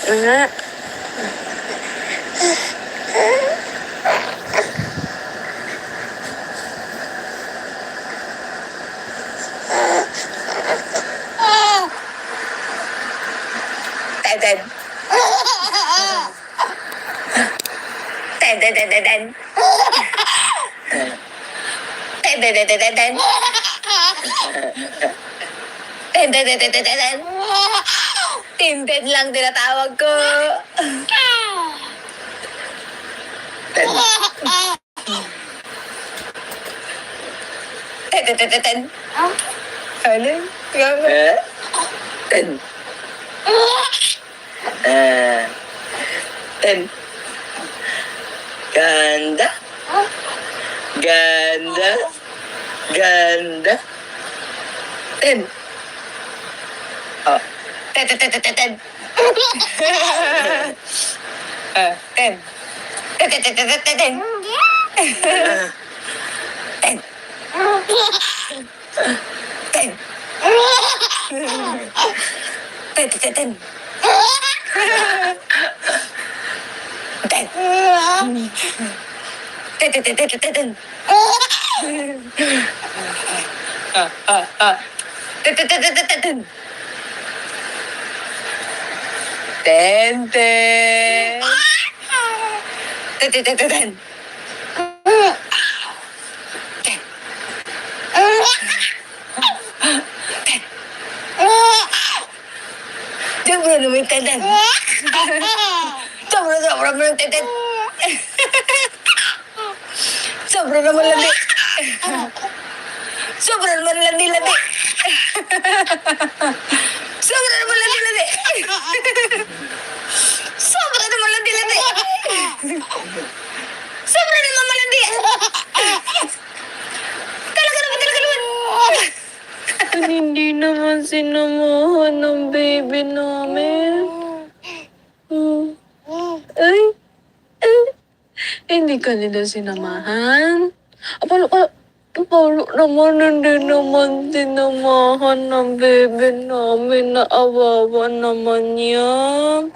Nga. Tintin. Tintin, tintin. Tintin, tintin. Tintin, tintin. Tintin lang tinatawag ko. Tintin, tintin. Ano? Tin. Tin. Ganda. Ganda. Ganda. Tin. Oh. Tin, tin, tin, tin, tin. Tin. Tin, tin, tin, tin, tin, tin. Tin. Tin. Tin, tin, tin, tin. Tin. Tin, tin, tin, tin, tin, tin. Tin, tin, tin, tin, tin, tin. Tintin. Tin, tin, tin, tin, tin. Sobra naman yung tintin. Sobra mo ng tintin. Sobra naman landi. Sobra naman landi-landi. Sobra naman landi-landi. Sobra naman landi-landi. Sobra naman malandi. Talaga naman. Hindi naman sinamahan ng baby namin. Ay, hindi ka nila sinamahan. Paano naman hindi naman sinamahan ng baby namin? Naawawa naman yan.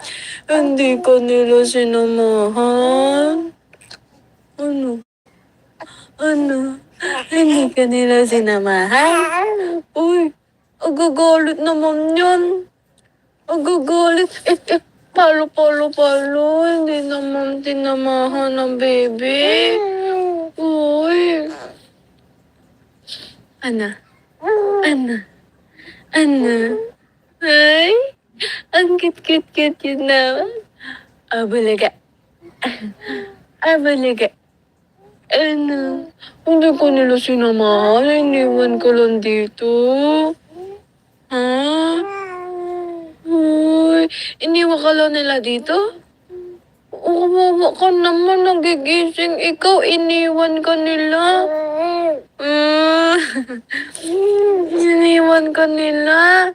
Hindi ka nila sinamahan. Ano? Hindi ka nila sinamahan? Uy, agagalit naman yan. Agagalit. Palo. Hindi naman sinamahan ng baby. Uy. Ano? Ay, ang cute yun naman. Abalaga. Ano? Hindi ko nila sinamahan. Iniwan ko lang dito. Ha? Uy, iniwan ka lang nila dito? Kawawa ka naman. Nagigising ikaw. Iniwan ka nila. Iniwan ka nila.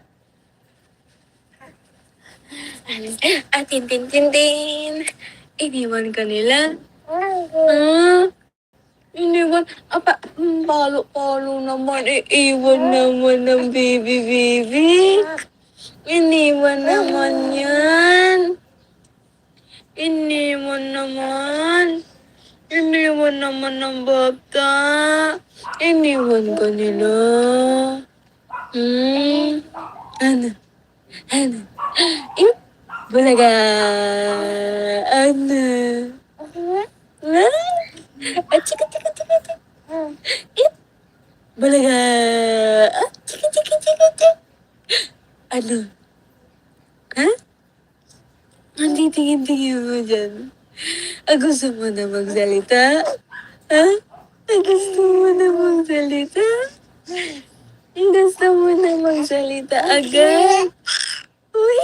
Tintin. Iniwan ka nila. Iniwan. Palo naman. Iiwan naman ng baby. Iniwan naman yan. Iniwan naman ng bata. Iniwan ka nila. Ano? Bulaga. Ano? Chika. Bulaga. Chika. Ano? Ha? Hindi tingin mo dyan. Gusto mo na magsalita? Ha? Gusto mo na magsalita? Gusto mo na magsalita agad? Uy!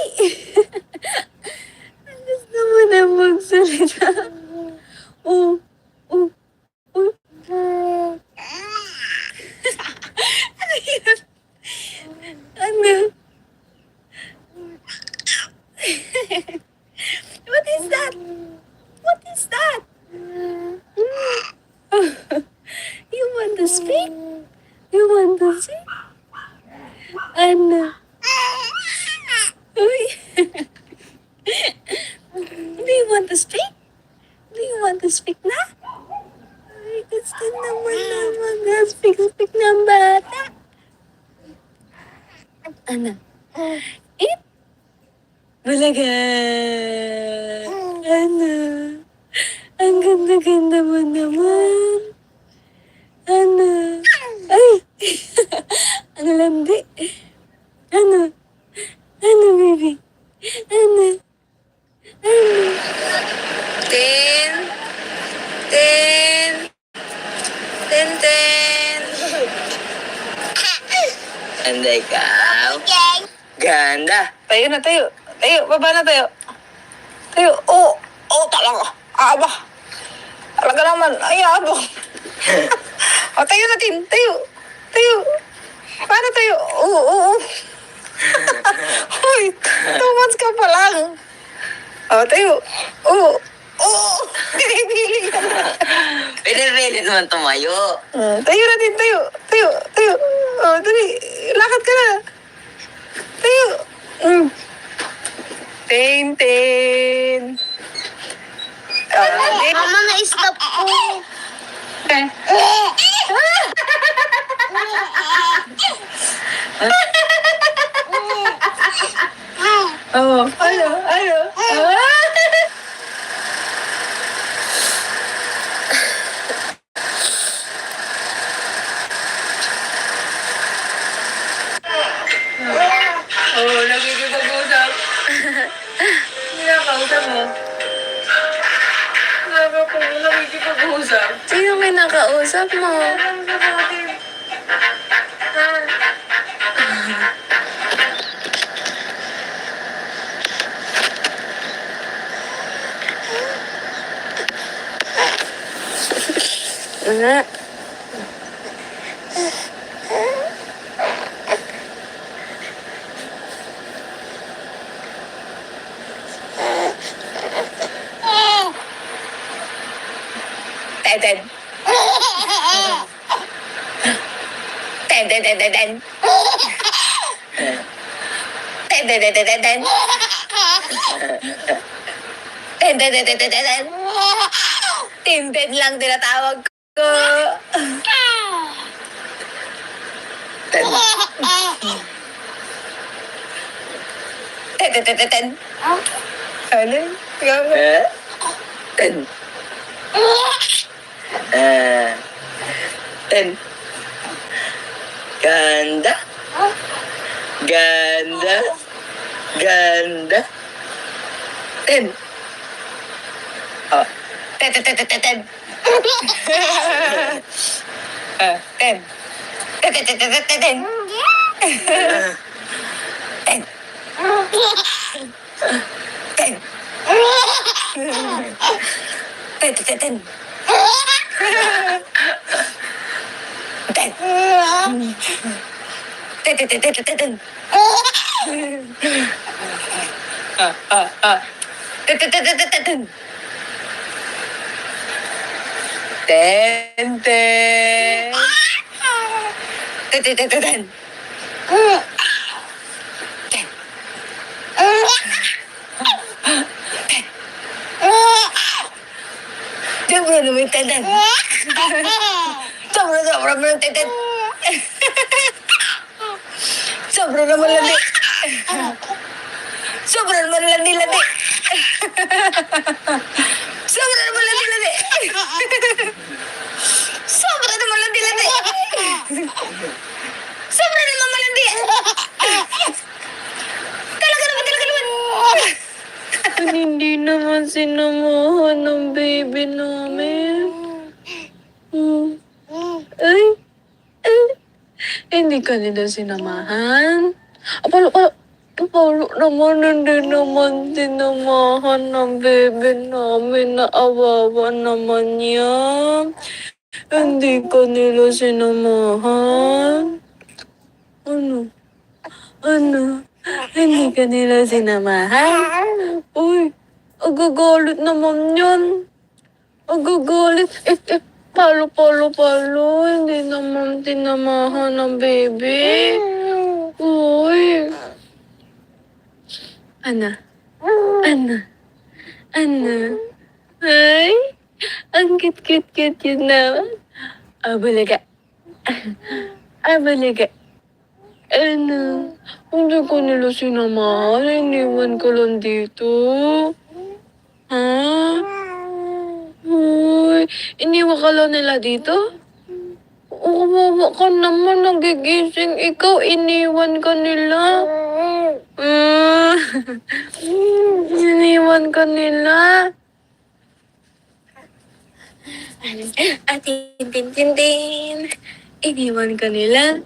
Gusto mo na magsalita? Oh. Ano yun? Ano? What is that? You want to speak? Ano? Uy! Speak na? Ay, gusto naman na mag-speak ng bata. Ano? It? Bulaga! Ano? Ang ganda-ganda mo naman. Ano? Ay! Ang landi. Ano? Ano, baby? Ano? Ano? Tin! Tin! Tintin! Ganda ikaw. Ganda. Tayo na, tayo. Tayo, baba na tayo. Tayo. Oo. Oo, talaga. Aba. Talaga naman. Ay, abo. O, tayo natin. Tayo. Tayo. Paano tayo? Oo, oo. Uy, 2 months ka pa lang. O, tayo. Oo. Oo. Pinipili ka na. Pinipili naman tumayo. Tayo natin, tayo. Tayo, tayo. O, dali. Lakad ka na. Tayo. Tintin. Mama, na-stop ko. Okay. Oh, ano, ano? Oh, nagkikipag-usap. Kinakausap mo. Nagkikipag-usap. Sino may nakausap mo? Nga. Teden. Teden. Teden. Teden. Tintin lang tinatawag ko. Teden. Ano? Ten. Ten. Ganda. Ganda. Ganda. Ten. Oh. Ten. Ten. Ten. Ten. Sobra naman teten. Sobra naman teten. Sobra naman landi. Sobra naman landi. Sobra naman landi. Sobra naman landi. Sobra naman malandi. Talaga naman. Hindi naman sinamahan ng baby namin. Ay. Hindi ka nila sinamahan. Apalo naman, hindi naman sinamahan ng baby namin. Naawawa naman niya. Hindi ka nila sinamahan. Ano? Hindi ka nila sinamahan? Uy, agagalit naman yan. Agagalit. Palo. Hindi naman tinamahan ng baby. Uy. Ana. Ay. Ang cute naman. Abalaga. Abalaga. Ano? Hindi ko nila sinamahan. Iniwan ko lang dito. Ha? Uy, iniwan ka lang nila dito? Kawawa ka naman. Nagigising ikaw. Iniwan ka nila. Ah, iniwan ka nila. Tintin. Iniwan ka nila.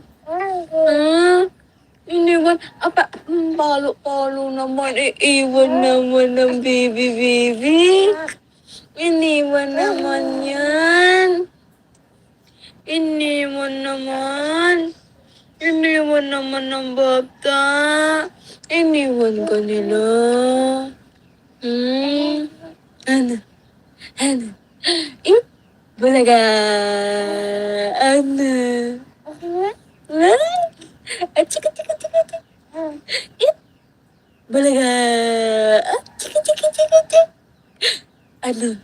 Iniwan. Palo naman. Iiwan naman ng baby. Iniwan naman yan. Iniwan naman. Iniwan naman ng bata. Iniwan ka nila. Ano? Ano? Bulaga. Ano? Chika. Bulaga. Chika. Ano?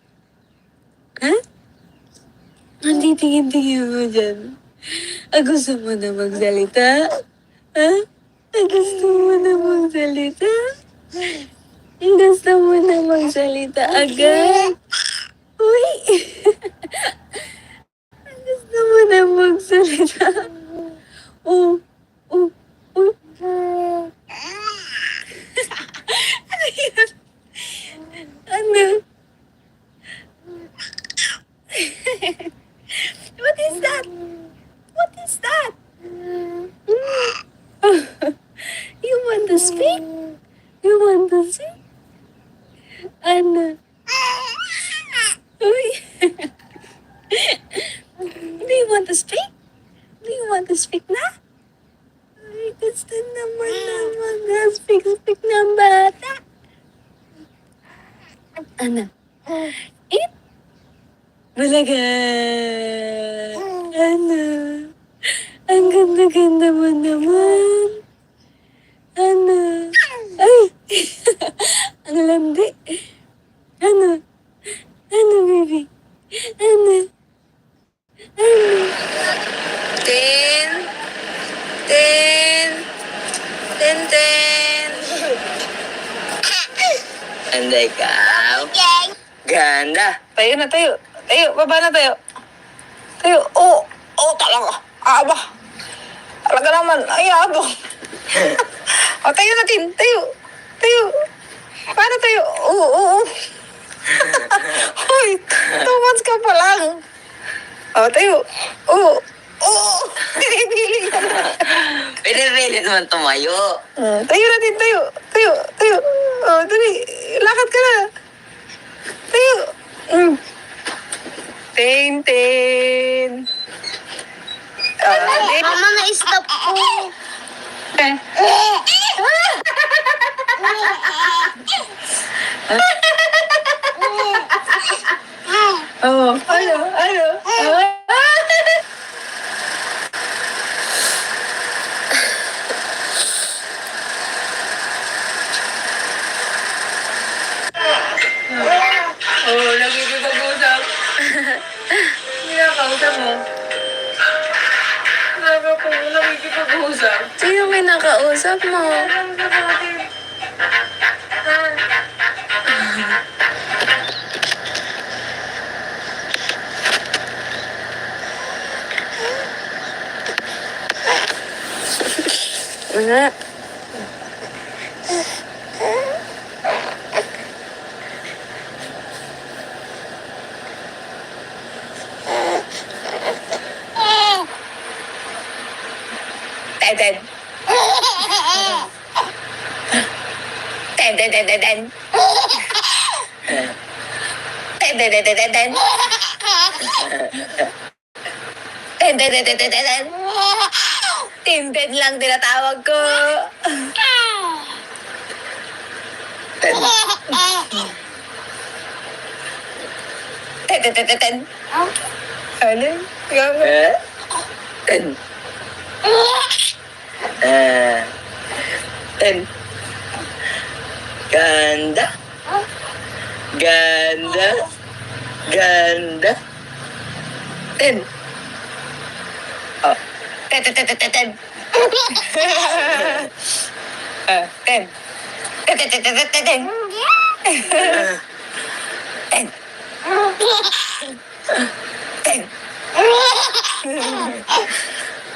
Ha? Tingin mo dyan. Gusto mo na magsalita? Ha? Gusto mo na magsalita? Gusto mo na magsalita agad? Uy! Gusto mo na magsalita? Oh. Ano yun? Ano? What is that? You want to speak? Ano? Uy! Do you want to speak? Na? Ay, gusto naman speak ng bata. Ano? Eat? Bulaga. Ano? Ang ganda-ganda mo naman. Ano? Ay! Ang landi. Ano, baby? Ano? Tin. Ganda ikaw. Ganda. Tayo. Baba na tayo. Talaga. Talaga naman. Ay, abang. Tayo natin. Tayo. Paano tayo? Oo. Hoy, 2 months ka pa lang. Tayo. Oo. Pinipili ka na. Pinirili naman tumayo. Tayo natin. Tayo. Dali. Lakad ka na. Tayo. Tintin. Mama, na-stop po. Ano? Nagkikipag-usap. Kinakausap mo. Nakikipag-usap. Sino kinakausap mo? Wala. Ten. Tintin lang tinatawag ko. Ten. Ano? Ten. Ten. Ganda. Ganda. Ten. Oh. Ten, ten, ten, ten, ten, ten. Ten. Ten, ten, ten, ten, ten, ten. Ten. Ten.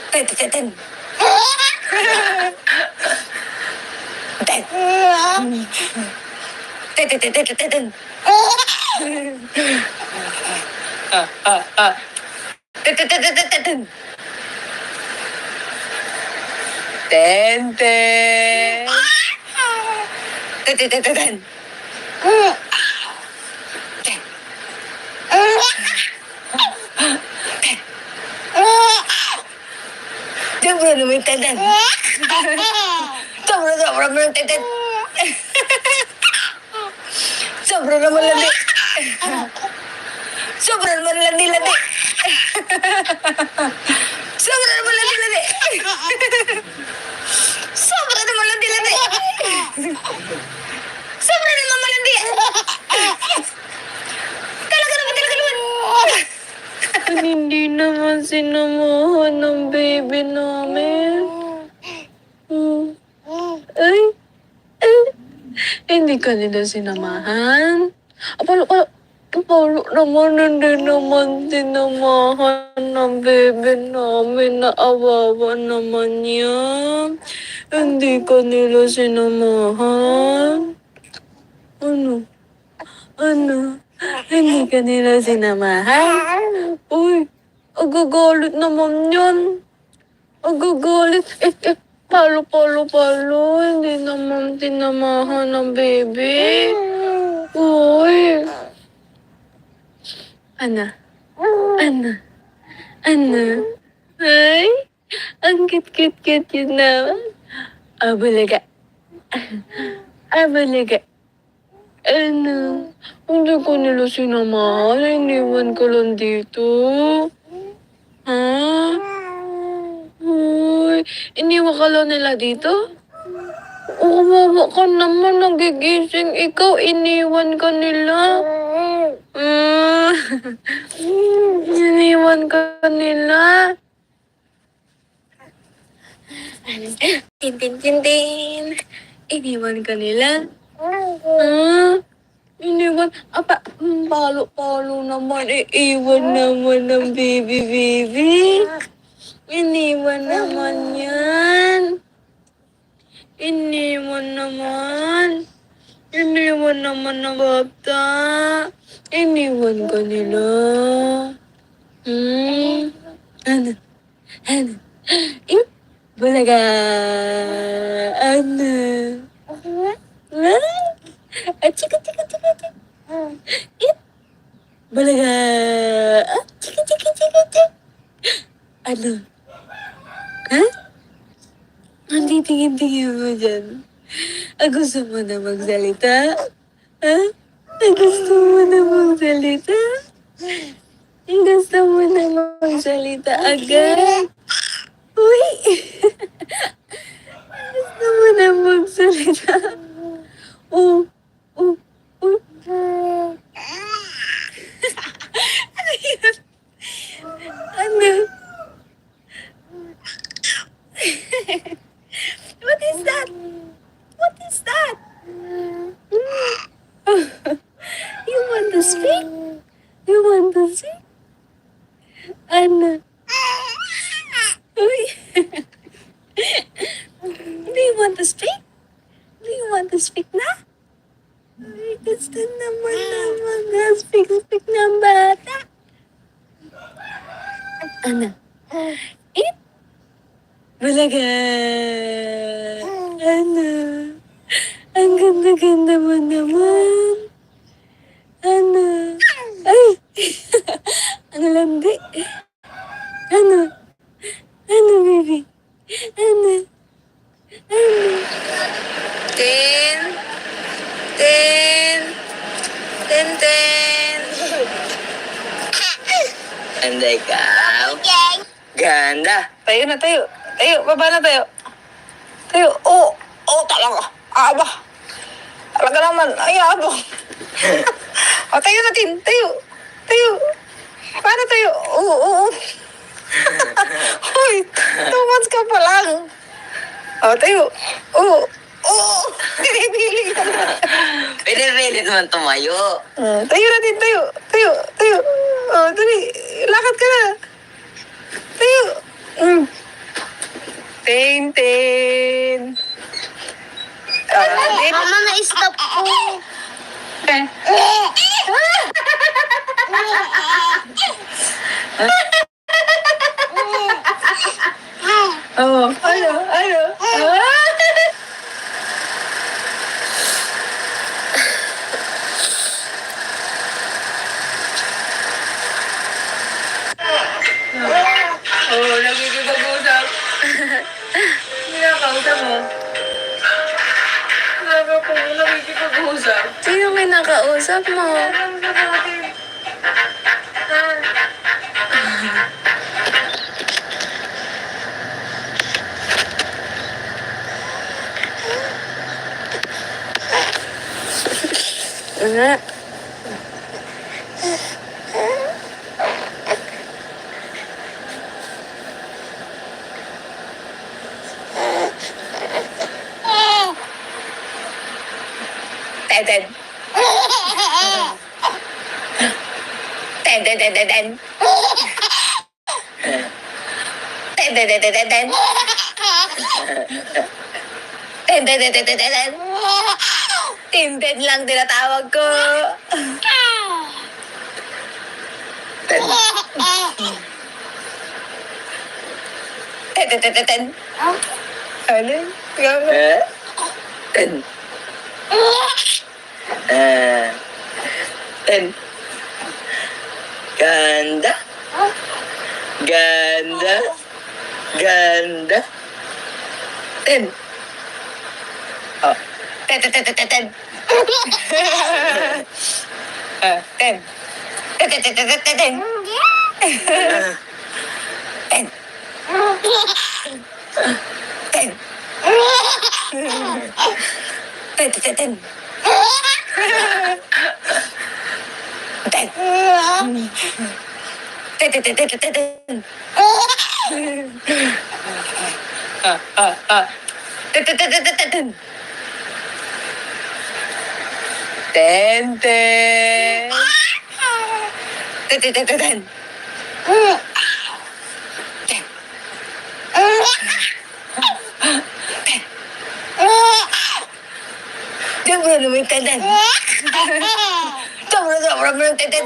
Ten, ten, ten. Ten. Ten, ten, ten, ten, ten, ten. Ten, ten, ten, ten, ten, ten, ten. Ten, ten. Ten, ten, ten, ten, ten. Ten. Sobra naman yung ten, ten. Sobra naman yung ten, ten. Sobra naman landi. Sobra naman landi. Sobra naman landi. Sobra naman landi. Sobra naman malandi. Talaga naman. Hindi naman sinamahan ng baby namin. Ay, hindi ka nila sinamahan. Palo naman, hindi naman sinamahan ng baby namin. Naawawa naman yan. Hindi ka nila sinamahan. Ano? Hindi ka nila sinamahan? Uy, agagalit naman yan. Agagalit. Palo. Hindi naman sinamahan ng baby. Uy. Ana? Ay, ang cute yun naman. Abalaga. Ano? Hindi ko nila sinamahan. Iniwan ko lang dito. Ha? Uy, iniwan ka lang nila dito? Umawa ka naman. Nagigising ikaw. Iniwan ka nila. Iniwan ka nila. Tintin. Iniwan ka nila. Iniwan. Palo naman. Iiwan naman ng baby. Iniwan naman yan. Iniwan naman ng bata. Iniwan ka nila. Ano? Bulaga. Ano? Chika. Bulaga. Chika. Ano? Ha? Ang tingin mo dyan. Gusto mo na magsalita? Ha? Gusto mo na magsalita? Gusto mo na magsalita agad? Uy! Gusto mo na magsalita? Oh. Ano yun? Ano? What is that? You want to speak? Ano? Uy. Do you want to speak? Na? Ay, gusto naman na speak ng bata. Ano? Eat? Bulaga. Ano? Ang ganda mo naman. Ano? Ay! Ang landi. Ano, baby? Ano? Ten. And ikaw? Ganda. Tayo na, tayo. Baba na tayo. Talaga. Aba. Talaga naman. Ay, abo. Tayo natin. Tayo. Tayo. Paano tayo? Oo. Hoy, 2 months ka pa lang. Tayo. Oo. Pinipili ka na. Pinipilit naman tumayo. Tayo natin, tayo. Tayo. Dali. Lakad ka na. Tayo. Tintin. Mama, na-stop po. Ano? Nagkikipag-usap. Kinakausap mo. Nagkikipag-usap. Sino kinakausap mo? Nga. Teten. Ten. Ten. Tintin lang tinatawag ko. Ten. Ano? Ten. Ten. Ganda. Ten. Ten. Ten. Sobra naman yung tenden. Sobra mo yung tenden.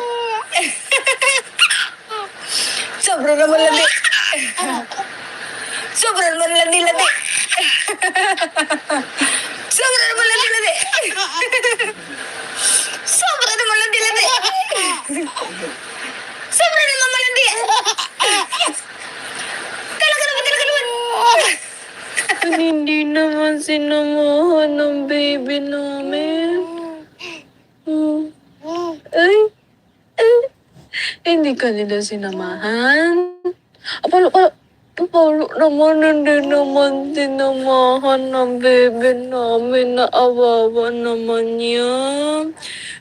Sobra naman landi. Sobra naman landi. Sobra naman landi. Sobra naman landi. Sobra naman malandi. Talaga naman. Hindi naman sinamahan ng baby namin. Ay. Hindi ka nila sinamahan. Palo naman, hindi naman sinamahan ng baby namin. Naawawa naman yan.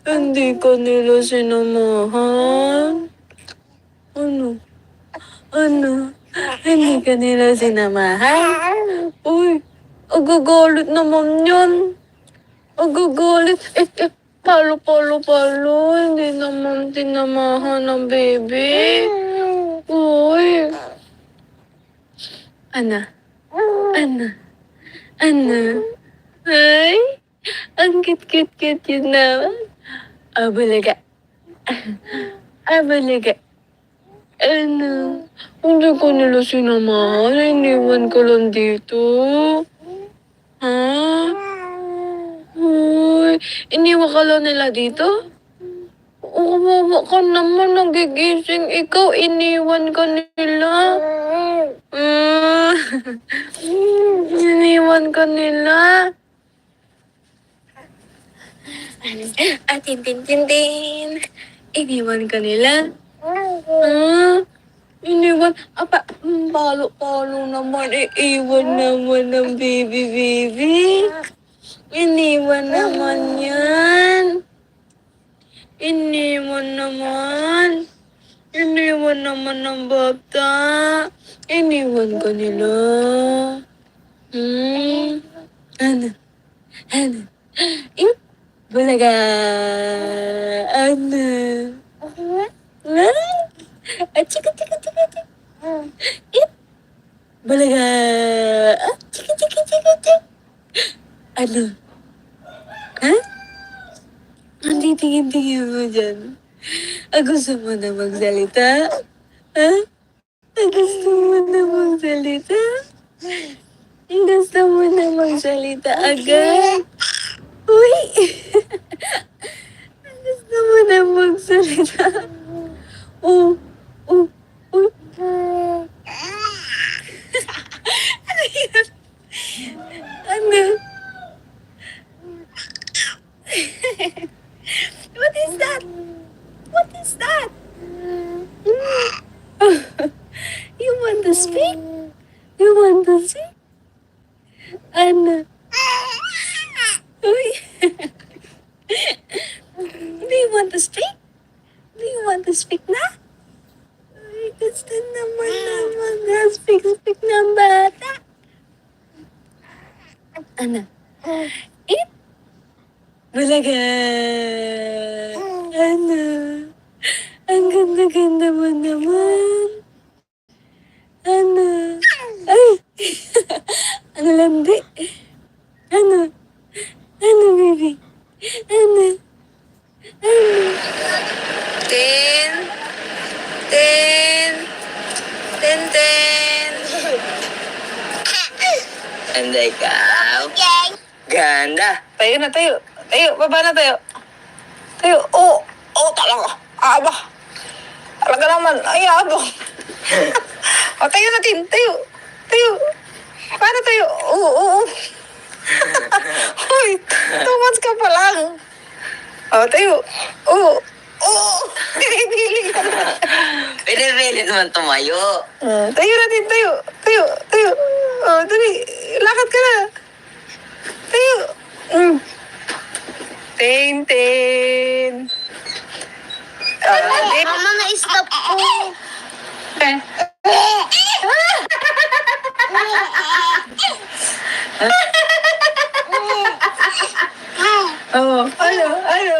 Hindi ka nila sinamahan. Ano? Hindi ka nila sinamahan? Uy, agagalit naman yan. Agagalit. Palo. Hindi naman sinamahan ng baby. Uy. Ana. Ay, ang cute yun naman. Abalaga. Ano? Hindi ko nila sinamahan. Iniwan ko lang dito. Ha? Uy, iniwan ka lang nila dito? Kawawa ka naman. Nagigising ikaw. Iniwan ka nila. Iniwan ka nila. Tintin. Iniwan ka nila. Iniwan. Palo naman. Iiwan naman ng baby. Iniwan naman yan. Iniwan naman. Iniwan naman ng bata. Iniwan ka nila. Ano? Ano? Eh, bulaga. Ano? Ah, chika, chika, chika, chika. Eh, bulaga. Ah, chika, chika, chika, chika. Ano? Ha? Ang titingin-tingin mo dyan. Gusto mo na magsalita? Ha? Gusto mo na magsalita? Gusto mo na magsalita agad? Uy! Gusto mo na magsalita? Oh, oh, oh. Ano yun? Ano? What is that? What is that? You want to speak? You want to speak? Ano? Uy. Do you want to speak? Do you want to speak na? Ay, gusto naman speak ng bata. Ano? Eat? Bulaga. Ano? Ang ganda-ganda mo naman. Ano? Ay! Ano landi? Ano? Ano, baby? Ano? Ano? Tin. Tin. Tintin. And ikaw. Ganda. Tayo na, tayo. Tayo, baba na tayo. Tayo. Oo. Oo, talaga. Aba. Talaga naman. Ay, abang. O, tayo natin. Tayo. Tayo. Paano tayo? Oo, oo. Hoy, 2 months ka pa lang. O, tayo. Oo. Oo. Pinipili ka na. Pinirili naman tumayo. Tayo natin, tayo. Tayo, tayo. O, dali. Lakad ka na. Tayo. Tintin. Mama, na-stop po. Oh, ano? Ano?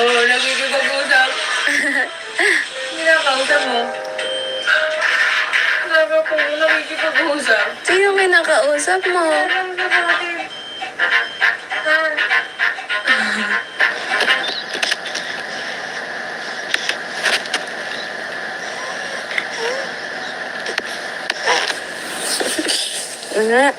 Oh, nagkikipag-usap. Kinakausap mo. Nagkikipag-usap. Sino kinakausap mo? Nga.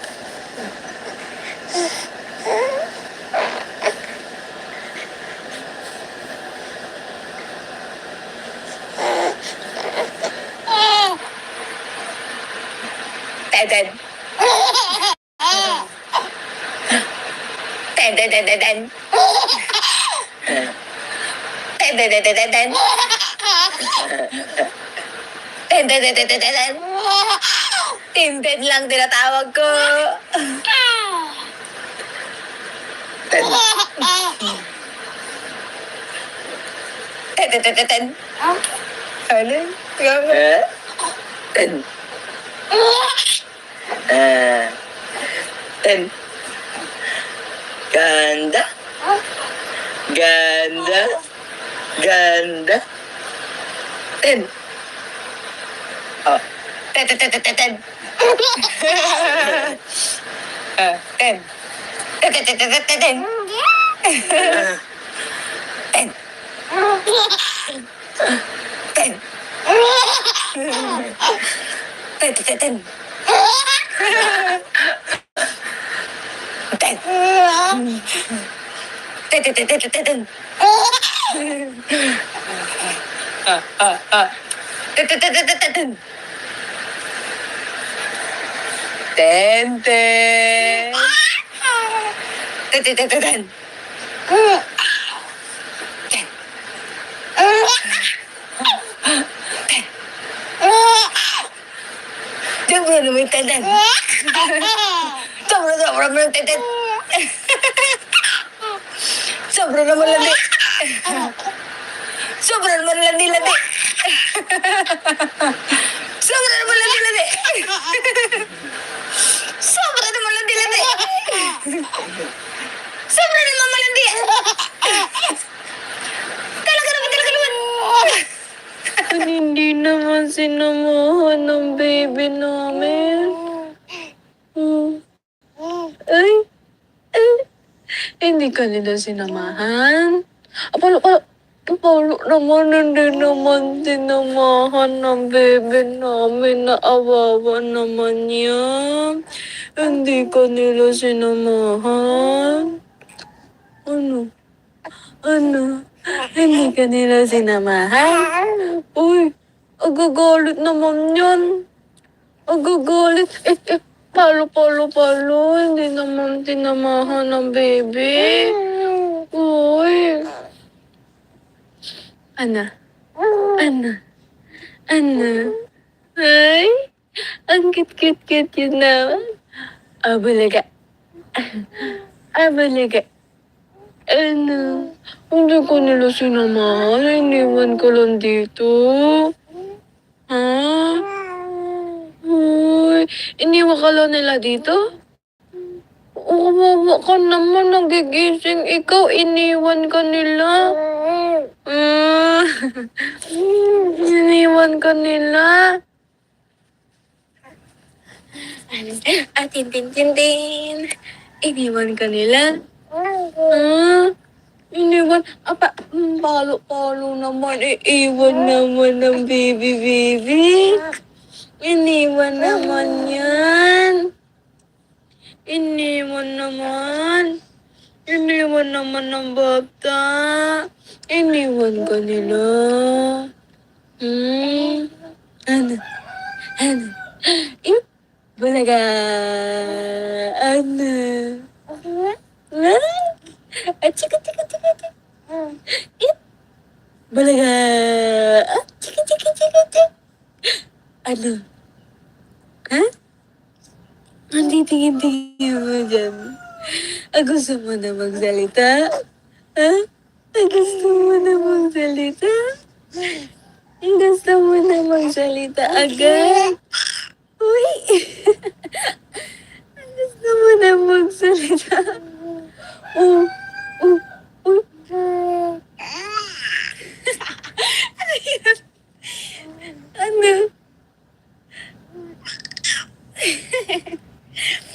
Teden. Teden. Teden. Tintin lang tinatawag ko. Teden. Ano? Ten. Ten. Ganda. Ganda. Ganda. Ten. Oh. Ten. Ten. Ano mo yung tintin? Sobra mo ng tintin. Sobra naman landi. Sobra naman landi. Sobra naman landi. Sobra naman landi. Sobra naman malandi. Talaga naman. Hindi naman sinamahan ng baby namin. Ay, ay, hindi ka nila sinamahan. Palo naman, hindi naman sinamahan ng baby namin. Naawawa naman yan. Hindi ka nila sinamahan. Ano? Hindi ka nila sinamahan? Uy, agagalit naman yan. Agagalit. Palo. Hindi naman tinamahan ng baby. Uy. Ano? Ay, ang cute yun naman. Abalaga. Ano? Hindi ko nila sinamahan. Iniwan ko lang dito. Ha? Uy, iniwan ka lang nila dito? Kawawa ka naman, nagigising ikaw, iniwan ka nila. Iniwan ka nila. Tintin. Iniwan ka nila. Iniwan. Palo naman. Iiwan naman ng baby. Iniwan naman yan. Iniwan naman ng bata. Iniwan ka nila. Ano? Balaga. Ano? Chika. Balaga. Chika. Ano? Ha? Hindi tingin mo dyan. Gusto mo na magsalita? Ha? Gusto mo na magsalita? Gusto mo na magsalita agad? Uy! Gusto mo na magsalita? Oh. Ano?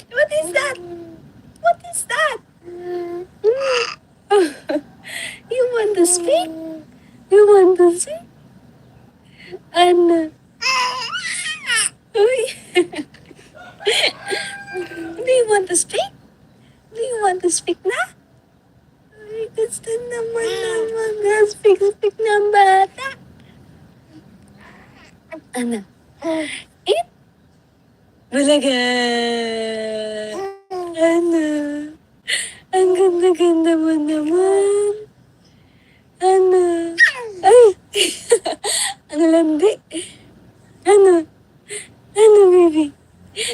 What is that? You want to speak? Ano? Uy! Do you want to speak? Na? Ay, gusto naman speak ng bata. Ano? Eat? Bulaga! Ano? Ang ganda mo naman. Ano? Ay! Ang landi. Ano, baby?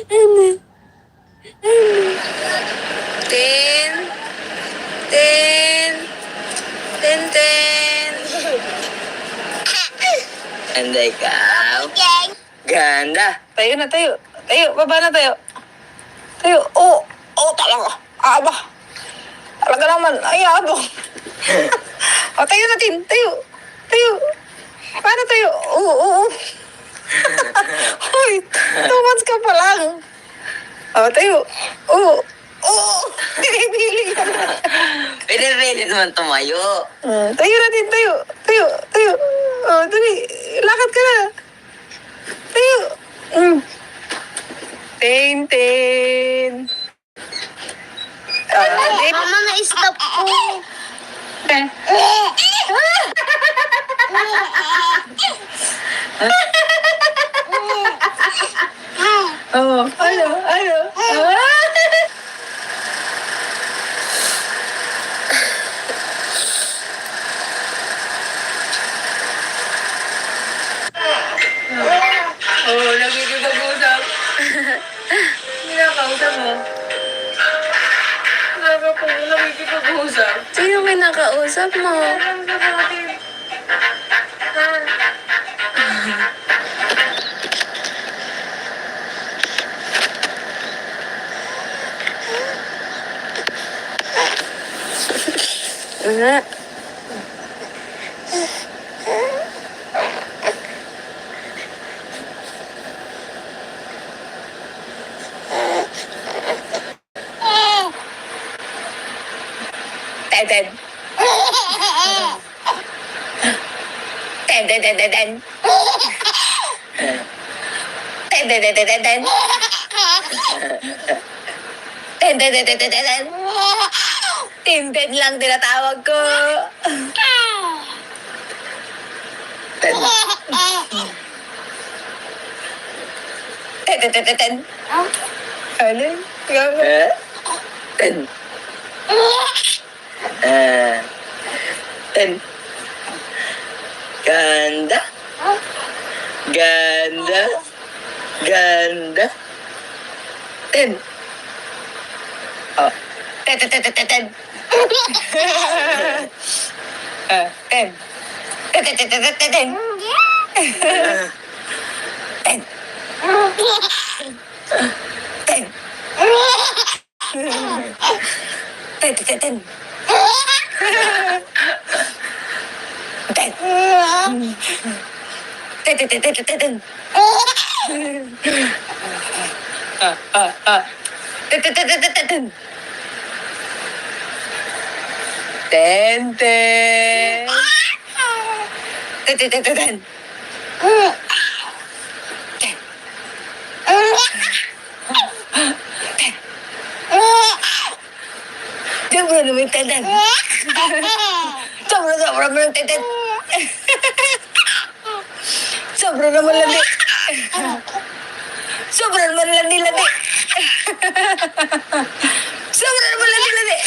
Ano? Tintin. And ikaw? Ganda. Tayo na. Baba na tayo. Talaga. Aba. Talaga naman. Ay, abong. Tayo natin. Tayo. Paano tayo? Oo. Hoy, 2 months ka pa lang. Tayo. Oo. Pili ka na. Pwede naman tumayo. Tayo natin. Tayo. Dali. Lakad ka na. Tayo. Tintin. Mama, na-stop po. Ano? Nagkikipag-usap. kinakausap mo? Nga. Teden. Teden. Teden. Teden. Tintin lang tinatawag ko. Teden. Ano? Ten. Ten. Ganda. Ganda. Ganda. Ten. Oh. Ten. Ten. Ten. Ten. Sobra naman tenden. Sobra naman tenden. Sobra naman landi. Sobra naman landi. Sobra naman landi.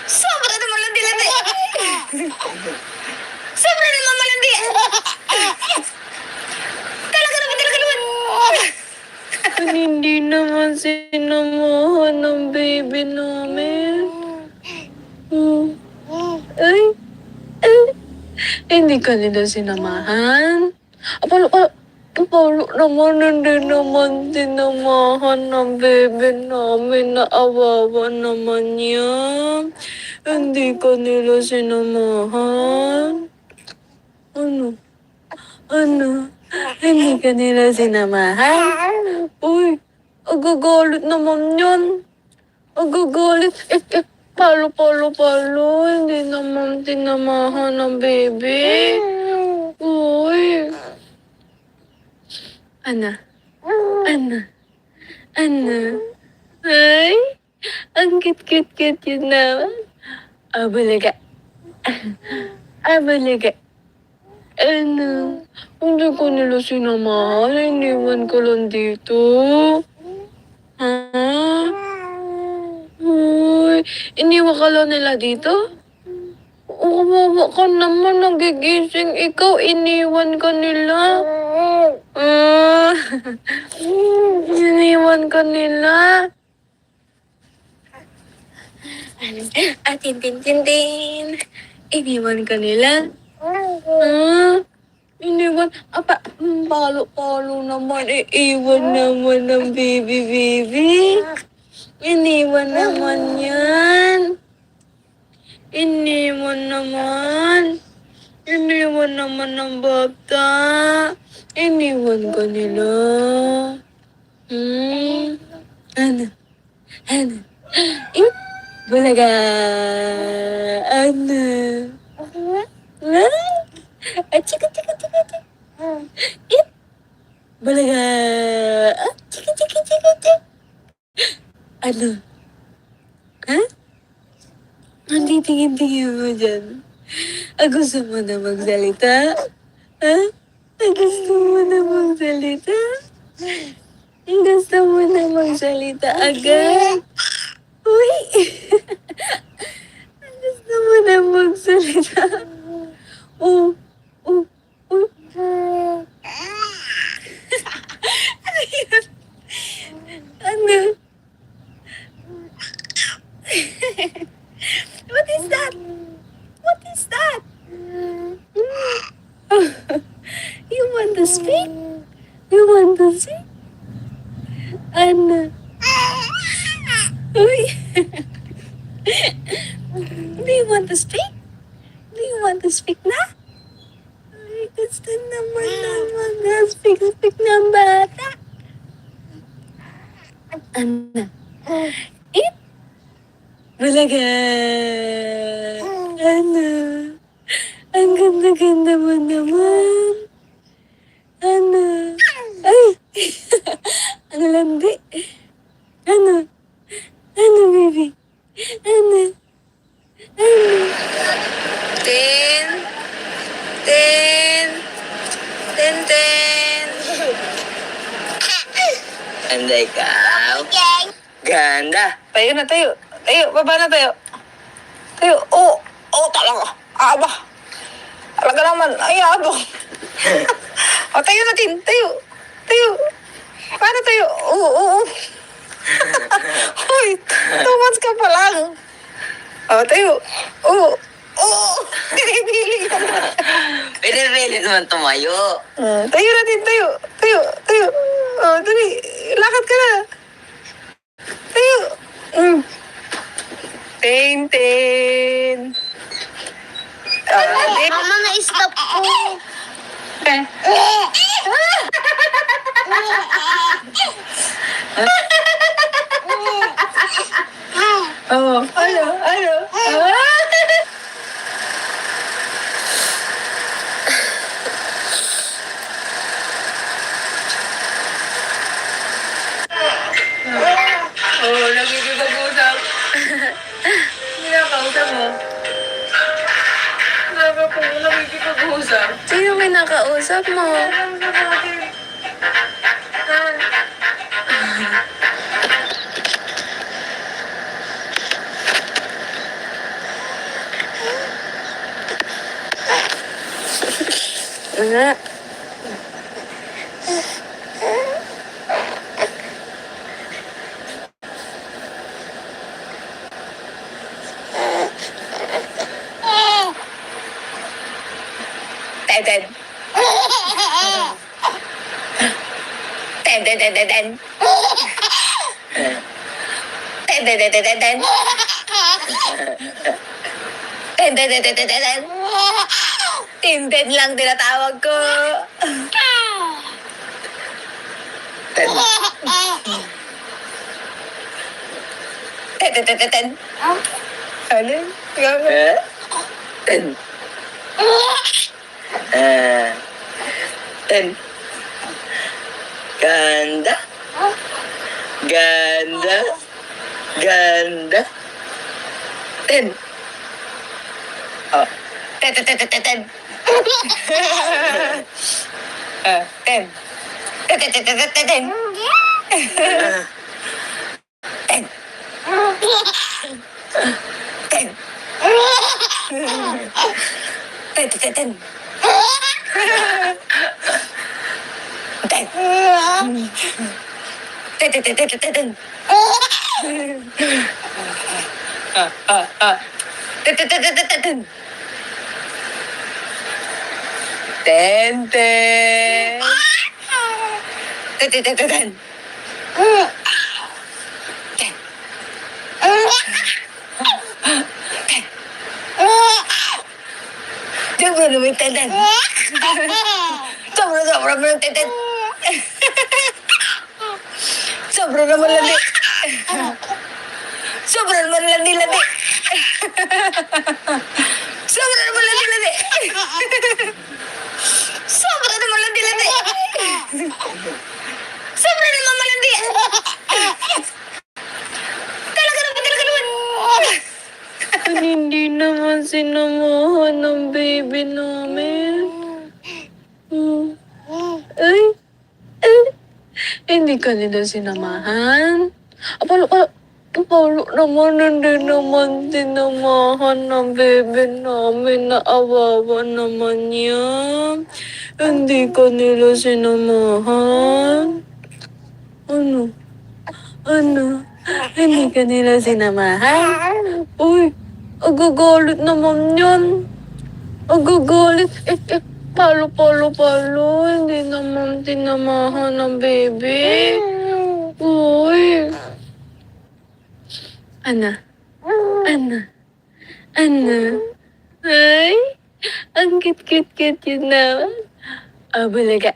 Sobra naman landi. Sobra naman malandi. Talaga naman. Hindi naman sinamahan ng baby namin. Ay, hindi ka nila sinamahan. Palo naman, hindi naman sinamahan ng baby namin. Naawawa naman yan. Hindi ka nila sinamahan. Ano? Hindi ka nila sinamahan? Uy, agagalit naman yan. Agagalit. Palo. Hindi naman tinamahan ng baby. Uy. Ana. Ay, ang cute yun naman. Abalaga. Ano? Hindi ko nila sinamahan. Iniwan ko lang dito. Ha? Uy, iniwan ka lang nila dito? Kawawa ka naman. Nagigising ikaw. Iniwan ka nila. Iniwan ka nila. Tintin. Iniwan ka nila. Iniwan. Palo naman. Iiwan naman ng baby. Iniwan naman yan. Iniwan naman ng bata. Iniwan ka nila. Ano? Bulaga. Ano? Chika. Bulaga. Chika. Ano? Ha? Ang titingin-tingin mo dyan. Gusto mo na magsalita? Ha? Gusto mo na magsalita? Gusto mo na magsalita agad? Uy! Gusto mo na magsalita? Ano yun? Ano? Ano? Uy! Do you want to speak? Do you want to speak na? Ay, gusto naman speak ng bata. Ano? Eat? Bulaga! Ano? Ang ganda-ganda mo naman. Ano? Ay! Ang landi. Ano? Ano, baby? Ano? Ano? Tin. Tin. Tintin. Ganda ikaw. Ganda. Tayo na, tayo. Tayo, baba na tayo. Tayo. Oo. Oo, talaga. Aba. Talaga naman. Ay, abo. O, tayo natin. Tayo. Tayo. Paano tayo? Oo. Uy, 2 months ka pa lang. O, tayo. Oo. Pinipili ka na. Pinipilit naman tumayo. Tayo natin, tayo. Tayo. Tayo. O, dali. Lakad ka na. Tayo. Tintin. Mama, na-stop po. Oh, ano? Oh, nagkikipag-usap. Kinakausap mo. Nagkikipag-usap. Sino kinakausap mo? Nga. Ten. Tintin lang tinatawag ko. Ten. Ano? Ten. Ten. Ganda. Ganda. Ganda. Ten. Oh. Ten. Ten. Sobra naman tatan. Sobra naman tatan. Sobra naman landi. Sobra naman landi. Sobra naman landi. Sobra naman landi. Sobra naman malandi. Talaga naman. Hindi naman sinamahan ng baby namin. Ay, hindi ka nila sinamahan. Palo naman, hindi naman sinamahan ng baby namin. Naawawa naman yan. Hindi ka nila sinamahan. Ano? Hindi ka nila sinamahan? Uy, agagalit naman yan. Agagalit. Palo. Hindi naman tinamahan ng baby. Ano? Ano? Ano? Ay, ang cute-cute-cute yun naman. Abalaga.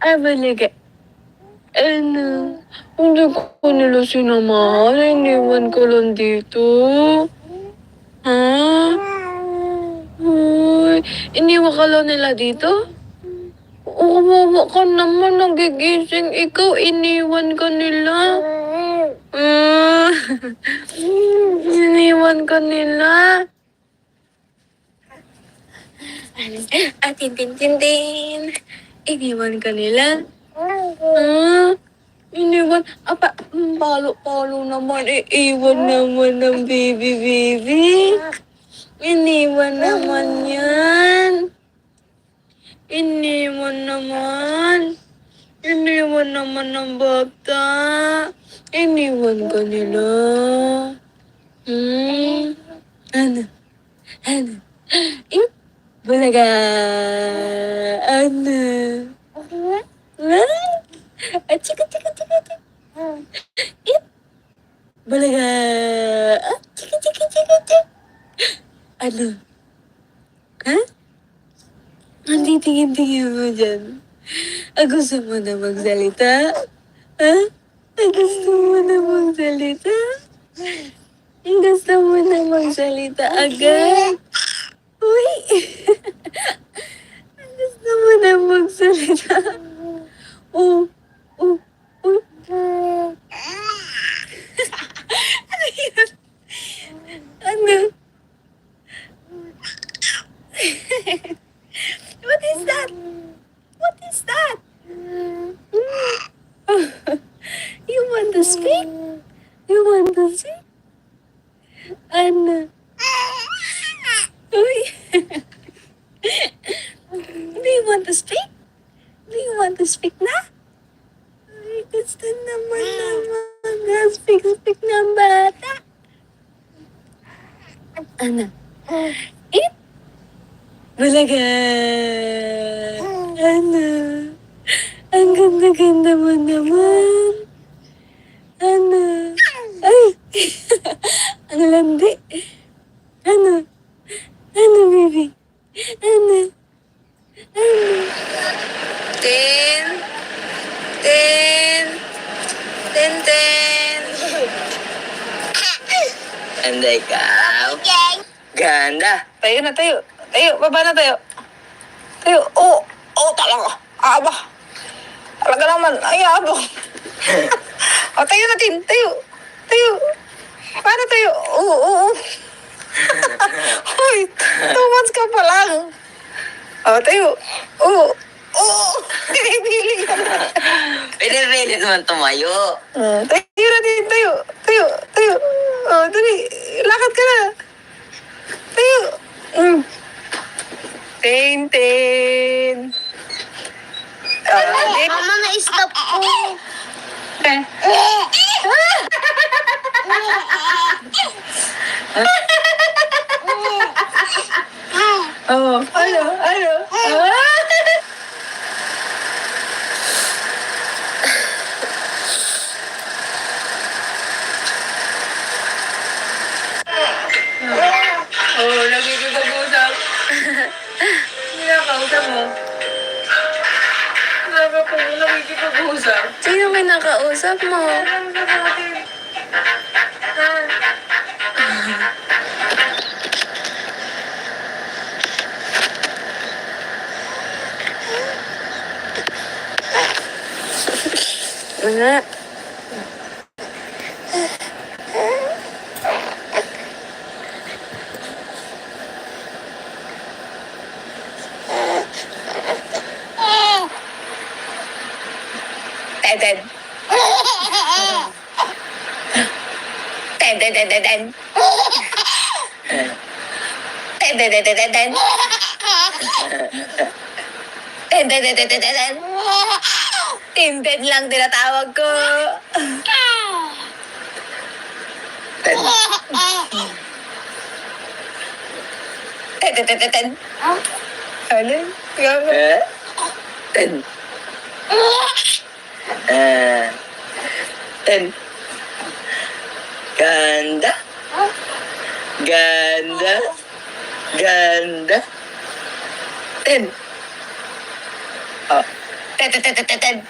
Abalaga. Ano? Hindi ko nila sinamahan. Iniwan ko lang dito. Ha? Uy, iniwan ka lang nila dito? Kawawa ka naman. Nagigising ikaw. Iniwan ka nila. Ah, iniwan ka nila. Tintin. Iniwan ka nila. Iniwan. Palo-palo naman. Iiwan naman ng baby. Iniwan naman yan. Iniwan naman. Iniwan naman ng bata. Iniwan ka nila. Ano? Ano? Eh, bulaga. Ano? Chika. Eh, bulaga. Chika. Ano? Ha? Ang tingin mo dyan. Gusto mo na magsalita? Ha? Gusto mo na magsalita? Gusto mo na magsalita agad? Uy! Gusto mo na magsalita? Oh, oh, oh. Ano yun? Ano? What is that? What is that? You want to speak? You want to speak? Ano? Uy! Do you want to speak? Do you want to speak na? Ay, gusto naman speak ng bata. Ano? Eat? Bulaga! Ano? Ang ganda-ganda mo naman. Ano? Ay! Ang landi. Ano? Ano, baby? Ano? Ano? Tin. Ganda ikaw. Ganda. Tayo na, tayo. Tayo, baba na tayo. Tayo, talaga. Aba. Talaga naman, ay, abang. Tayo natin, tayo. Paano tayo? Oo. Hoy, 2 months ka pa lang. Tayo. Oo. Pinipiling ka na. Pinipilit naman tumayo. Tayo natin, tayo. Dali, lakad ka na. Tayo. Tintin. Mama, na-stop po. Ano? Nagkikipag-usap. Kinakausap mo. Nagkikipag-usap. Sino kinakausap mo? Wala. Ten. Tintin lang tinatawag ko. Ten. Ano? Ten. Ganda. Ganda. Ganda. Ten. Oh. Ten, ten, ten, ten, ten, ten.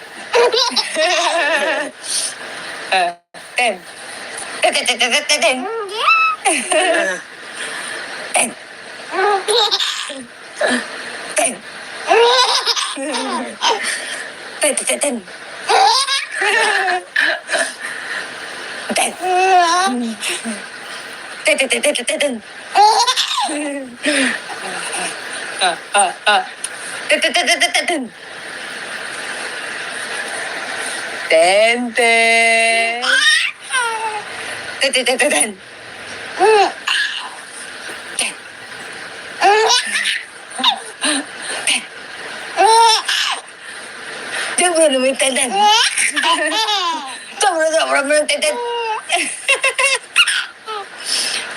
Ten. Ten, ten, ten, ten, ten, ten. Ten. Ten. Ten. Ten, ten, ten, ten. Ten. Ten, ten, ten, ten, ten, ten. Ten, ten, ten, ten, ten, ten. Ten, ten. Ten, ten, ten, ten, ten. Sobra naman yung ten, ten. Sobra naman yung ten, ten.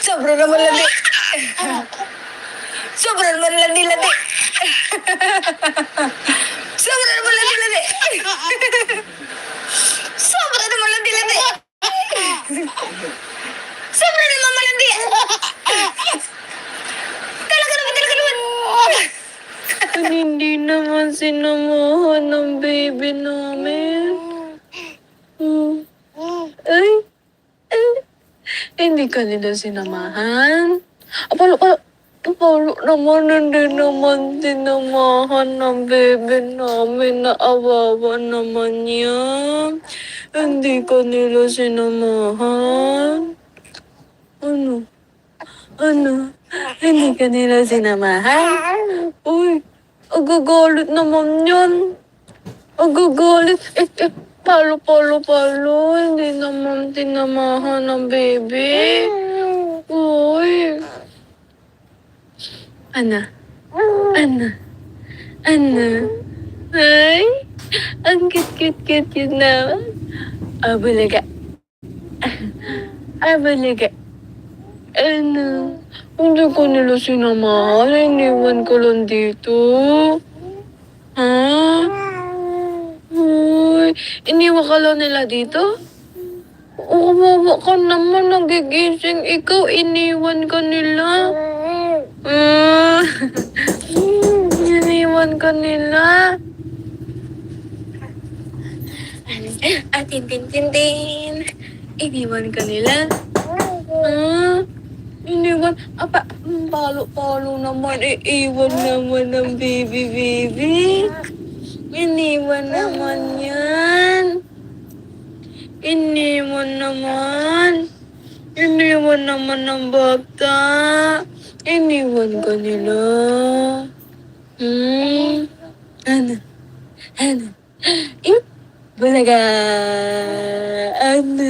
Sobra naman landi. Sobra naman landi. Sobra naman landi. Sobra naman landi. Sobra naman malandi. Talaga naman. Hindi naman sinamahan ng baby namin. Ay, hindi ka nila sinamahan. Palo naman, hindi naman sinamahan ng baby namin. Naawawa naman yan. Hindi ka nila sinamahan. Ano? Hindi ka nila sinamahan? Uy, agagalit naman yan. Agagalit. Palo. Hindi naman tinamahan ng baby. Uy. Ana. Ay, ang cute yun naman. Abalaga. Ano? Hindi ko nila sinamahan. Iniwan ko lang dito. Ha? Uy, iniwan ka lang nila dito? Kawawa ka naman. Nagigising ikaw. Iniwan ka nila. Iniwan ka nila. Tintin. Iniwan ka nila. Iniwan. Palo naman. Iiwan naman ng baby. Iniwan naman yan. Iniwan naman ng bata. Iniwan ka nila. Ano? Balaga. Ano?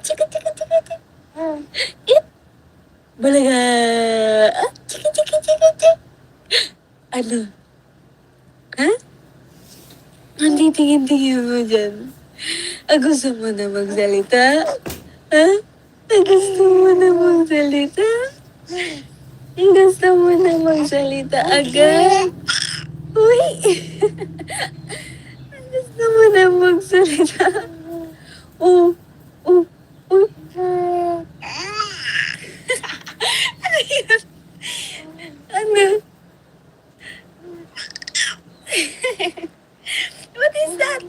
Chika. Balaga. Chika. Ano? Ha? Ang tingin mo dyan. Gusto mo na magsalita? Ha? Gusto mo na magsalita agad? Uy! Gusto mo na magsalita? Uy! Ano yun? Ano? What is that?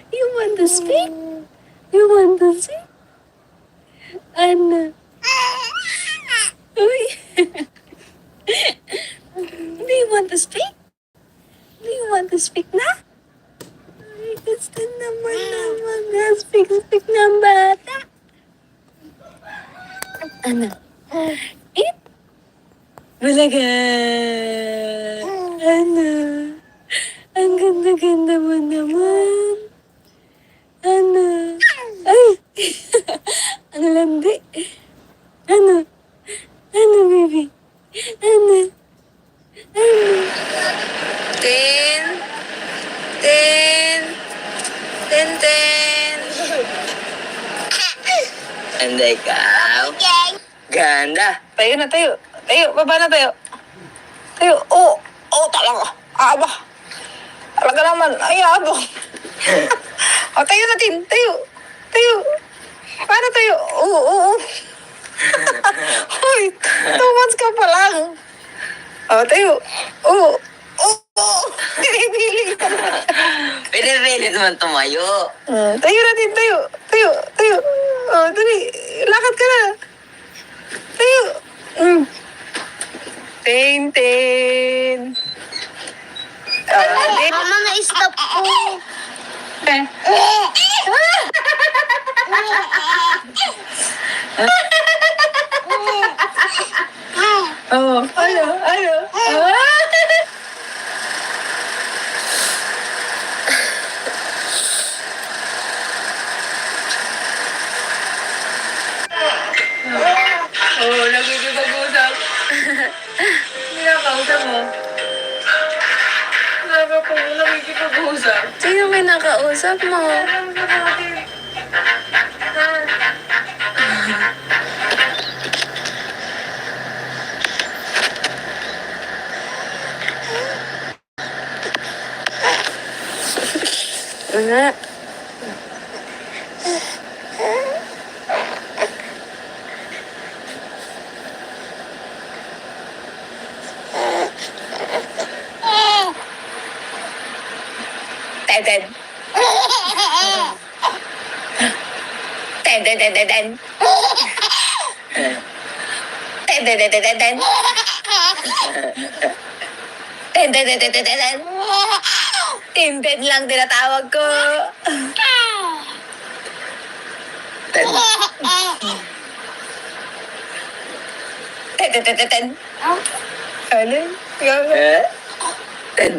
You want to speak? Ano? Uy! Do you want to speak? Na? Ay, gusto naman speak ng bata. Ano? Balaga. Ano? Ang ganda mo naman. Ano? Ay! Ang landi. Ano, baby? Ano? Ten. And ikaw. Ganda. Tayo na, tayo. Baba na tayo. Tayo. Oh, talaga. Ay, abong. O, tayo natin. Tayo. Tayo. Paano tayo? Oo. Uy, 2 months ka pa lang. O, tayo. Oo. Pinipili ka na. Pinipilit man tumayo. Tayo natin, tayo. Tayo. O, dali. Lakad ka na. Tayo. Tintin. Mama, na-stop po. Oh, ano? Oh, nagkikipag-usap. Kinakausap mo. Nakikipag-usap. Sino may nakausap mo? Nga. Teden. Tintin lang tinatawag ko. Ten. Ano? Ten.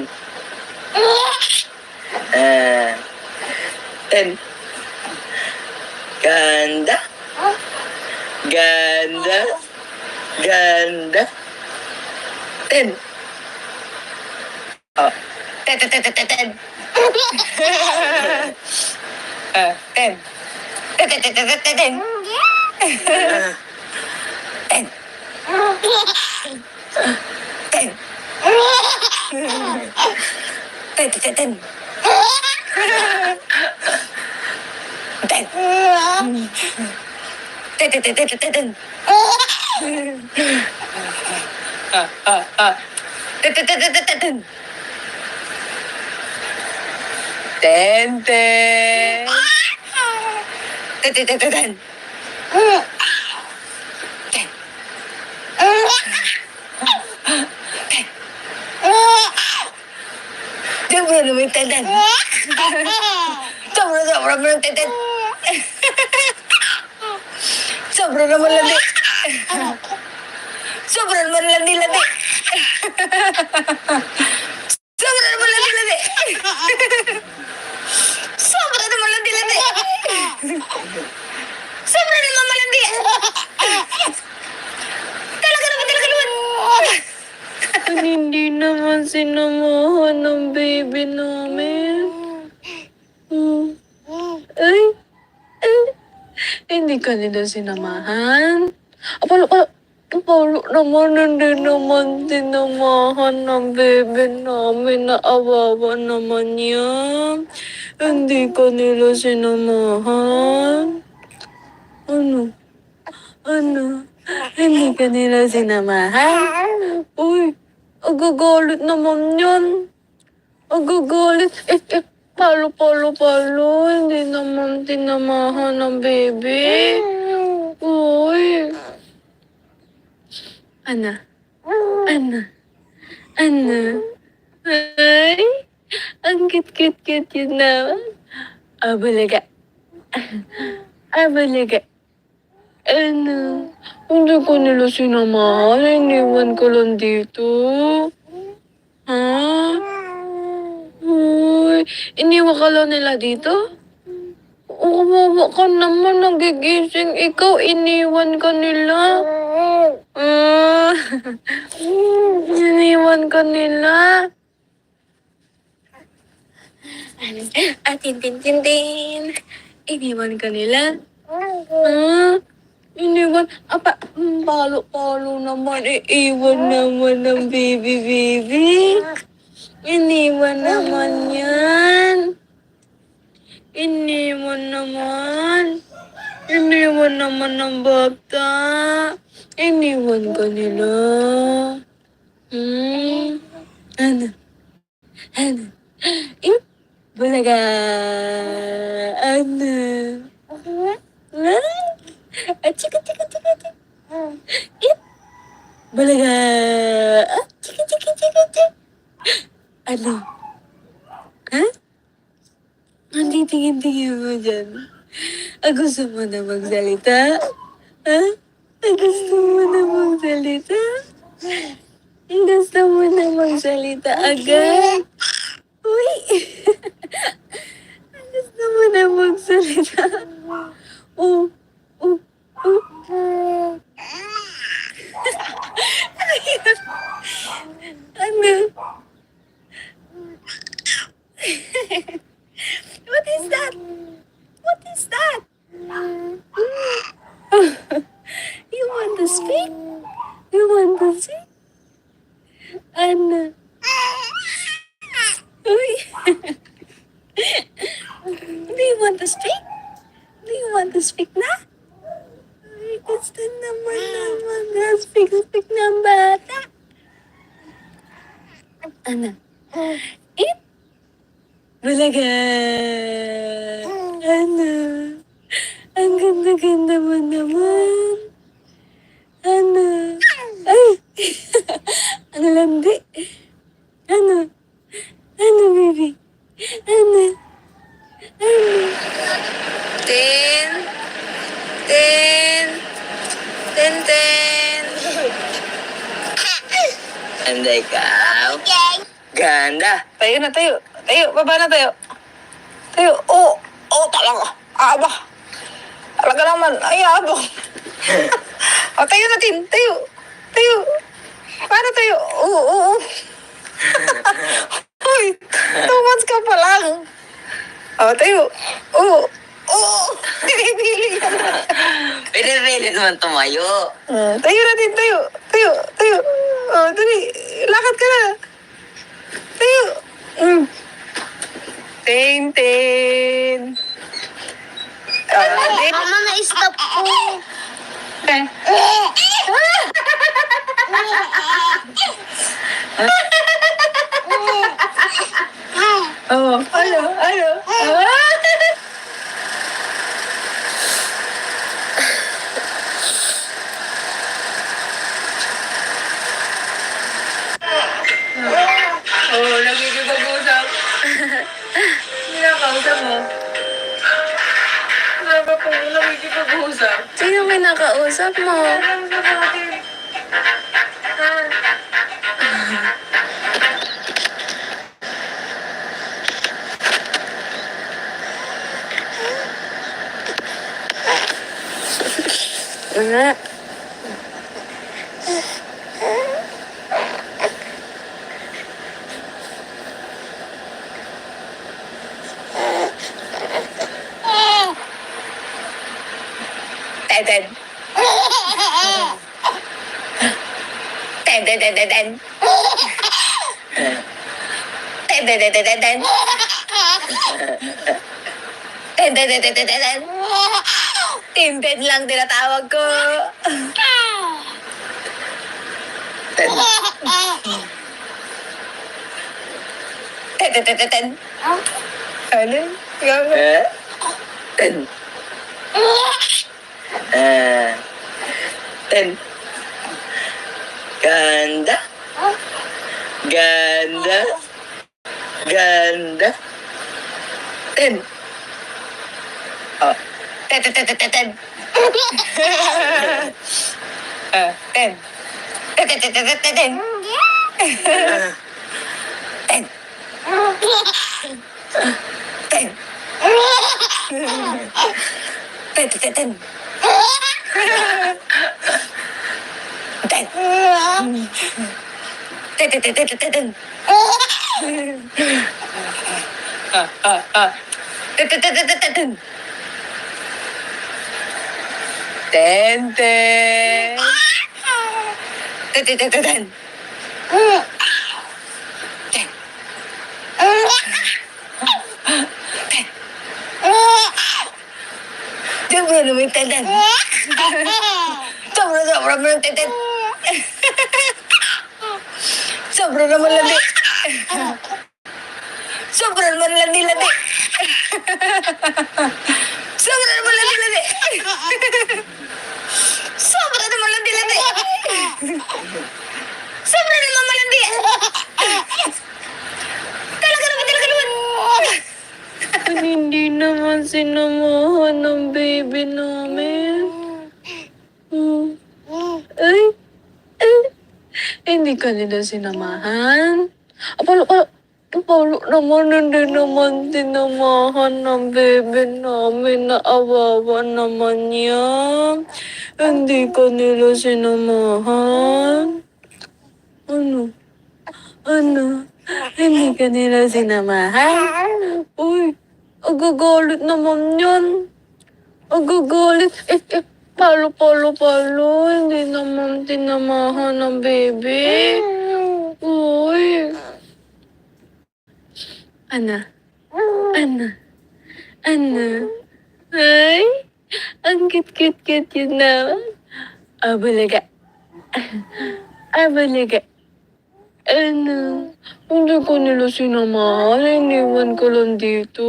Ten. Ganda. Ten. Oh. Ten. Ten. Sobra naman yung tenden. Sobra mo ng tenden. Sobra naman landi. Sobra naman landi. Sobra naman landi. Sobra naman landi. Sobra naman malandi. Talaga naman. Hindi naman sinamahan ng baby namin. Ay. Hindi ka nila sinamahan. Apalo naman, hindi naman sinamahan ng baby namin. Naawawa naman yan. Hindi ka nila sinamahan. Ano? Hindi ka nila sinamahan? Uy, agagalit naman yan. Agagalit. Palo. Hindi naman tinamahan ng baby. Uy. Ano? Ay, ang cute yun naman. Abalaga. Ano? Hindi ko nila sinamahan. Iniwan ko lang dito. Ha? Uy, iniwan ka lang nila dito? Kawawa ka naman. Nagigising ikaw. Iniwan ka nila. Iniwan ka nila. Tintin. Iniwan ka nila? Iniwan. Palo naman. Iiwan naman ng baby. Iniwan naman yan. Iniwan naman. Iniwan naman ng bata. Iniwan ka nila. Ano? Ano? Eh, bulaga. Ano? Chika, chika, chika, chika. Eh, bulaga. Chika, chika, chika, chika. Ano? Ha? Ang titingin-tingin mo dyan. Gusto mo na magsalita? Ha? Gusto mo na magsalita? Gusto mo na magsalita agad? Uy! Gusto mo na magsalita? Oh, oh, oh. Ano? What is that? What is that? You want to speak? You want to speak? Ano? Uy! Do you want to speak? Do you want to speak na? Ay, gusto naman speak ng bata. Ano? Eat? Bulaga! Ano? Ang ganda-ganda mo naman. Ano? Ay! Ano landi? Ano? Ano, baby? Ano? Ano? Tin! Tin! Tintin! Ganda ikaw. Ganda. Tayo na, tayo. Tayo, baba na tayo. Tayo, talaga. Aba. Talaga naman, ay, abang. Tayo natin, tayo. Tayo. Paano tayo? Oo. Uy, 2 months ka pa lang. Tayo. Oo. Pinipili ka na. Pinipilit naman tumayo. Tayo natin, tayo. Tayo, tayo. Dali, lakad ka na. Tayo. Tintin. Mama, na-stop po. Ano? Nagkikipag-usap. Kinakausap mo. Ano ba po nagkikipag-usap? Sino kinakausap mo? Kinakausap natin. Nga. Teden. Teden. Teden. Tintin lang tinatawag ko. Teden. Ano? Ten. Ten. Ganda. Ganda. Ganda. Ten. Ten. Ten. Ten. Tintin. Sobra naman landi. Sobra naman landi. Sobra naman landi. Sobra naman landi. Sobra naman malandi. Talaga naman. Hindi naman sinamahan ng baby namin. Hmm. Ay, ay, hindi ka nila sinamahan. Apalo naman, hindi naman sinamahan ng baby namin. Naawawa naman yan. Hindi ka nila sinamahan. Ano? Hindi ka nila sinamahan? Uy, agagalit naman yan. Agagalit. Palo. Hindi naman tinamahan ng baby. Uy. Ana. Ay, ang cute yun na. Abalaga. Ano? Hindi ko nila sinamahan. Iniwan ko lang dito.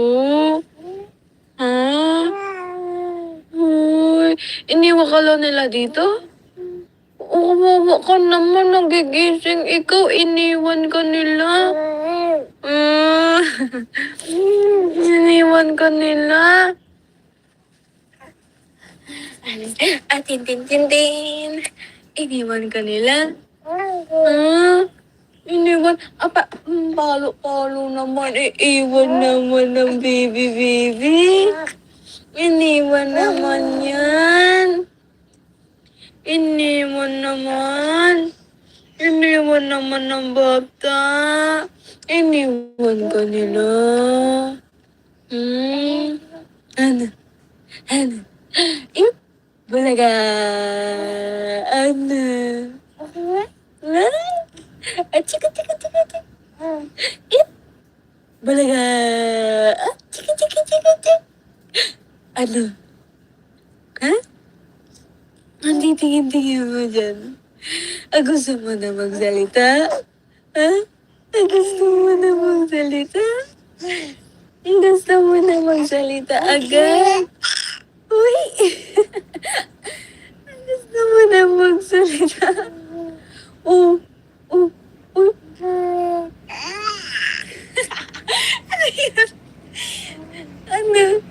Ha? Uy, iniwan ka lang nila dito? Kawawa ka naman, nagigising ikaw, iniwan ka nila. Iniwan ka nila. Tintin. Iniwan ka nila. Iniwan. Palo naman. Iiwan naman ng baby. Iniwan naman yan. Iniwan naman ng bata. Iniwan ka nila. Ano? Bulaga. Ano? Chika. Bulaga. Chika. Ano? Ha? Ang tingin mo dyan. Gusto mo na magsalita? Ha? Gusto mo na magsalita? Gusto mo na magsalita agad? Uy! Gusto mo na magsalita? Oh. Ano yun? Ano?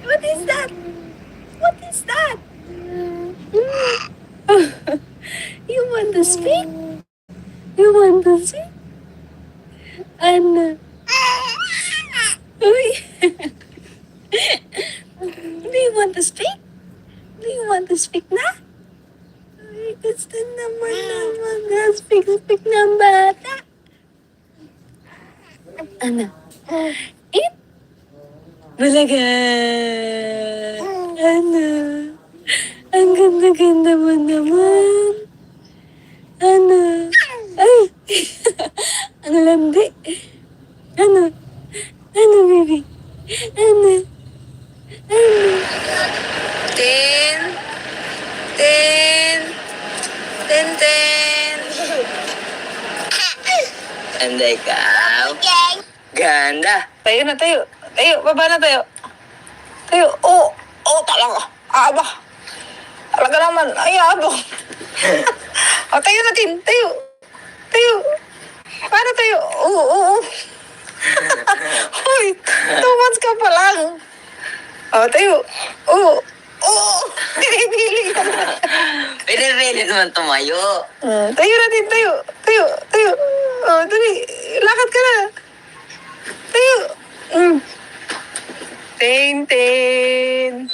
What is that? You want to speak? Ano? Uy! Do you want to speak? Na? Ay, gusto naman mag-speak ng bata. Ano? Bulaga! Ano? Ang ganda-ganda mo naman. Ano? Ay! Ang landi. Ano, baby? Ano? Tintin. And ikaw? Ganda. Tayo na, tayo. Baba na tayo. Talaga. Talaga naman. Ay, abang. Tayo natin. Tayo. Paano tayo? Oo. Uy, 2 months ka pa lang. Tayo. Oo. Pinipili ka na. Pinirili naman tumayo. Tayo natin. Tayo. Dali. Lakad ka na. Tayo. Tintin.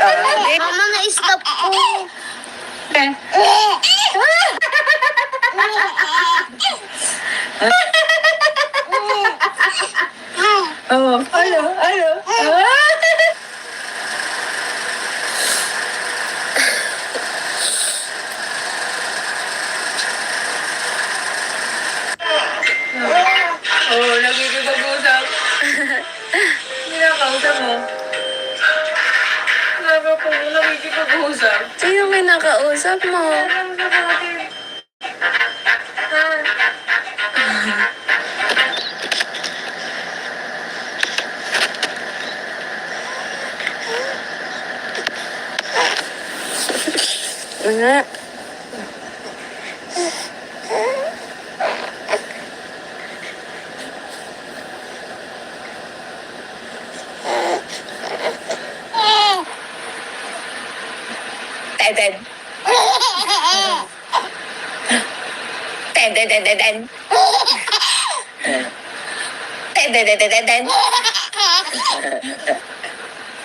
Mama, na-stop po. Ano? Nagkikipag-usap. Hindi na kausap mo. kausap mo. Nga. Tintin. Tintin, tintin, tintin. Tintin, tintin, tintin.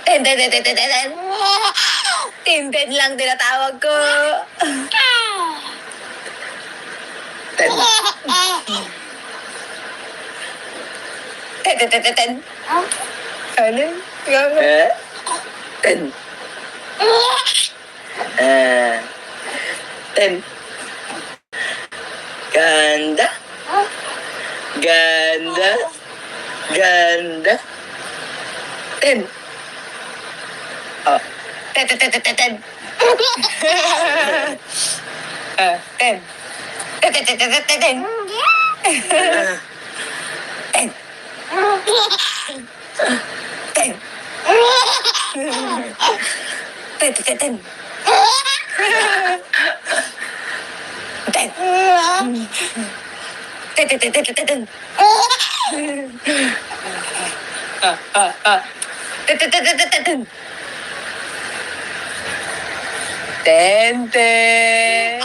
Tintin, tintin, tintin. Tintin lang tinatawag ko. Tin. Tintin, tintin, tintin. Ano? Tin. Tin. Ganda. Ganda. Ganda. Tin. Oh. Tintin, tintin, tintin. Tin. Tintin, tintin, tintin. Tin. Tin. Tintin, tintin. Tin. Tintin, tintin, tintin. Tintin, tintin, tintin. Tintin.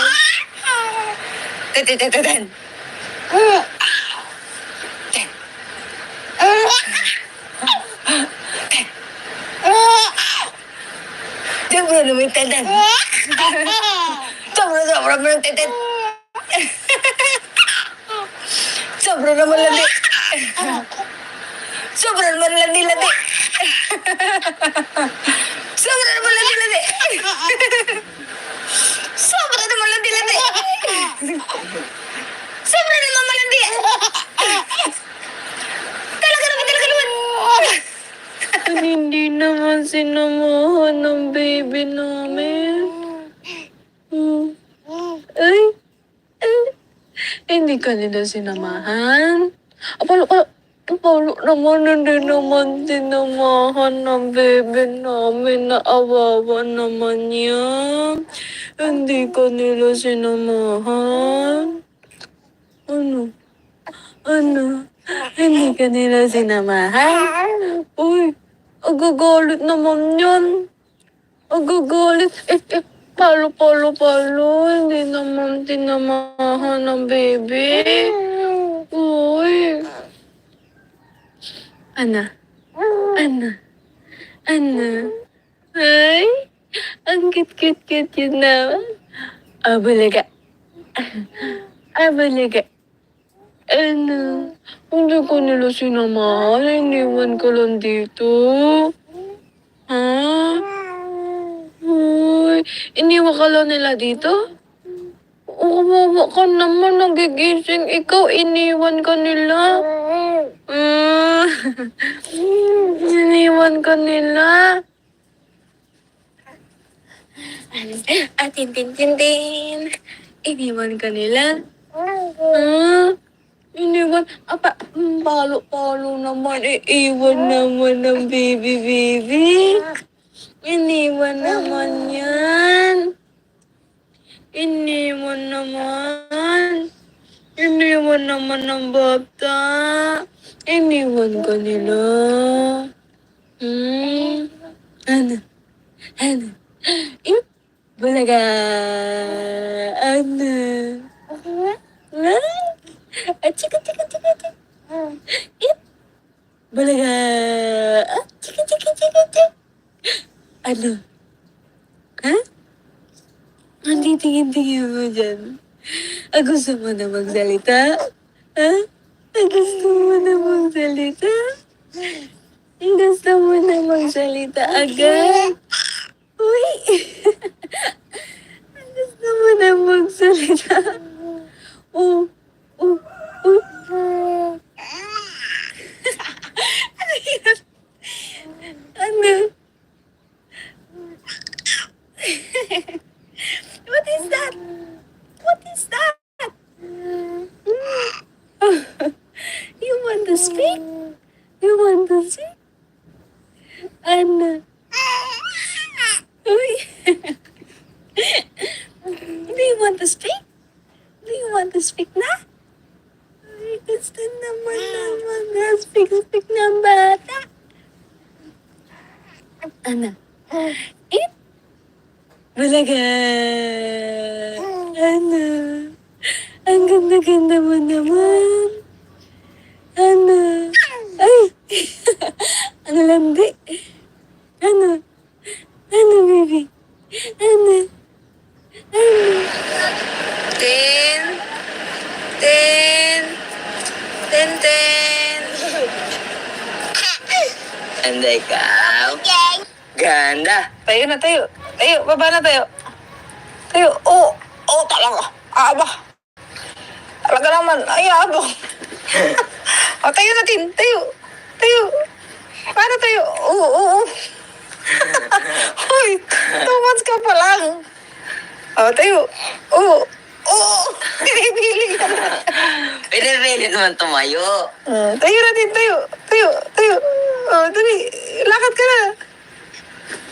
Tintin, tintin, tintin. Sobra naman yung tintin. Sobra mo ng tintin. Sobra naman landi. Sobra naman landi-landi. Sobra naman landi-landi. Sobra naman landi-landi. Sobra naman malandi. Talaga naman. Hindi naman sinamahan ng baby namin. Ay, hindi ka nila sinamahan. Apalo naman, hindi naman sinamahan ng baby namin. Naawawa naman yan. Hindi ka nila sinamahan. Ano? Hindi ka nila sinamahan? Uy, agagalit naman yan. Agagalit. Palo. Hindi naman tinamahan ng baby. Uy. Ana. Ay, ang cute yun naman. Abalaga. Ano? Hindi ko nila sinamahan. Iniwan ka lang dito. Ha? Uy, iniwan ka lang nila dito? Kawawa ka naman, nagigising ikaw, iniwan ka nila. Iniwan ka nila. Tintin. Iniwan ka nila. Iniwan. Palo naman. Iiwan naman ng baby. Iniwan naman yan. Iniwan naman ng bata. Iniwan ka nila. Ano? Bulaga. Ano? Chika. Bulaga. Chika. Ano? Ha? Hindi tingin mo dyan. Gusto mo na magsalita? Ha? Gusto mo na magsalita? Gusto mo na magsalita agad? Uy! Gusto mo na magsalita? Oh. Ano? What is want to speak? Do you want to speak na? Ay, gusto naman na speak ng bata. Ano? Eat? Bulaga! Ano? Ang ganda-ganda mo naman. Ano? Ay! Ang landi. Ano? Ano, baby? Ano? Ano? Tin! Tin! Tintin! And ikaw? Ganda. Tayo na, tayo. Tayo, baba na tayo. Tayo. Oo. Oo, talaga. Aba. Talaga naman. Ay, abang. O, tayo natin. Tayo. Tayo. Paano tayo? Oo, oo. Hoy, 2 months ka pa lang. O, tayo. Oo. Oo. Pinipili ka na. Pinipili naman tumayo. Tayo natin, tayo. Tayo, tayo. O, dali. Lakad ka na.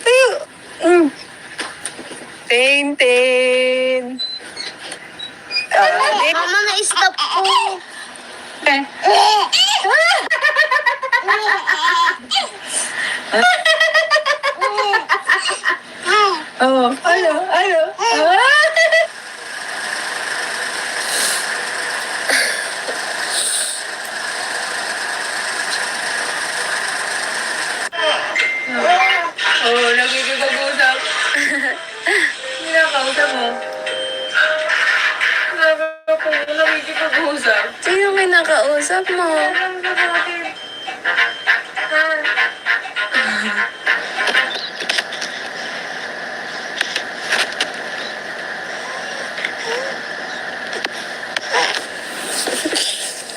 Tayo. Tintin. Mama, na-stop po. Oh, ano, ano? Oh, nagkikipag-usap. Hindi nakausap mo. Nagkikipag-usap. Sino kinakausap mo? Alam ka natin.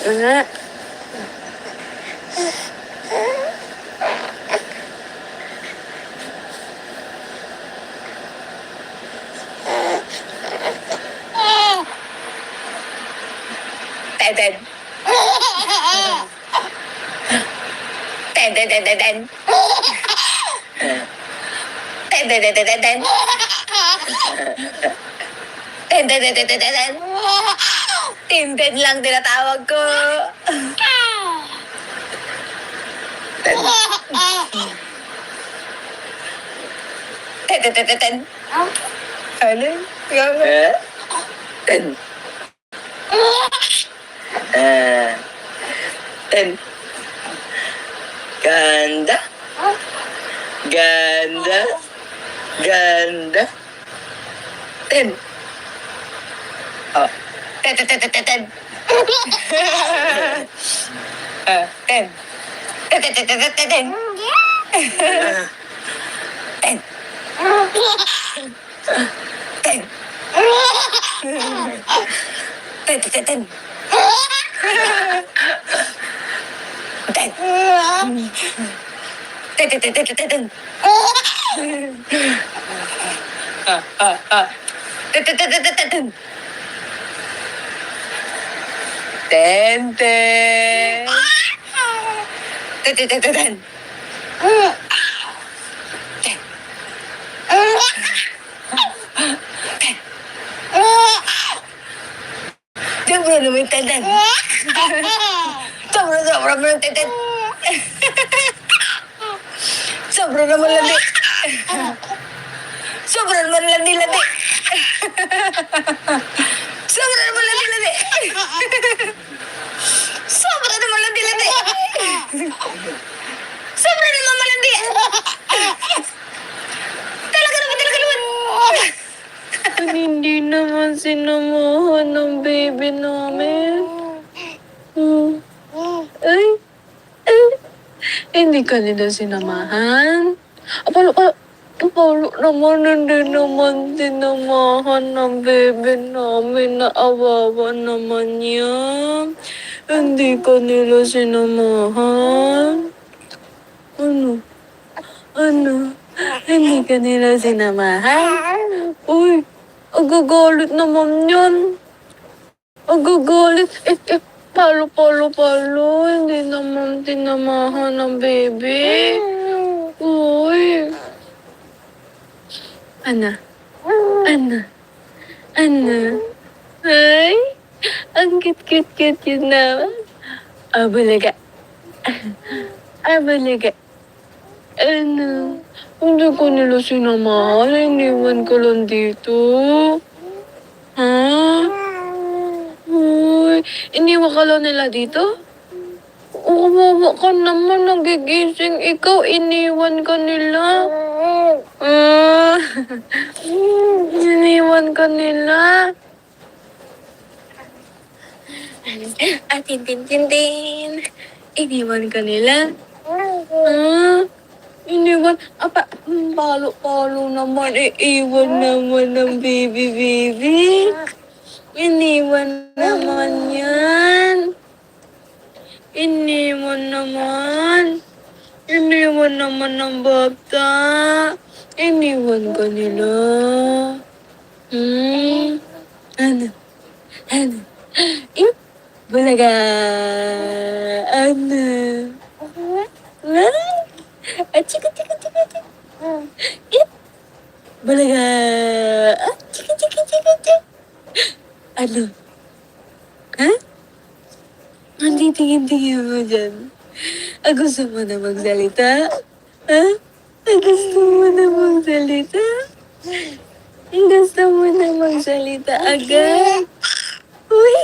Nga. Teden. Teden, teden, teden. Teden, teden, teden. Teden, teden, teden. Tintin lang tinatawag ko. Teden, teden, teden. Ano? Ten. Ten. Ganda. Ganda. Ganda. Ten. Oh. Teden, teden, teden. Ten. Teden, teden, teden, teden. Ten. Ten. Teden, teden. Ten. Teden, teden, teden. Teden, teden, teden. Tenten. Tenten. Sobra naman yung tenten. Sobra mo yung tenten. Sobra naman landi. Sobra naman landi. Sobra naman landi. Sobra naman landi. Sobra naman malandi. Talaga naman. Hindi naman sinamahan ng baby namin. Ay, hindi ka nila sinamahan. Palo naman, hindi naman sinamahan ng baby namin. Naawawa naman yan. Hindi ka nila sinamahan. Ano? Hindi ka nila sinamahan? Uy, agagalit naman yan. Agagalit. Palo. Hindi naman tinamahan ng baby. Uy. Ana. Ano? Ay, ang cute-cute-cute yun naman. Abalaga. Abalaga. Ano? Hindi ko nila sinamahan. Iniwan ko lang dito. Ha? Uy, iniwan ka lang nila dito? Kawawa ka naman. Nagigising ikaw. Iniwan ka nila. Ah, iniwan ka nila. Tintin. Iniwan ka nila. Ah, iniwan. Palo-palo naman. Iiwan naman ng baby. Iniwan naman yan. Iniwan naman. Iniwan naman ng bata. Iniwan ka nila. Ano? Ano? Eh, bulaga. Ano? Chika. Eh, bulaga. Chika. Ano? Ha? Ang tingin mo dyan. Gusto mo na magsalita? Ha? Gusto mo na magsalita? Gusto mo na magsalita agad? Uy!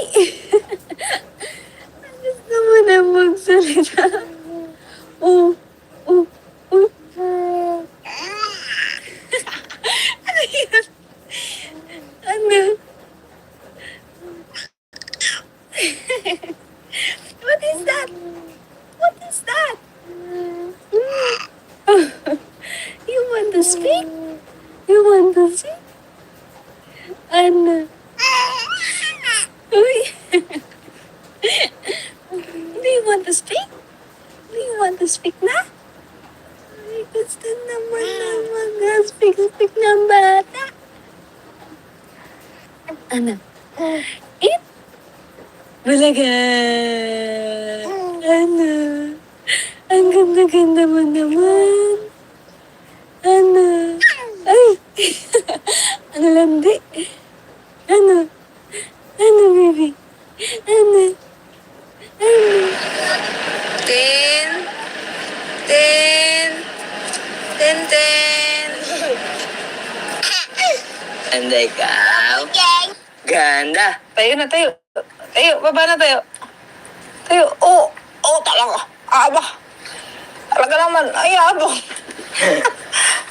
Gusto mo na magsalita? Oh, oh, oh. Ano yun? Ano? What is that? What is that? You want to speak? You want to speak? Ano? Uy! Do you want to speak? Do you want to speak na? Ay, gusto naman na mag-speak ng bata. Ano? Eat? Bulaga! Ano? Ang ganda-ganda mo naman. Ano? Ay! Ang landi. Ano? Ano, baby? Ano? Ano? Tin! And ikaw? Ganda. Tayo na, tayo. Tayo, baba na tayo. Tayo, talaga. Aba. Talaga naman, ay, abang.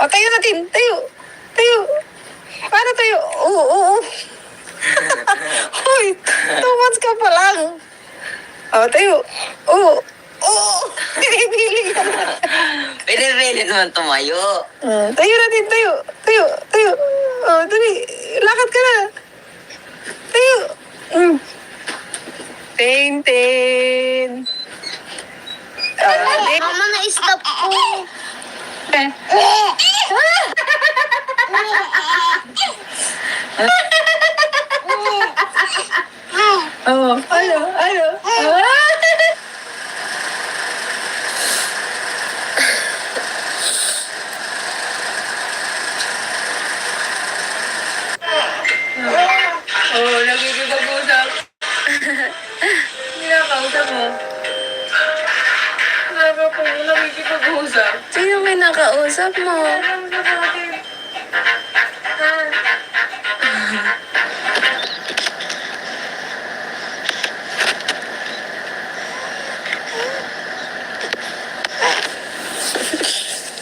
Tayo natin, tayo. Tayo. Paano tayo? Oo. Hoy, 2 months ka pa lang. Tayo. Oo. Pinipili ka na. Pinipili naman tumayo. Tayo natin, tayo. Tayo. Dali, lakad ka na. Tayo. Tintin. Mama, na-stop po. Ano? Nagkikipag-usap. Kinakausap mo. Nagkikipag-usap. Sino kinakausap mo?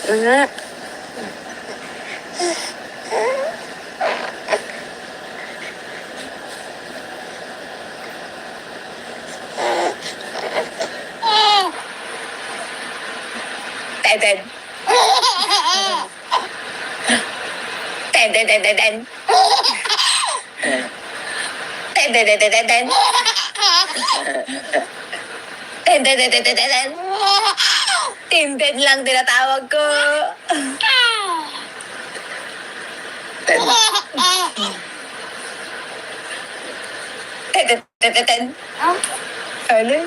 Nga. Teden. Tintin lang tinatawag ko. Ten. Ano?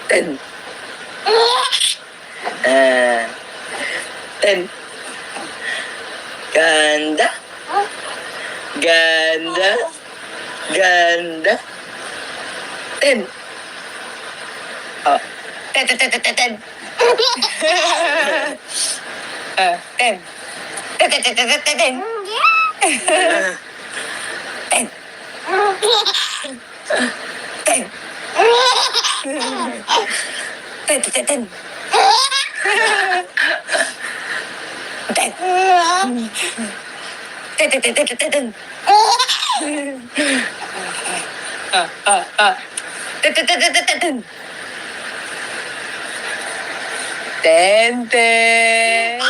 Ten. Ten. Ganda. Ganda. Ganda. Ten. Oh. Ten, ten, ten, ten, ten, ten. Ten. Ten, ten, ten, ten, ten, ten, ten. Ten. Ten. Ten, ten, ten, ten. Ten. Ten, ten, ten, ten, ten, ten. Ten, ten, ten, ten, ten, ten, ten. Ten, ten.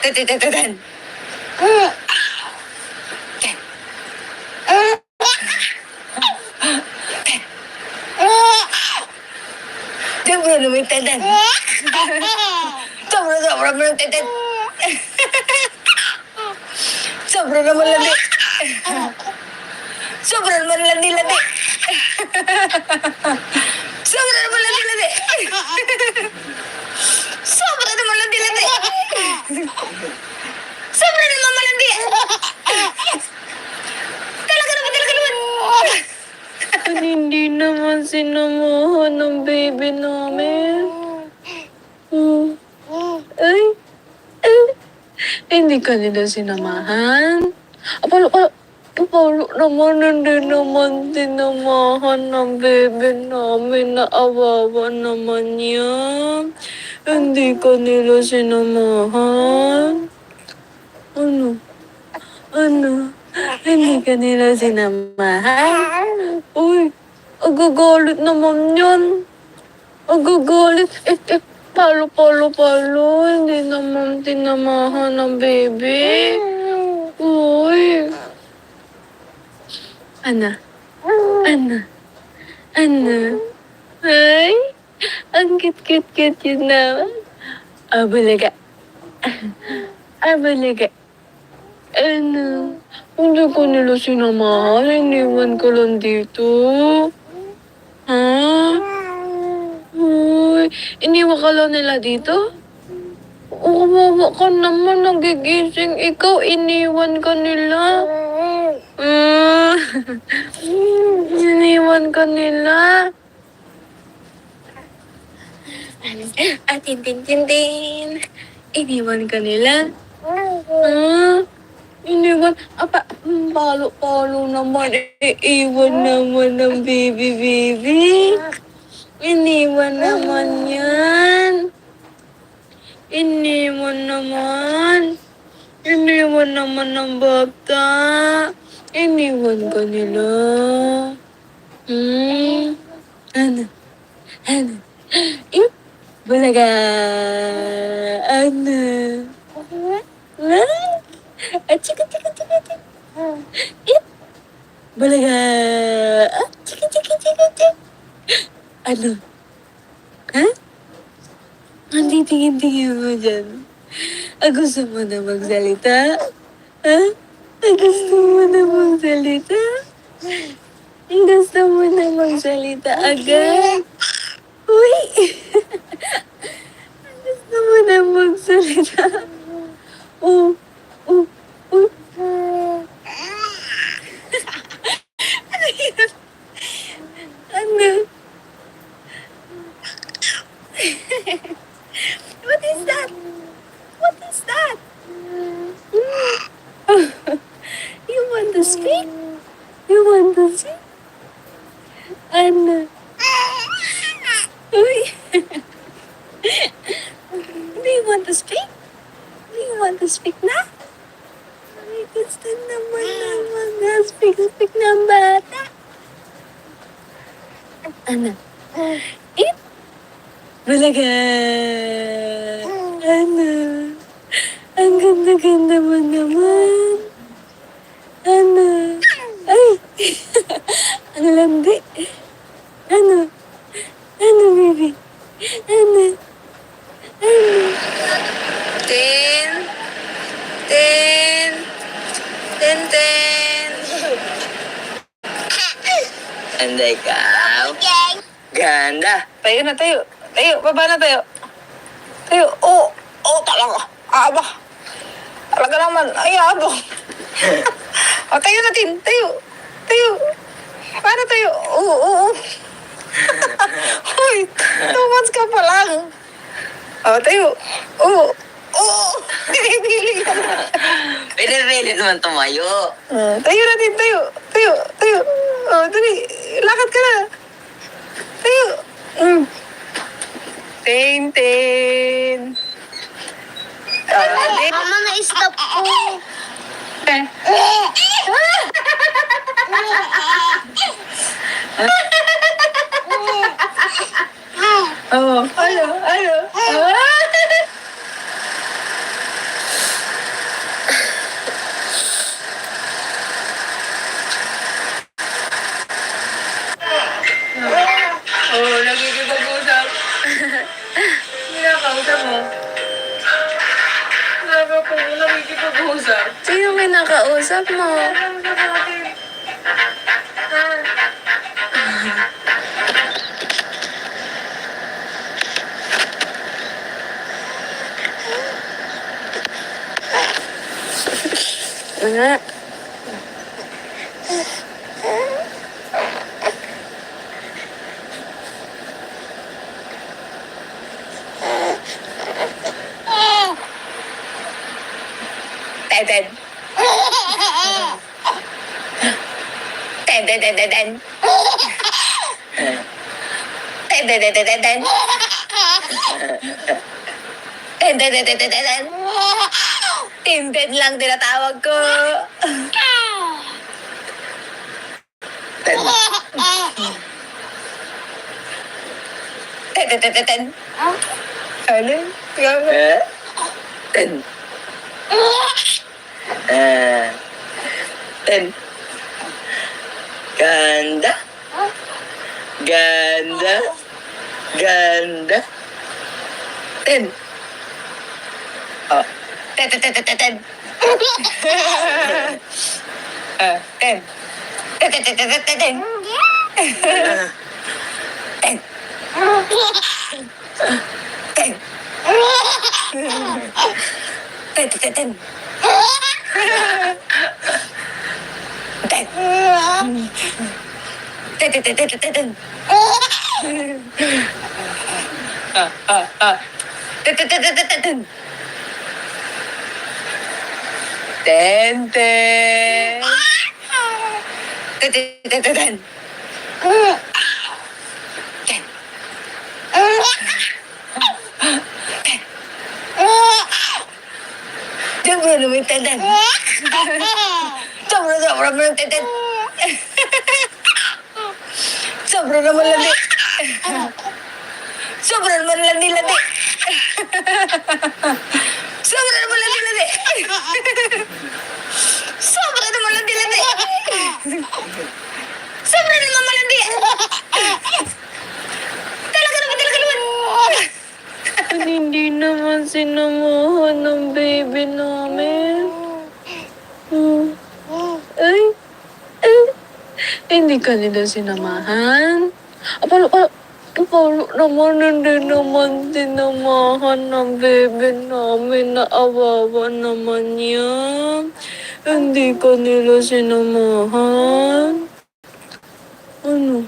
Ten, ten, ten, ten, ten. Diyan mo na naman yung ten-ten. Sobra mo ng ten-ten. Sobra naman landi. Sobra naman landi-landi. Sobra naman landi-landi. Sobra naman landi-landi. Sobra naman malandi. Talaga naman. Hindi naman sinamahan ng baby namin. Ay, hindi ka nila sinamahan. Palo naman, hindi naman sinamahan ng baby namin. Naawawa naman yan. Hindi ka nila sinamahan. Ano? Hindi ka nila sinamahan? Uy, agagalit naman yan. Agagalit. Palo. Hindi naman tinamahan ng baby. Uy. Ana. Ay, ang cute yun naman. Abalaga. Ano? Hindi ko nila sinamahan. Iniwan ko lang dito. Ha? Uy, iniwan ka lang nila dito? Kawawa ka naman. Nagigising ikaw. Iniwan ka nila. Iniwan ka nila. Tintin. Iniwan ka nila. Iniwan. Palo naman. Iiwan naman ng baby. Iniwan naman yan. Iniwan naman ng bata. Iniwan ka nila. Ano? Bulaga. Ano? Chika. Bulaga. Chika. Ano? Ha? Hindi tingin mo dyan. Gusto mo na magsalita? Ha? Gusto mo na magsalita? Gusto mo na magsalita agad? Uy! Gusto mo na magsalita? Oh. Ano? What is that? You want to speak? Ano? Uy! Do you want to speak? Na? Ay, gusto naman na speak ng bata. Ano? Bulaga! Ano? Ang ganda mo naman. Ano? Ay! Ang landi. Ano, baby? Ano? Ten. Ganda ikaw. Ganda. Tayo na, tayo. Baba na tayo. Tayo. Talaga. Talaga naman. Ay, abang. O, tayo natin. Tayo. Tayo. Para tayo. Oo, oo. Hoy, 2 months ka pa lang. O, tayo. Oo. Oo. Pinipili ka. Pinipili naman tumayo. Tayo natin, tayo. Tayo, tayo. O, dali. Lakad ka na. Tayo. Tintin. Mama, na-stop po. Oh, ano, ano? Oh, nagkikipag-usap. Kinakausap mo. Sabi ko, nagkikipag-usap. Sino kinakausap mo? Nakausap natin. Nga. Teten. Teten, teten, teten. Teten, teten, teten. Teten, teten, teten, teten. Tintin lang tinatawag ko. Teten, teten, teten. Ano? Ten. Ten. Ganda. Ganda. Ganda. Ten. Oh. Teten, teten, teten. Ten. Teten, teten, teten, teten. Ten. Ten. Teten, teten. Ten. Teten, teten, teten, teten. Teten, teten, teten, teten. Tenten. Teten, teten, teten. Ten. Sobra naman yung tenten. Sobra mo yung tenten. Sobra naman landi. Sobra naman landi. Sobra naman landi. Sobra naman landi. Sobra naman malandi. Talaga naman. Hindi naman sinamahan ng baby namin. Ay, hindi ka nila sinamahan. Paano naman hindi naman sinamahan ng baby namin na awawa naman yan. Hindi ka nila sinamahan. Ano?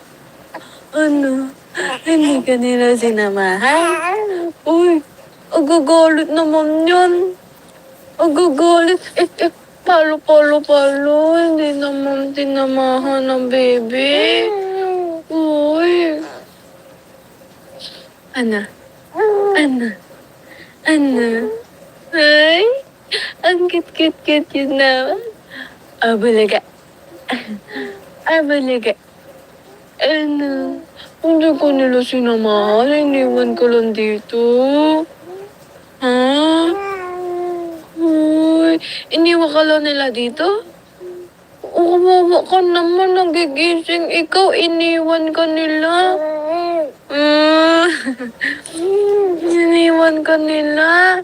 Hindi ka nila sinamahan? Uy, agagalit naman yan. Agagalit. Palo. Hindi naman sinamahan ng baby. Uy. Ano? Ay, ang cute yun na. Abalaga. Ano? Hindi ko nila sinamahan. Iniwan ko lang dito. Ha? Uy, iniwan ka lang nila dito? Kawawa ka naman. Nagigising ikaw. Iniwan ka nila. Iniwan ka nila.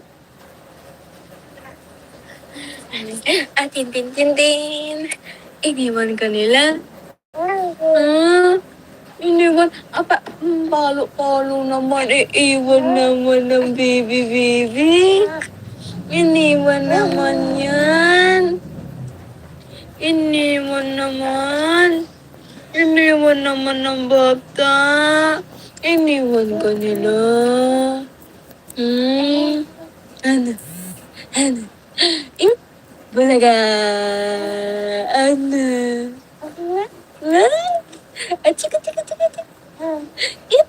Tintin. Iniwan ka nila. Iniwan. Palo naman. Iiwan naman ng baby. Iniwan naman yan. Iniwan naman. Iniwan naman ng bata. Iniwan ka nila. Hmm? Ano? Ano? Eh? Bulaga! Ano? Ah? Ah, chika, chika, chika, chika. Eh?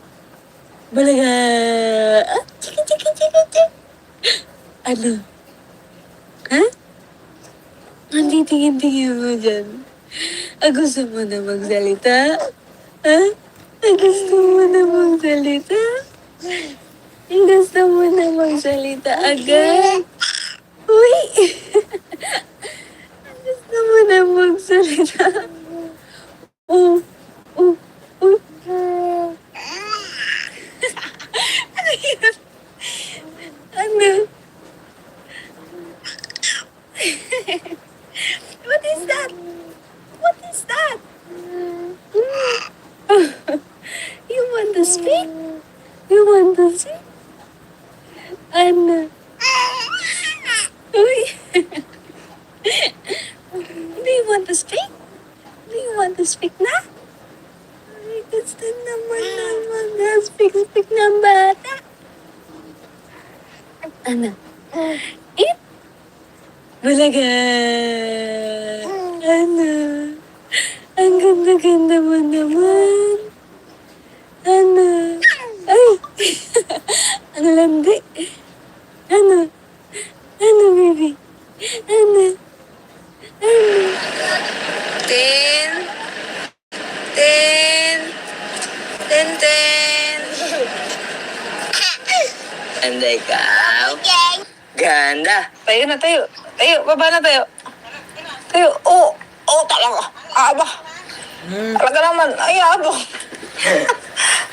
Bulaga! Ah, chika, chika, chika, chika. Ano? Ha? Ang titingin-tingin mo dyan. Ah, gusto mo na magsalita? Ha? Ah, gusto mo na magsalita? Gusto mo na magsalita agad? Uy! Gusto mo na magsalita? Oh, oh, oh. Ano yun? Ano? What is that? What is that? You want to speak? You want to speak? Ano? Uy! Do you want to speak? Do you want to speak na? Ay, gusto naman speak ng bata. Ano? Eh? Bulaga! Ano? Ang ganda-ganda mo naman. Ano? Ay! Ang landi. Ano? Ano, baby? Ano? Ano? Tin! Tin! Tintin! And ikaw? Ganda. Tayo na, tayo. Tayo, baba na tayo. Tayo, talaga. Aba. Talaga naman, ay, abang.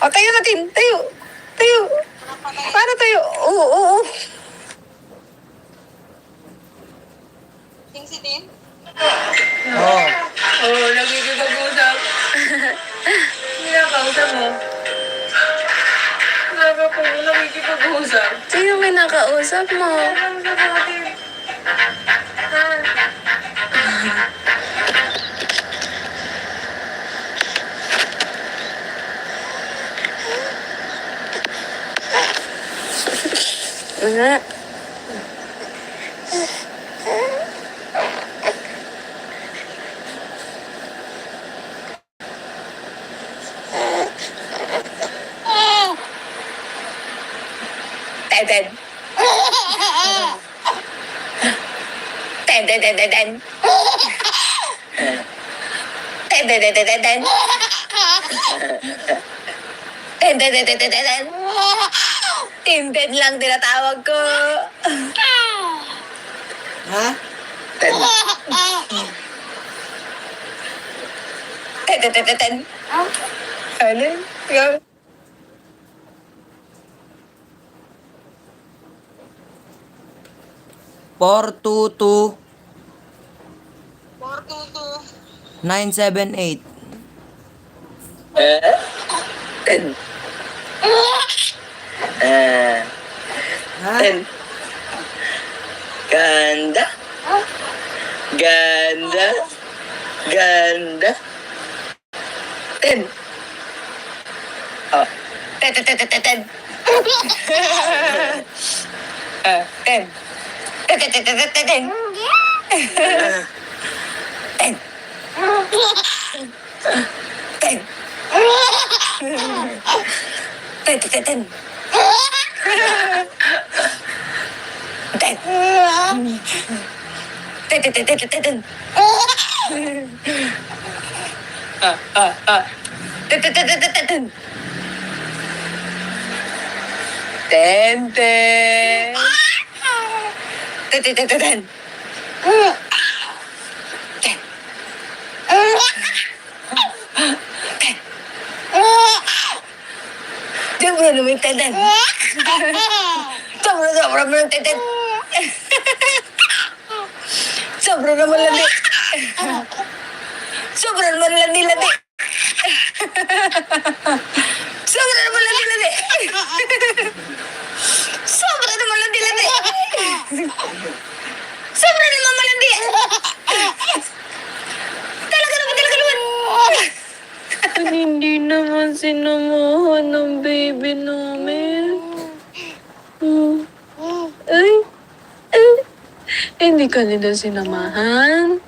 Tayo natin, tayo. Tayo. Paano tayo? Oo. Oo, nagkikipag-usap. Kinakausap mo. Sabi ko, nagkikipag-usap. Sino kinakausap mo? Nga. Teden. Teden. Teden. Teden. Tintin lang tinatawag ko. Ha? Teden. Ano? Ikaw? Four two two 978. Ten. Ten. Ganda. Ganda. Ganda. Ten. Oh. Ten. Ten. Ten. Sobra naman teten. Sobra naman teten. Sobra naman landi. Sobra naman landi. Sobra naman landi. Sobra naman landi. Sobra naman malandi. sinamahan ng baby namin. Hmm. Ay, ay, hindi ka nila sinamahan.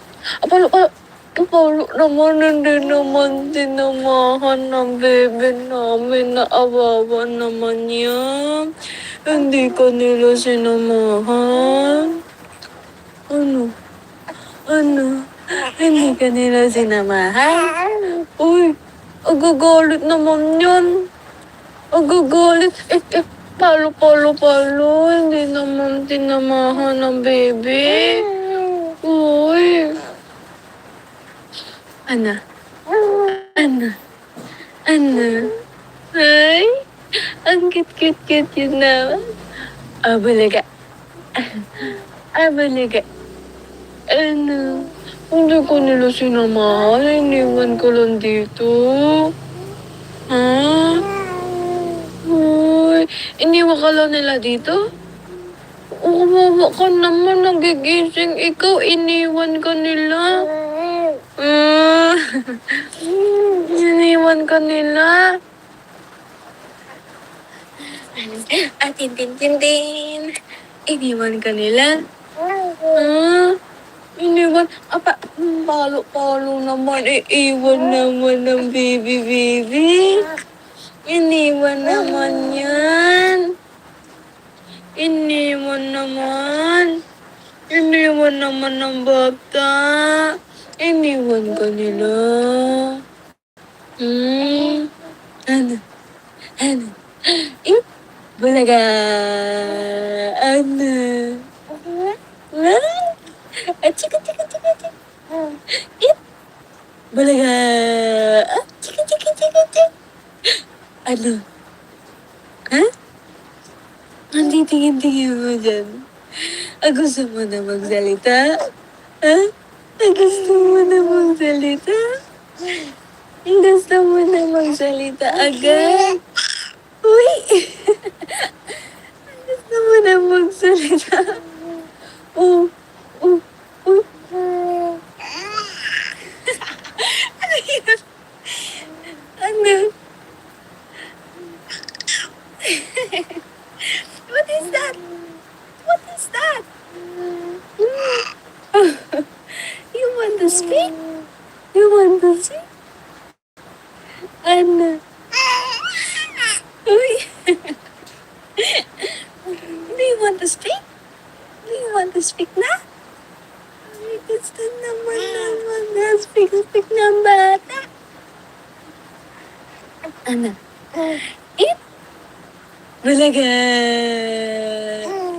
Paolo naman, hindi naman sinamahan ng baby namin. Naawawa naman yan. Hindi ka nila sinamahan. Ano? Ano? Hindi ka nila sinamahan? Uy, agagalit naman yan. Agagalit. Palo. Hindi naman tinamahan ng baby. Uy. Ana. Ana. Ay. Ang cute yun naman. Abalaga. Abalaga. Ano? Hindi ko nila sinamahan. Iniwan ko lang dito. Ha? Uy, iniwan ka lang nila dito? Kawawa ka naman, nagigising ikaw, iniwan ka nila. Iniwan ka nila. Tintin. Iniwan ka nila. Iniwan. Palo naman. Iiwan naman ng baby. Iniwan naman yan. Iniwan naman ng bata. Iniwan ka nila. Ano? Bulaga. Ano? Chika. Bulaga. Chika. Ano? Ha? Hindi tingin mo dyan. Gusto mo na magsalita? Ha? Gusto mo na magsalita? Gusto mo na magsalita agad? Uy! Gusto mo na magsalita? Oh. Ano yun? Ano? What is that? You want to speak? Ano? Uy! Do you want to speak? Na? Ay, gusto naman na speak ng bata. Ano? Eat? Bulaga!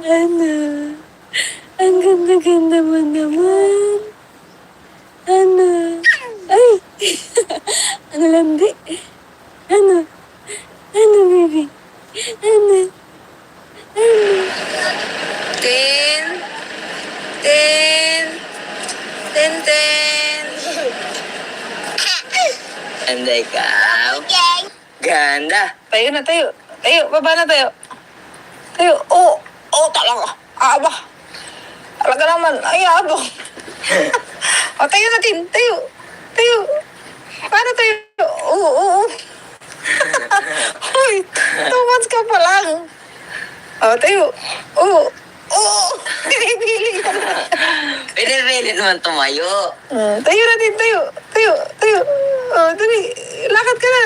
Ano? Ang ganda mo naman. Ano? Ay! Ang landi. Ano, baby? Ano? Tintin. Ganda ikaw. Ganda. Tayo na, tayo. Baba na tayo. Tayo. Talaga. Aba. Talaga naman. Ay, abang. Tayo natin. Tayo. Paano tayo? Oo. Hoy, 2 months ka pa lang. Tayo. Oo. Pinipili ka na. Pinipili naman tumayo. Tayo natin, tayo. Dali. Lakad ka na.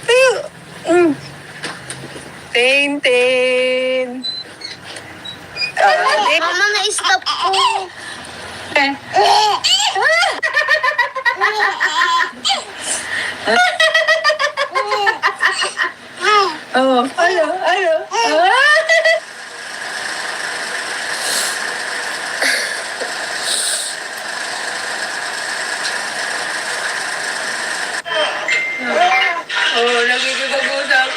Tayo. Tintin. Mama, na-stop po. Ano? Nagkikipag-usap.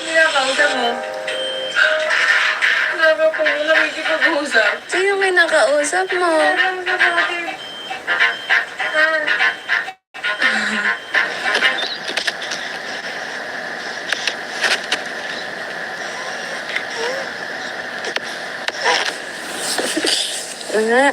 Kinakausap mo. Sabi ko, nagkikipag-usap. Sino may nakausap mo? Nga.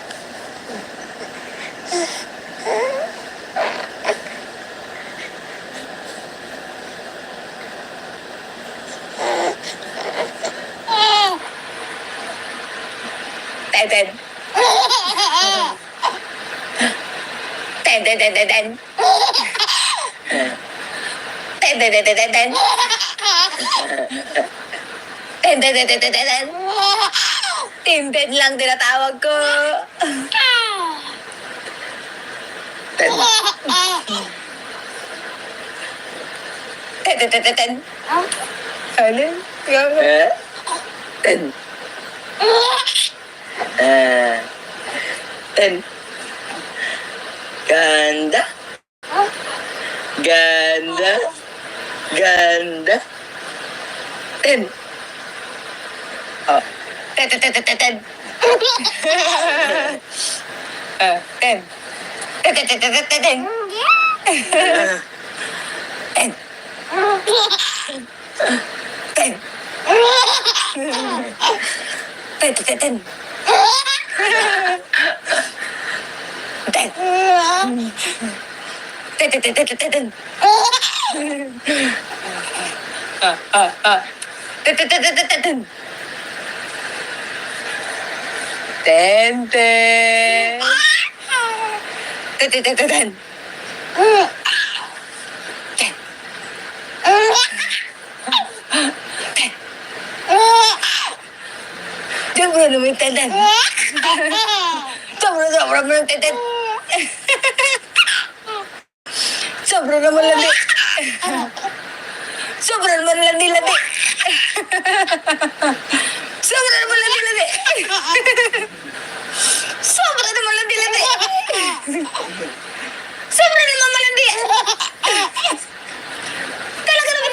Ten, ten, ten, ten, ten. Ten, ten, ten, ten, ten, ten. Ten, ten, ten, ten, ten, ten. Tintin lang tinatawag ko. Ten. Ten, ten, ten, ten, ten. Ano? Ten. Ten. Ganda. Ganda. Ganda. Ten. Oh. Ten, ten, ten, ten, ten, ten. Ten. Ten, ten, ten, ten, ten, ten. Ten. Ten. Ten, ten, ten, ten. Ten. Ten, ten, ten, ten, ten, ten. Ten, ten, ten, ten, ten, ten. Ten, ten. Ten, ten, ten, ten, ten. Ten. Ten. Sobra naman yung ten, ten. Sobra naman yung ten, ten. Sobra naman landi. Sobra naman landi. Sobra naman landi. Sobra naman landi. Sobra naman malandi. Talaga naman.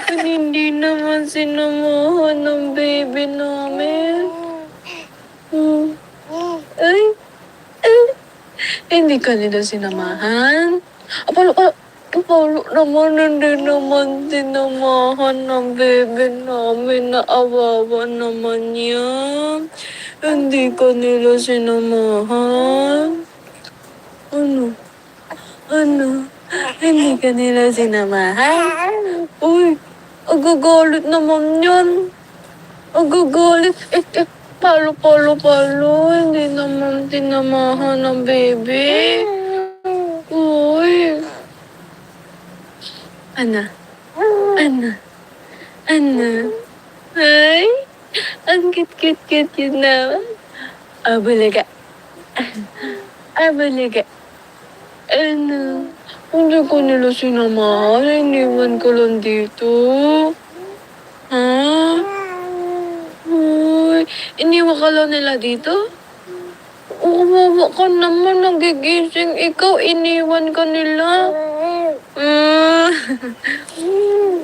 Hindi naman sinamahan ng baby namin. Ay, hindi ka nila sinamahan. Apalo naman, hindi naman sinamahan ng baby namin. Naawawa naman yan. Hindi ka nila sinamahan. Ano? Hindi ka nila sinamahan? Uy, agagalit naman yan. Agagalit. Palo. Hindi naman tinamahan ng baby. Uy. Ana. Ay, ang cute yun naman. Abalaga. Ano? Hindi ko nila sinamahan. Iniwan ko lang dito. Ha? Uy, iniwan ka lang nila dito? Umawa ka naman, nagigising. Ikaw, iniwan ka nila.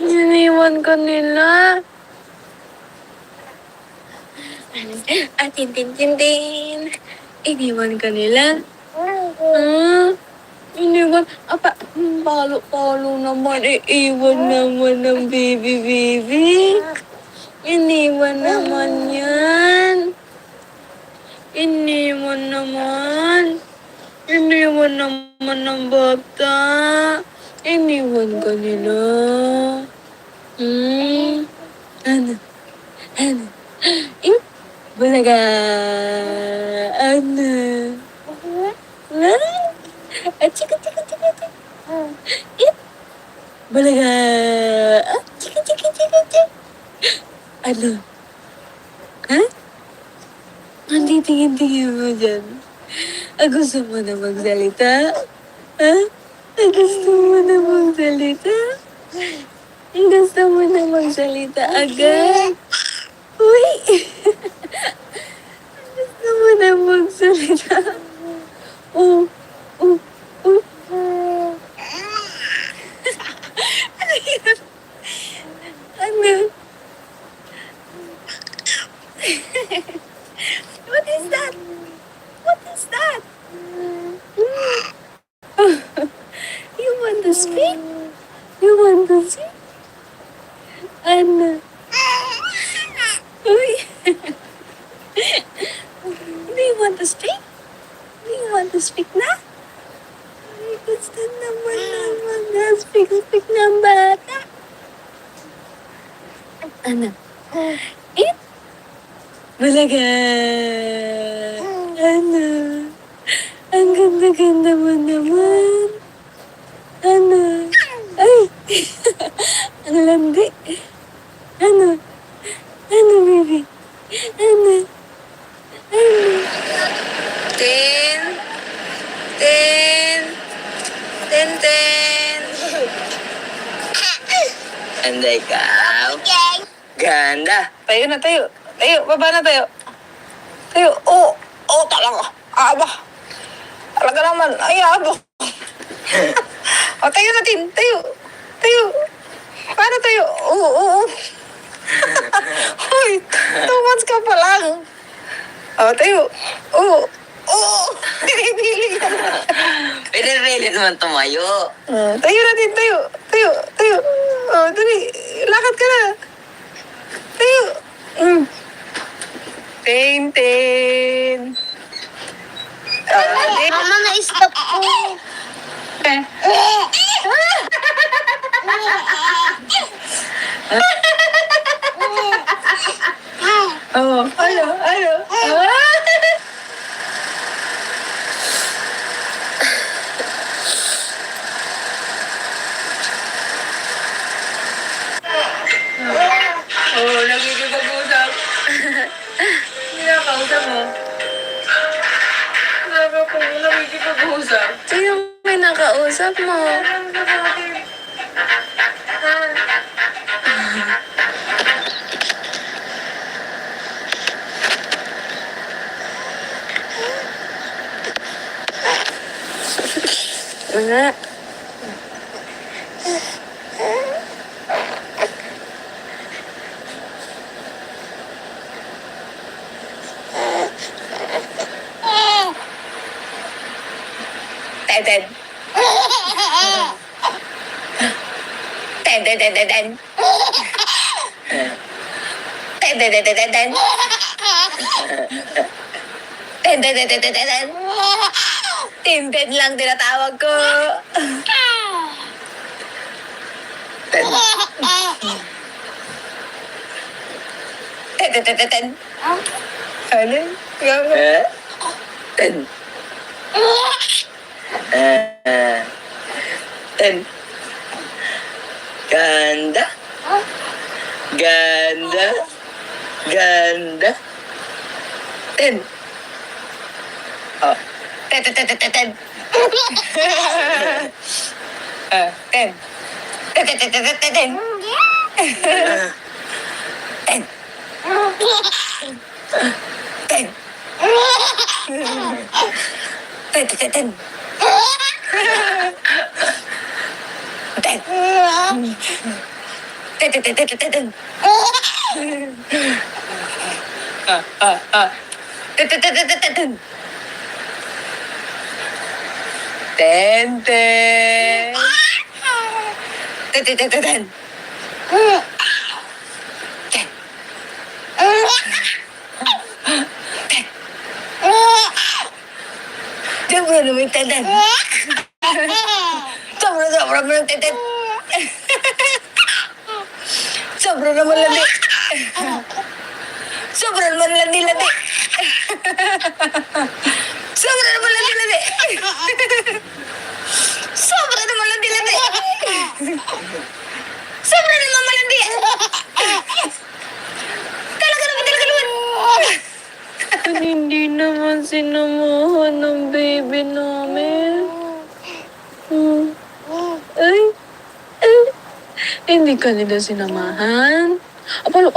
Iniwan ka nila. Tintin. Iniwan ka nila. Iniwan. Palo naman. Iiwan naman ng baby. Iniwan naman yan. Iniwan naman ng bata. Iniwan ka nila. Ano? Bulaga. Ano? Chika. Bulaga. Chika. Ano? Ha? Hindi tingin mo dyan. Gusto mo na magsalita? Ha? Gusto mo na magsalita? Gusto mo na magsalita agad? Uy! Gusto mo na magsalita? Oh. Ano yun? Ano? What is that? You want to speak? Ano? Uy! Do you want to speak? Na? Ay, gusto naman speak ng bata. Ano? Eat? Bulaga. Ano? Ang ganda ganda mo naman. Ano? Ay! Ang landi. Ano? Ano, baby? Ano? Ano? Tin! Tin! Tintin! Ganda ikaw. Ganda. Tayo na, tayo. Tayo, baba na tayo. Tayo, talaga. Aba. Talaga naman, ay, abo. Tayo natin, tayo. Tayo. Paano tayo? Oo. Hoy, 2 months ka pa lang. Tayo. Oo. Pinipili ka na. Pinirili naman tumayo. Tayo natin, tayo. Tayo, tayo. Dali, lakad ka na. Tayo. Tintin. Mama, na-stop po. Ano? Nagkikipag-usap. Hindi nakakausap mo. Sabi ko, nagkikipag-usap. Sino may nakausap mo? Wala. Tintin. Tintin. Tintin. Tintin lang tinatawag ko. Tintin. Ano? Ten. Ten. Ganda. Ganda. Ganda. Ten. Ten. Ten. Sobra naman tatan. Sobra mo ng tatan. Sobra naman landi. Sobra naman landi. Sobra naman landi. Sobra naman landi. Sobra naman malandi. Talaga naman. Hindi naman sinamahan ng baby namin. Ay, hindi ka nila sinamahan. Apalo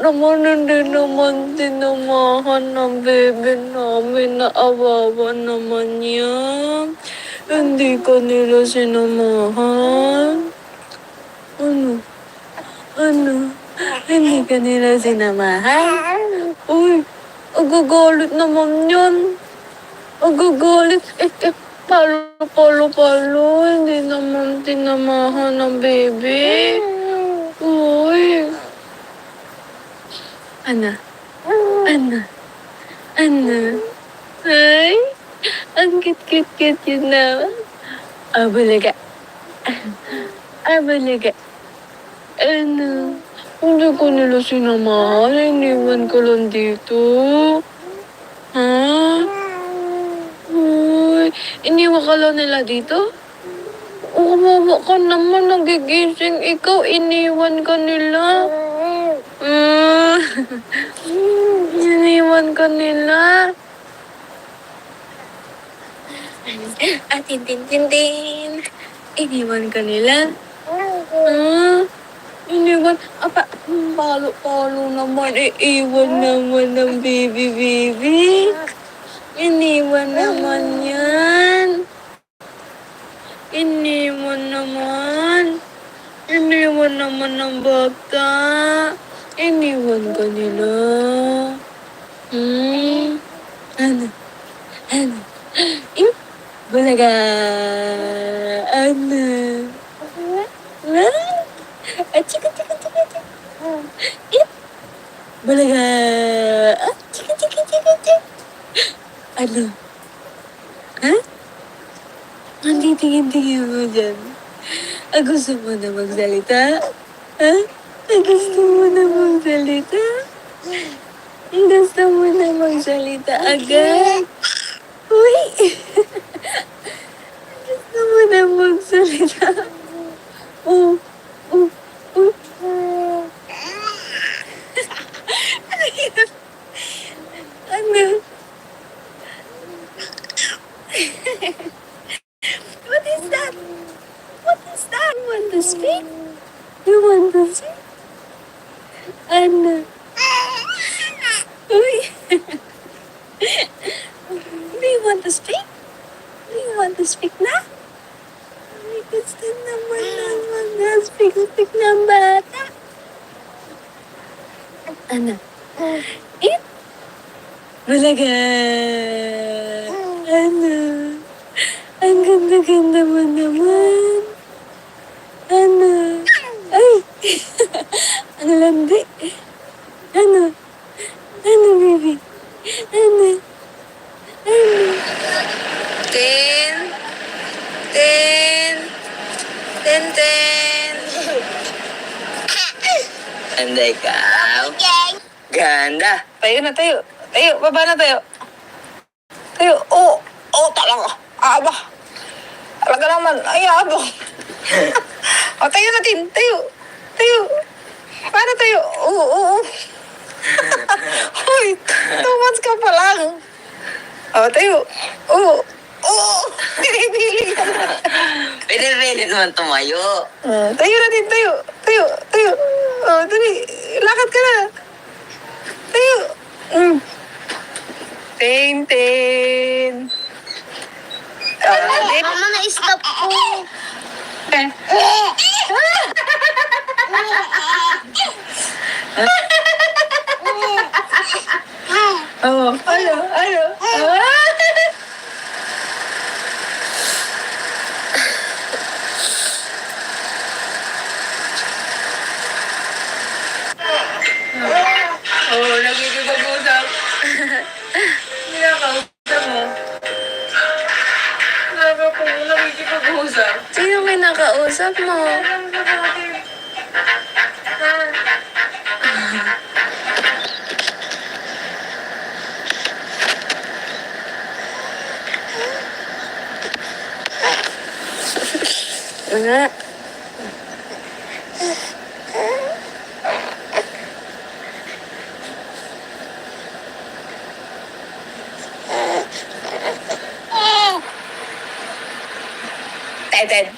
naman, hindi naman sinamahan ng baby namin. Naawawa naman yan. Hindi ka nila sinamahan. Ano? Hindi ka nila sinamahan? Uy, agagalit naman yan. Agagalit. Palo. Hindi naman tinamahan ng baby. Uy. Ana. Ay, ang cute yun na. Abalaga. Ano? Hindi ko nila sinamahan. Iniwan ko lang dito. Ha? Uy. Iniwan ka lang nila dito? Kawawa ka naman, nagigising ikaw, iniwan ka nila. Mm. Iniwan ka nila. Tintin. Iniwan ka nila. Iniwan. Palo naman. Iiwan naman ng baby. Iniwan naman yan. Iniwan naman ng bata. Iniwan ka nila. Ano? Bulaga. Ano? Chika. Bulaga. Chika. Ano? Ha? Ang titingin-tingin mo dyan. Gusto mo na magsalita? Ha? Gusto mo na magsalita? Gusto mo na magsalita agad? Uy! Gusto mo na magsalita? Oh. Ano? What is that? You want to speak? Ano? Uy! Do you want to speak? Na? Ay, gusto naman speak ng bata. Ano? Eat? Malaga. Ano? Ang ganda-ganda mo naman. Ano? Ay! Ano landi? Ano, baby? Ano? Tintin. Ganda ikaw. Ganda. Tayo na, tayo. Baba na tayo. Tayo. Talaga. Aba. Talaga naman. Ay, abang. Tayo natin. Tayo. Paano tayo? Oo. Uy, 2 months ka pa lang. Tayo. Oo. Pinipili ka na. Pwede naman tumayo. Tayo natin, tayo. Dali. Lakad ka na. Tayo. Tintin. Mama, na-stop po. Ano? Nagkikipag-usap. Kinakausap mo. Nagkikipag-usap. Sino kinakausap mo? Nga. Tintin.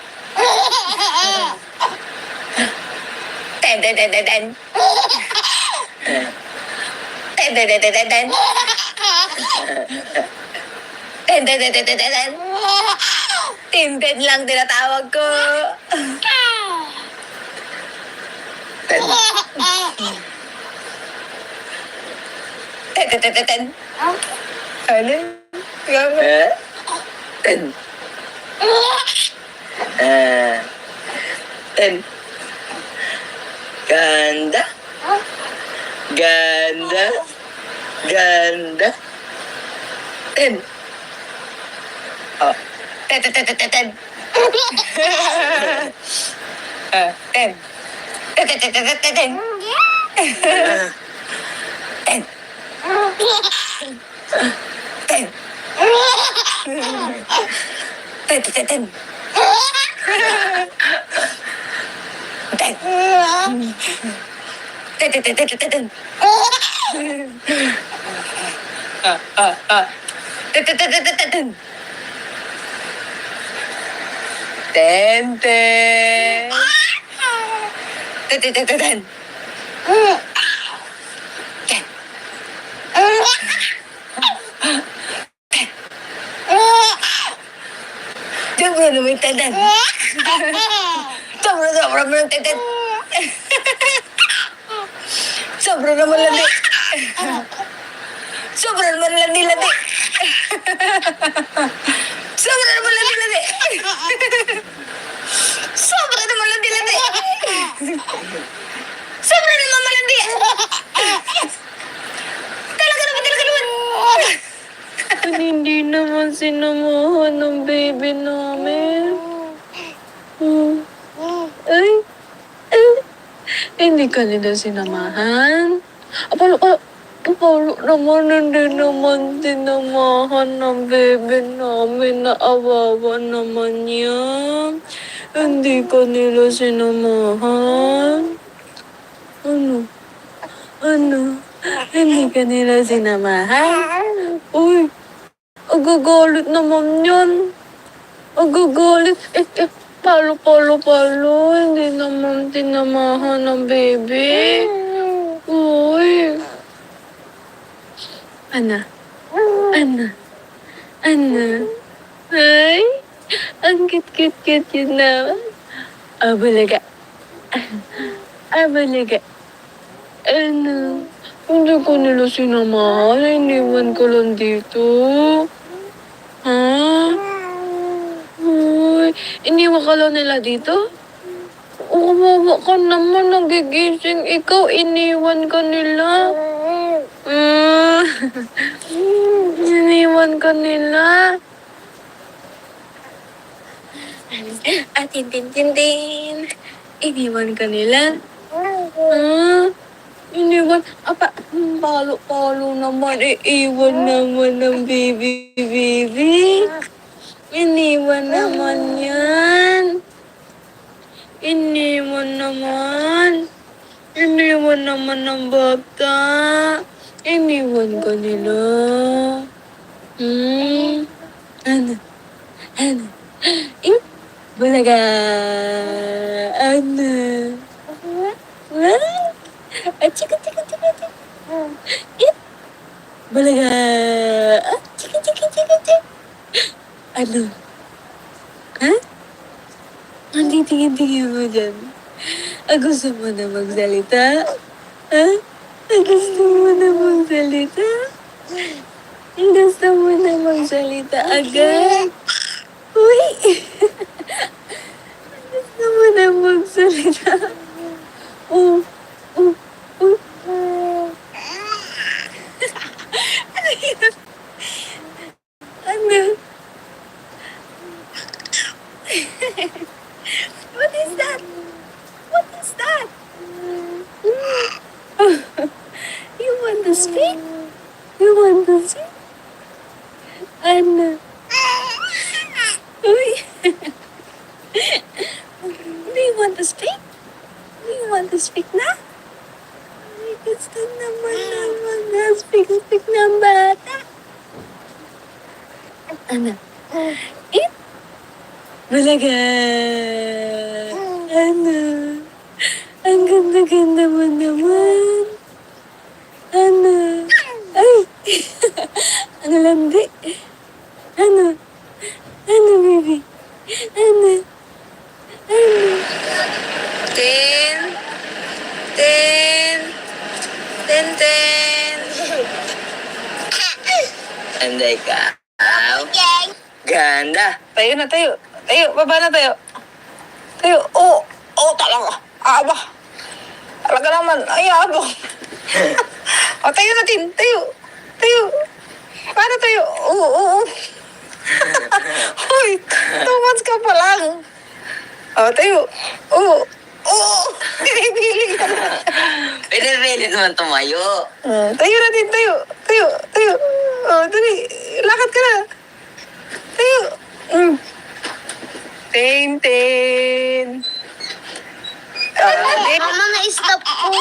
Tintin lang tinatawag ko. Tintin. Ano? Ten. Ten. Ganda. Ten. Ten. Ten. Tintin. Tintin. Tintin. Tintin. Tintin. Sobra naman yung tintin. Sobra naman yung tintin. Sobra naman landi. Sobra naman landi. Sobra naman landi. Sobra naman landi. Sobra naman malandi. Talaga naman. Hindi naman sinamahan ng baby namin. Ay, hindi ka nila sinamahan. Paano naman hindi naman sinamahan ng baby namin na awawa naman yan. Hindi ka nila sinamahan. Ano? Hindi ka nila sinamahan? Uy, agagalit naman yan. Agagalit. Palo. Hindi naman tinamahan ng baby. Uy. Ana. Ay, ang cute yun na. Abalaga. Ano? Hindi ko nila sinamahan. Iniwan ko lang dito. Ha? Uy, iniwan ka lang nila dito? Kawawa ka naman, nagigising ikaw, iniwan ka nila. Iniwan ka nila. Tintin. Iniwan ka nila. Iniwan. Palo naman. Iiwan naman ng baby. Iniwan naman yan. Iniwan naman ng bata. Iniwan ka nila. Ano? Bulaga. Ano? Chika. Bulaga. Chika. Ano? Ha? Ang tingin mo dyan. Gusto mo na magsalita? Ha? Gusto mo na magsalita agad? Uy! Gusto mo na magsalita? Oh. Ano yun? Ano? What is that? You want to speak? Ano? Uy! Do you want to speak? Na? Ay, gusto naman na speak ng bata. Ano? Bulaga! Ano? Ang ganda mo naman. Ano? Ay! Ang landi. Ano, baby? Ano? Tintin. Anday ka. Ganda. Tayo na. Baba na tayo. Talaga. Talaga naman. Ay, abang. Tayo natin. Tayo. Paano tayo? Oo. Uy, 2 months ka pa lang. Tayo. Oo. Pinipili ka na. Pinipilit naman tumayo. Tayo natin. Tayo. Dali. Lakad ka na. Tayo. Tintin. Mama, na-stop po.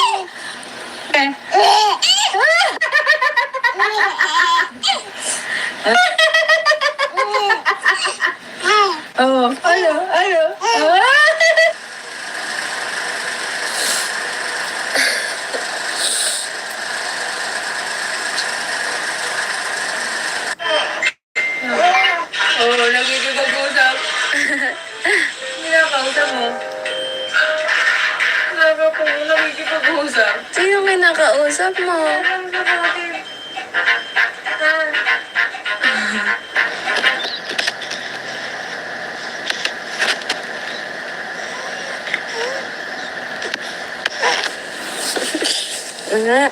Oh, ano? Oh, nagkikipag-usap. Kinakausap mo. Nagkikipag-usap. Sino kinakausap mo? Alam sa natin. Nga.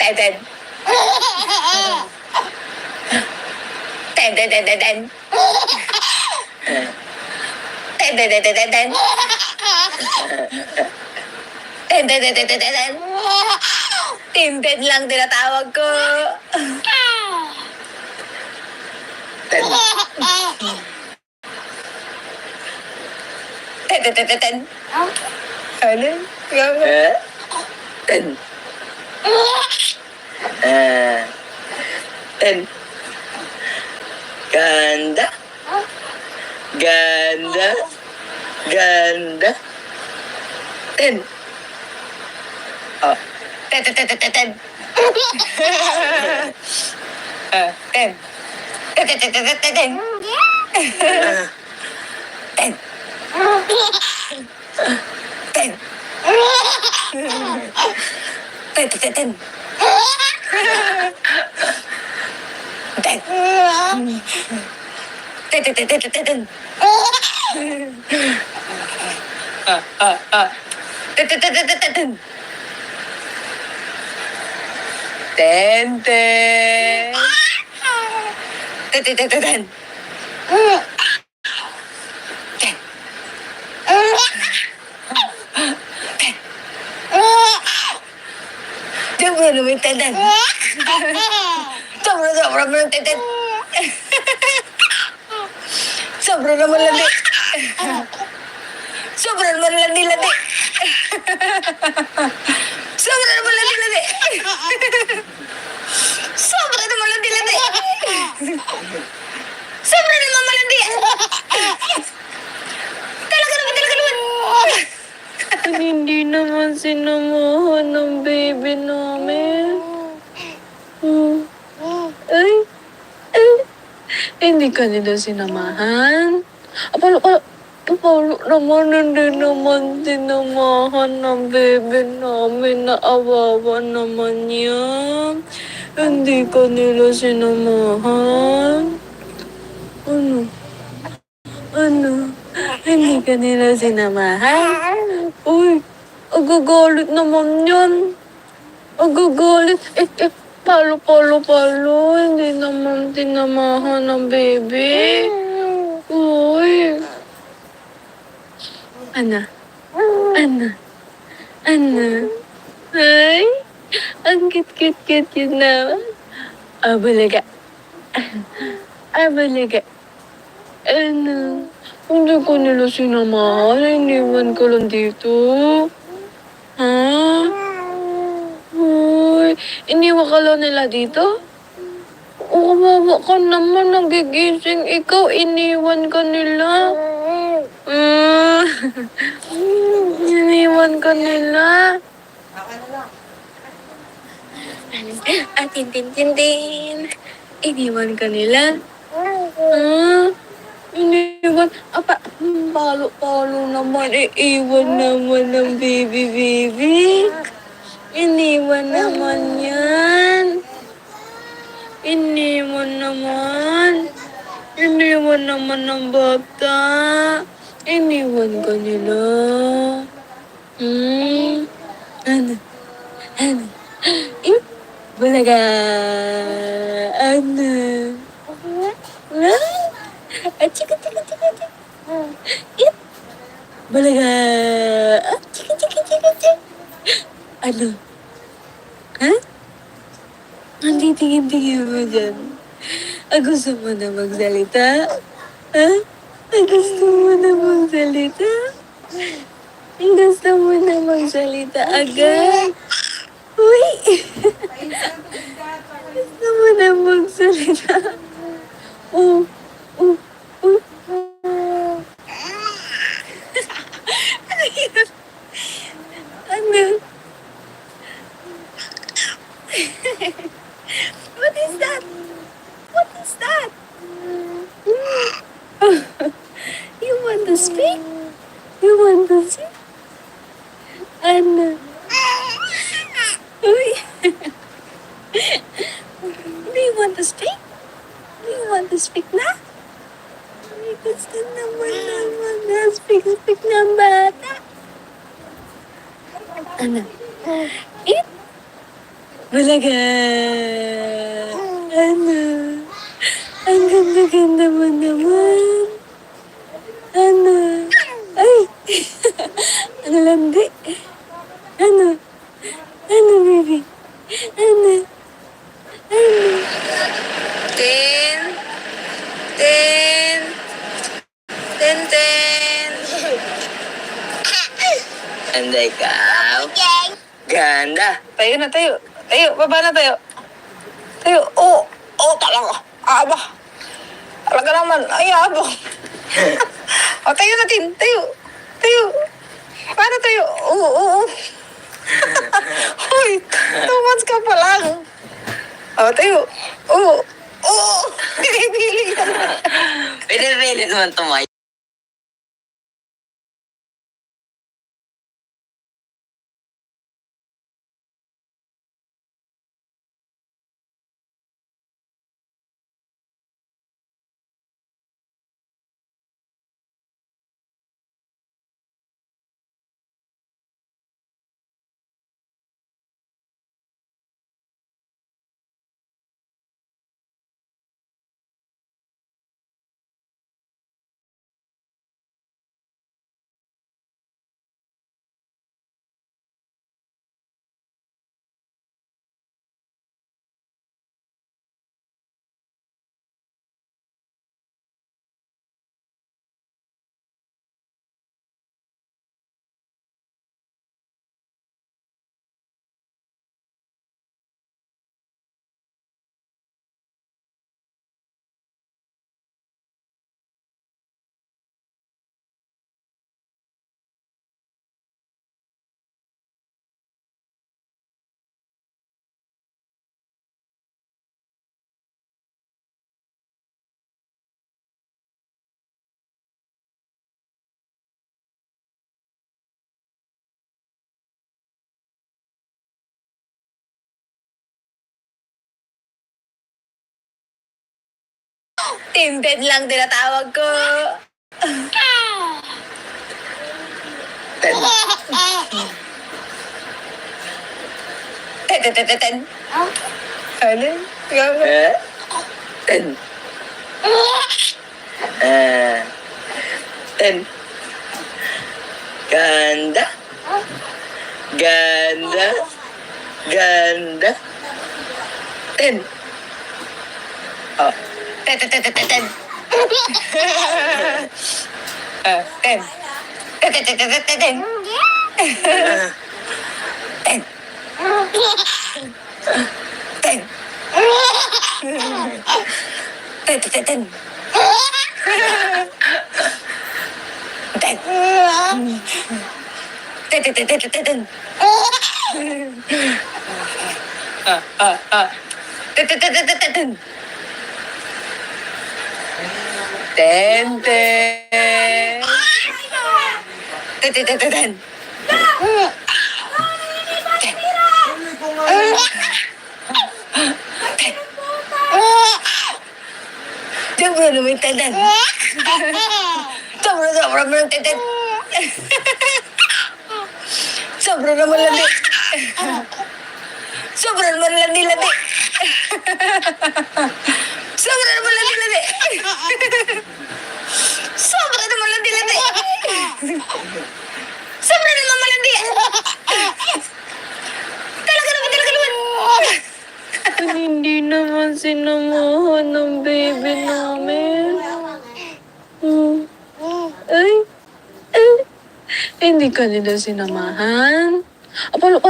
Tintin. Tintin. Tintin. Tintin lang tinatawag ko. Tintin. Ano? Ten. Ten. Ganda. Ganda. Ganda. Ten. Oh. Ten. Ten. Ten. Sobra naman yung tenden. Sobra mo ng tenden. Sobra naman landi. Sobra naman landi. Sobra naman landi. Sobra naman landi. Sobra naman malandi. Talaga naman. Hindi naman sinamahan ng baby namin. Ay. Hindi ka nila sinamahan. Paano naman hindi naman sinamahan ng baby namin? Naawawa naman yan. Hindi ka nila sinamahan. Ano? Hindi ka nila sinamahan? Uy, agagalit naman yan. Agagalit. Palo. Hindi naman tinamahan ng baby. Uy. Ana. Ay, ang cute yun na. Abalaga. Ano? Hindi ko nila sinamahan. Iniwan ko lang dito. Ha? Uy, iniwan ka lang nila dito? Kawawa ka naman. Nagigising ikaw. Iniwan ka nila. Iniwan ka nila. Tintin. Iniwan ka nila. Iniwan. Palo naman. Iiwan naman ng baby. Iniwan naman yan. Iniwan naman ng bata. Iniwan ka nila. Ano? Bulaga. Ano? Chika. Balaga! Ah, chika, chika, chika, chika. Ano? Ha? Ang titingin-tingin mo dyan. Gusto mo na magsalita? Ha? Gusto mo na magsalita? Gusto mo na magsalita agad? Uy! Gusto mo na magsalita? Oh, oh, oh. Ano yun? Ano? What is that? What is that? You want to speak? You want to speak? Ano? Uy! Do you want to speak? Do you want to speak na? Ay, gusto naman speak ng bata. Ano? Eat? Balaga! Ano? Ang ganda-ganda mo naman. Ano? Ay! Ang landi. Ano? Ano, baby? Ano? Ano? Tin. Tin. Tintin. Ganda ikaw. Ganda. Tayo na, tayo. Tayo, baba na tayo. Tayo. Oo. Oo, talaga. Aba. Talaga naman. Ay, aba. O, tayo natin. Tayo. Tayo. Paano tayo? Oo, oo. Uy, 2 months ka pa lang. O, tayo. Oo. Oo. Pinipili ka na. Pinipili naman tumayo. Tintin lang tinatawag ko. Ten. Ten. Ano? Gama. Ten. Ten. Ganda. Ganda. Ganda. Ten. Oh. Ten. Ten. Ten. Ten. Sobra naman yung tenden. Sobra naman yung tenden. Sobra naman landi. Sobra naman landi. Sobra naman landi. Sobra naman landi. Sabi na naman malandi. Talaga naman. Hindi naman sinamahan ng baby namin. Hmm. Ay, ay, hindi ka nila sinamahan. Apalo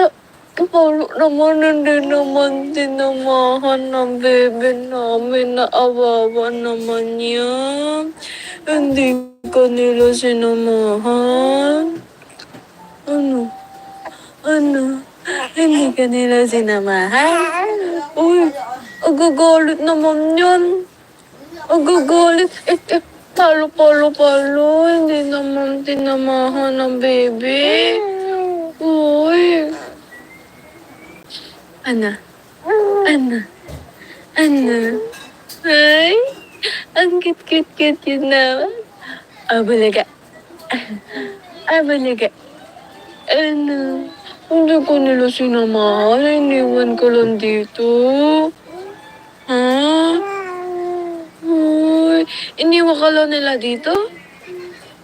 naman, hindi naman sinamahan ng baby namin. Naawawa naman yan. Hindi ka nila sinamahan. Ano? Ano? Hindi ka nila sinamahan? Uy, agagalit naman yan. Agagalit. Palo. Hindi naman tinamahan ng baby. Uy. Ano? Ano? Ay, ang cute yun naman. Abalaga. Ano? Hindi ko nila sinamahan. Iniwan ko lang dito. Ha? Uy, iniwan ka lang nila dito?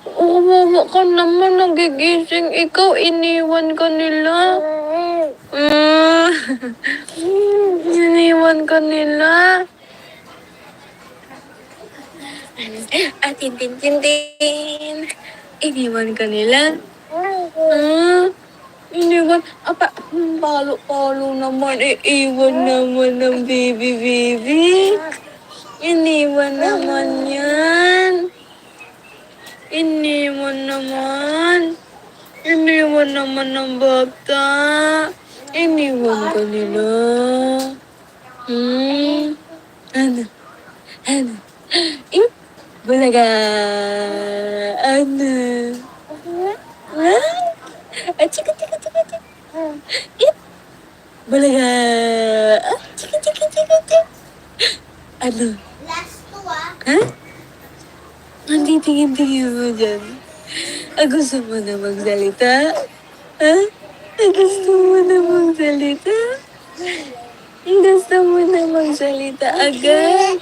Kawawa ka naman, nagigising ikaw, iniwan ka nila. Ah, iniwan ka nila. Tintin. Iniwan ka nila. Ah, iniwan. Palo naman. Iiwan naman ng baby. Iniwan naman yan. Iniwan naman ng bata. Iniwan ka nila. Ano? Bulaga. Ano? Chika. Bulaga. Chika. Ano? Last two ah. Ha? Ang tingin mo dyan. Gusto mo na magsalita? Ha? Gusto mo na magsalita? Gusto mo na magsalita agad?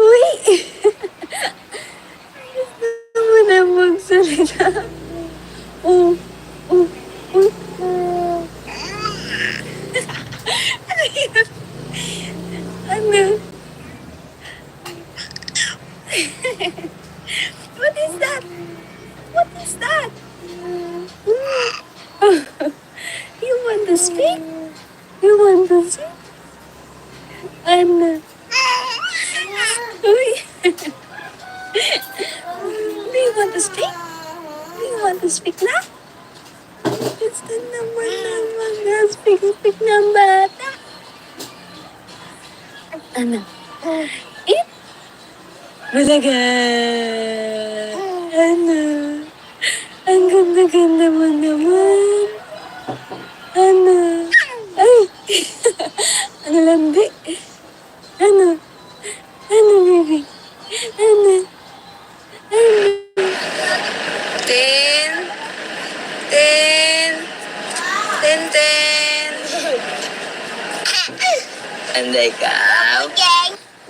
Uy! Gusto mo na magsalita? Oh. Ano yun? Ano? What is that? You want to speak? Ano? Uy! Do you want to speak? Na? Gusto naman na speak ng bata. Ano? Bulaga! Ano? Ang ganda mo naman. Ano? Ay! Ano landi? Ano, baby? Ano? Tintin. And ikaw?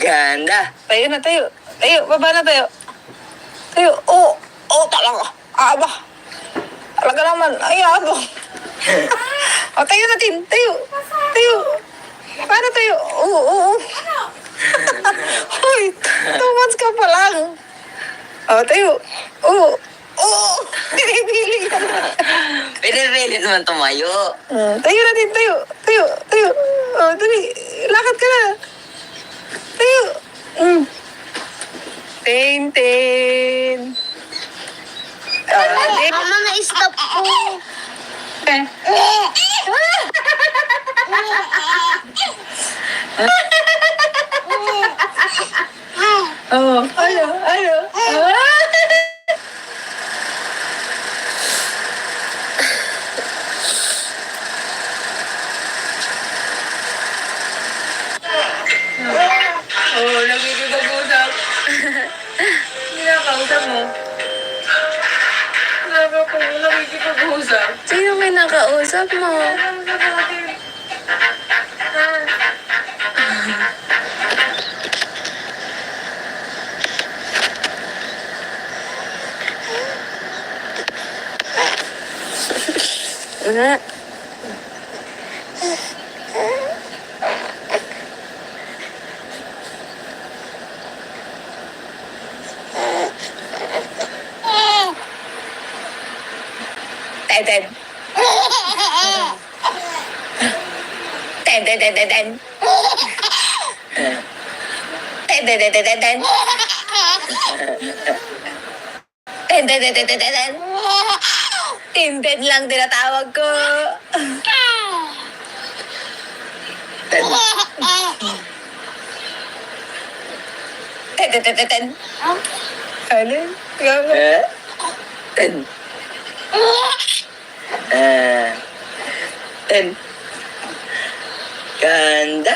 Ganda. Tayo na tayo. Baba na tayo. Talaga. Aba. Talaga naman. Ay, abang. Tayo natin. Tayo. Paano tayo? Oo. Uy, 2 months ka pa lang. Tayo. Oo. Pinipili ka na. Pinipili naman tumayo. Tayo natin. Tayo. Dali. Lakad ka na. Tayo. Tintin. Mama, na-stop po. Ano? Nagkikipag-usap. Kinakausap mo. Nagkikipag-usap. Sino kinakausap mo? Ah. Tintin. Tintin, tintin, tintin. Tintin, tintin, tintin. Tintin, tintin, tintin. Tintin lang tinatawag ko. Tintin, tintin, tintin. Ano? Ten. Ten. Ganda.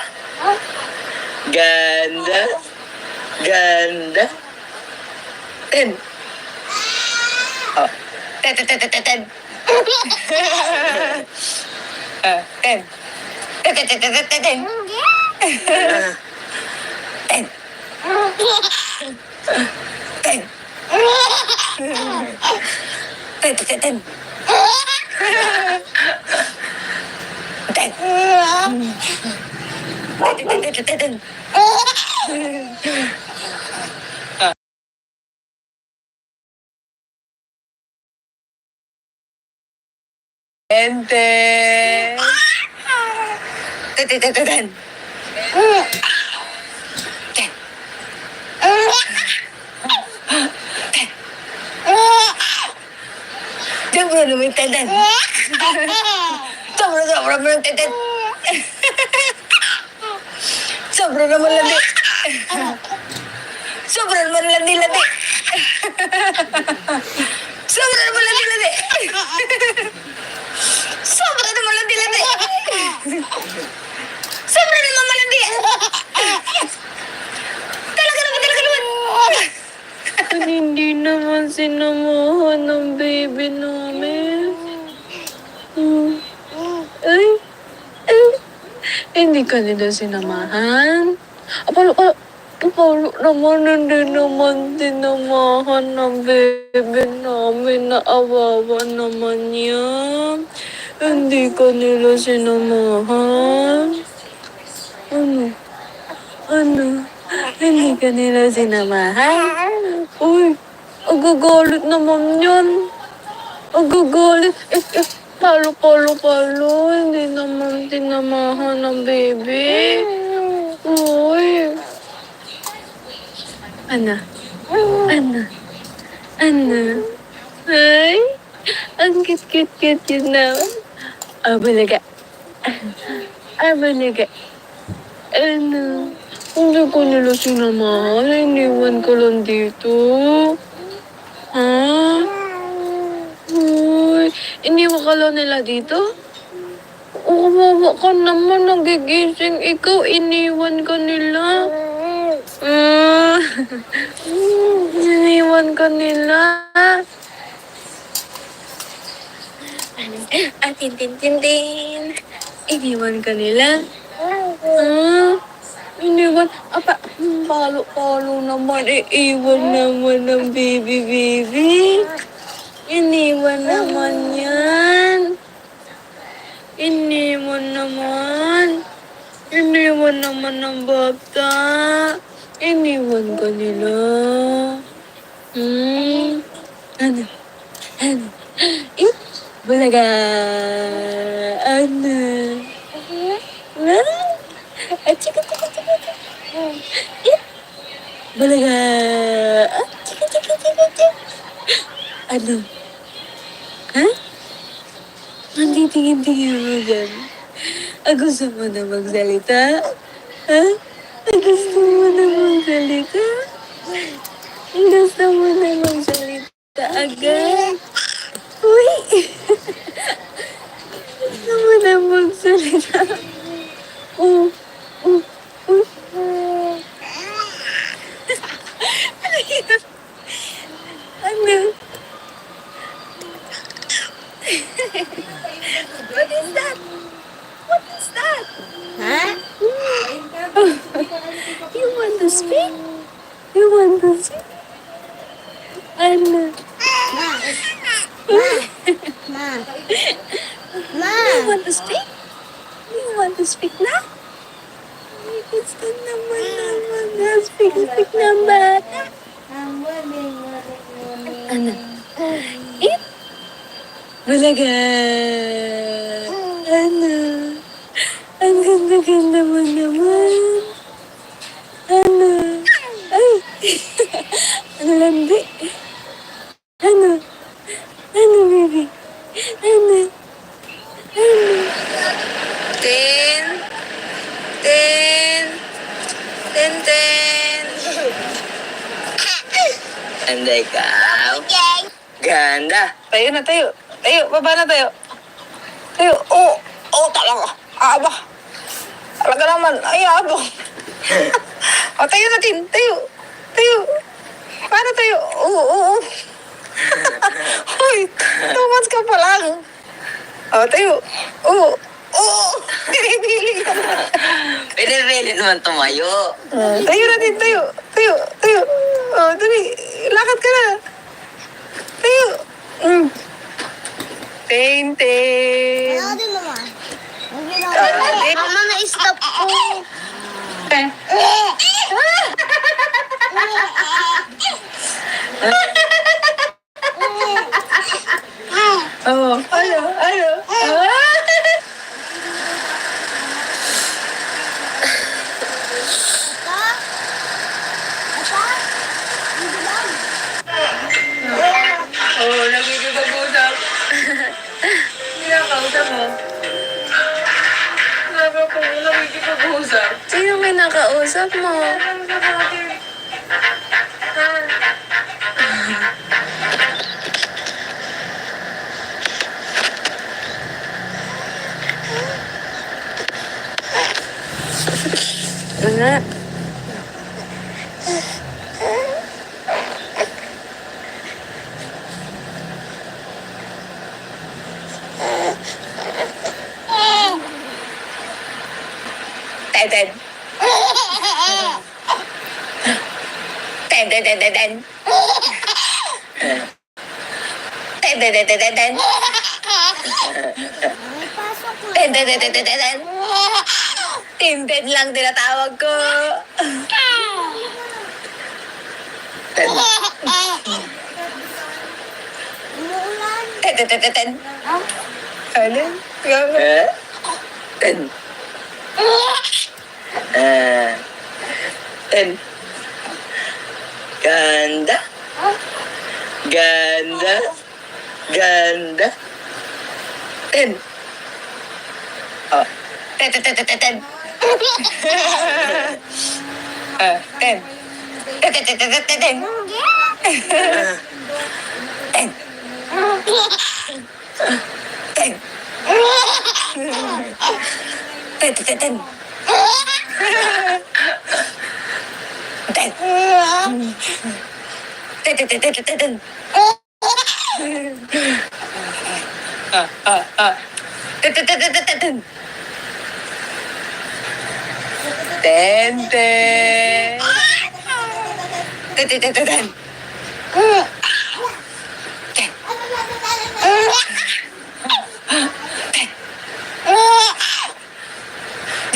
Ganda. Ganda. Ten. Oh. Tintin, tintin, tintin. Tin. Tintin, tintin, tintin. Tin. Tin. Tintin, tintin. Tin. Tintin, tintin, tintin. Tintin. Tintin, tintin, tintin. Tin. Tin. Diyan mo na naman yung tintin. Sobra mo ng tintin. Sobra naman landi. Sobra naman landi-landi. Sobra naman landi-landi. Sobra naman landi-landi. Sobra naman malandi. Talaga naman. Hindi naman sinamahan ng baby namin. Hmm. Ay, ay. Hindi ka nila sinamahan. Palo naman, hindi naman sinamahan ng baby namin. Naawawa naman yan. Hindi ka nila sinamahan. Ano? Ano? Hindi ka nila sinamahan? Uy, agagalit naman yan. Agagalit. Palo. Hindi naman sinamahan ng baby. Uy. Ano? Ano? Ay, ang cute yun naman. Abalaga. Ano? Hindi ko nila sinamahan. Iniwan ko lang dito. Ha? Uy, iniwan ka lang nila dito? Kawawa ka naman. Nagigising ikaw. Iniwan ka nila. Iniwan ka nila. Tintin. Iniwan ka nila. Iniwan. Palo naman. Iiwan naman ng baby. Iniwan naman yan. Iniwan naman ng bata. Iniwan ka nila. Ano? Bulaga. Ano? Chika. Bulaga. Chika. Ano? Ha? Hindi tingin-tingin mo dyan. Gusto mo na magsalita? Ha? Gusto mo na magsalita? Gusto mo na magsalita agad? Uy! Gusto mo na magsalita? Ano yun? Ano? What is that? Huh? You want to speak? Ano? Ma. to speak? You want to speak na? Ay, gusto naman na. Speak na bata. Ano? Eat? Bulaga. Ano? Ang ganda-ganda mo naman. Ano? Ay! Ang landi. Ano? Ano, baby? Ano? Ano? Tin. Tin. Tintin. Ganda ikaw. Ganda. Tayo na, tayo. Tayo, baba na tayo. Tayo. Oo, talaga. Aba. Talaga naman. Ay, abo. O, tayo natin. Tayo. Tayo. Paano tayo? Oo. Hoy, 2 months ka pa lang. O, tayo. Oo. Pinipili ka na. Pinipili naman tumayo. Tayo natin, tayo. Tayo. O, dali. Lakad ka na. Tayo. Tintin. Ano din naman? Tin. Mama, na-stop po. Oh, ano? Oh, nagkikipag-usap. Kinakausap mo. Nagkikipag-usap. Sino kinakausap mo? Wala. Tintin. Tintin. Tintin. Pasok ko. Tintin. Tintin lang tinatawag ko. Umuulan. Tintin. Ano? Ten. Ten. Ganda. Ganda. Ganda. Ten. Oh. Tin. Tin. Tin. Tin.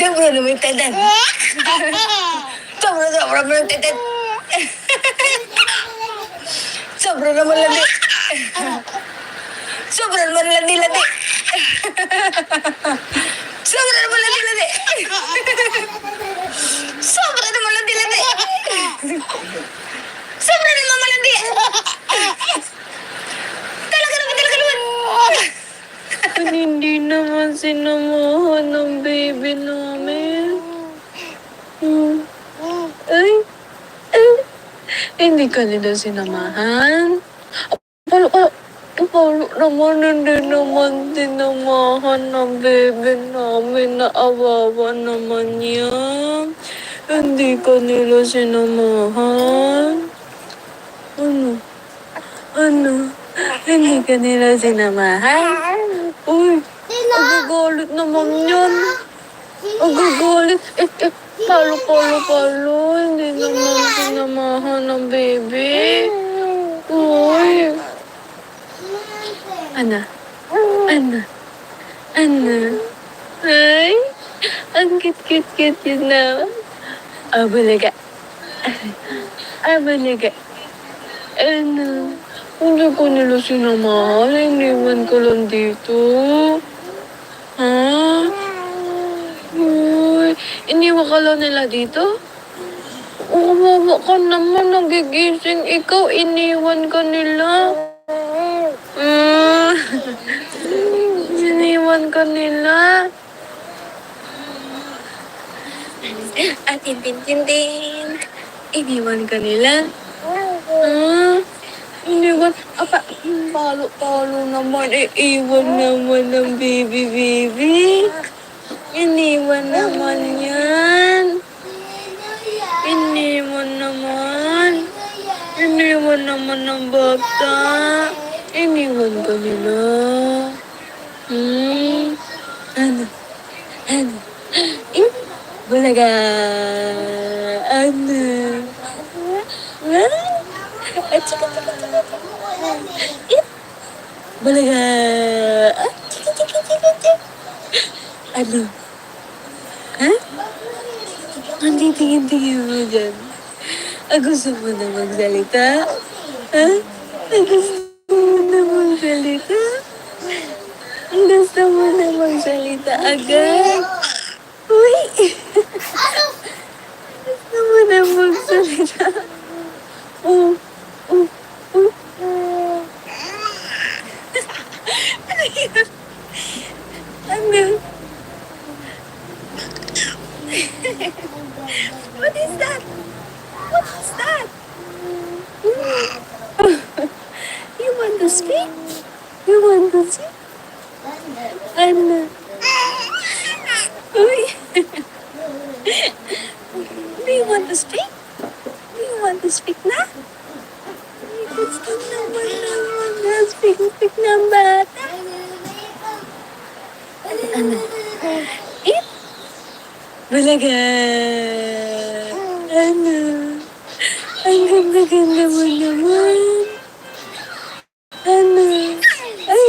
Diyan mo na naman yung tintin. Sobra mo ng tintin. Sobra naman landi. Sobra naman landi. Sobra naman landi. Sobra naman landi. Sobra naman malandi. Talaga naman. Hindi naman sinamahan ng baby namin. Ay. Hindi ka nila sinamahan. Paano naman hindi naman sinamahan ng baby namin, naawawa naman yan. Hindi ka nila sinamahan. Ano? Hindi ka nila sinamahan? Uy, agagalit naman yan. Agagalit. Palo. Hindi naman sinamahan ng baby. Uy. Ano? Ano? Ay, ang cute-cute-cute yun na. Abalaga. Abalaga. Ano? Hindi ko nila sinamahan. Iniwan ko lang dito. Ha? Uy, iniwan ka lang nila dito? Kawawa ka naman. Nagigising ikaw. Iniwan ka nila. Ah, iniwan ka nila. At tintin. Iniwan ka nila. Ah, iniwan. Apa, palo-palo naman. Iiwan naman ng baby. Iniwan naman yan. Iniwan naman. Iniwan naman ng bata. Iniwan ka nila. Ano? Ano? Eh, bulaga. Ano? Ah, chika. Eh, bulaga. Ah, chika. Ano? Ha? Ang titingin-tingin mo dyan. Gusto mo na magsalita? Ha? Gusto mo na magsalita? Gusto mo na magsalita agad? Uy! Gusto mo na magsalita? Oh, oh, oh. Ano yun? Ano? What is that? What is that? You want to speak? You want to speak? Ano? Uy! Do you want to speak? Do you want to speak na? Ay, gusto naman na speak ng bata. Ano? Eh? Balaga! Ano? Ang ganda-ganda mo naman. Ano? Ay!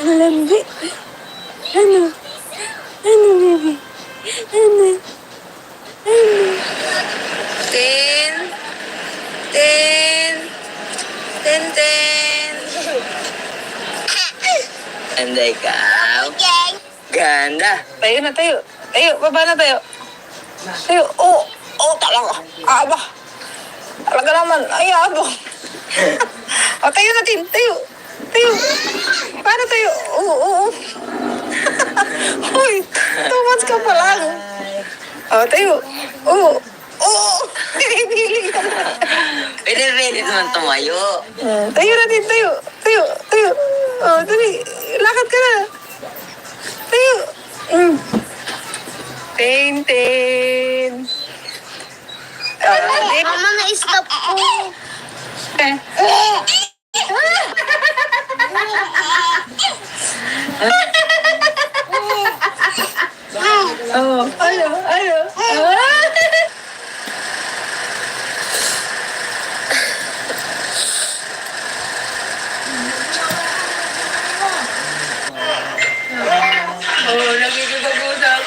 Ang landi. Ano? Ano, baby? Ano? Ano? Tin! Ganda ikaw. Ganda. Tayo na tayo. Tayo, baba na tayo. Tayo, talaga. Aba. Talaga naman, ay abang. Tayo natin, tayo. Tayo. Paano tayo? Oo. Uy, 2 months ka pa lang. Tayo. Oo. Pinipili ka na. Pwede naman tumayo. Tayo natin, tayo. Tayo. Dali. Lakad ka na. Tayo. Tintin. Mama, na-stop ko. Ano? Nagkikipag-usap.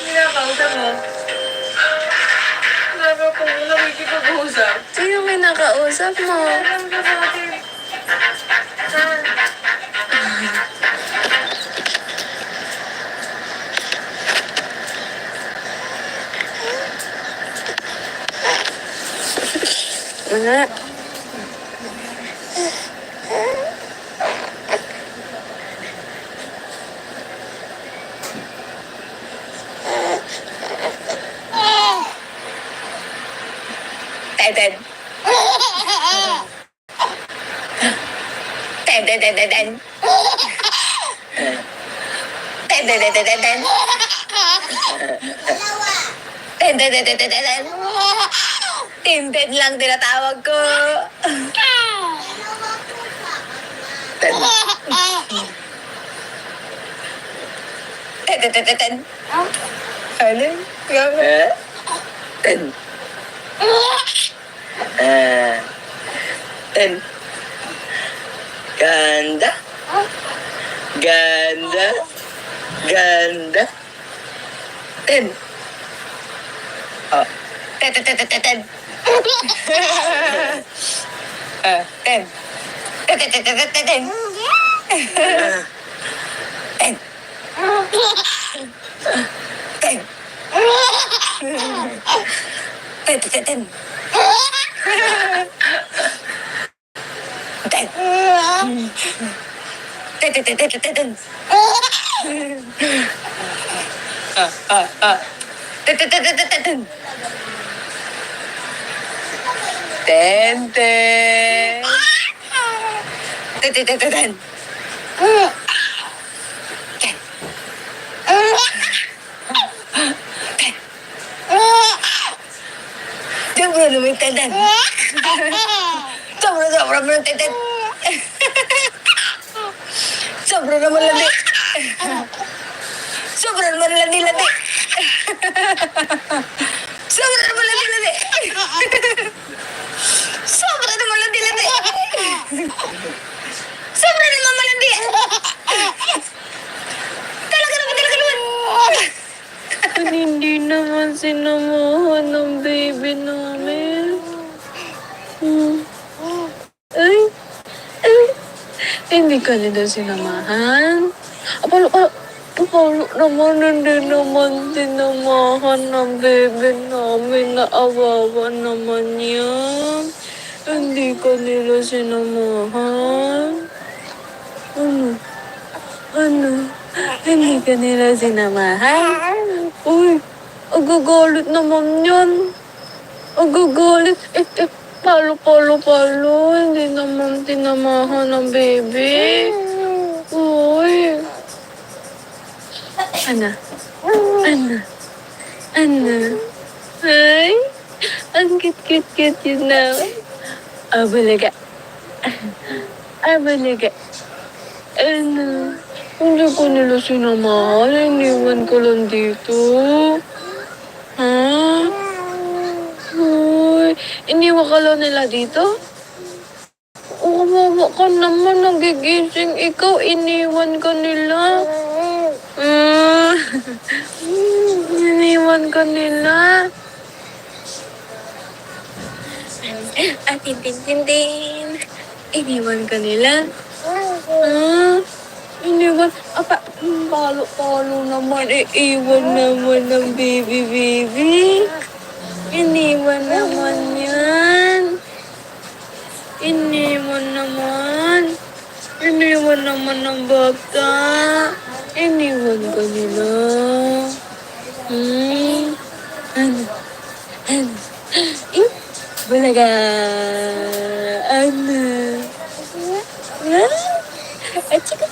Kinakausap mo. Sabi ko, nagkikipag-usap. Sino may nakausap mo? Alam ka sa atin. Wala. Tintin. Tintin lang tinatawag ko. Tintin. Ano? Ten. Ten. Ganda. Ganda. Ganda. Ten. Oh. Ten. Ten. Ten. Ten. Ten. Ten. Ten. Ten. Ten. Sobra naman tenden. Sobra naman tenden. Sobra naman landi. Sobra naman landi. Sobra naman landi. Sobra naman landi. Sobra naman malandi. Talaga naman. Hindi naman sinamahan ng baby namin. Ay, ay, hindi ka nila sinamahan. Apalo naman, hindi naman sinamahan ng baby namin. Naawawa naman yan. Hindi ka nila sinamahan. Ano? Hindi ka nila sinamahan? Uy, agagalit naman yan. Agagalit. Palo. Hindi naman tinamahan ng baby. Uy. Ana. Ay, ang cute yun na. Abalaga. Ano? Hindi ko nila sinamahan. Iniwan ko lang dito. Ha? Uy, iniwan ka lang nila dito? Kawawa ka naman. Nagigising ikaw. Iniwan ka nila. Iniwan ka nila. Tintin. Iniwan ka nila. Iniwan. Palo naman. Iiwan naman ng baby. Iniwan naman yan. Iniwan naman ng bata. Iniwan ka nila. Ano? Balaga. Ano? Chika.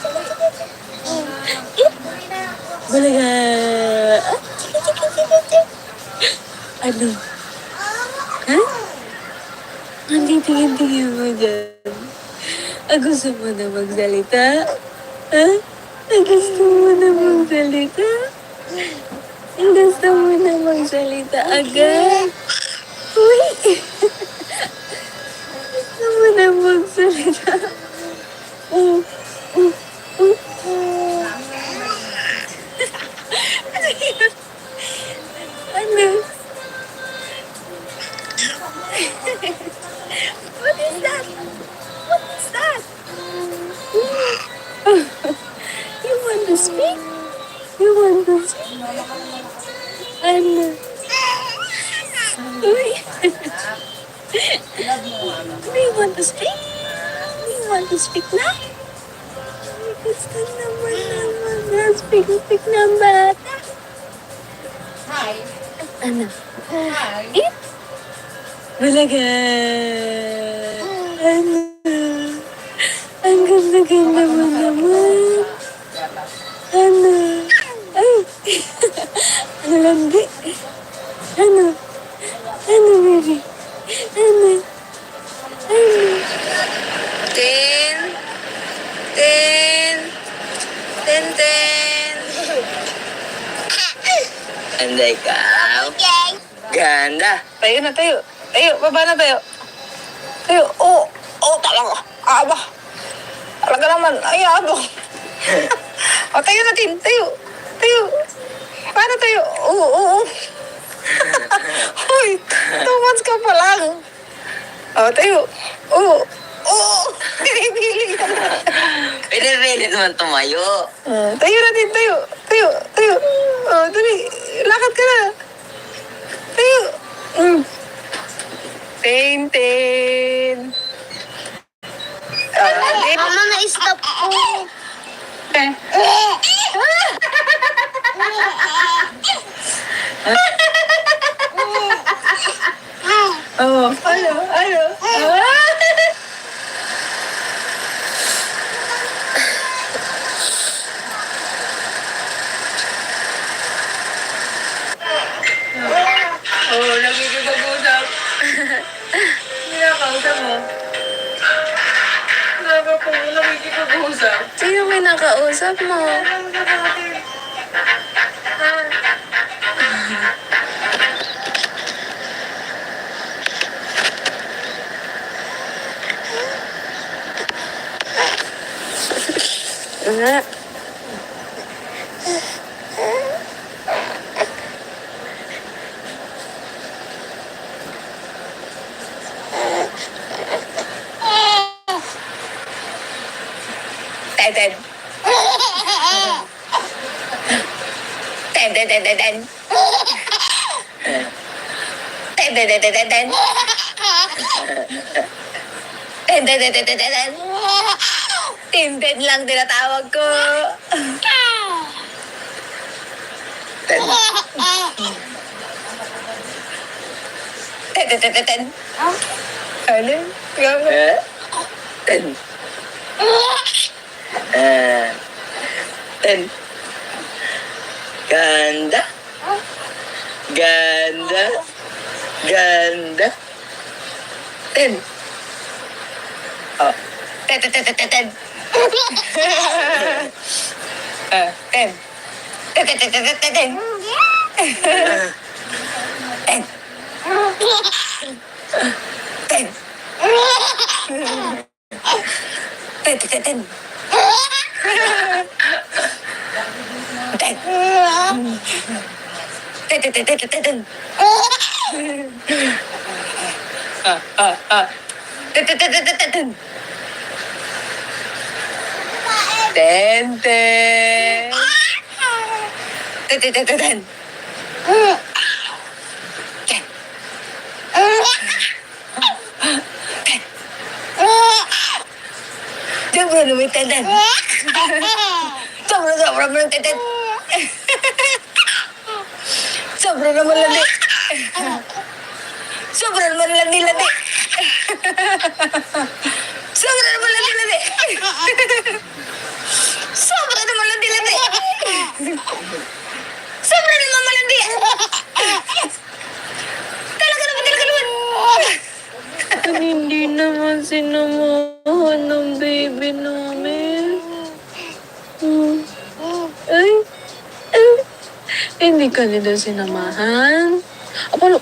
Balaga. Chika. Ano? Ha? Ang tingin mo dyan. Gusto mo na magsalita? Ha? Gusto mo na magsalita? Gusto mo na magsalita agad? Uy! Gusto mo na magsalita? Ano? What is that? You want to speak? Ano? Uy! Do you want to speak? Na? Gusto naman na speak ng bata. Ano? Eat? Balaga. Ano? Ang ganda mo naman. Ano? Ay! Ano landi? Ano, baby? Ano? Ten. Ganda ikaw. Ganda. Tayo na. Baba na tayo. Tayo. Oh, talaga. Aba. Talaga naman. Ay, abang. O, tayo natin. Tayo. Tayo. Paano tayo? Oo. Uy, 2 months ka pa lang. O, tayo. Oo. Pinipili ka na. Pinipilit naman tumayo. Tayo natin, tayo. Tayo. O, dali. Lakad ka na. Tayo. Tintin. Mama, na-stop po. Oh, ano? Oh, nagkikipag-usap. Kinakausap mo. Nagkikipag-usap. Sino may nakausap mo? Nga. Tintin. Tintin. Tintin lang tinatawag ko. Tintin. Ano? Ten. Ten. Ganda. Ten. Oh. Ten. Ten. Sobra naman tatan. Sobra naman tatan. Sobra naman landi. Sobra naman landi. Sobra naman landi. Sobra naman landi. Sobra naman malandi. Talaga naman. Hindi naman sinamahan ng baby namin. Ay. Hindi ka nila sinamahan. Apalo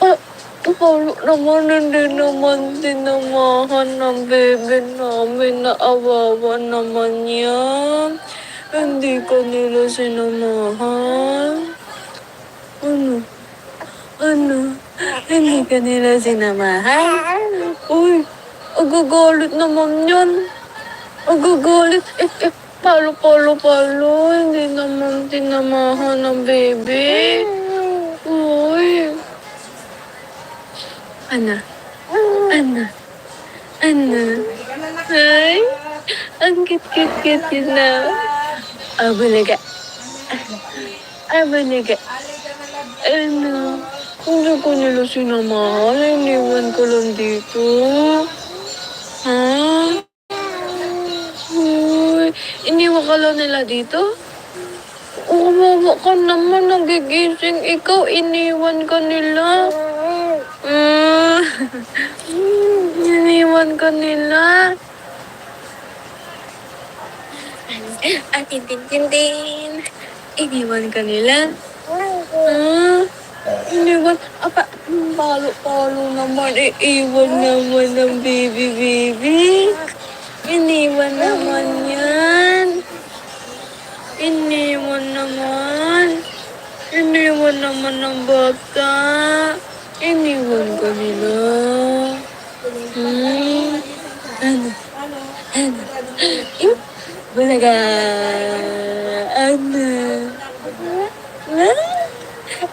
naman, hindi naman sinamahan ng baby namin. Naawawa naman yan. Hindi ka nila sinamahan. Ano? Hindi ka nila sinamahan? Uy, agagalit naman yan. Agagalit. Palo. Hindi naman sinamahan ng baby. Uy. Ana. Ay, ang cute na. Abalaga. Ano? Hindi ko nila sinamahan. Iniwan ko lang dito. Ha? Uy, iniwan ka lang nila dito? Umawa ka naman. Nagigising ikaw. Iniwan ka nila. Iniwan ka nila. Tintin. Iniwan ka nila. Iniwan. Palo naman. Iiwan naman ng baby. Iniwan naman yan. naman ng bata. Iniwan ka nila. Hmm? Ano? Ano? Yung bulaga. Ano? Ha?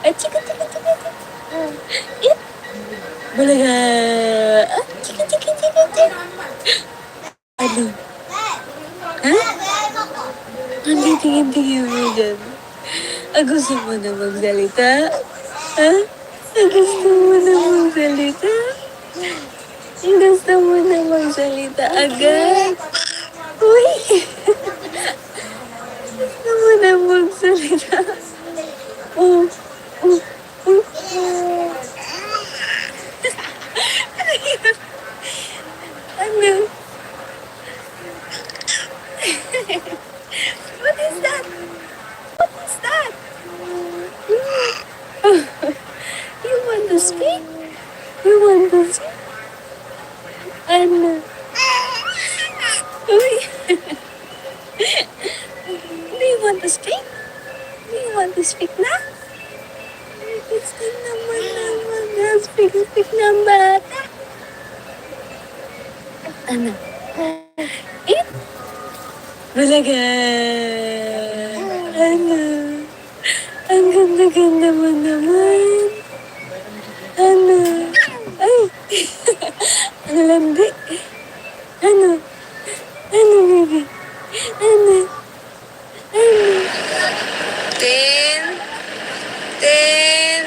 Ah, chika, chika, chika, chika. Yung bulaga. Ah, chika, chika, chika, chika. Ano? Ha? Ang tingin-tingin mo dyan. Ah, gusto mo na magsalita? Ha? Ah, gusto mo na magsalita? Gusto mo na magsalita agad? Uy! Gusto mo na magsalita? Oh, oh, oh. Ano yun? Ano? What is that? What is that? You want to speak? You want to speak? Ano? Uy! Do you want to speak? Do you want to speak na? Gusto naman na speak ng bata. Ano? Eat? Bulaga! Ano? Ang ganda-ganda mo naman. Ano? Ay! Ang landi. Ano? Ano, baby? Ano? Ano? Tin. Tin.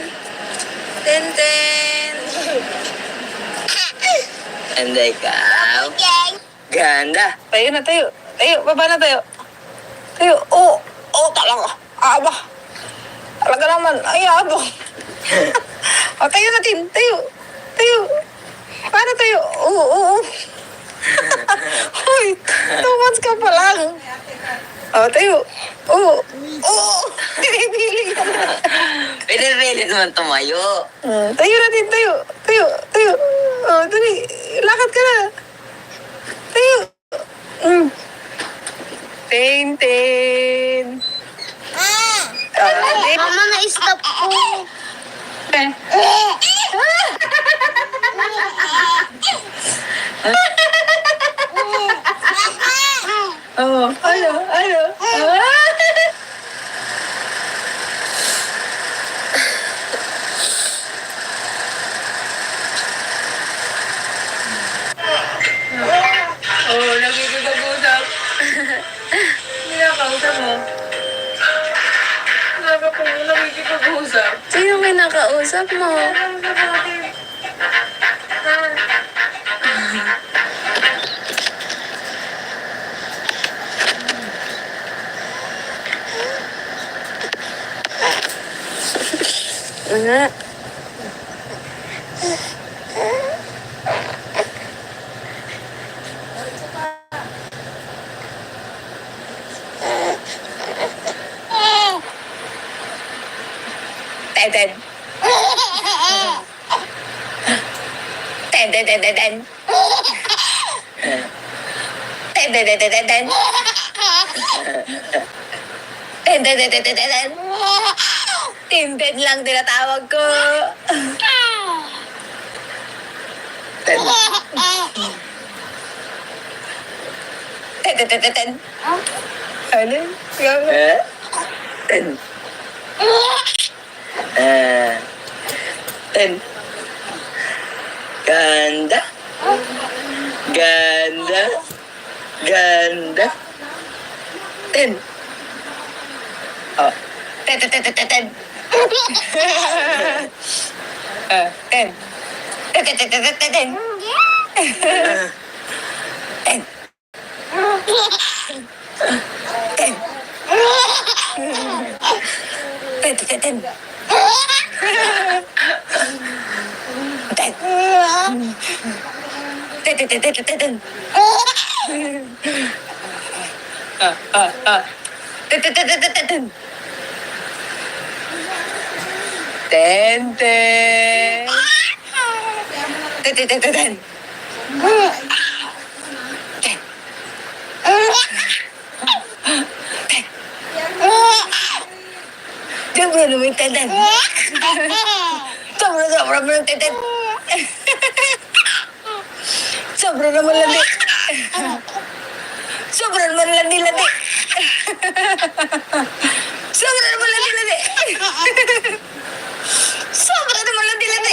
Tintin. Ganda ikaw. Ganda. Tayo na tayo. Tayo, baba na tayo. Tayo. Oo. Oo, talaga. Aba. Talaga naman. Ay, abo. O, tayo natin. Tayo. Tayo. Paano tayo? Oo, oo. Uy, 2 months ka pa lang. O, tayo. Oo. Oo. Pinipili ka na. Pinipilit naman tumayo. Tayo natin, tayo. Tayo, tayo. O, dali. Lakad ka na. Tayo. Tintin. Mama, na-stop po. Oh, ano? Ano? Oh, nagkikipag-usap. Hindi nakakausap mo. Nagkikipag-usap. Sino may nakausap mo? Nga. Teden. Teden, teden, teden. Teden, teden, teden. Teden, teden, teden, teden. Tintin lang tinatawag ko. Ten. Ten, ten, ten, ten. Ano? Ten. Ten. Ganda. Ganda. Ganda. Ten. Oh. Ten, ten, ten, ten, ten, ten. Ten. Ten, ten, ten, ten, ten, ten. Ten. Ten. Ten, ten, ten. Ten. Ten, ten, ten, ten, ten, ten. Ten, ten, ten, ten, ten, ten. Ten, ten. Ten, ten, ten, ten, ten. Ten. Ten. Diyan mo na naman, ten, ten. Sobra mo ng tintin. Sobra naman landi. Sobra naman landi. Sobra naman landi. Sobra naman landi.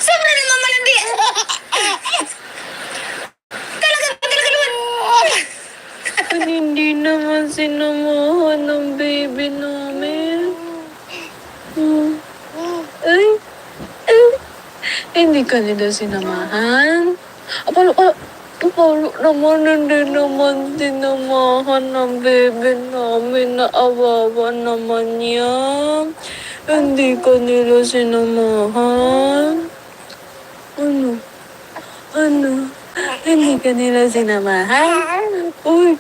Sobra naman malandi. Talaga naman. Hindi naman sinamahan ng baby namin. Ay, hindi ka nila sinamahan. Apalo naman, hindi naman sinamahan ng baby namin. Naawawa naman yan. Hindi ka nila sinamahan. Ano? Hindi ka nila sinamahan? Uy,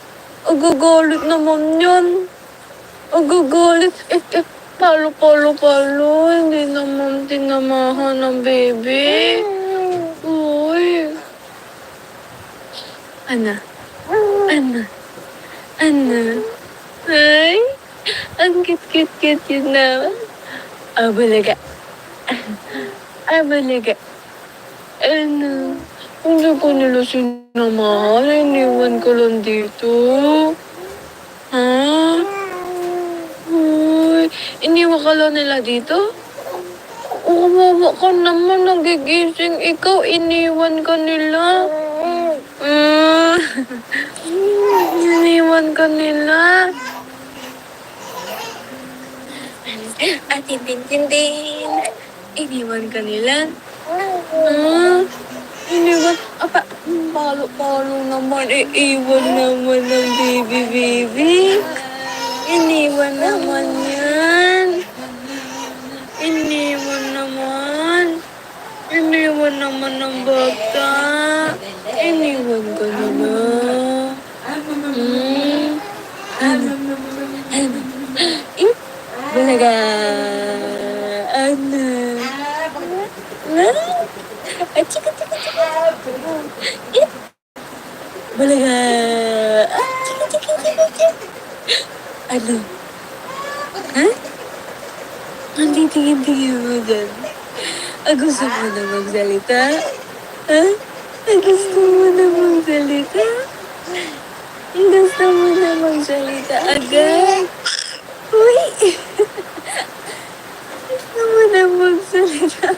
agagalit naman yan. Agagalit. Palo. Hindi naman tinamahan ng baby. Uy. Ana. Ay, ang cute yun na. Abalaga. Ano? Hindi ko nila sinamahan. Iniwan ko lang dito. Ha? Uy, iniwan ka lang nila dito? Kawawa ka naman. Nagigising ikaw. Iniwan ka nila. Iniwan ka nila. Ate Tintin. Iniwan ka nila. Iniwan. Palo naman. Iiwan naman ng baby. Iniwan naman yan. Iniwan naman ng bata. Iniwan ka na na. Balaga. Ano? Chika. Balaga. Chika. Ano? Ha? Ang titingin mo dyan. Gusto mo na magsalita? Ha? Gusto mo na magsalita? Gusto mo na magsalita agad? Uy! Gusto mo na magsalita?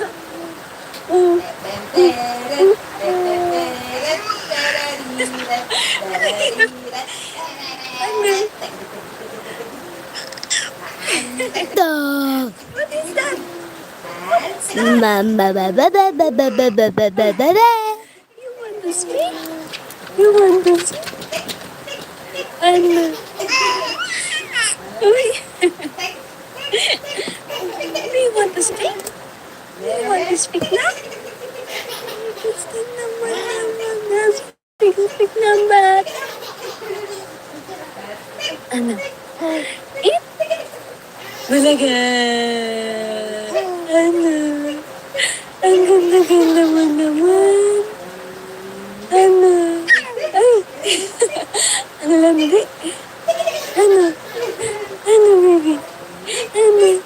Dog. What is that? Mama. You want to speak? Ano? Uy! Do you want to speak? Na? Gusto naman na speak naman. Ano? Eat? Balaga! Ano? Ang ganda-ganda mo naman. Ano? Ay! Ano landi? Ano, baby? Ano?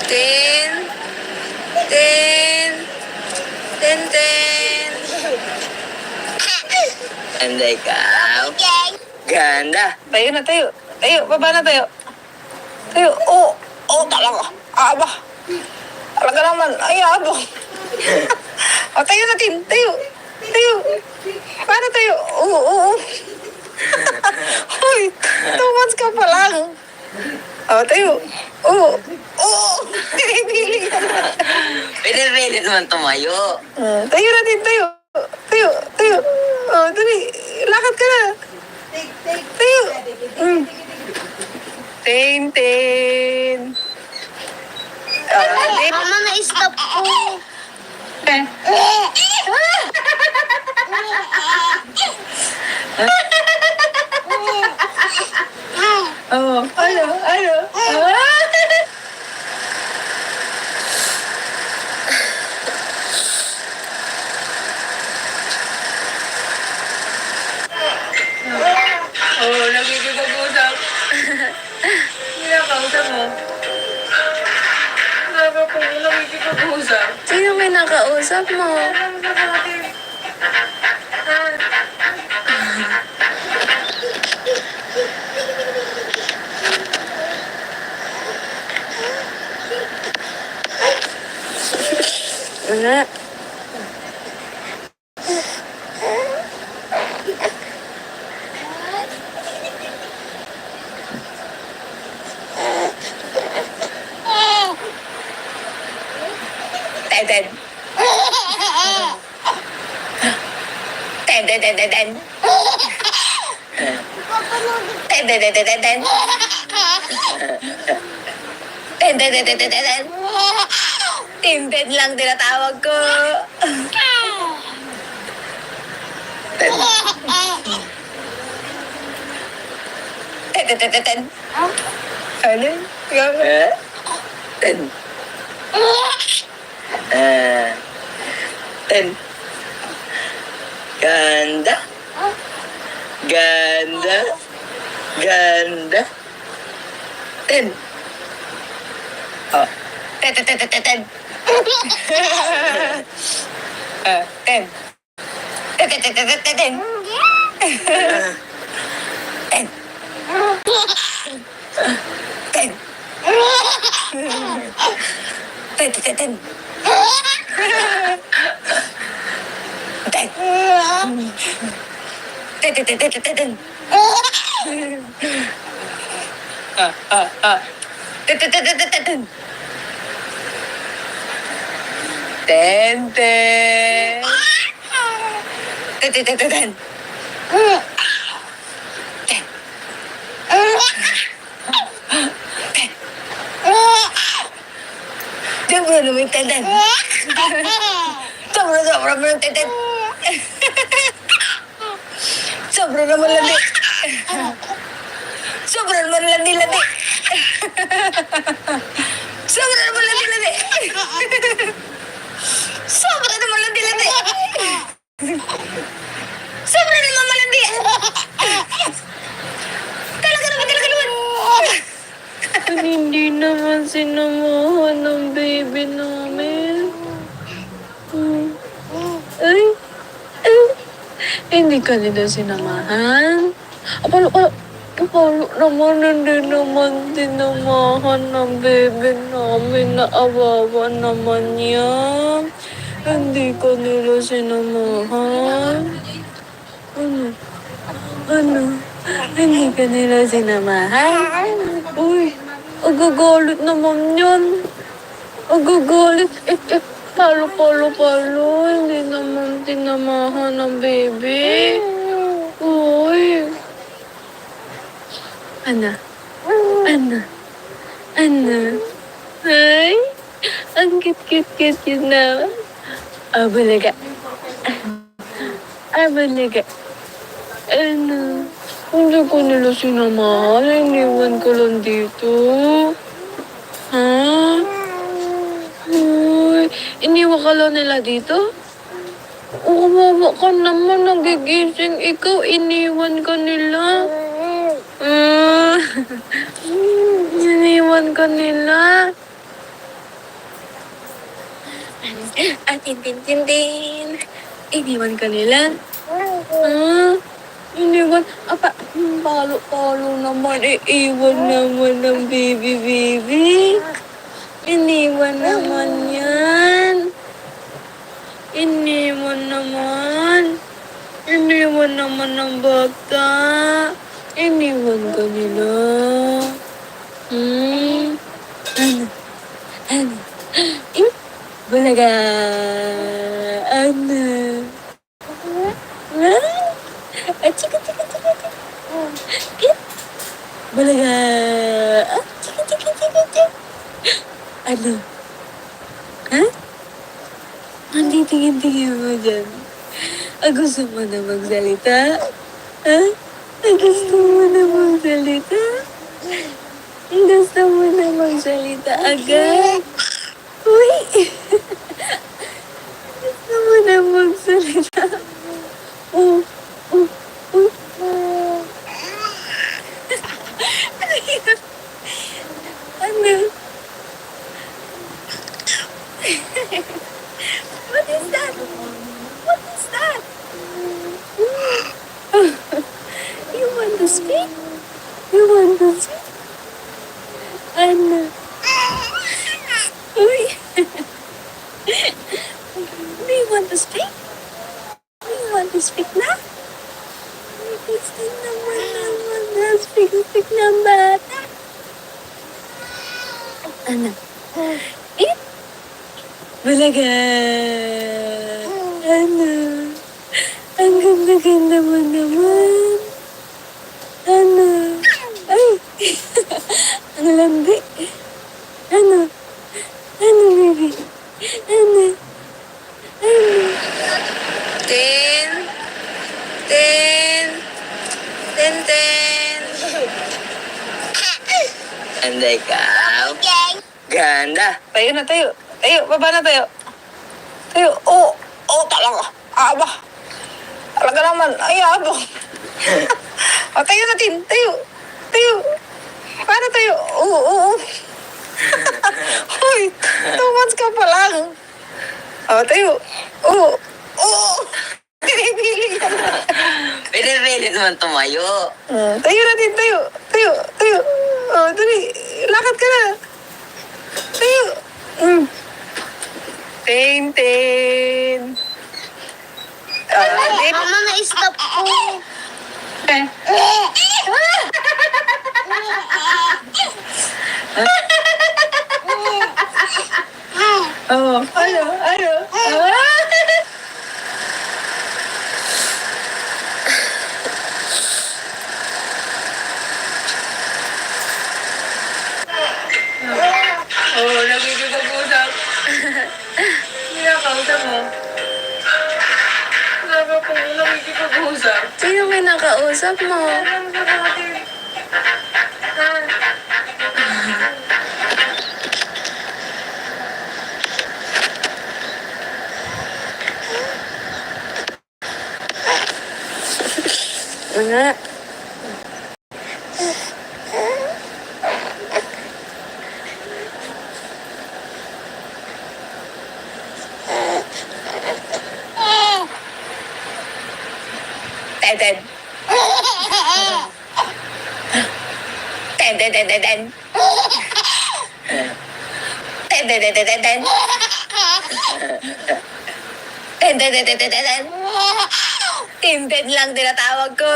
Tin. Ganda ikaw. Ganda. Tayo na tayo. Baba na tayo. Talaga. Aba. Talaga naman. Ay, abang. Tayo na, Tin. Tayo. Paano tayo? Oo. Uy, 2 months ka pa lang. Tayo. Oo. Pwede naman tumayo. Tayo na, Tin. Tayo. Dali. Lakad ka na. Tayo. Tin. Mama, na-stop po. Ano? Nagkikipag-usap. Sino kinakausap mo? Wala. Tintin. Tintin, tintin, tintin. Tintin, tintin, tintin. Tintin, tintin, tintin. Tintin lang tinatawag ko. Tintin, tintin, tintin. Ano? Ten. Ten. Ganda. Ganda. Ganda. Ten. Oh. Ten, ten, ten, ten, ten, ten. Ten. Ten, ten, ten, ten, ten, ten. Ten. Ten. Ten, ten, ten, ten. Ten. Ten, ten, ten, ten, ten, ten. Ten, ten, ten, ten, ten, ten. Ten, ten. Ten, ten, ten, ten, ten. Ten. Diyan mo na naman yung ten-ten. Sobra mo ng ten-ten. Sobra naman landi. Sobra naman landi-landi. Sobra naman landi-landi. Sobra naman landi-landi. Sobra naman malandi. Talaga naman. Hindi naman sinamahan ng baby namin. Ay, hindi ka nila sinamahan. Apalo naman, hindi naman sinamahan ng baby namin. Naawawa naman yan. Hindi ka nila sinamahan. Ano? Hindi ka nila sinamahan? Uy, agagalit naman yan. Agagalit. Palo. Hindi naman tinamahan ng baby. Uy. Ana. Ay, ang cute yun na. Abalaga. Ano? Hindi ko nila sinamahan. Iniwan ko lang dito. Ha? Uy, iniwan ka lang nila dito? Kawawa ka naman. Nagigising ikaw. Iniwan ka nila. Iniwan ka nila. Tintin. Iniwan ka nila. Iniwan. Palo naman. Iiwan naman ng baby. Iniwan naman yan. Iniwan naman ng bata. Iniwan ka nila. Ano? Bulaga. Ano? Chika. Bulaga. Chika. Ano? Ha? Hindi tingin mo dyan. Gusto mo na magsalita? Ha? Gusto mo na magsalita? Gusto mo na magsalita agad? Uy! Gusto mo na magsalita? Ano? Speak na? Gusto naman na speak na bata. Ano? Eh? Balaga. Ano? Ang ganda-ganda mo naman. Ano? Ay! Ang landi. Ano? Ano, baby? Ano? Ano? Tin. Tin. Tintin. Ganda ikaw. Ganda. Tayo na, tayo. Tayo, baba na tayo. Tayo. Oo. Oo, talaga. Aba. Talaga naman. Ay, abang. O, tayo natin. Tayo. Tayo. Paano tayo? Oo. Uy, 2 months ka pa lang. O, tayo. Oo. Pinipili ka. Pinipilit naman tumayo. Tayo natin, tayo. Tayo. O, dali. Lakad ka na. Tayo. Tintin. Mama, na-stop po. Ano? Nagkikipag-usap. Kinakausap mo. Sabi ko, nakikipag-usap. Sino may nakausap mo? Alam sa natin. Mga. Tintin. Tintin. Tintin lang tinatawag ko.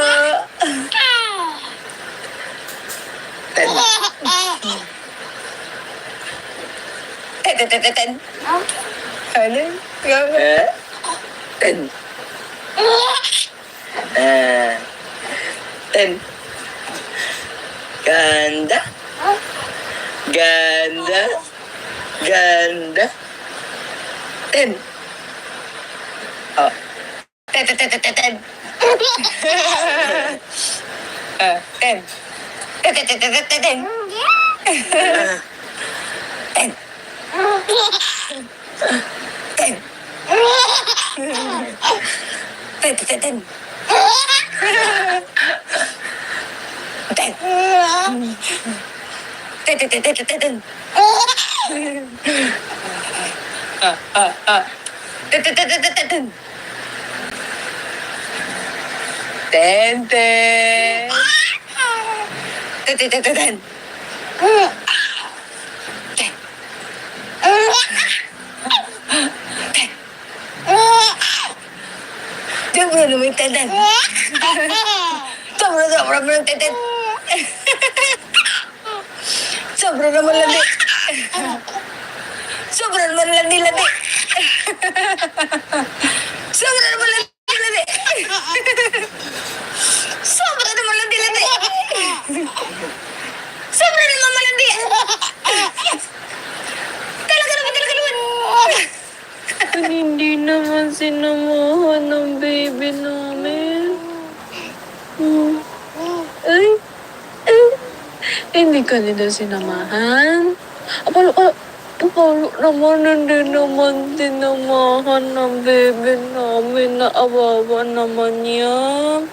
Tintin. Ano? Ten. Ten. Ganda. Ten. Oh. Ten. Ten. Sobra naman yung tenden. Sobra mo ng tenden. Sobra naman landi. Sobra naman landi. Sobra naman landi. Sobra naman landi. Sobra naman malandi. Talaga naman. Hindi naman sinamahan ng baby namin. Ay. Hindi ka nila sinamahan. Apalo naman, hindi naman sinamahan ng baby namin. Naawawa naman yan.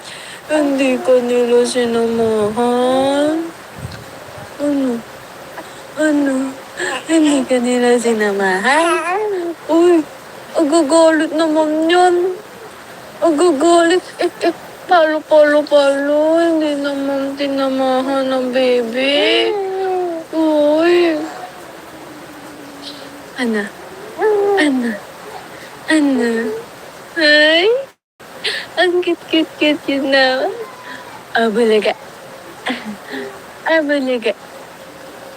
Hindi ka nila sinamahan. Ano? Hindi ka nila sinamahan? Uy, agagalit naman yan. Agagalit. Palo. Hindi naman tinamahan ng baby. Uy. Ana. Ay? Ang cute-cute yun na. Abalaga. Abalaga.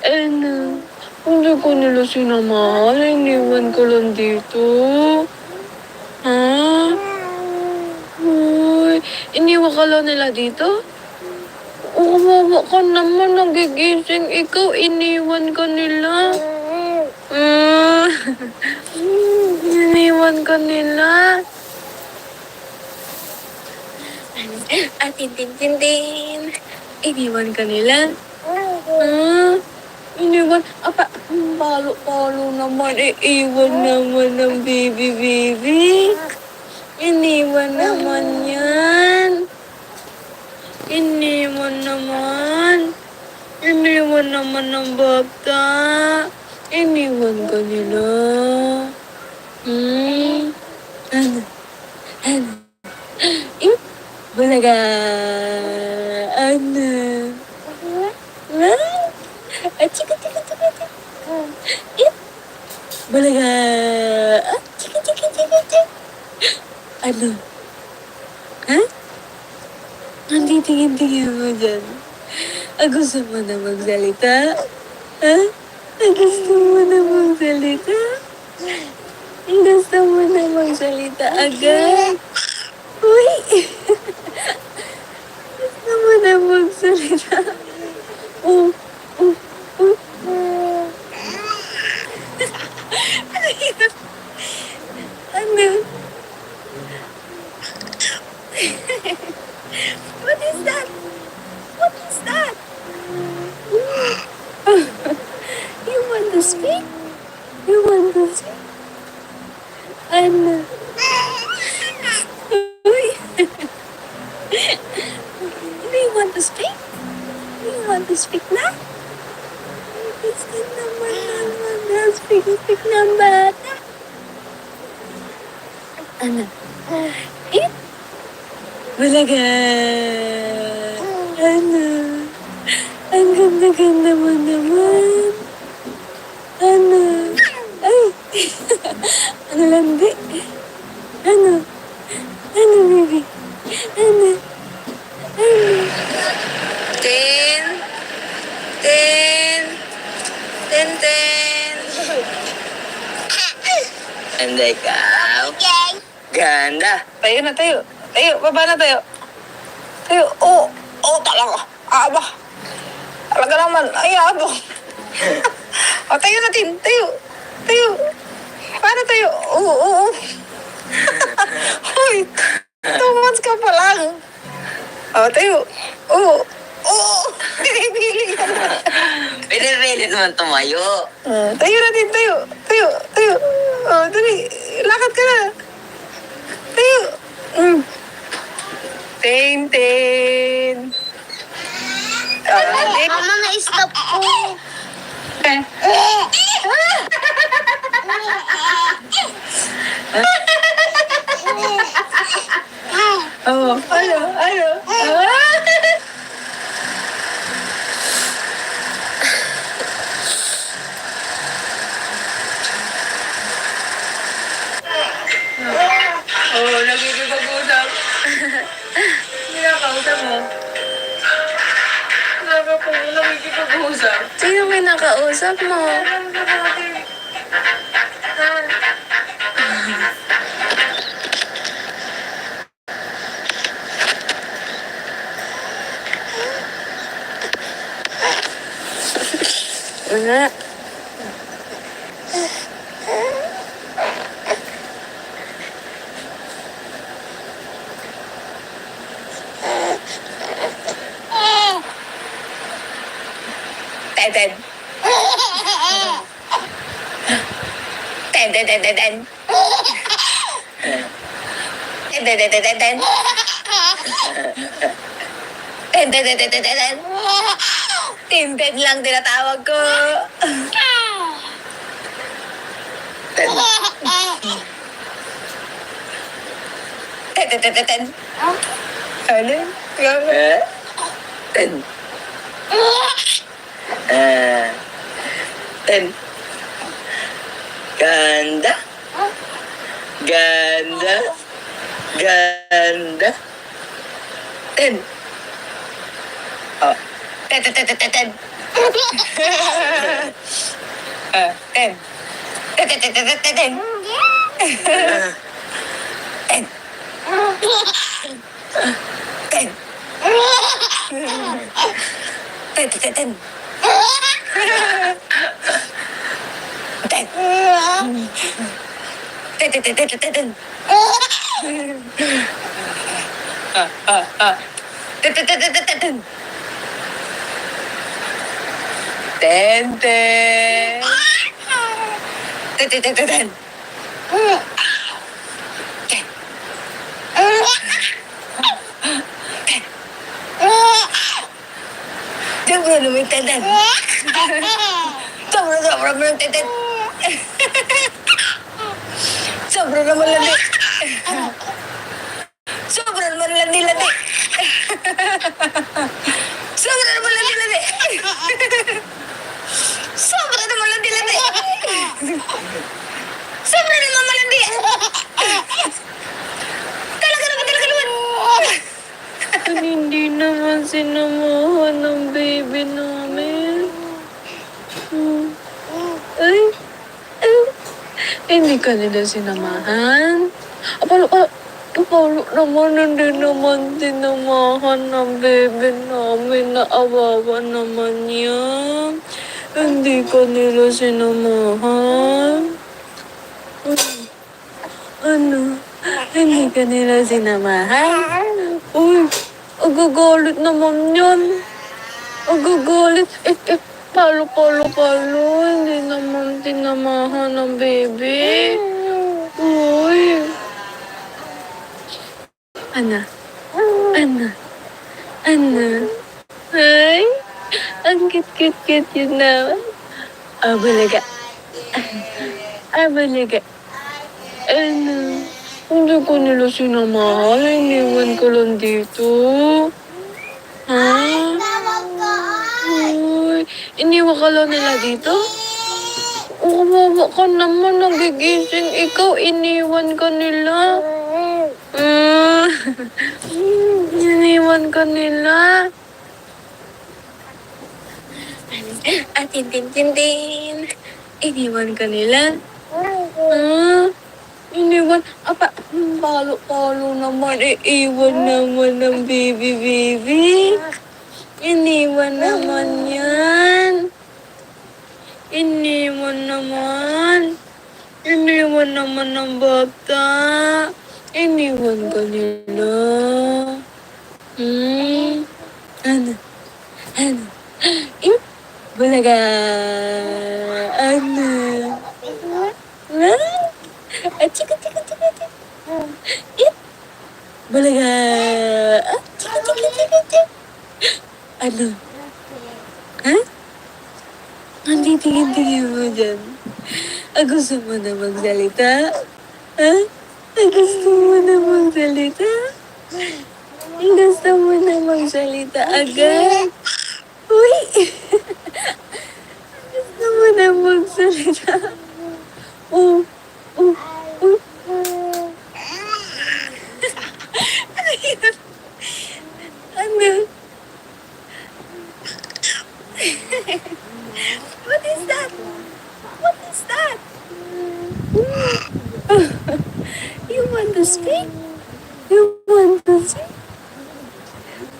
Ano? Hindi ko nila sinamahan. Iniwan ko lang dito. Ha? Uy, iniwan ka lang nila dito? Kawawa ka naman. Nagigising ikaw. Iniwan ka nila. Ah, iniwan ka nila. Tintin. Iniwan ka nila. Iniwan. Apa, palo naman. Iiwan naman ng baby. Iniwan naman yan. Iniwan naman ng bata. Iniwan ka nila. Ano? Bulaga. Ano? Chika. Bulaga. Chika. Ano? Ha? Hindi tingin mo dyan. Gusto mo na magsalita? Ha? Gusto mo na magsalita? Gusto mo na magsalita agad? Uy! Gusto mo na magsalita? Oh. Ano? What is that? You want to speak? Ano? Uy! Do you want to speak? Na? Gusto naman na speak ng bata. Ano? Bulaga. Ano? Ang ganda-ganda mo naman. Ano? Ay! Ano landi? Ano, baby? Ano? Tin. And ikaw? Ganda. Tayo na, tayo. Baba na tayo. Tayo. Talaga. Aba. Talaga naman. Ay, abo. Tayo natin. Tayo. Paano tayo? Oo. Uy, 2 months ka pa lang. Tayo. Oo. Pinipili ka naman. Pinipilit naman tumayo. Tayo natin, tayo. Dali. Lakad ka na. Tayo. Tintin. Mama, na-stop po. Ano? Nagkikipag-usap. Kinakausap mo. Nagkikipag-usap. Sino may nakausap mo? Wala. Ten. Tintin lang tinatawag ko. Ten. Ano? Ten. Ten. Ganda. Ganda. Ten. Oh. Ten, ten, ten, ten, ten, ten. Ten. Ten, ten, ten, ten, ten, ten. Ten. Ten. Ten, ten, ten, ten. Ten. Ten, ten, ten, ten, ten, ten. Ten, ten, ten, ten, ten, ten, ten. Ten, ten. Ten, ten, ten, ten, ten. Sobra naman yung teten. Sobra naman yung teten. Sobra naman landi. Sobra naman landi-landi. Sobra naman landi-landi. Sobra naman landi-landi. Sobra naman malandi. Talaga naman. Hindi naman sinamahan ng baby namin. Ay, ay, hindi ka nila sinamahan. Apalo naman, hindi naman sinamahan ng baby namin. Naawawa naman yan. Hindi ka nila sinamahan. Ano? Hindi ka nila sinamahan? Uy, agagalit naman yan. Agagalit. Palo. Hindi naman tinamahan ng baby. Uy. Ana. Ay, ang cute yun naman. Abalaga. Ano? Hindi ko nila sinamahan. Iniwan ko lang dito. Ha? Uy, iniwan ka lang nila dito? Kawawa ka naman. Nagigising ikaw. Iniwan ka nila. Iniwan ka nila. Tintin. Iniwan ka nila. Iniwan. Palo naman. Iiwan naman ng baby. Iniwan naman yan. Iniwan naman ng bata. Iniwan ka nila. Ano? Bulaga. Ano? Chika. Bulaga. Chika. Ano? Ha? Ang titingin-tingin mo dyan. Gusto mo na magsalita? Ha? Gusto mo na magsalita? Gusto mo na magsalita agad? Uy! Gusto mo na magsalita? Uy! Ano? What is that? You want to speak?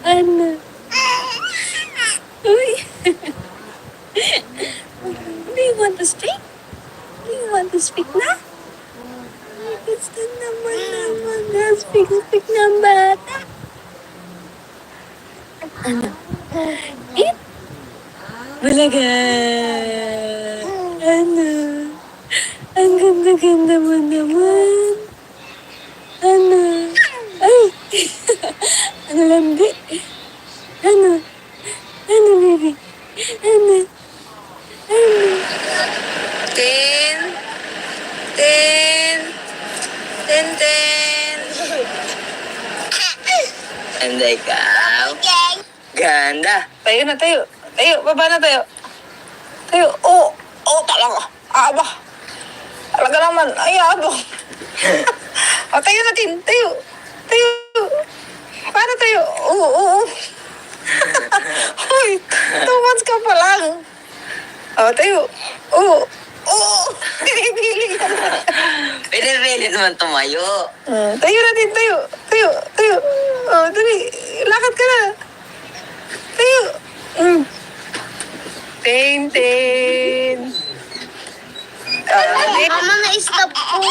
Ano? Uy! Do you want to speak? Na? Gusto naman speak ng bata. Ano? Eat? Bulaga! Ano? Ang ganda-ganda mo naman. Ano? Ay! Ano landi? Ano, baby? Ano? Ten. Ganda ikaw. Ganda. Tayo na, tayo. Baba na tayo. Tayo. Talaga. Talaga naman. Ay, abong. Tayo natin. Tayo. Tayo. Paano tayo? Oo. Hoy, 2 months ka pa lang. Tayo. Oo. Pinipili ka na. Pinipili naman tumayo. Tayo natin, tayo. Tayo. Dali. Lakad ka na. Tayo. Tintin. Mama, na-stop po.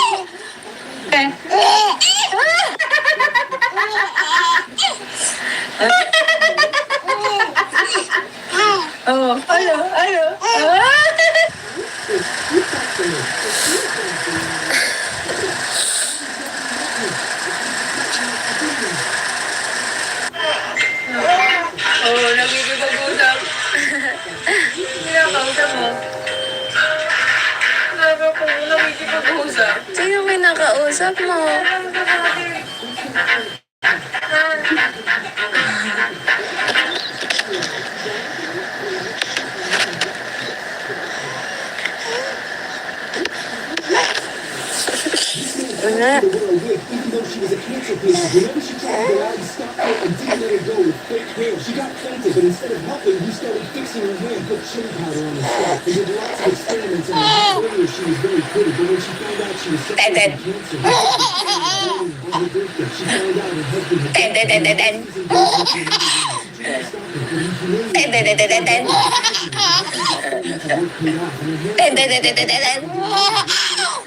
Ano? Nagkikipag-usap. Kinakausap mo. Sabi ko, nagkikipag-usap. Sino may nakausap mo? Wala. Even though she was a cancer patient, whenever she tried to get out, you stopped her and didn't let her go with fake hair. She got fainted, but instead of helping, you started fixing her hair and put chili powder on her scalp. They did lots of experiments on her. Earlier, she was very pretty, but when she found out she was suffering from cancer, on her birthday, she found out her husband had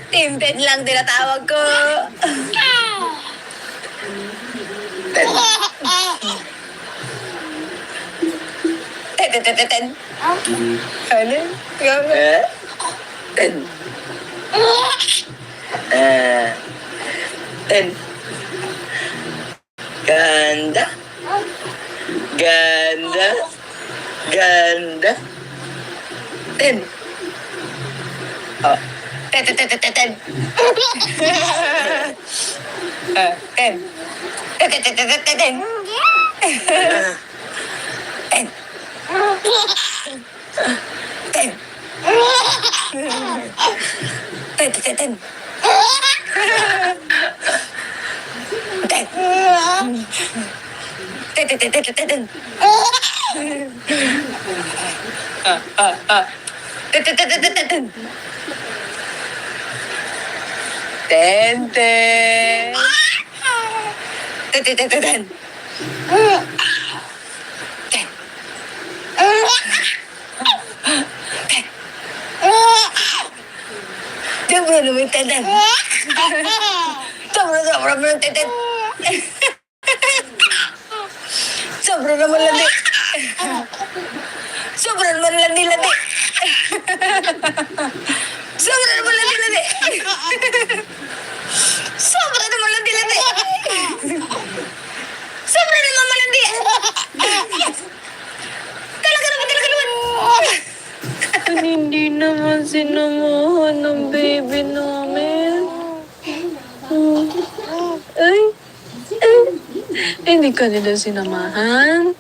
Tintin lang tinatawag ko. Ten. Ano? Ten. Ten. Ganda. Ten. Ten. Sobra naman teten. Sobra naman teten. Sobra naman landi. Sobra naman landi. Sobra naman landi. Sobra naman landi. Sobra naman malandi. Talaga naman. Hindi naman sinamahan ng baby namin. Ay. Hindi ka nila sinamahan.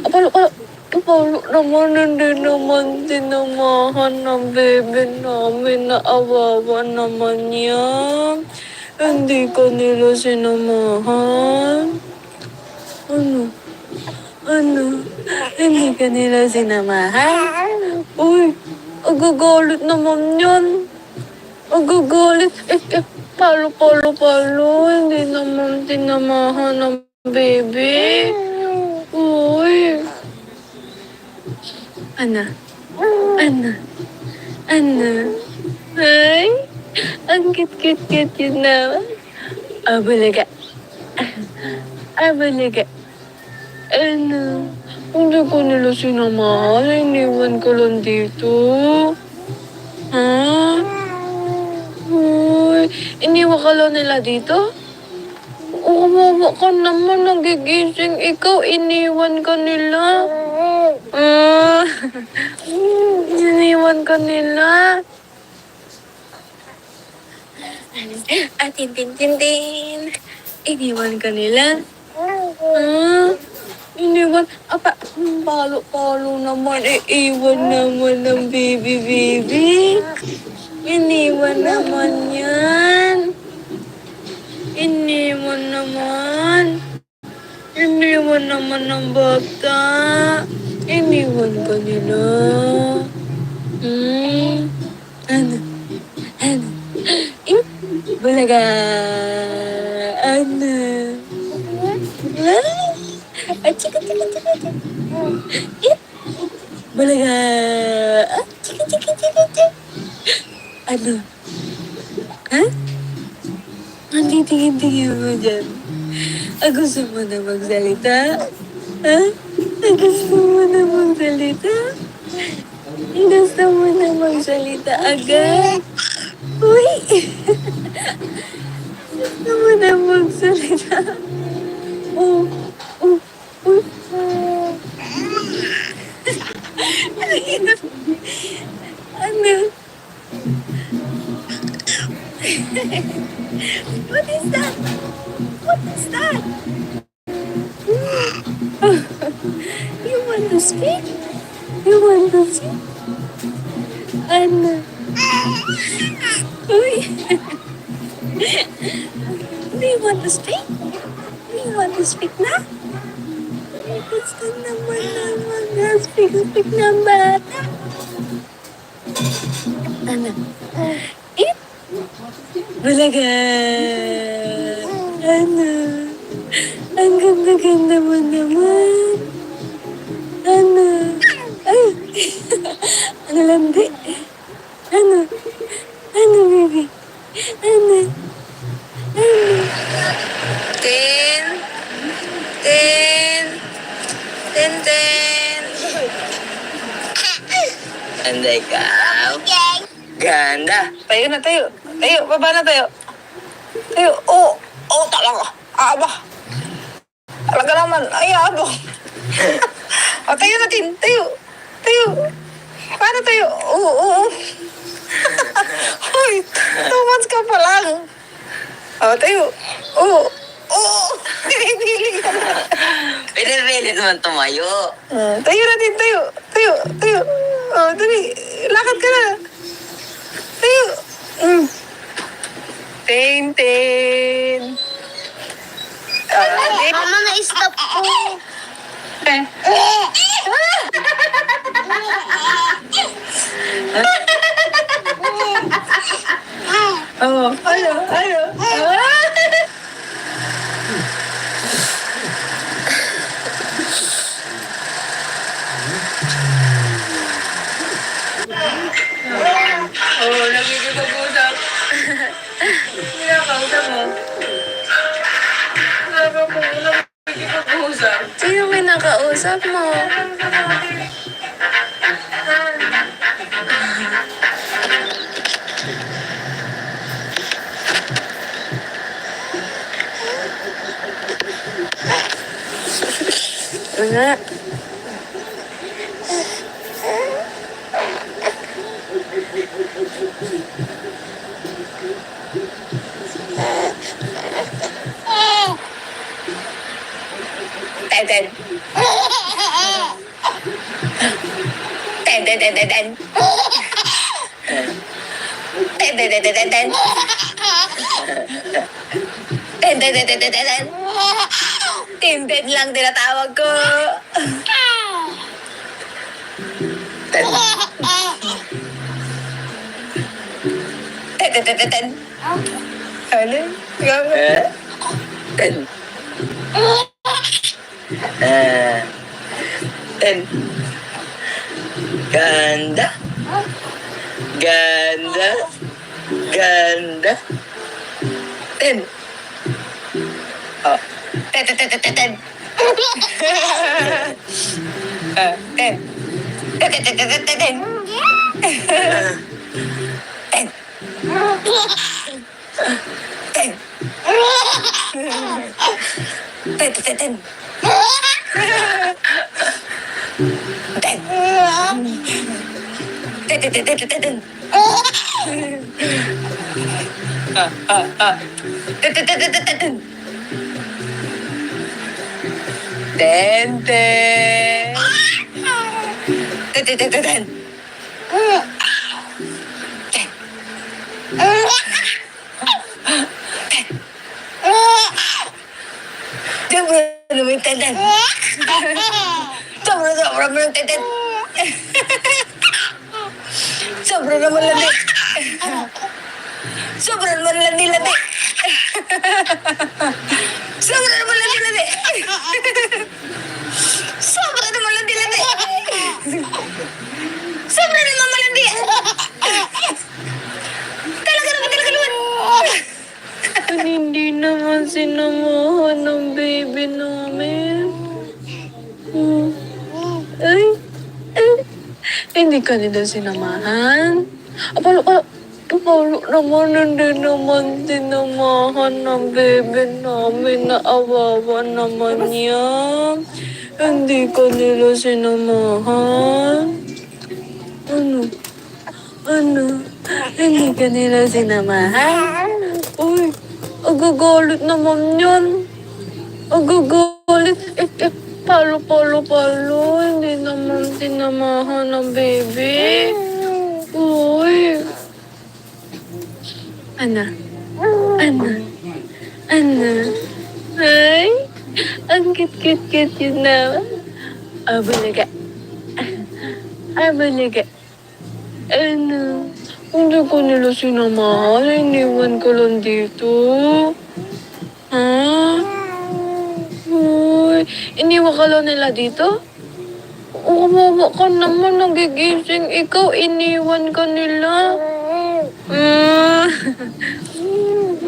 Paolo naman, hindi naman sinamahan ng baby namin. Naawawa naman yan. Hindi ka nila sinamahan. Ano? Hindi ka nila sinamahan? Uy, agagalit naman yan. Agagalit. Palo. Hindi naman sinamahan ng baby. Uy. Ana. Ay, ang cute yun naman. Abalaga. Ano? Hindi ko nila sinamahan. Iniwan ko lang dito. Ha? Uy, iniwan ka lang nila dito? Kawawa ka naman. Nagigising ikaw. Iniwan ka nila. Iniwan ka nila. Tintin. Iniwan ka nila. Iniwan. Palo naman. Iwan naman ng baby. Iniwan naman yan. Iniwan naman. Iniwan naman ng bata. Iniwan ka nila. Ano? Ano? Eh, bulaga. Ano? Ah, chika, chika, chika, chika. Eh, bulaga. Ah, chika, chika, chika, chika. Ano? Ha? Ang titingin-tingin mo dyan. Gusto mo na magsalita? Ha? Gusto mo na magsalita? Gusto mo na magsalita agad? Uy! Gusto mo na magsalita? Oh, oh, oh. Ano? What is that? What is that? You want to speak? You want to speak? Ano? Uy! Do you want to speak? Do you want to speak na? Gusto naman na mag-speak ng bata. Ano? Eat? Bulaga! Ano? Ang ganda-ganda mo naman. Ano? Ay! Ang landi. Ano? Ano, baby? Ano? Ano? Tin! Tin! Tintin! Ganda ikaw. Ganda. Tayo na tayo. Tayo, baba na tayo. Tayo. Oo. Oo, talaga. Aba. Talaga naman. Ay, abo. O, tayo natin. Tayo. Tayo. Paano tayo? Oo, oo. Hoy, 2 months ka pa lang. O, tayo. Oo. Oo. Pinipili ka na. Pinipili naman tumayo. Tayo natin, tayo. Tayo, tayo. O, dali. Lakad ka na. Tayo. Tintin. Mama, na-stop po. Oh, ano, ano? Oh, nagkikipag-usap. Kinakausap mo. Nagkikipag-usap. Sino kinakausap mo? Nga. Tenten. Tenten, tenten, tenten. Tenten, tenten, tenten. Tenten, tenten, tenten, tenten. Tintin lang tinatawag ko. Tenten. Tenten, tenten, tenten. Ano? Ikaw na. Ten. Ten. Ganda. Ganda. Ganda. Ten. Oh. Ten, ten, ten, ten, ten, ten. Ten. Ten, ten, ten, ten, ten, ten. Ten. Ten. Ten, ten, ten, ten. Ten. Ten, ten, ten, ten, ten, ten. Ten, ten, ten, ten, ten, ten. Ten, ten. Ten, ten, ten, ten, ten. Ten. Tintin. Sobra mo ng tintin. Sobra naman landi. Sobra naman landi. Sobra naman landi. Sobra naman landi. Sobra naman malandi. Talaga naman. Hindi naman sinamahan ng baby namin. Ay, ay, hindi ka nila sinamahan. Apalo naman, hindi naman sinamahan ng baby namin. Naawawa naman yan. Hindi ka nila sinamahan. Ano? Hindi ka nila sinamahan? Uy, agagalit naman yan. Agagalit. Palo. Hindi naman sinamahan ng baby. Uy. Ano? Ay, ang cute yun na. Abalaga. Ano? Hindi ko nila sinamahan. Iniwan ko lang dito. Ha? Uy, iniwan ka lang nila dito? Kawawa ka naman. Nagigising ikaw. Iniwan ka nila.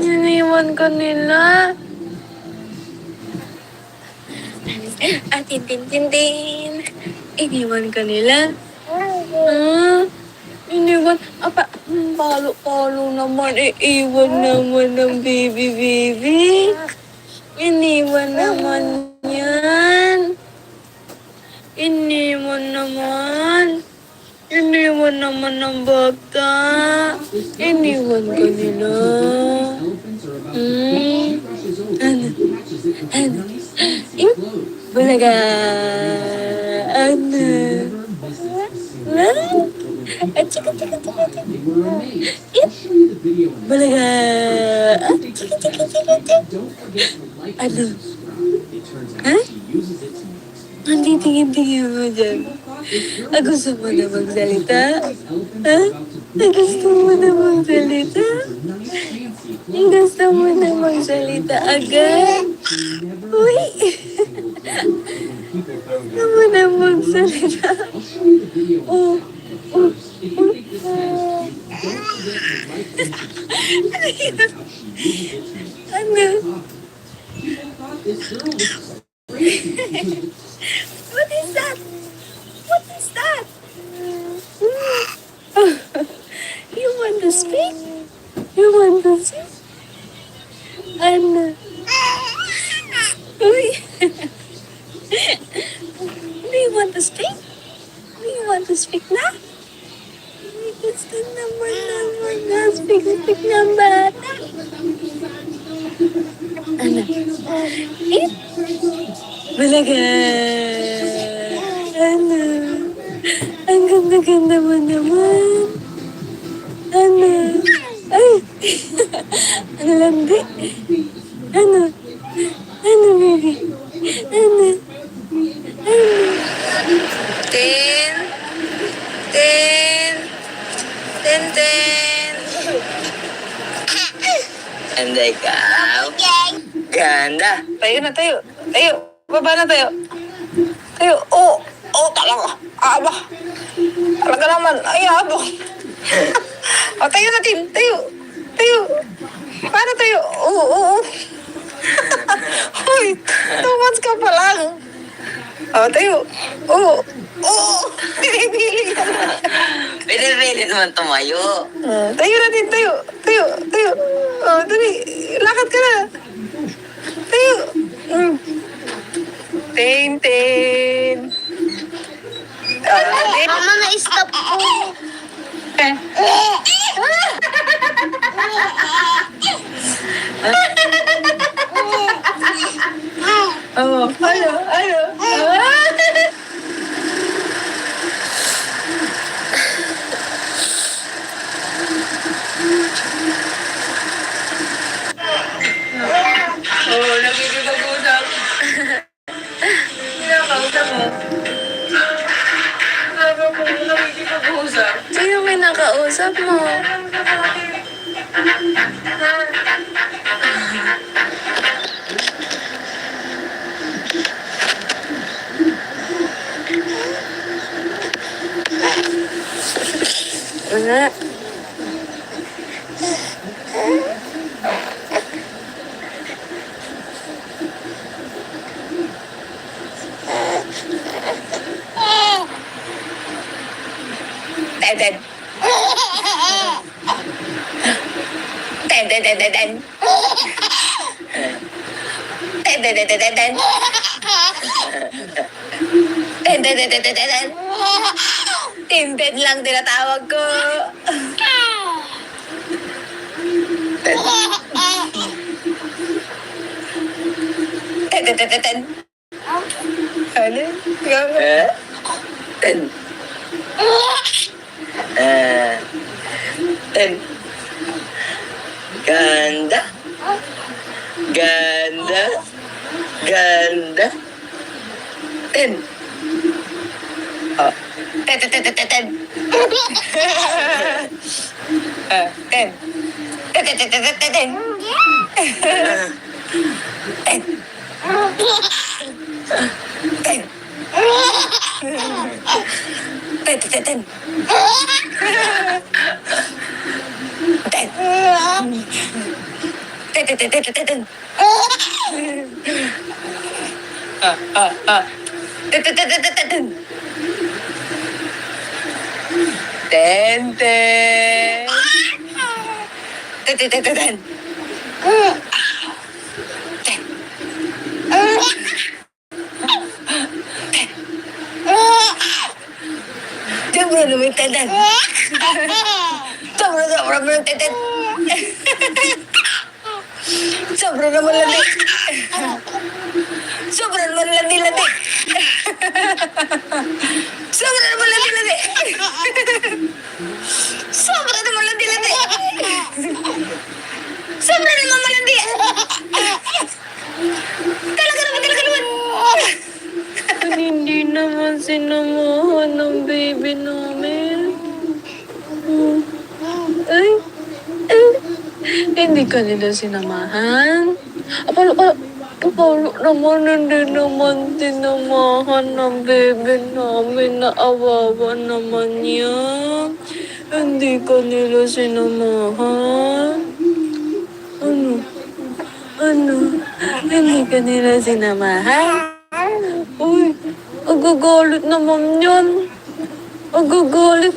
Iniwan ka nila. Tintin. Iniwan ka nila. Iniwan. Palo naman. Iiwan naman ng baby. Iniwan naman yan. Iniwan naman ng bata. Iniwan ka nila. Ano? Bulaga. Ano? Chika. Bulaga. Chika. Ano? Ha? Hindi tingin mo dyan. Gusto mo na magsalita? Ha? Gusto mo na magsalita? Gusto mo na magsalita agad? Uy! Gusto mo na magsalita? Ano? What is that? You want to speak? Ano? Uy! Do you want to speak? Na? Gusto naman na speak ng bata. Ano? Balaga! Ano? Ang ganda-ganda mo naman. Ano? Ay! Ang landi. Ano, baby? Ano? Tin. And ikaw? Ganda. Tayo. Baba na tayo. Talaga. Talaga naman. Ay, abang. Tayo na, Tin. Tayo. Paano tayo? Oo. Hoy, 2 months ka pa lang. Tayo. Oo. Pinipili ka na. Pinipili naman tumayo. Tayo na, Tin. Tayo. Dali. Lakad ka na. Tayo. Tintin. Mama, na-stop po. Ano? Nagkikipag-usap. kausap mo? Wala. Tintin. Tintin, tintin. Tintin, tintin. Tintin, tintin. Tintin lang tinatawag ko. Tintin, tintin. Ano? Tin. Ten. Ganda. Ganda. Ganda. Tin. Oh. Tin, tin, tin, tin, tin. Ten. Tin, tin, tin, tin, tin, tin. Tin. Tin. Tin, tin, tin, tin. Tin. Tin, tin, tin, tin, tin, tin. Tin, tin, tin, tin, tin, tin. Ten. Ten. Tin, tin, tin, tin, tin. Sobra naman yung tintin. Sobra naman yung tintin. Sobra naman landi. Sobra naman landi-landi. Sobra naman landi-landi. Sobra naman landi-landi. Sobra naman malandi. Talaga naman. Hindi naman sinamahan ng baby namin. Ay, ay, hindi ka nila sinamahan. Apalo naman, hindi naman sinamahan ng baby namin. Naawawa naman yan. Hindi ka nila sinamahan. Ano? Ano? Hindi ka nila sinamahan? Uy, agagalit naman yan. Agagalit.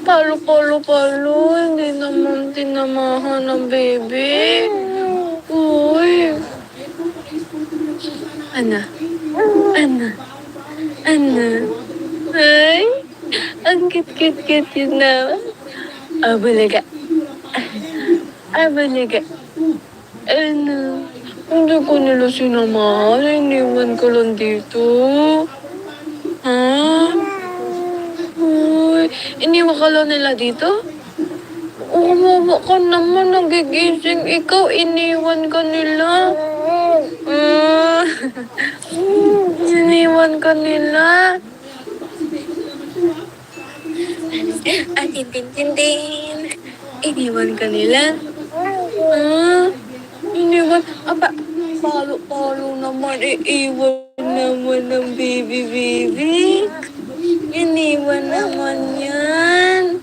Palo. Hindi naman tinamahan ng baby. Uy. Ano? Ano? Ano? Ay, ang kit yun na. Abalaga. Abalaga. Ano? Hindi ko nila sinamahan. Iniwan ko lang dito. Ha? Uy, iniwan ka lang nila dito? Umawa ka naman. Nagigising ikaw. Iniwan ka nila. Iniwan ka nila. Tintin. Iniwan ka nila. Iniwan. Aba, palo naman. Iiwan naman ng baby. Iniwan naman yan.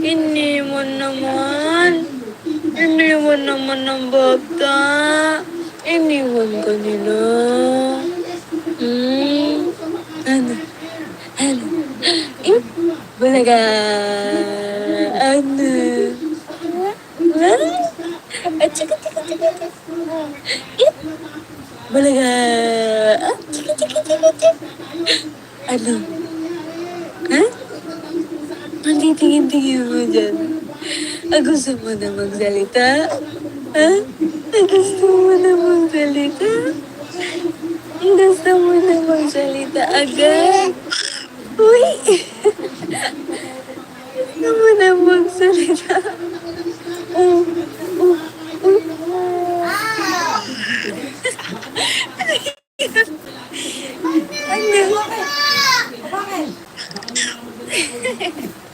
Iniwan naman ng bata. Iniwan ka nila. Ano? Bulaga. Ano? Chika. Bulaga. Chika. Ano? Ha? Ang titingin mo dyan. Gusto mo na magsalita? Ha? Gusto mo na magsalita? Gusto mo na magsalita agad? Uy! Gusto mo na magsalita? Ano?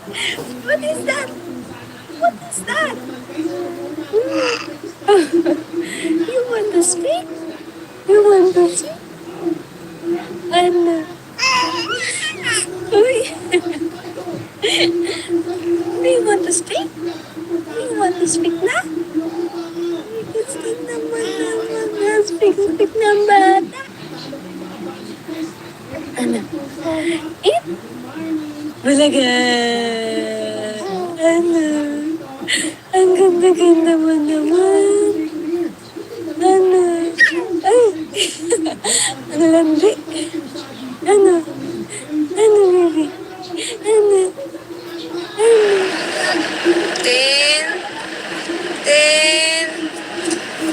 What is that? What is that? You want to speak? You want to speak? Ano? Uy. Do you want to speak? Do you want to speak na? Gusto naman na speak ng bata. Ano? Eat? Bulaga. Ano? Ang ganda-ganda mo naman. Ano? Ay! Ang landi. Ano? Ano, baby? Ano? Ano? Tin. Tin.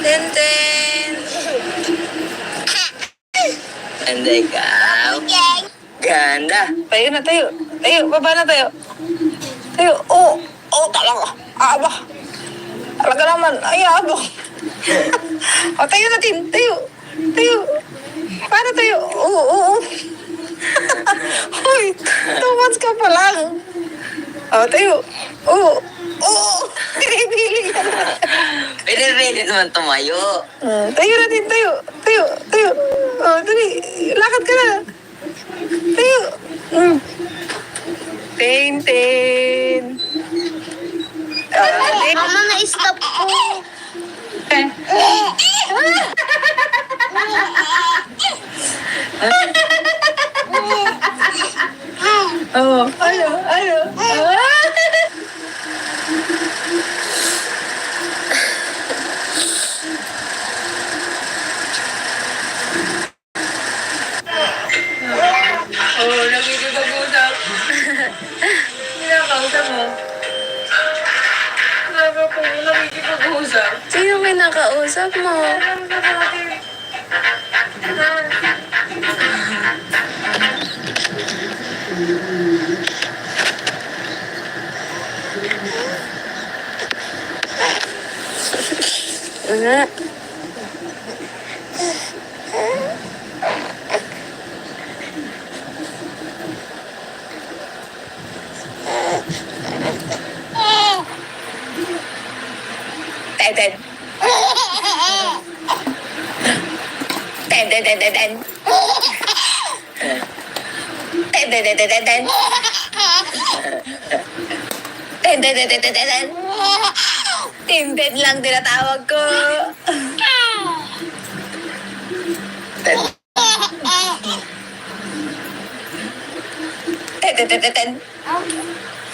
Tintin. And ikaw. Ganda. Tayo na, tayo. Tayo, baba na tayo. Tayo. Oh, talaga. Aba. Talaga naman. Ay, abang. O, tayo natin. Tayo. Tayo. Paano tayo? Oo. Hoy, 2 months ka pa lang. O, tayo. Oo. Pinipili ka na. Pwede naman tumayo. Tayo natin, tayo. Tayo. O, dali. Lakad ka na. Tayo. Tintin. Mama, na-stop po. Ano? Nakikipag-usap. Kinakausap mo. Sabi ko, nakikipag-usap. Sino may nakausap mo? Nga. Teten. Teten. Teten. Tintin lang tinatawag ko. Teten.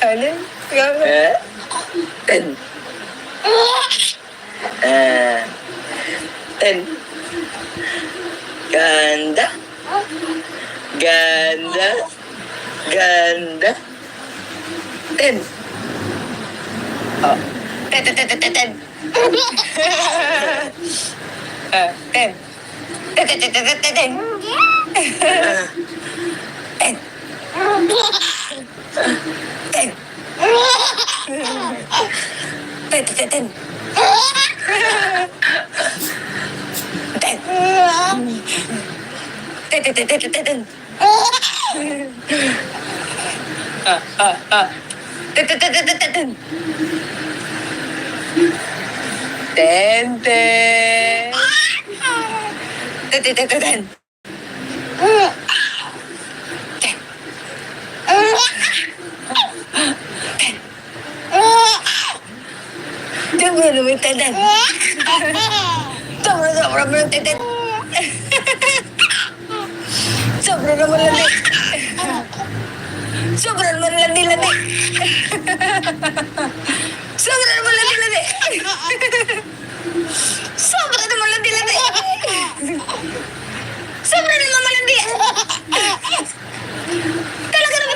Ano? Ten. Ten. Ganda. Ten. Oh. Ten. Ten. Sobra naman teten. Sobra naman teten. Sobra naman landi. Sobra naman landi. Sobra naman landi. Sobra naman landi. Sobra naman malandi. Talaga naman.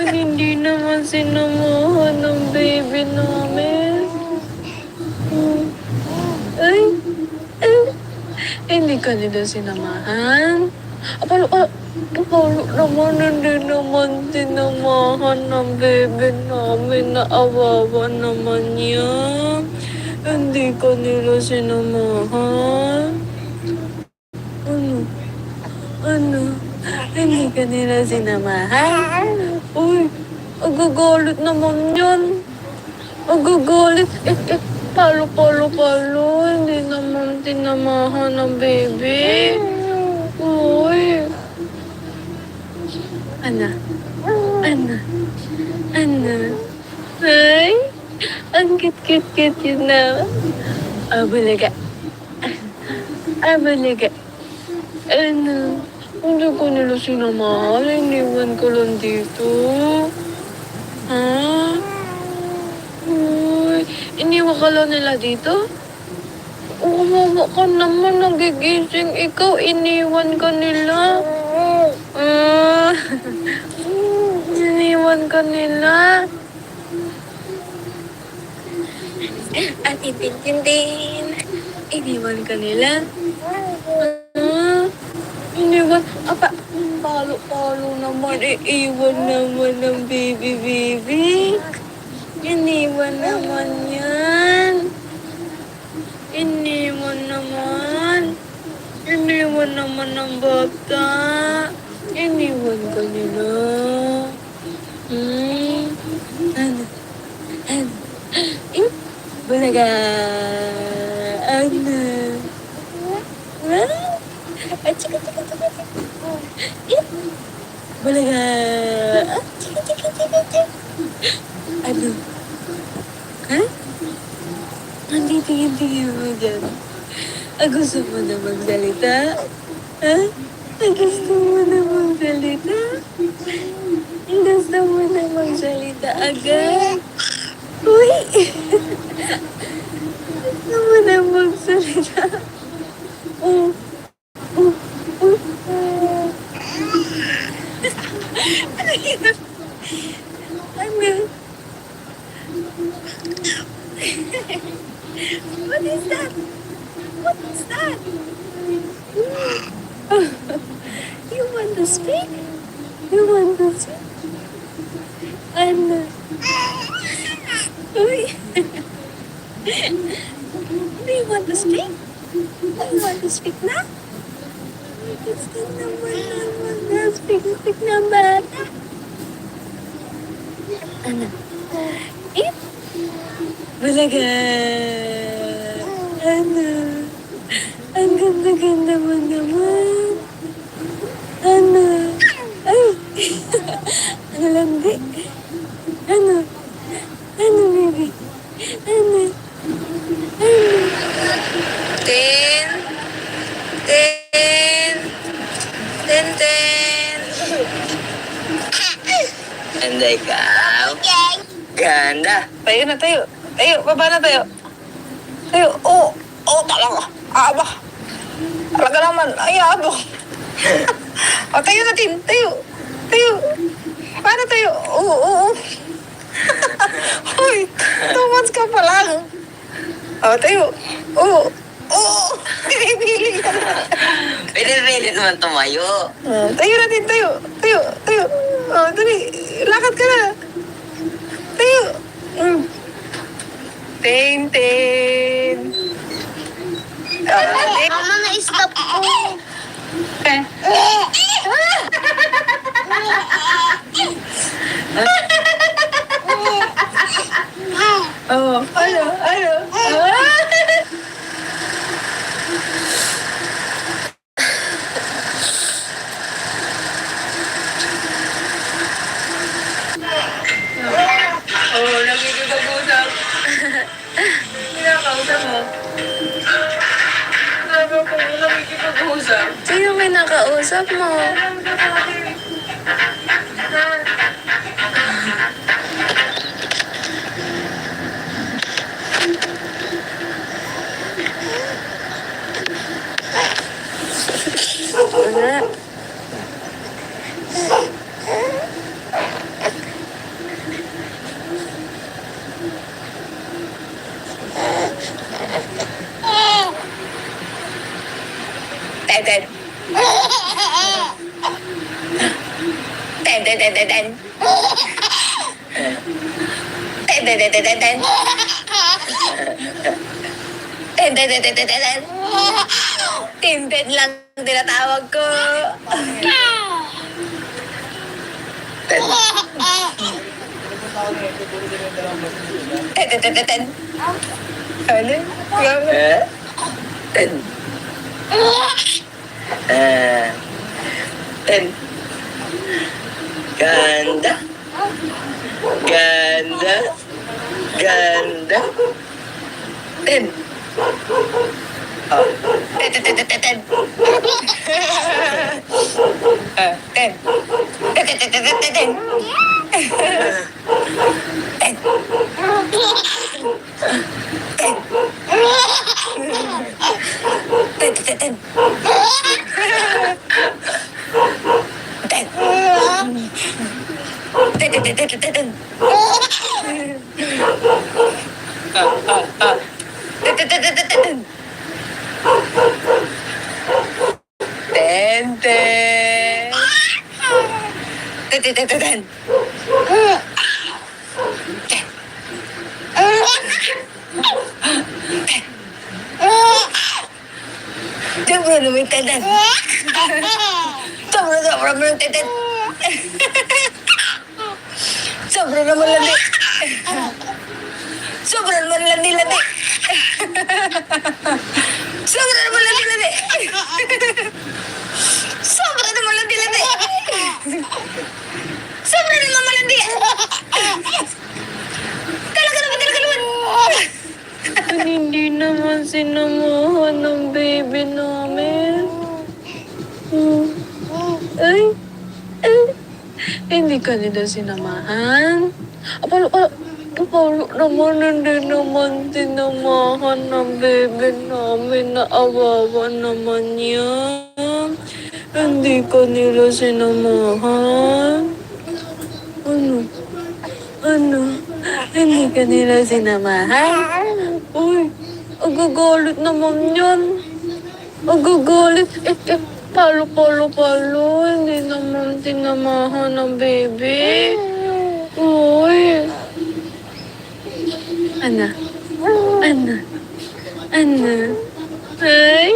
Hindi naman sinamahan ng baby namin. Ay. Hindi ka nila sinamahan. Apalo naman, hindi naman sinamahan ng baby namin. Naawawa naman yan. Hindi ka nila sinamahan. Ano? Hindi ka nila sinamahan? Uy, agagalit naman yan. Agagalit. Palo. Hindi naman tinamahan ng baby. Uy. Ana. Ay, ang cute yun na. Abalaga. Ano? Hindi ko nila sinamahan. Iniwan ko lang dito. Ha? Uy, iniwan ka lang nila dito? Umawa ka naman, nagigising ikaw, iniwan ka nila. Iniwan ka nila. At tintin. Iniwan ka nila. Iniwan. Apa, palo naman. Iiwan naman ng baby. Iniwan naman yan. Iniwan naman ng bata. Iniwan ka nila. Ano? Bulaga. Ano? Chika. Bulaga. Chika. Ano? Ha? Hindi tingin mo dyan. Gusto mo na magsalita? Ha? Gusto mo na magsalita? Gusto mo na magsalita agad? Uy! Gusto mo na magsalita? Ano yun? Ano? What is that? You want to speak? Ano? Uy! Do you want to speak? You want to speak na? Gusto naman na speak na bata. Ano? Bulaga! Ano? Ang ganda mo naman. Ano? Ay! Ang landi. Ano, baby? Ano? Tin. Ganda ikaw. Ganda. Tayo. Baba na tayo. Talaga. Aba. Talaga naman. Ay, abong. Tayo natin. Tayo. Paano tayo? Oo. Uy, 2 months ka pa lang. Tayo. Oo. Pinipili ka na. Pwede naman tumayo. Tayo natin. Dali. Lakad ka na. Tayo. Tintin. Mama, na-stop po. Ano? Nakikipag-usap. Kinakausap mo. Sabi ko, nakikipag-usap. Sino may nakausap mo? Wala. Ten. Tintin lang tinatawag ko. Ten. Ano? Ten. Ten. Ganda. Ganda. Ganda. Ten. Oh. Ten. Ten. Ten. Ten. Sobra naman teten. Sobra naman teten. Sobra naman landi. Sobra naman landi. Sobra naman landi. Sobra naman landi. Sobra naman landi. Talaga naman. Hindi naman sinamahan ng baby namin. Ay, hindi ka nila sinamahan. Apalo naman, hindi naman sinamahan ng baby namin. Naawawa naman yan. Hindi ka nila sinamahan. Ano? Hindi ka nila sinamahan? Uy, agagalit naman yan. Agagalit. Palo. Hindi naman tinamahan ng baby. Uy. Ana. Ay,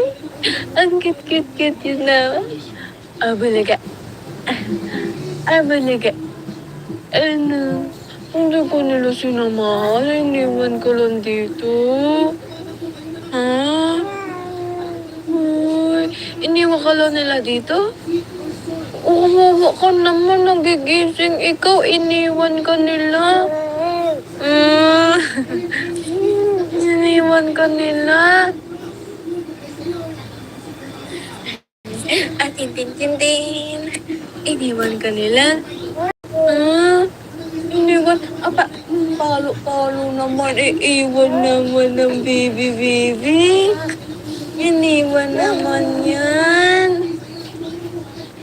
ang cute yun na. Abalaga. Ano? Hindi ko nila sinamahan. Iniwan ko lang dito. Ha? Uy, iniwan ka lang nila dito? Umawa ka naman. Nagigising ikaw. Iniwan ka nila. Iniwan ka nila. Tintin. Iniwan ka nila. Iniwan. Palo naman. Iiwan naman ng baby. Iniwan naman yan.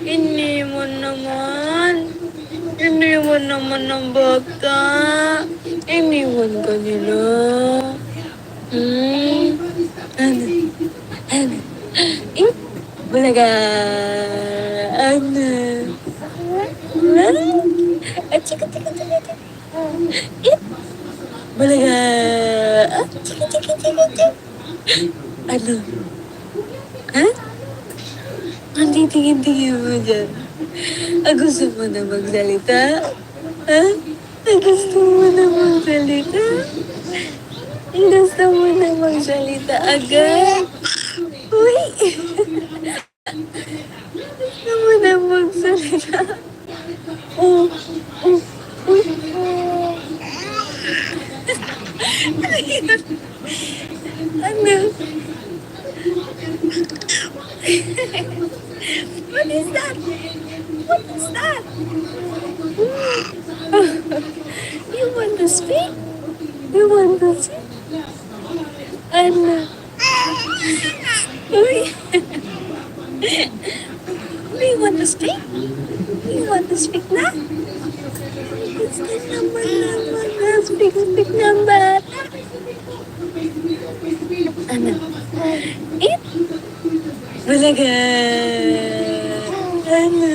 Iniwan naman ng bata. Iniwan ka nila. Ano? Bulaga. Ano? Chika. Balaga. Chika. Ano? Ha? Ang titingin-tingin mo dyan. Gusto mo na magsalita? Ha? Gusto mo na magsalita agad? Uy! Gusto mo na magsalita? Uy! Ano? What is that? You want to speak? Ano? Uy! You want to speak? Na? Gusto naman na. Speak na bata. Ano? Eat? Balaga. Ano?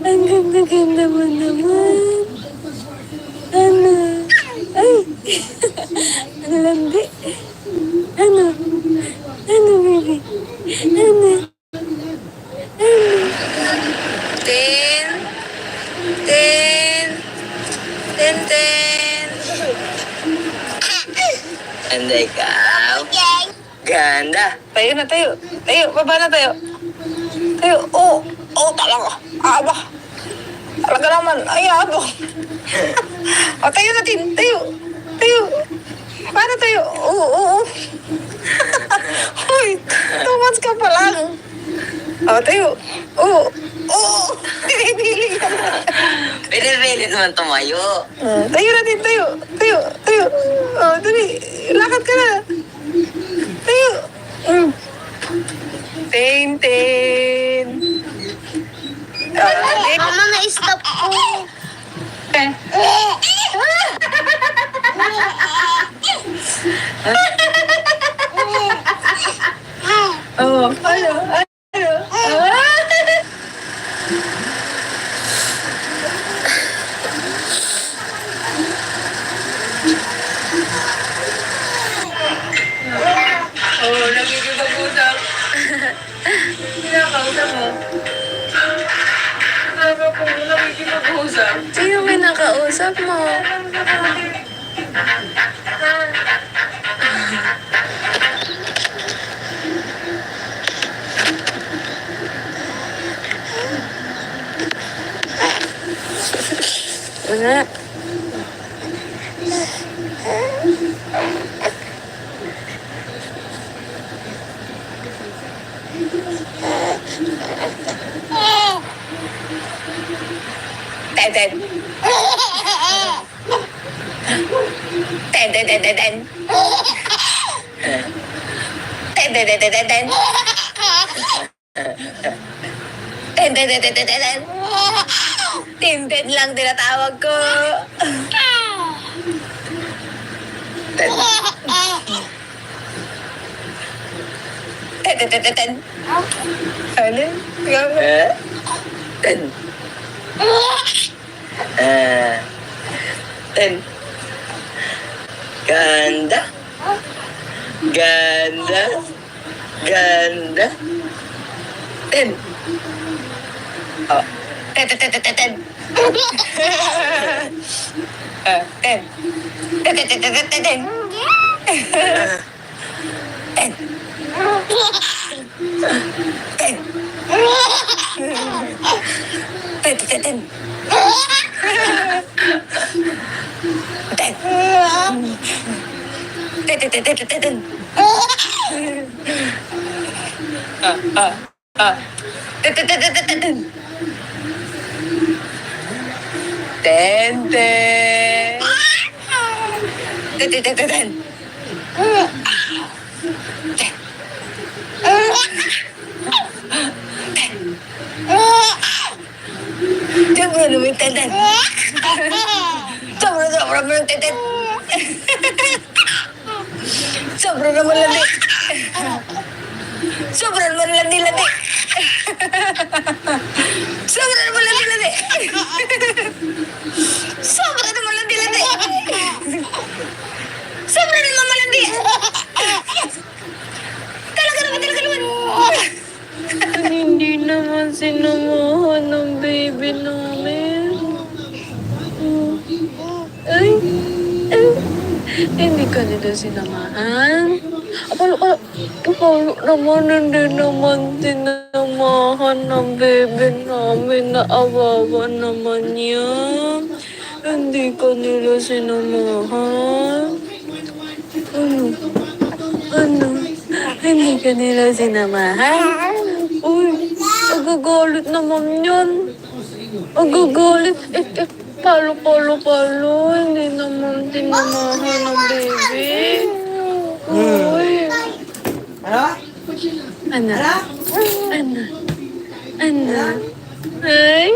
Ang ganda-ganda mo naman. Ano? Ay! Ang landi. Ano, baby? Ano? Ten. Ikaw. Ganda. Tayo na, tayo. Tayo, baba na tayo. Tayo. Oh, oh, talaga. Aba. Talaga naman. Ay, abang. O, tayo natin. Tayo. Tayo. Paano tayo? Oo, oo, oo. Hoy, 2 months ka pa lang. O, tayo. Oo. Oo. Pinipiling ka na. Pinipilit naman tumayo. Tayo natin, tayo. Tayo, tayo. O, dali. Lakad ka na. Tayo. Tintin. Mama, na-stop po. Oh, ano? Ano? Oh, nagkikipag-usap. Kinakausap mo. Sabi ko, nagkikipag-usap. Sino may nakausap mo? Wala. Tintin. Tintin, tintin, tintin. Tintin, tintin, tintin. Tintin, tintin, tintin. Tintin lang tinatawag ko. Tintin, tintin, tintin. Ano? Tin. Tin. Ganda. Ganda. Ganda. Tin. Oh. Tin, tin, tin, tin, tin, tin. Tin. Tin, tin, tin, tin, tin, tin, tin. Tin. Tin. Tin, tin, tin, tin. Tin. Tin, tin, tin, tin, tin, tin. Tin, tin, tin, tin, tin, tin, tin. Tente. Tin, tin, tin, tin, tin. Diyan mo na naman, Tenten. Sobra mo ng Tenten. Sobra naman landi. Sobra naman landi-landi. Sobra naman landi-landi. Sobra naman landi-landi. Sobra naman malandi. Talaga naman. Hindi naman sinamahan ng baby namin. Ay, ay, hindi ka nila sinamahan. Apalo naman, hindi naman sinamahan ng baby namin. Naawawa naman yan. Hindi ka nila sinamahan. Ano? Ano? Hindi ka nila sinamahan? Uy, agagalit naman yan. Agagalit. Palo. Hindi naman sinamahan ng baby. Uy. Ano? Ano? Ay,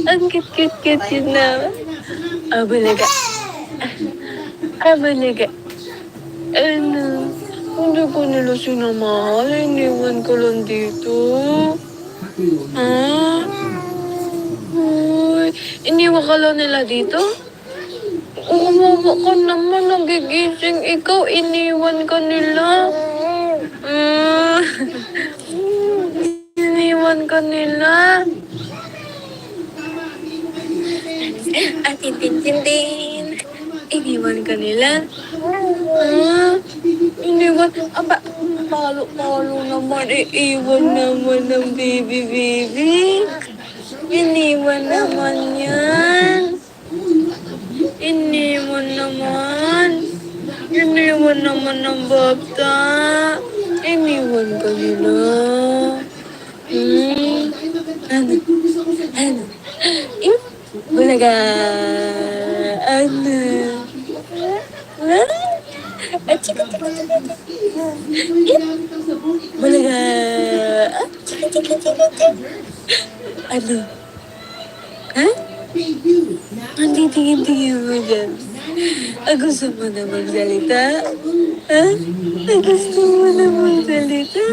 ang cute yun na. Abalaga. Ano? Hindi ko nila sinamahan. Iniwan ko lang dito. Ha? Uy, iniwan ka lang nila dito? Umawa ka naman. Nagigising ikaw. Iniwan ka nila. Iniwan ka nila. Tintin. Iniwan ka nila? Ah, iniwan. Aba, palo-palo naman. Iiwan naman ng baby. Iniwan naman yan. Iniwan naman. Iniwan naman ng bata. Iniwan ka nila. Hmm? Ano? Ano? If? Bulaga. Ano? Chika. If? Bulaga. Chika. Ano? Ha? Ang titingin-tingin mo dyan. Gusto mo na magsalita? Ha? Gusto mo na magsalita?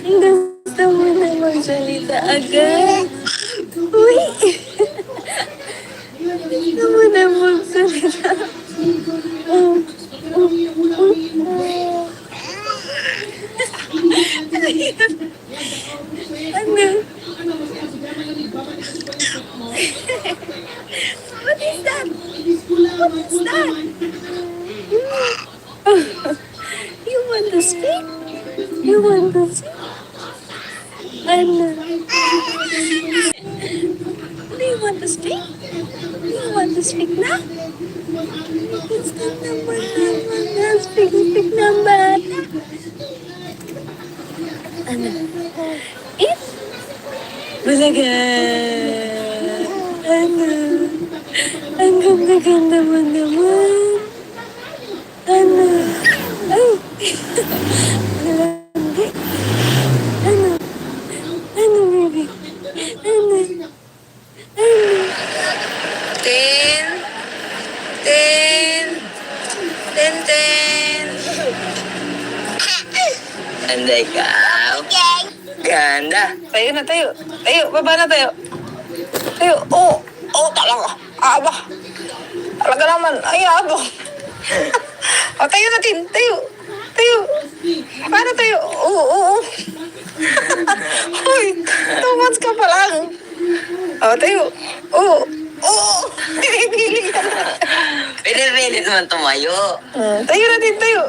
Gusto mo na magsalita agad? Uy! Gusto mo na magsalita? Ano? What is that? What is that? You want to speak? You want to speak? Ano? Do you want to speak? Do you want to speak na? Gusto naman na speak na bata. Ano? If? Bulaga. Ano? Ang ganda-ganda mo naman. Ano? Ay! Malandi. Ano? Ano, baby? Ano? Ano? Tin. Ganda ikaw. Ganda. Tayo na, tayo. Tayo, baba na tayo. Tayo. Talaga. Aba. Talaga naman. Ay, abang. Tayo natin. Tayo. Paano tayo? Oo. Hoy, 2 months ka pa lang. Tayo. Oo. Pinipili ka na. Pinirili naman tumayo. Tayo natin, tayo.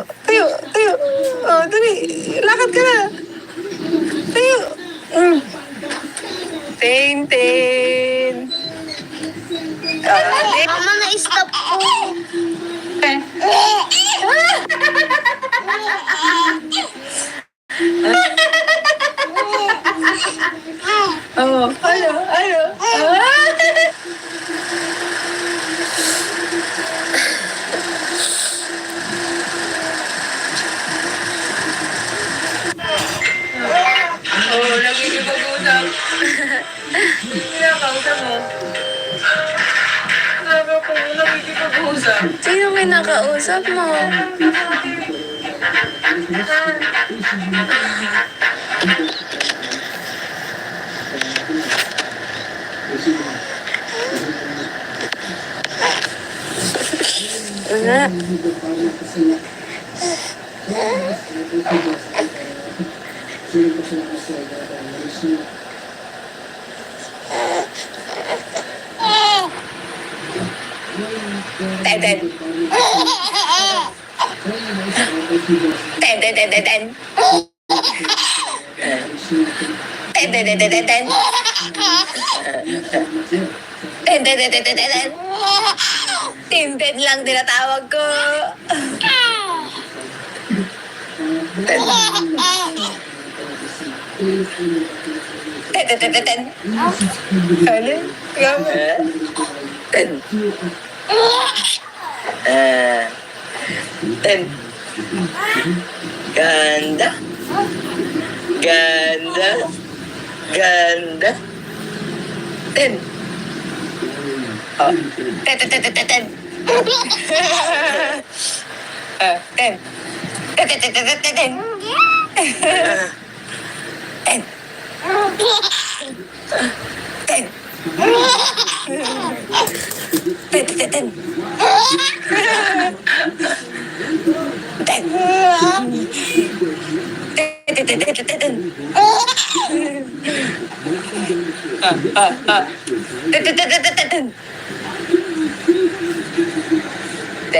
Dali. Lakad ka na. Tayo. Tintin. Mama, na-stop po. Ano? Nagkikipag-usap. Kinakausap mo. Sabi ko, nagkikipag-usap. Sino may nakausap mo? Wala. Ten. Tintin lang tinatawag ko. Ten. Ano? Gama. Ten. Ten. Ganda. Ten. Ten. Ten.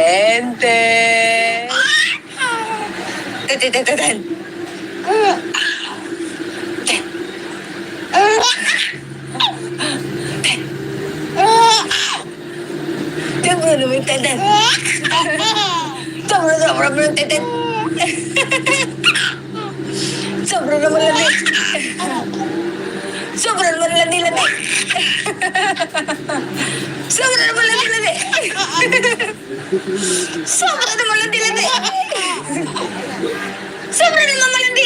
Tenten. Tenten. Sobra naman yung tenten. Sobra naman yung tenten. Sobra naman landi. Sobra naman landi. Sobra naman landi. Sobra naman landi. Sobra naman malandi.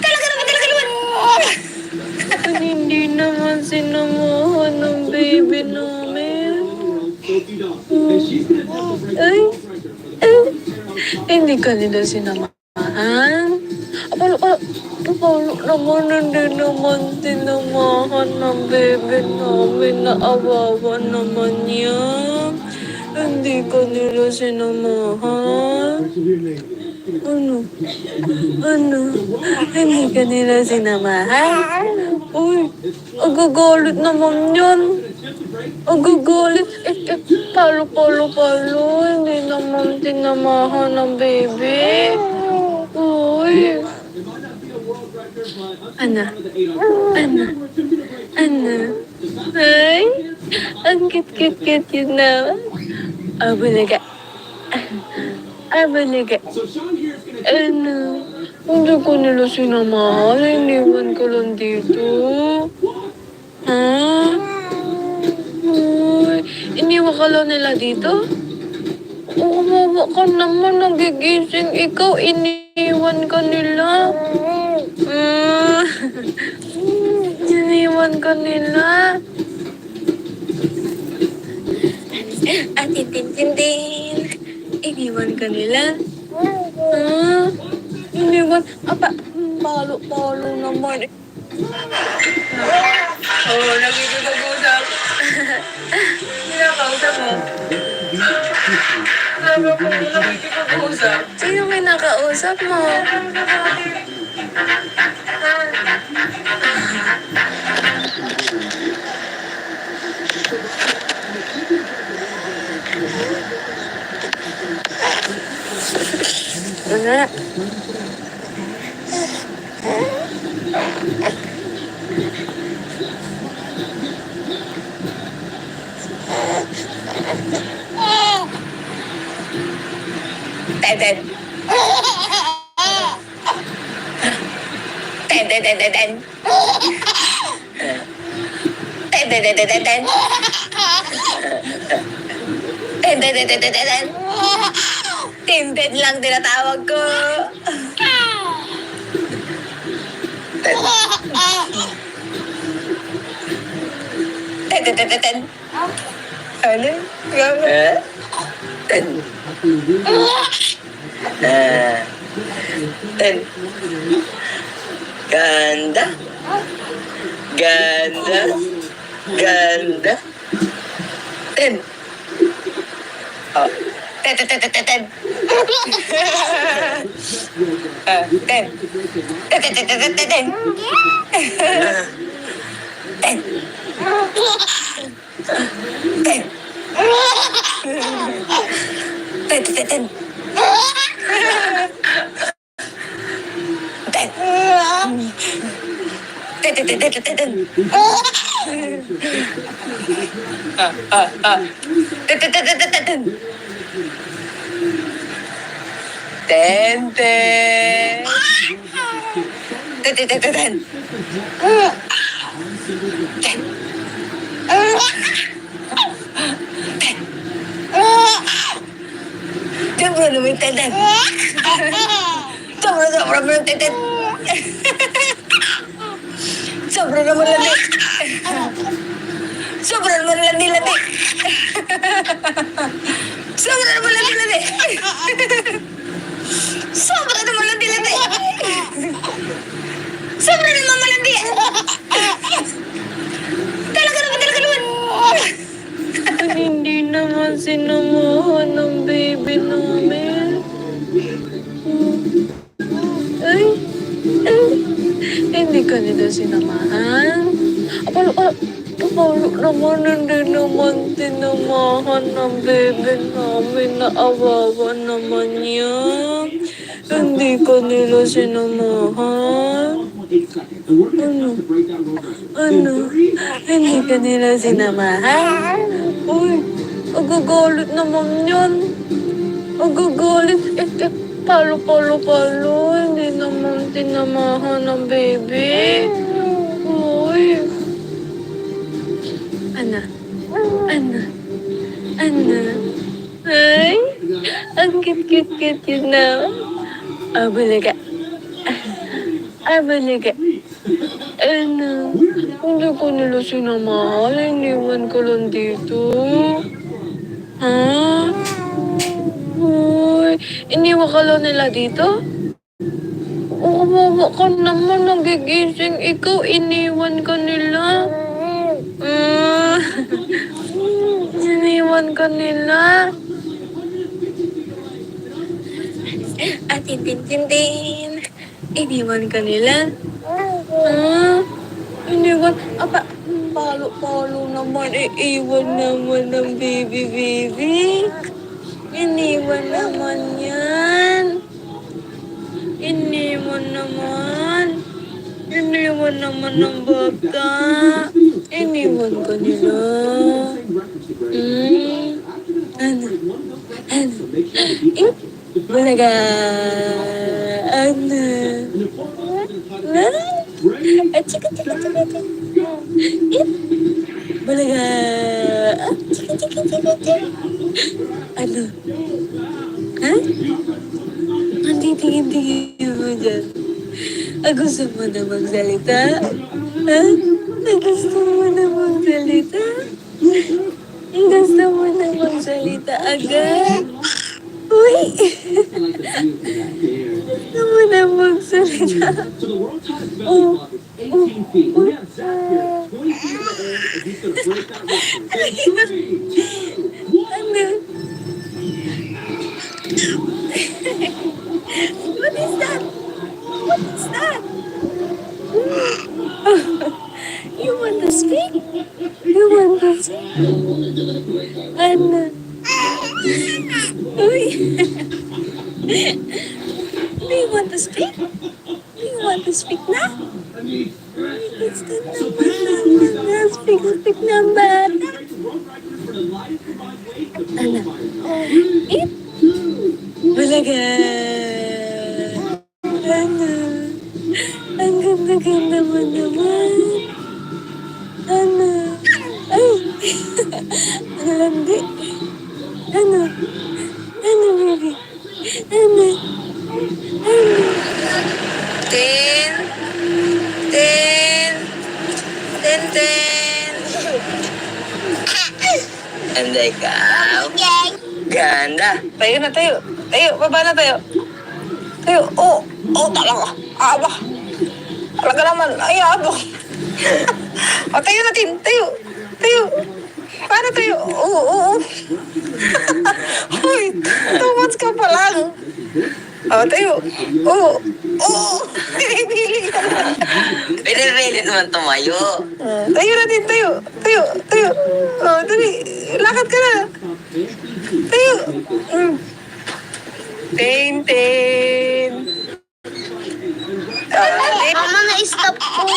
Talaga naman. Hindi naman sinamahan ng baby namin. Ay, hindi ka nila sinamahan. Apalo naman, hindi naman sinamahan ng baby namin. Naawawa naman yan. Hindi ka nila sinamahan. Ano? Hindi ka nila sinamahan? Uy, agagalit naman yan. Agagalit. Palo. Hindi naman sinamahan ng baby. Uy. Ano? Ay, ang cute yun na. Abalaga. Ano? Hindi ko nila sinamahan. Iniwan ka lang dito. Ha? Uy, iniwan ka lang nila dito? Umawa ka naman. Nagigising ikaw. Iniwan ka nila. Iniwan ka nila. Tintin. Iniwan ka nila? Iniwan? Palo naman. Nakikipag-usap. Kinakausap mo. Nakikipag-usap. Sino kinakausap mo? Wala. Tenten. Tintin lang tinatawag ko. Ten. Ano? Ten. Ten. Ganda. Ten. Oh. Ten. Ten. Sobra naman yung tenten. Sobra naman yung tenten. Sobra naman landi. Sobra naman landi. Sobra naman landi. Sobra naman landi. Sobra naman malandi. Talaga naman. Hindi naman sinamahan ng baby namin. Ay, hindi ka nila sinamahan. Apalo Bakit naman hindi naman tinamahan ng bebe namin? Naawawa naman yan. Hindi ka nila sinamahan. Ano? Hindi ka nila sinamahan? Uy, agagalit naman yan. Agagalit. Palo. Hindi naman tinamahan ng bebe. Uy. Ano? Ay, ang cute yun na. Abalaga. Ano? Hindi ko nila sinamahan. Iniwan ko lang dito. Ha? Uy, iniwan ka lang nila dito? Kawawa ka naman. Nagigising ikaw. Iniwan ka nila. Iniwan ka nila. Tintin. Iniwan ka nila. Iniwan. Aba, palo naman. Iiwan naman ng baby. Iniwan naman yan. Iniwan naman ng bata. Iniwan ka nila. Ano? Bulaga. Ano? Chika. Bulaga. Chika. Ano? Ha? Ang titingin mo dyan. Gusto mo na magsalita? Ha? Gusto mo na magsalita? Gusto mo na magsalita agad? Uy! Gusto mo na magsalita? Ano? What is that? You want to speak? Ano? Uy! Do you want to speak? Na? Gusto naman na speak ng bata. Ano? Eat? Balaga! Ano? Ang ganda mo naman. Ano? Ay! Ang landi. Ano, baby? Ano? Tin. And ikaw? Ganda. Tayo na, tayo. Baba na tayo. Talaga. Aba. Talaga naman. Ay, abang. Tayo natin. Tayo. Paano tayo? Oo. Uy, 2 months ka pa lang. Tayo. Oo. Pwede naman tumayo. Tayo natin, tayo. Dali. Lakad ka na. Tayo. Tintin. Mama, na-stop po.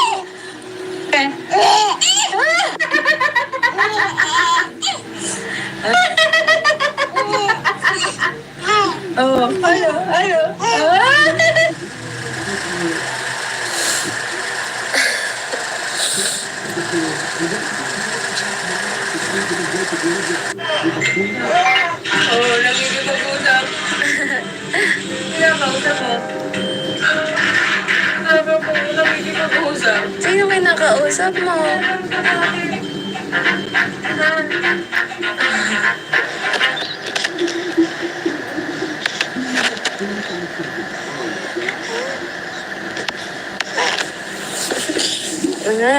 Ano? Nagigipag-usap. Pinakausap mo. Nagigipag-usap. Sino may nakausap mo? Nga.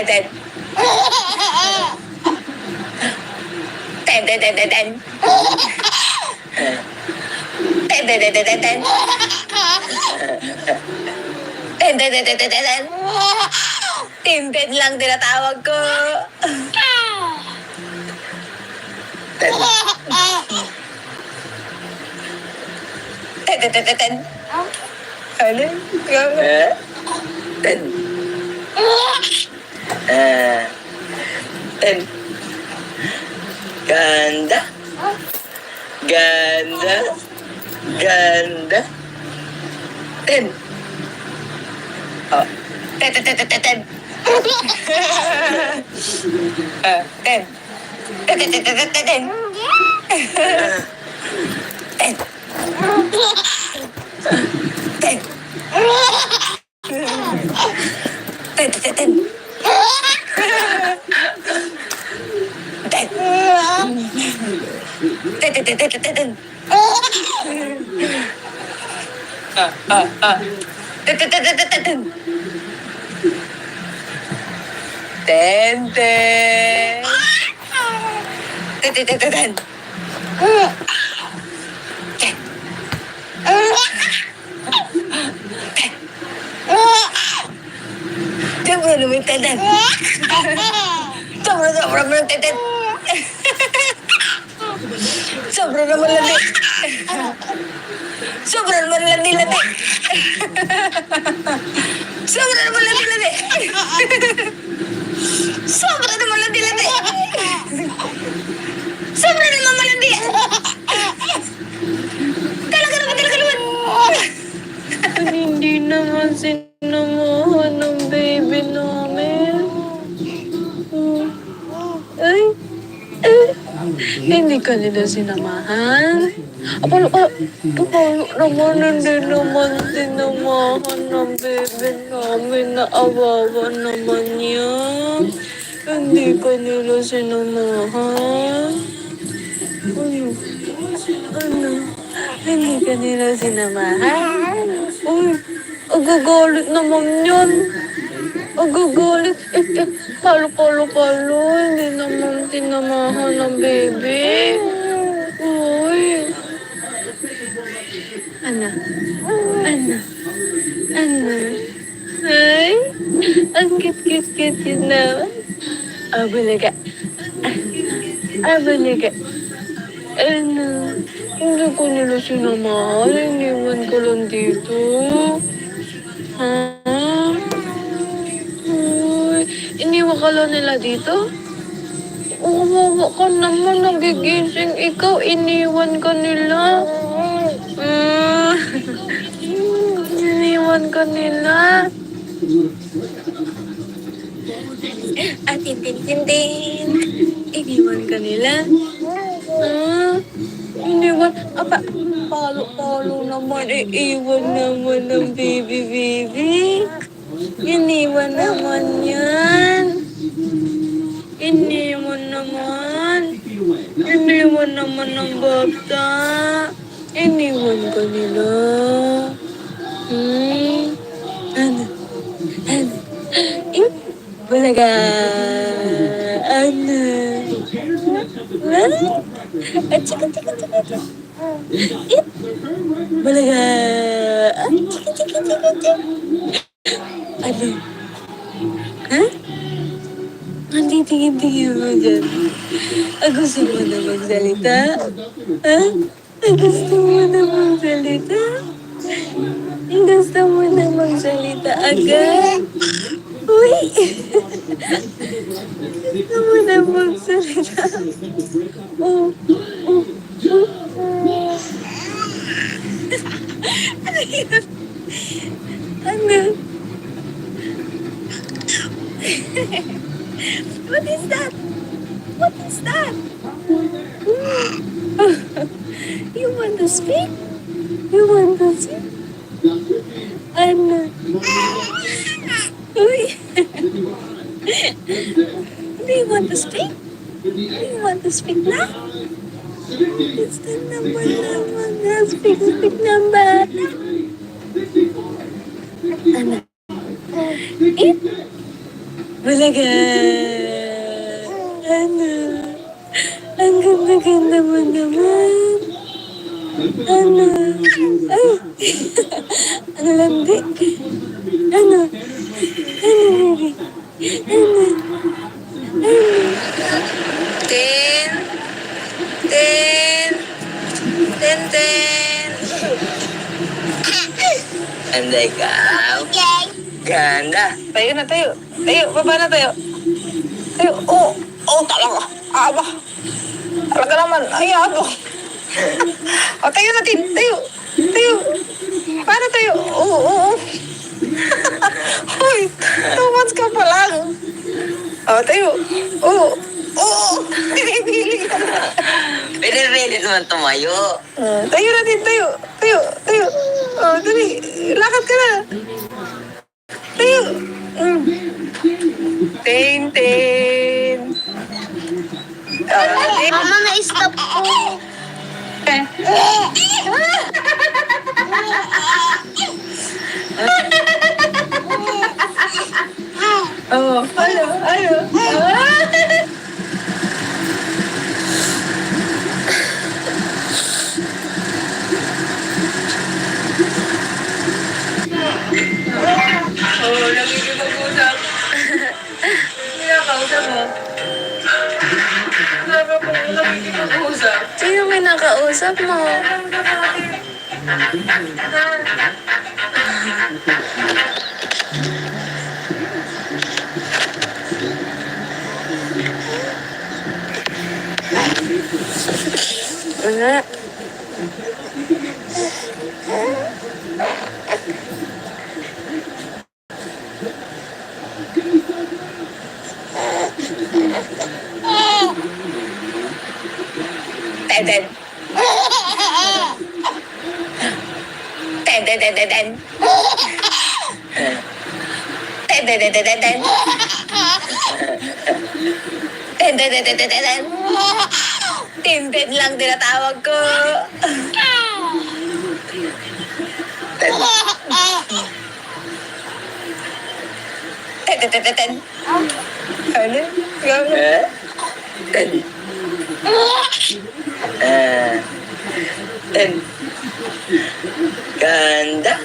Ted. Ten, ten, ten, ten, ten. Ten, ten, ten, ten, ten, ten. Ten, ten, ten, ten, ten, ten. Tintin lang tinatawag ko. Ten. Ten, ten, ten, ten, ten. Ano? Ten. Ten. Ganda. Ganda. Ganda. Ten. Oh. Ten, ten, ten, ten, ten, ten. Ten. Ten, ten, ten, ten, ten, ten. Ten. Ten. Ten, ten, ten. Ten. Ten, ten, ten, ten, ten, ten. Ten, ten, ten, ten, ten, ten. Ten, ten. Ten, ten, ten, ten, ten. Sobra naman yung teten. Sobra mo ng teten. Sobra naman landi. Sobra naman landi-landi. Sobra naman landi-landi. Sobra naman landi-landi. Sobra naman malandi. Talaga naman. Hindi naman sinamahan ng baby namin. Ay, hindi ka nila sinamahan. Apalo naman, hindi naman sinamahan ng baby namin. Naawawa naman yan. Hindi ka nila sinamahan. Ano? Hindi ka nila sinamahan? Uy, agagalit naman yan. Agagalit. Palo. Hindi naman sinamahan ng baby. Uy. Ano? Ay, ang cute na. Abalaga. Ano? Hindi ko nila sinamahan. Iniwan ko lang dito. Ha? Uy, iniwan ka lang nila dito? Umawa ka naman. Nagigising ikaw. Iniwan ka nila. Iniwan ka nila. Tintin. Iniwan ka nila. Iniwan. Palo naman. Iiwan naman ng baby. Iniwan naman yan. Iniwan naman ng bata. Iniwan ka nila. Ano? Balaga. Ano? Chika. Balaga. Chika. Ano? Ha? Hindi tingin mo dyan. Gusto mo na magsalita? Ha? Gusto mo na magsalita? Gusto mo na magsalita agad? Uy! Gusto mo na magsalita? Oh. Ano yun? Ano? What is that? You want to speak? Ano? Uy! Do you want to speak? Na? It's the number. Speak number. Ano? Balaga. Ano? Ang ganda-ganda mo naman. Ano? Ay! Ang landi. Ano? Ano, baby? Ano? Ano? Tin. Tin. Tintin. And ikaw? Ganda. Tayo na tayo. Tayo, baba na tayo. Tayo, talaga. Aba. Talaga naman, ay abang. Tayo natin, tayo. Tayo. Para tayo. Oo. Uy, 2 months ka pa lang. Tayo. Pinipili ka na. Pinipilit naman tumayo. Tayo natin, tayo. Tayo. Dali, lakad ka na. Tayo. Tintin. Mama, na-stop po. Ano? Nagkikipag-usap. Kinakausap mo. Sabi ko, nagkikipag-usap. Sino may nakausap mo? Wala. Tintin. Tintin. Tintin lang tinatawag ko. Tintin. Ano? Ten. Ten. Ganda.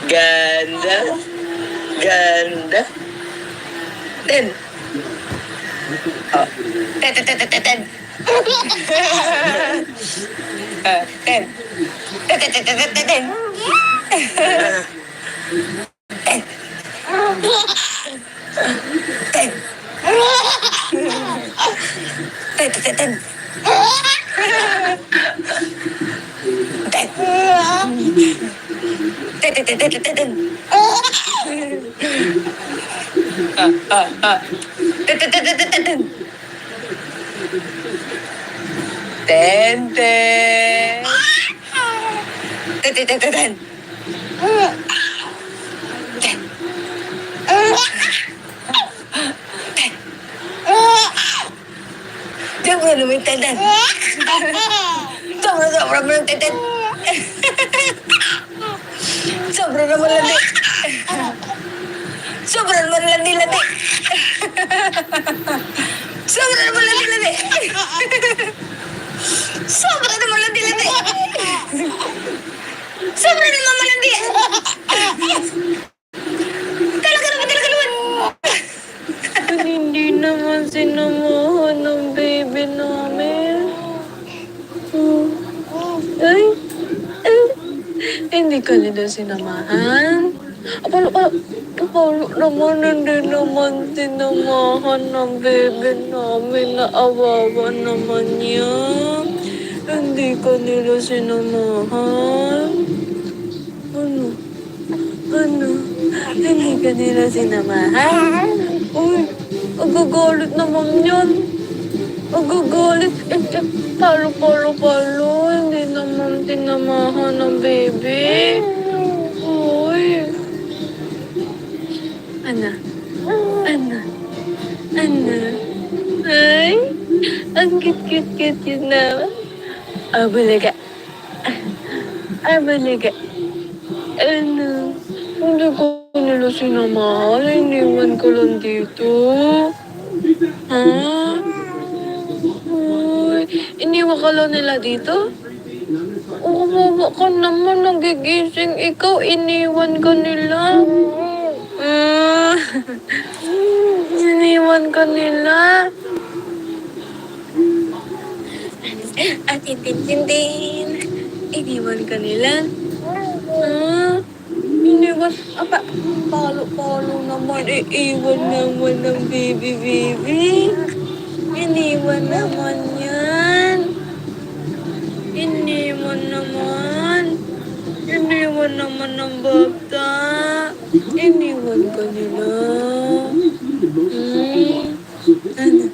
Ganda. Ganda. Ten. Ten. Sobra naman yung tenden. Sobra mo ng tenden. Sobra naman landi. Sobra naman landi. Sobra naman landi. Sobra naman landi. Sobra naman malandi. Talaga naman. Hindi naman sinamahan ng baby namin. Ay, hindi ka nila sinamahan. Paano naman hindi naman sinamahan ng baby namin na awawa naman niya. Hindi ka nila sinamahan. Ano? Hindi ka nila sinamahan? Uy, agagalit naman yan. Agagalit. Palo. Hindi naman tinamahan ng baby. Uy. Ano? Ay, ang cute yun naman. Abalaga. Ano? Hindi ko nila sinamahan. Iniwan ko lang dito. Ha? iniwan ka lang nila dito? Oo, kawawa ka naman. Nagigising ikaw. Iniwan ka nila. Mm. Iniwan ka nila. Tintin. Iniwan ka nila. Iniwan. Apa, palo naman. Iiwan naman ng baby. Iniwan naman yan. Iniwan naman. Iniwan naman ng bata. Iniwan ka nila. Ano?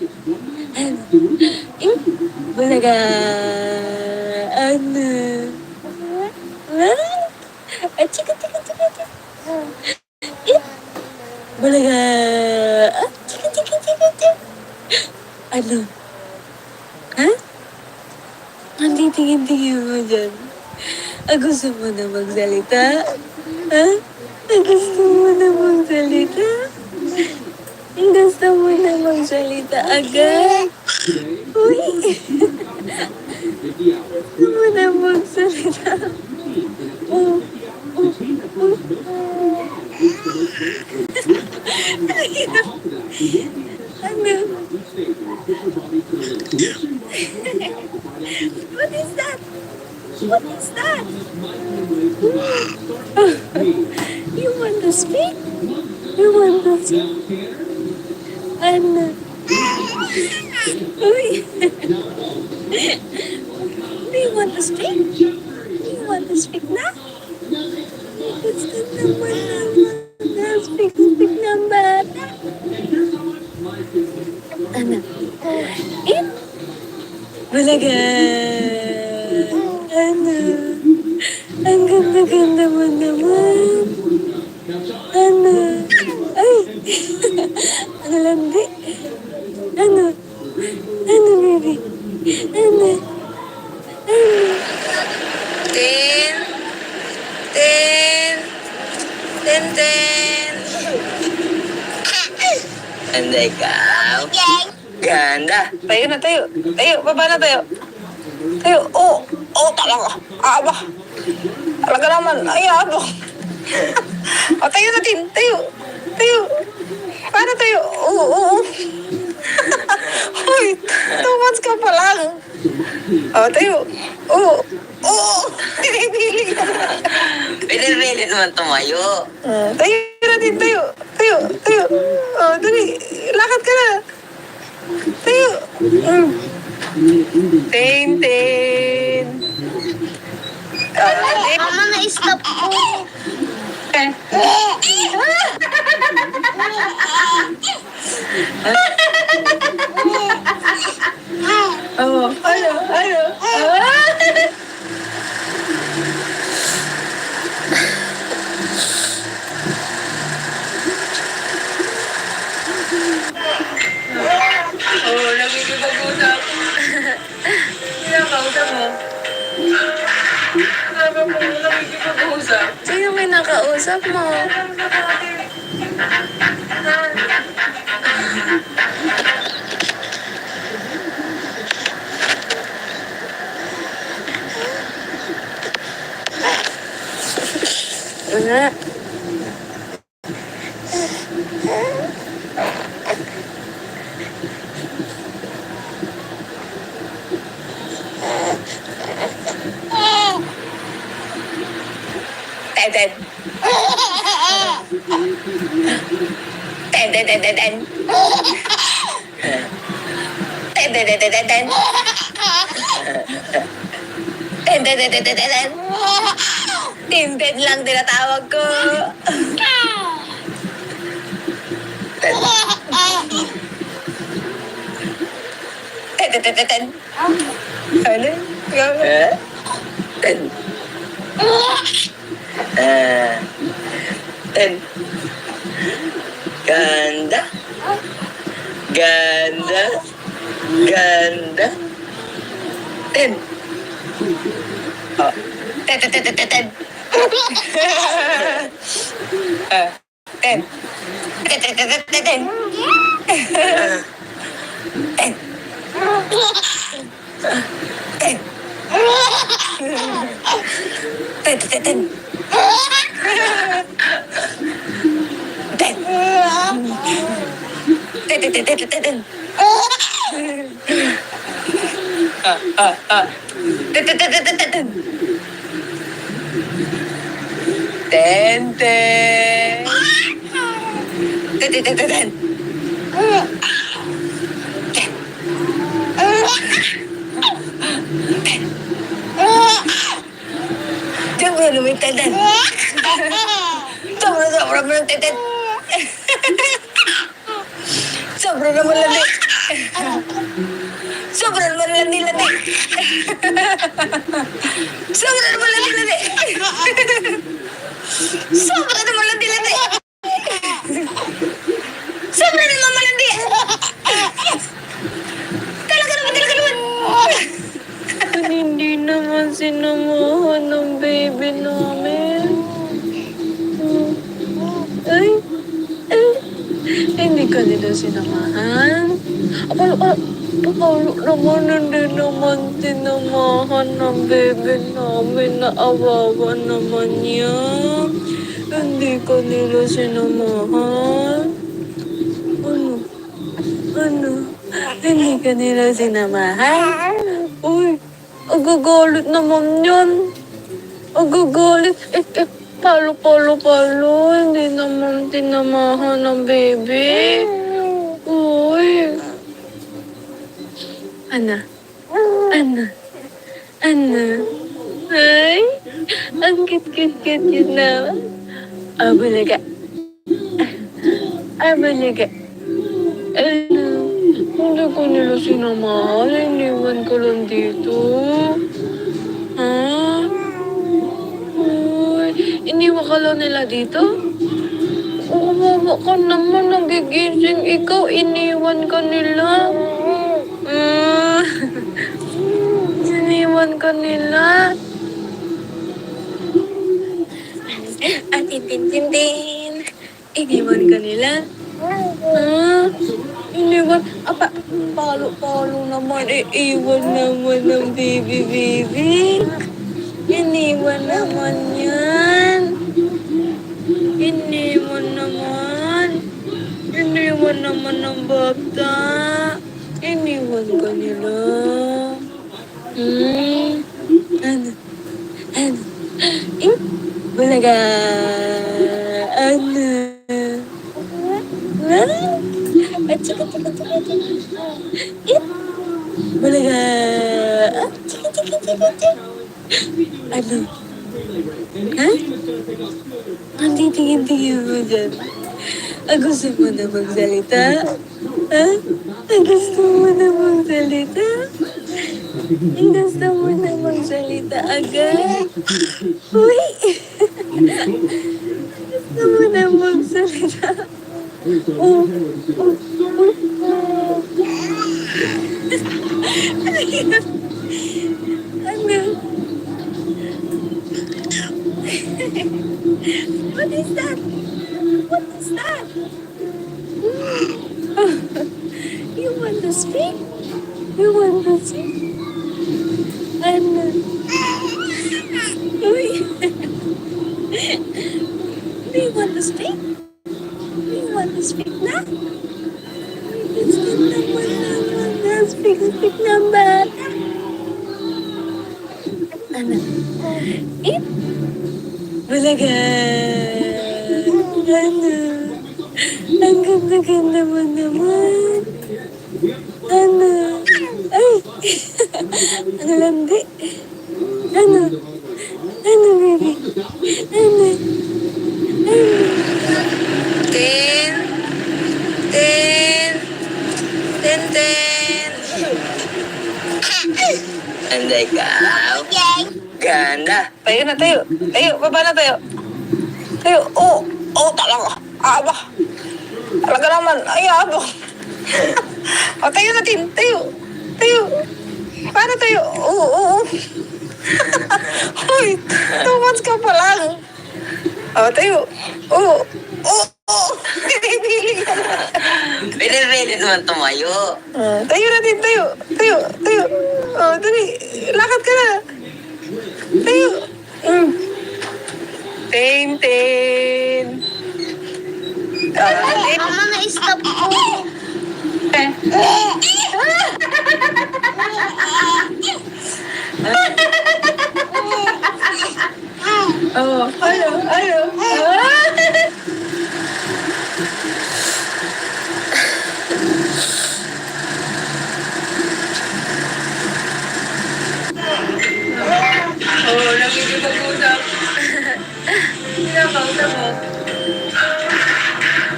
Bulaga. Ano? Chika. Bulaga. Chika. Ano? Ha? Ang titingin-tingin mo dyan. Gusto mo na magsalita? Ha? Gusto mo na magsalita? Gusto mo na magsalita agad? Uy! Gusto mo na magsalita? Oh. Ano? What is that? You want to speak? Ano? Uy! Do you want to speak? Na? Gusto naman. Speak ng bata. Ano? Bulaga. Ano? Ang ganda-ganda mo naman. Ano? Ay! Ang landi. Ano, baby? Ano? Tin. Ganda ikaw. Ganda. Tayo na, tayo. Baba na tayo. Talaga. Talaga naman. Ay, abang. Tayo na, Tin. Tayo. Paano tayo? Oo. Uy, 2 months ka pa lang. Tayo. Oo. Pinipili ka. Pinirili naman tumayo. Tayo na, Tin. Tayo. Dali. Lakad ka na. Tayo. Tintin. Mama, na-stop po. Ano? Lagi ko pag-usap. Kinakausap mo? Sabi mo, lagi ko pag-usap. Sino may nakausap mo? Wala. Tintin lang tinatawag ko. Ano? Ten. Ten. Ganda. Ten. Ten. Ten. Ten. Ten, ten, ten. Ten. Ten, ten, ten, ten, ten, ten. Ten, ten, ten, ten, ten, ten, ten. Ten, ten. Ten, ten, ten, ten, ten. Sobra naman yung ten, ten. Sobra mo ng ten, ten. Sobra naman landi. Sobra naman landi, landi. Sobra naman landi, landi. Sobra naman landi, landi. Sobra naman malandi. Talaga naman. Hindi naman sinamahan ng baby namin. Ay, hindi ka nila sinamahan. Akala naman hindi naman sinamahan ng baby namin. Naawawa naman niya. Hindi ka nila sinamahan. Ano? Hindi ka nila sinamahan? Uy, agagalit naman yan. Agagalit. Palo. Hindi naman tinamahan ng baby. Uy. Ana. Ay, ang cute yun na. Abalaga. Hindi ko nila sinamahan. Iniwan ko lang dito. Ha? Uy, iniwan ka lang nila dito? Umawa ka naman. Nagigising ikaw. Iniwan ka nila. Iniwan ka nila. Tintin. Iniwan ka nila. Iniwan. Palo naman. Iiwan naman ng baby. Iniwan naman yan. Iniwan naman ng bata. Iniwan ka nila. Ano? Bulaga. Ano? Chika. Bulaga. Chika. Ano? Ha? Ang titingin-tingin mo dyan. Gusto mo na magsalita? Ha? Gusto mo na magsalita? Gusto mo na magsalita agad? Uy! Gusto mo na magsalita? Ano? What is that? You want to speak? Ano? Uy! Do you want to speak? Na? Speak naman. Speak na bata. Ano? Bulaga. Ano? Ang ganda mo naman. Ano? Ay! Ang landi. Ano, baby? Ano? Ten. And ikaw? Ganda. Tayo na, tayo. Baba na tayo. Talaga. Talaga naman. Ay, abang. Tayo na, Tin. Tayo. Paano tayo? Oo. Uy, 2 months ka pa lang. Tayo. Oo. Pinipili ka na. Pwede naman tumayo. Tayo natin, tayo. Tayo, tayo. Oh, dali. Lakad ka na. Tayo. Tintin. Mama, na-stop po. Oh, ano, ano? Oh, nakikipag-usap. Nakausap mo.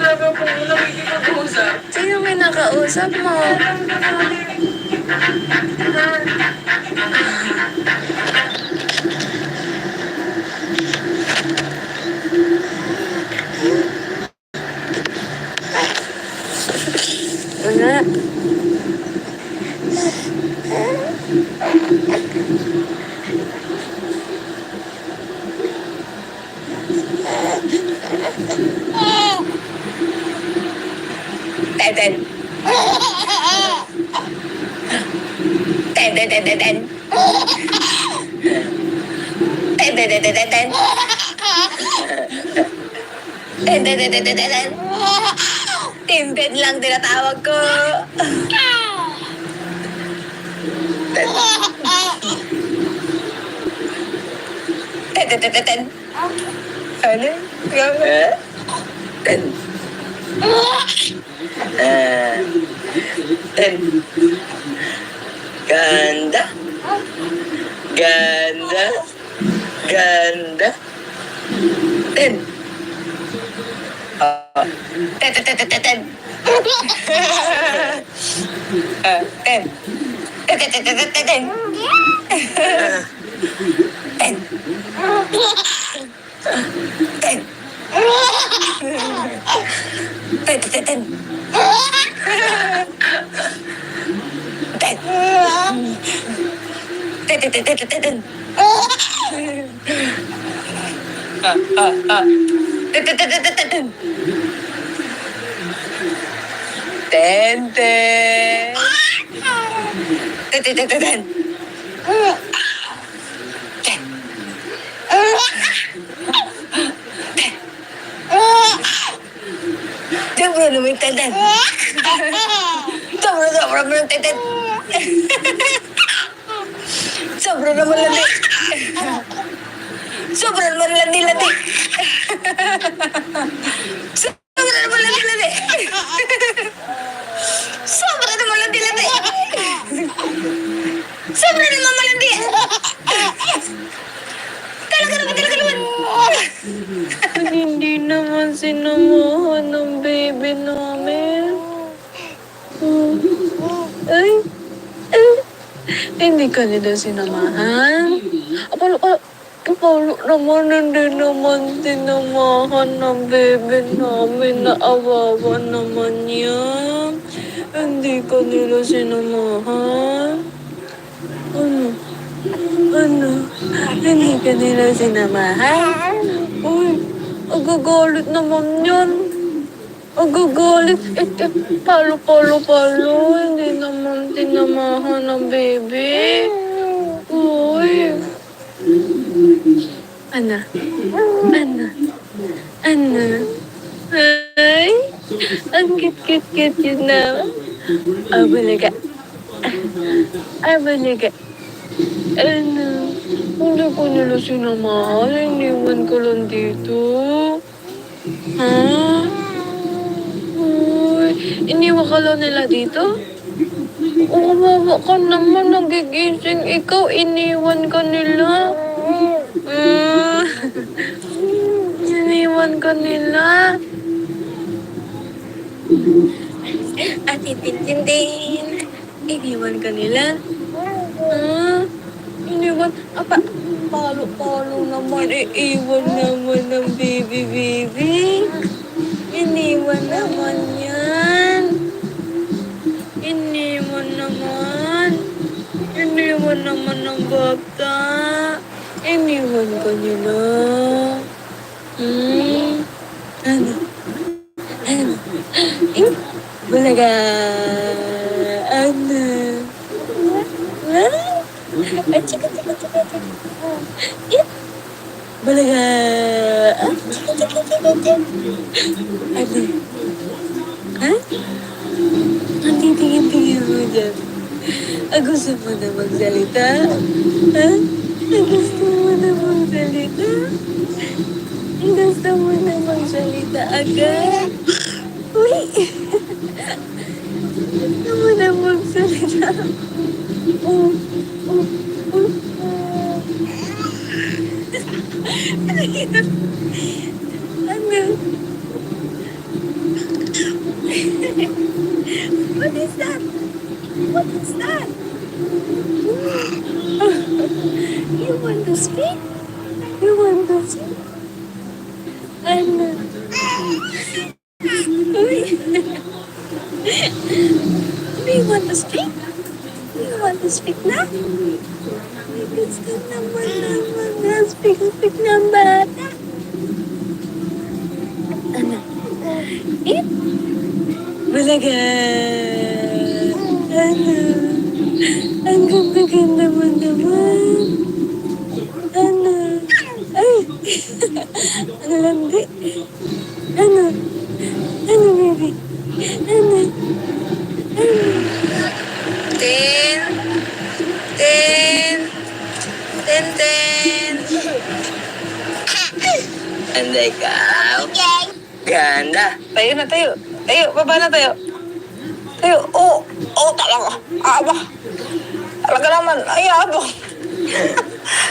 Sabi po, nakikipag-usap. Sino may nakausap mo? Wala. Tintin. Tintin, tintin, tintin. Tintin, tintin, tintin. Tintin, tintin, tintin. Tintin lang tinatawag ko. Tintin, tintin, tintin. Ano? Ten. Ten. Ganda. Ganda. Ganda. Ten. Tintin, tintin, tintin. Tin. Tintin, tintin, tintin. Tin. Tin. Tintin, tintin. Tin. Tintin, tintin, tintin. Tintin, tintin, tintin. Tintin. Tintin, tintin, tintin. Sobra naman yung tintin. Sobra naman yung tintin. Sobra naman landi. Sobra naman landi-landi. Sobra naman landi-landi. Sobra naman landi-landi. Sobra naman malandi. Talaga naman. Hindi naman sinamahan ng baby namin. Ay, hindi ka nila sinamahan. Apalo naman, hindi naman sinamahan ng baby namin. Naawawa naman yan. Hindi ka nila sinamahan. Ano? Hindi ka nila sinamahan? Uy, agagalit naman yan. Agagalit. Palo. Hindi naman tinamahan ng baby. Uy. Ana. Ay, ang cute yun na. Abalaga. Ano? Hindi ko nila sinamahan. Iniwan ko lang dito. Ha? Uy, iniwan ka lang nila dito? Kawawa ka naman. Nagigising ikaw. Iniwan ka nila. Iniwan ka nila. Ate Tintin. Iniwan ka nila. Iniwan. Palo naman. Iiwan naman ng baby. Iniwan naman yan. Iniwan naman ng bata. Iniwan ka nila. Ano? Bulaga. Ano? Ah? Ah, chika, chika, chika, chika. Yep. Bulaga. Ah, chika, chika, chika, chika. Ano? Ha? Ang titingin-tingin mo dyan. Ah, gusto mo na magsalita? Ha? Ah, gusto mo na magsalita? Gusto mo na magsalita agad? Uy! Gusto mo na magsalita? Oh, oh, oh, oh. Ano? What is that? What is that? You want to speak? You want to speak? Ano? Uy! Do you want to speak? Do you want to speak na? Ay, gusto naman na speak ng bata. Ano? Eat? Bulaga! Ano? Ang ganda-ganda mo naman. Ano? Ay! Ang landi. Ano? Ano, baby? Ano? Ano? Tin. Tin. Tintin. Ganda ikaw. Ganda. Tayo na tayo. Tayo, baba na tayo. Tayo. Oo. Oo talaga. Aba. Talaga naman. Ay, abo.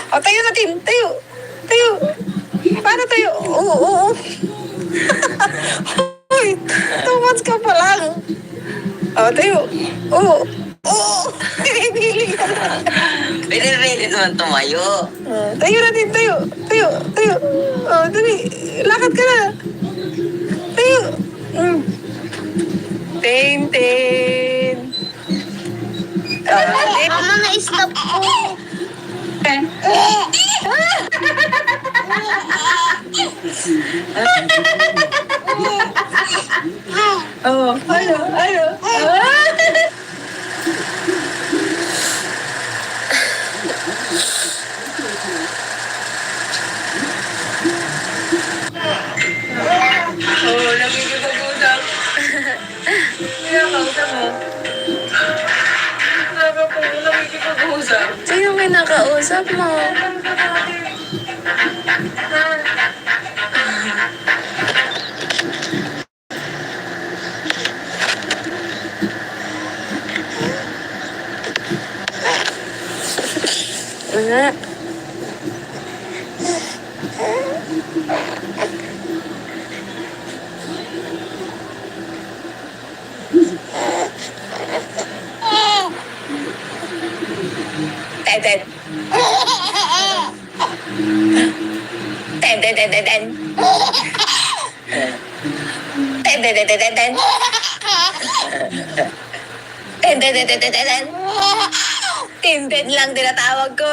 O, tayo na, Tin. Tayo. Tayo. Paano tayo? Oo, oo. Uy, 2 months ka pa lang. O, tayo. Oo. Oo. Pinipili ka na. Pinipilit naman tumayo. Tayo na, Tin. Tayo. Tayo. Tayo. O, dali. Lakad ka na. Tayo. Tintin. Tin. Mama, na-stop po. Oh, ano? Ano? Oh, nakikipag-usap. Kinakausap mo. Nakikipag-usap. Sino kinakausap mo? Wala. Tintin. Tintin. Tintin. Tintin. Tintin lang tinatawag ko.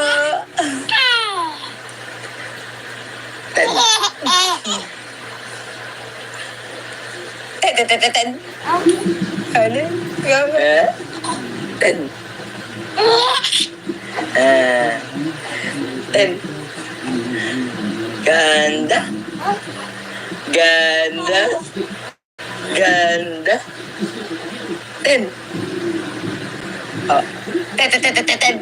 Tintin. Ano? Ten. Ten. Ganda. Ganda. Ganda. Ten. Oh. Ten. Ten. Ten.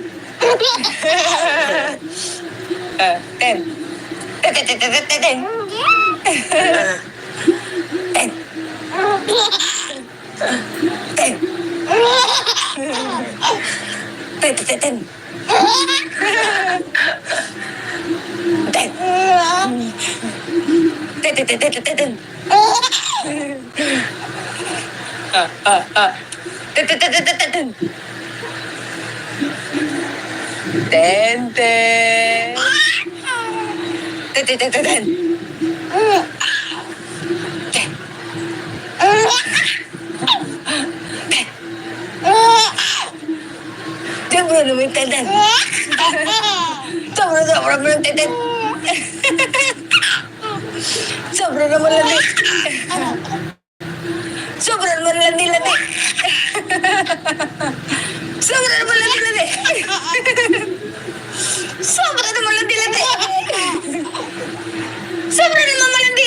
Sobra naman yung tatan. Sobra naman yung tatan. Sobra naman lagi. Sobra naman landi-landi. Sobra naman landi-landi. Sobra naman landi-landi. Sobra naman malandi.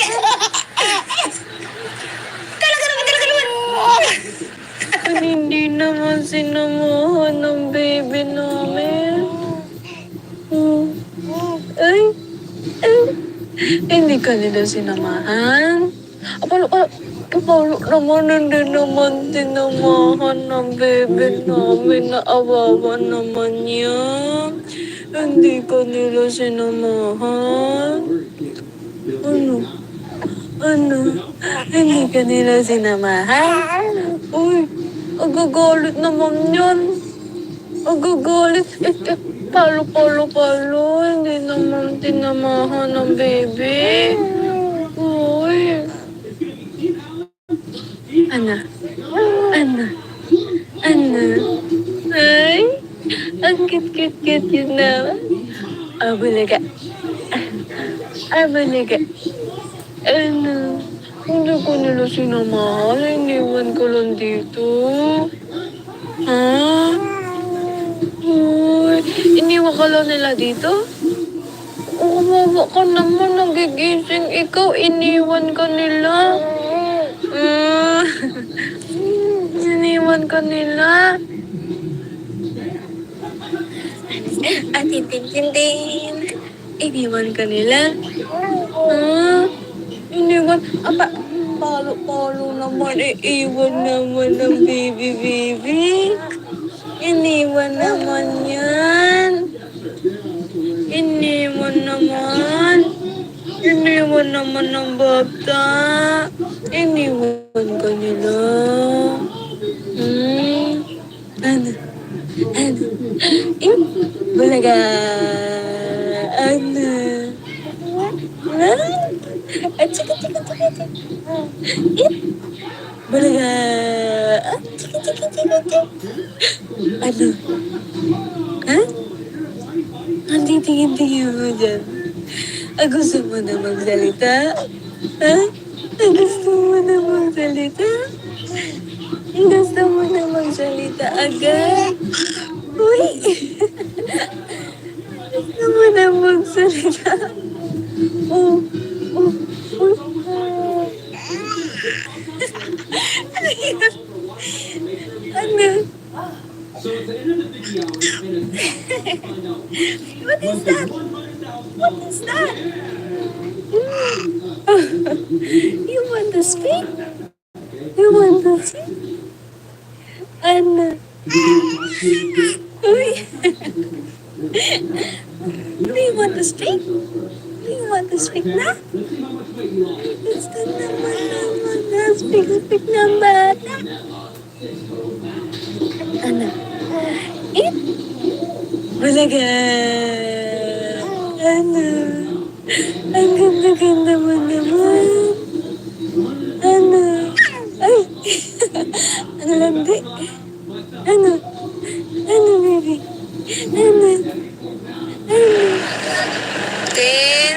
Talaga naman. Hindi naman sinamahan ng baby namin. Hmm. Ay, ay. Hindi ka nila sinamahan. Apalo naman, hindi naman sinamahan ng baby namin. Naawawa naman yan. Hindi ka nila sinamahan. Ano? Ano? Hindi ka nila sinamahan? Uy, agagalit naman yan. Agagalit. Palo. Hindi naman tinamahan ng baby. Uy. Ano? Ay, ang cute yun naman. Abulaga. Ano? Hindi ko nila sinamahan. Iniwan ko lang dito. Ha? Uy, iniwan ka lang nila dito? Umawa ka naman, nagigising ikaw, iniwan ka nila. Iniwan ka nila. Ate Tintin, iniwan ka nila. Iniwan, palo naman, iiwan naman ng baby. Iniwan naman yan. Iniwan naman ng bata. Iniwan ka nila. Ano? Bulaga. Ano? Chika. Bulaga. Chika. Ano? Ha? Ang titingin-tingin mo dyan. Gusto mo na magsalita? Ha? Gusto mo na magsalita? Gusto mo na magsalita agad? Uy! Gusto mo na magsalita? Oh. Ano? So at the end of the video, in a find out What is that? You want to speak? Ano? Uy! Do you want to speak? Na? Gusto naman na speak ng bata. Ano? Eat? Bulaga! Ano? Ang ganda-ganda mo naman. Ano? Ay! Ang landi. Ano, baby? Ano? Tin.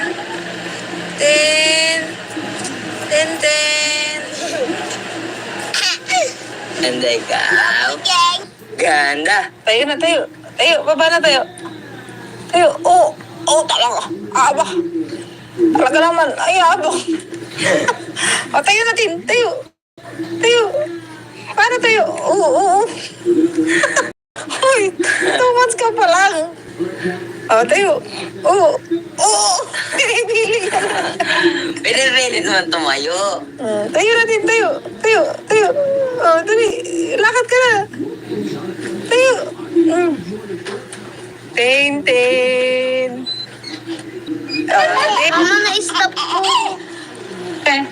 Ganda ikaw. Ganda. Tayo na tayo. Baba na tayo. Talaga. Aba. Talaga naman. Ay, abo. Tayo natin. Tayo. Paano tayo? Oo. Hoy, 2 months ka pa lang. Tayo. Oo. Pinipili ka na. Pinipili naman tumayo. Tayo natin, tayo. Dali. Lakad ka na. Tayo. Tintin. Mama, na-stop po. Ano?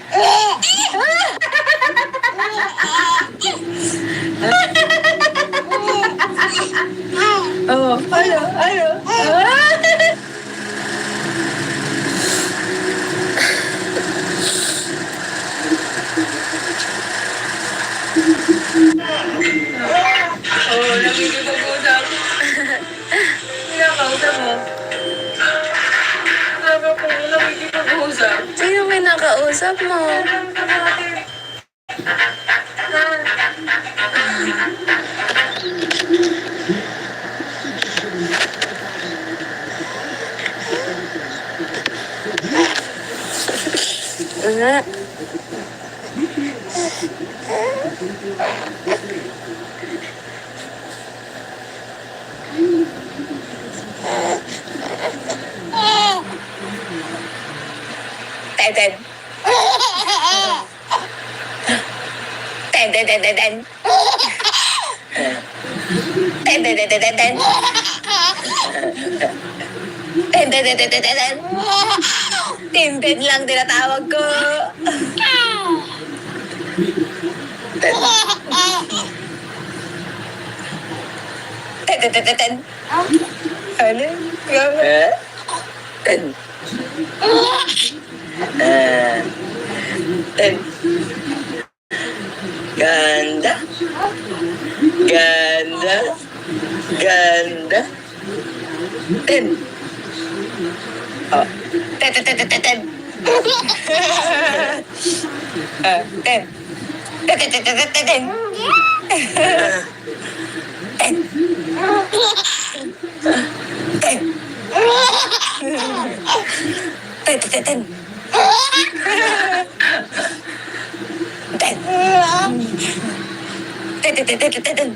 Nakikipag-usap. Kinakausap mo. Sabi ko, nakikipag-usap. Sino may nakausap mo? Tintin. Tintin, tintin, tintin. Tintin, tintin, tintin. Tintin, tintin, tintin. Tintin lang tinatawag ko. Tintin, tintin, tintin. Ano? Tin. Tin. Ganda. Ganda. Ganda. Tin. Oh. Tin, tin, tin, tin, tin, tin. Tin. Tin, tin, tin, tin, tin, tin. Tin. Tin. Tin, tin, tin, tin. Tin. Tin, tin, tin, tin, tin, tin.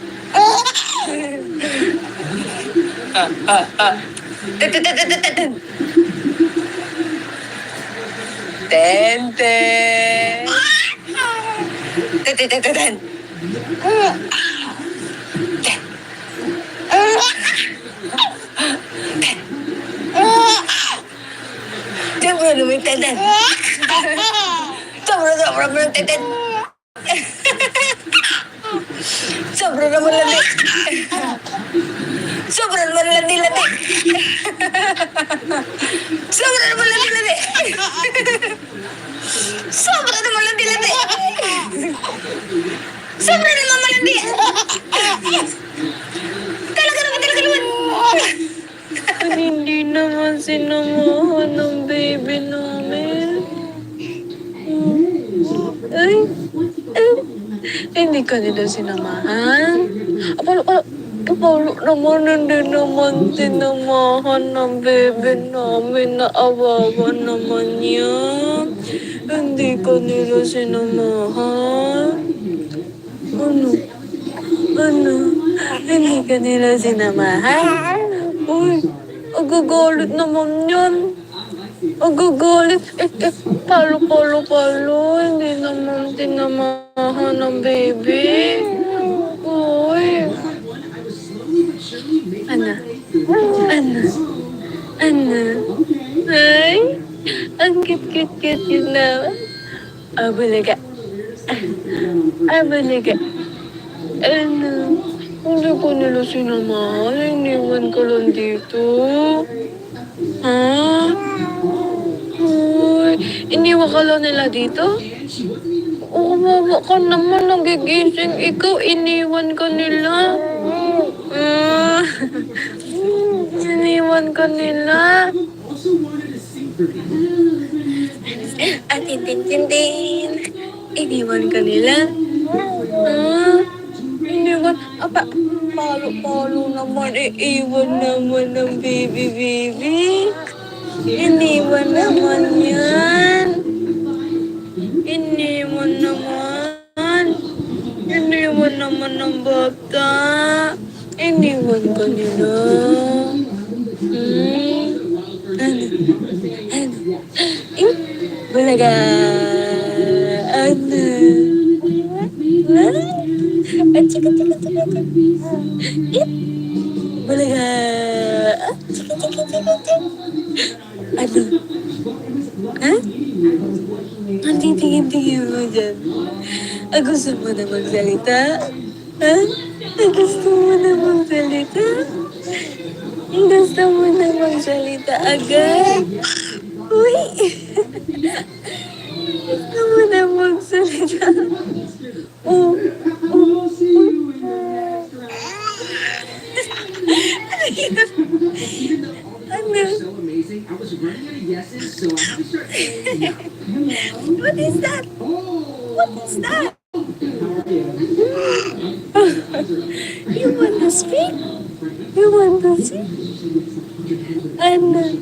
Tin, tin, tin, tin, tin, tin, tin. Tente. Tin, tin, tin, tin, tin. Sobra naman yung tenten. Sobra naman yung tenten. Sobra naman landi. Sobra naman landi-landi. Sobra naman landi-landi. Sobra naman landi-landi. Sobra naman malandi. Talaga naman. Hindi naman sinamahan ng baby namin. Ay, ay, hindi ka nila sinamahan. Apalo naman, hindi naman sinamahan ng baby namin. Naawawa naman yan. Hindi ka nila sinamahan. Ano? Ano? Hindi ka nila sinamahan? Uy, agagalit naman yan. Agagalit. Palo. Hindi naman tinamahan ng baby. Uy. Ano? Ano? Ay, ang cute yun na. Abalaga. Abalaga. Ano? Hindi ko nila sinamahan. Iniwan ka lang dito. Ha? Uy, iniwan ka lang nila dito? Kawawa ka naman, nagigising ikaw, iniwan ka nila. Ah, iniwan ka nila. At tintin. Iniwan ka nila. Ah, iniwan. Palo naman, iiwan naman ng baby. Iniwan naman yan. Iniwan naman. Iniwan naman ng bata. Iniwan ka nila. Ano? Bulaga. Ano? Chika. Bulaga. Chika. Ano? Ha? Ang titingin-tingin mo dyan. Gusto mo na magsalita? Ha? Gusto mo na magsalita? Gusto mo na magsalita agad? Uy! Gusto mo na magsalita? Oh. Ano? What is that? You want to speak? You want to speak? Ano?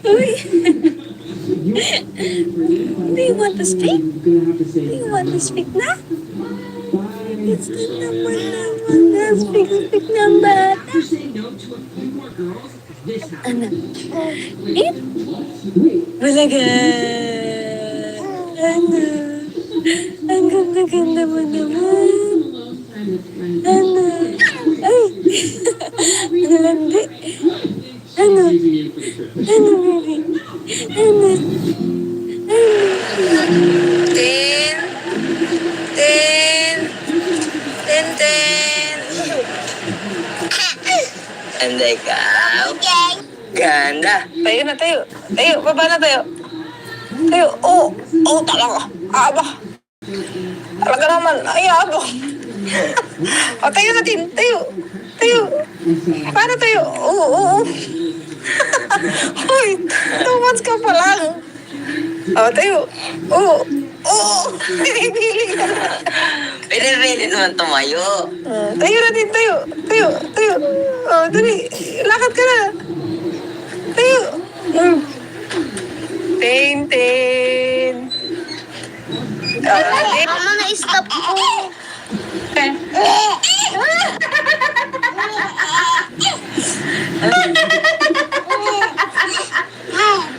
Uy! Do you want to speak? Do you want to speak na? Gusto naman na speak ng bata. Ano? Eat? Bulaga! Ano? Ang ganda-ganda mo naman. Ano? Ay! Ang landi. Ano? Ano, baby? Ano? Tin! Tin! Tintin! And ikaw? Ganda! Tayo na tayo. Tayo, baba na tayo. Tayo, talaga. Aba. Talaga naman, ay abang. Tayo natin, tayo. Tayo. Paano tayo? Oo. Uy, 2 months ka pa lang. Tayo. Oo. Pinipili ka. Pinipilit naman tumayo. Tayo natin, tayo. Tayo. Dali. Lakad ka na. Tayo. Tintin. Mama, na-stop po.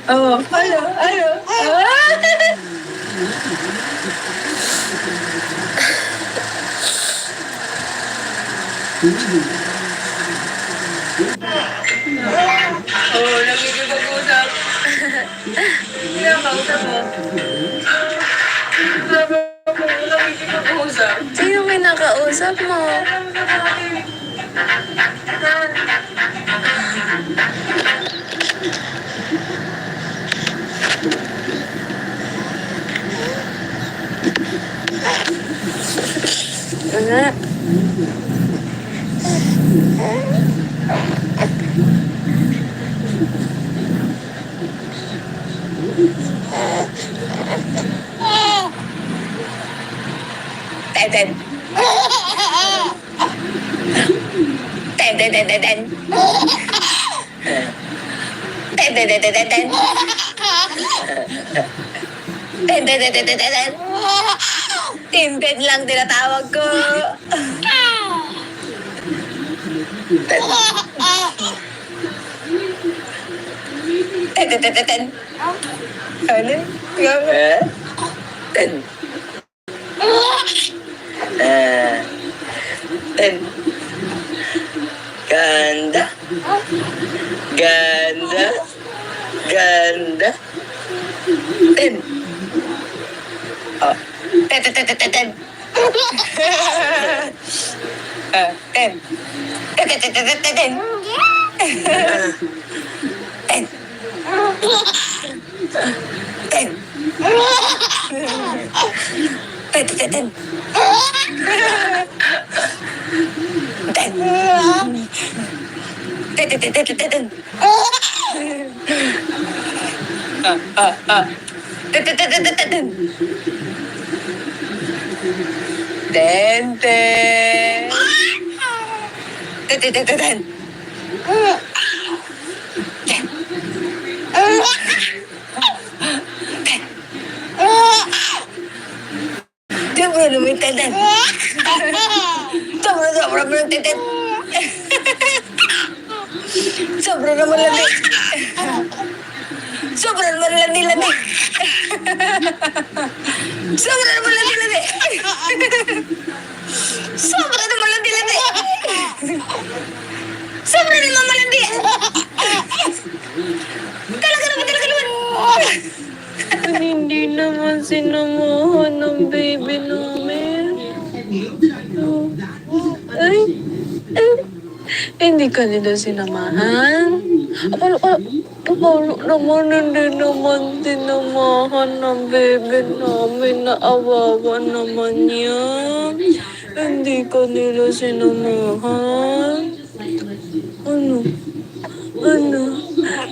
Ano? Nagkikipag-usap. Hindi ang kausap mo. Nagkikipag-usap. Sino kinakausap mo? Nga. Tintin. Tintin lang tinatawag ko. Tin. Ano? Tin. Tin. Ganda. Tin. Tin. Sobra naman yung tintin. Sobra mo yung tintin. Sobra naman landi. Sobra naman landi. Sobra naman landi. Sobra naman landi. Sobra naman malandi. Talaga naman. Hindi naman sinamahan ng baby namin. Ay, hindi ka nila sinamahan. Paano naman hindi naman sinamahan ng baby namin? Naawawa naman yan. Hindi ka nila sinamahan. Ano?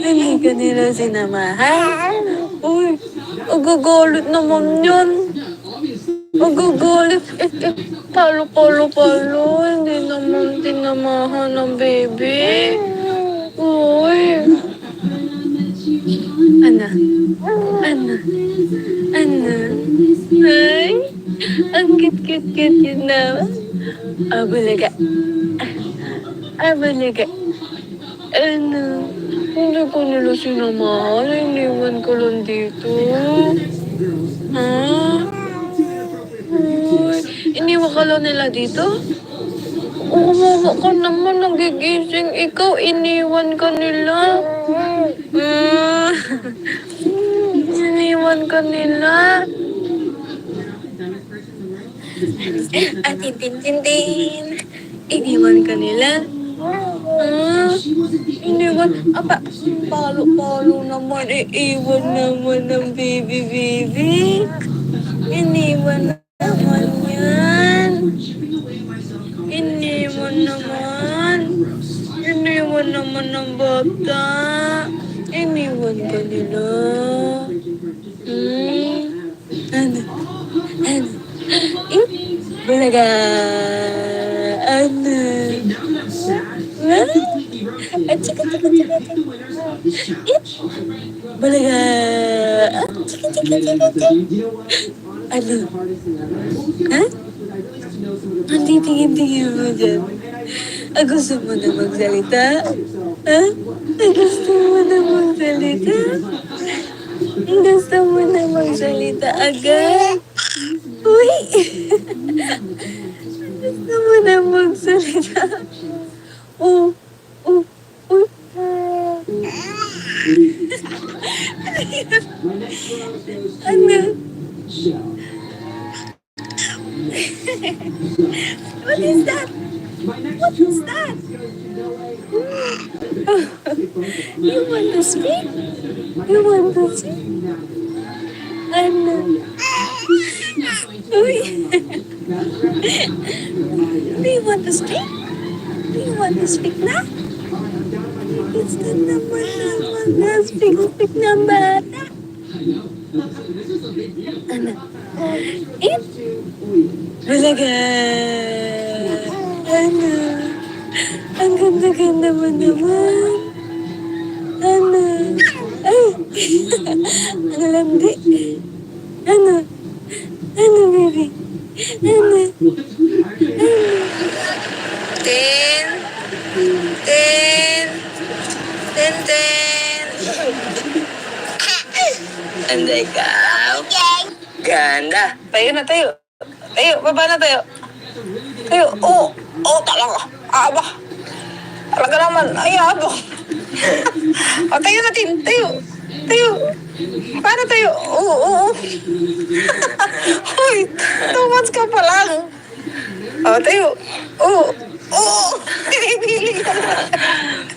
Hindi ka nila sinamahan? Uy, agagalit naman yan. Magagalit. Palo. Hindi naman tinamahan ng baby. Uy. Ana. Ay. Ang cute yun naman. Abalaga. Ano? Hindi ko nila sinamahan. Iniwan ko lang dito. Ha? Uy, iniwan ka lang nila dito? Umawa ka naman, nagigising. Ikaw, iniwan ka nila. Iniwan ka nila. At tintin. Iniwan ka nila. Iniwan. Apa, palo naman. Iiwan naman ng baby. Iniwan naman yan. Iniwan naman ng bata. Iniwan ka nila. Ano? Bulaga. Ano? At chika. Bulaga. Chika. Ano? Ha? Ang titingin mo dyan. Gusto mo na magsalita? Ha? Gusto mo na magsalita agad? Uy! Gusto mo na magsalita? Uy! Ano? What is that? You want to speak? Ano? Uy! Do you want to speak? Na? Gusto naman na speak na bata. Ano? Bulaga! Ano? Ang ganda mo naman. Ano? Ay! Ang landi. Ano, baby? Ano? Tin. And ikaw? Ganda. Tayo. Baba na tayo. Tayo. Talaga. Aba. Talaga naman. Ay, abang. Tayo natin. Tayo. Paano tayo? Oo. Uy, 2 months ka pa lang. Tayo. Oo. Pinipili ka na.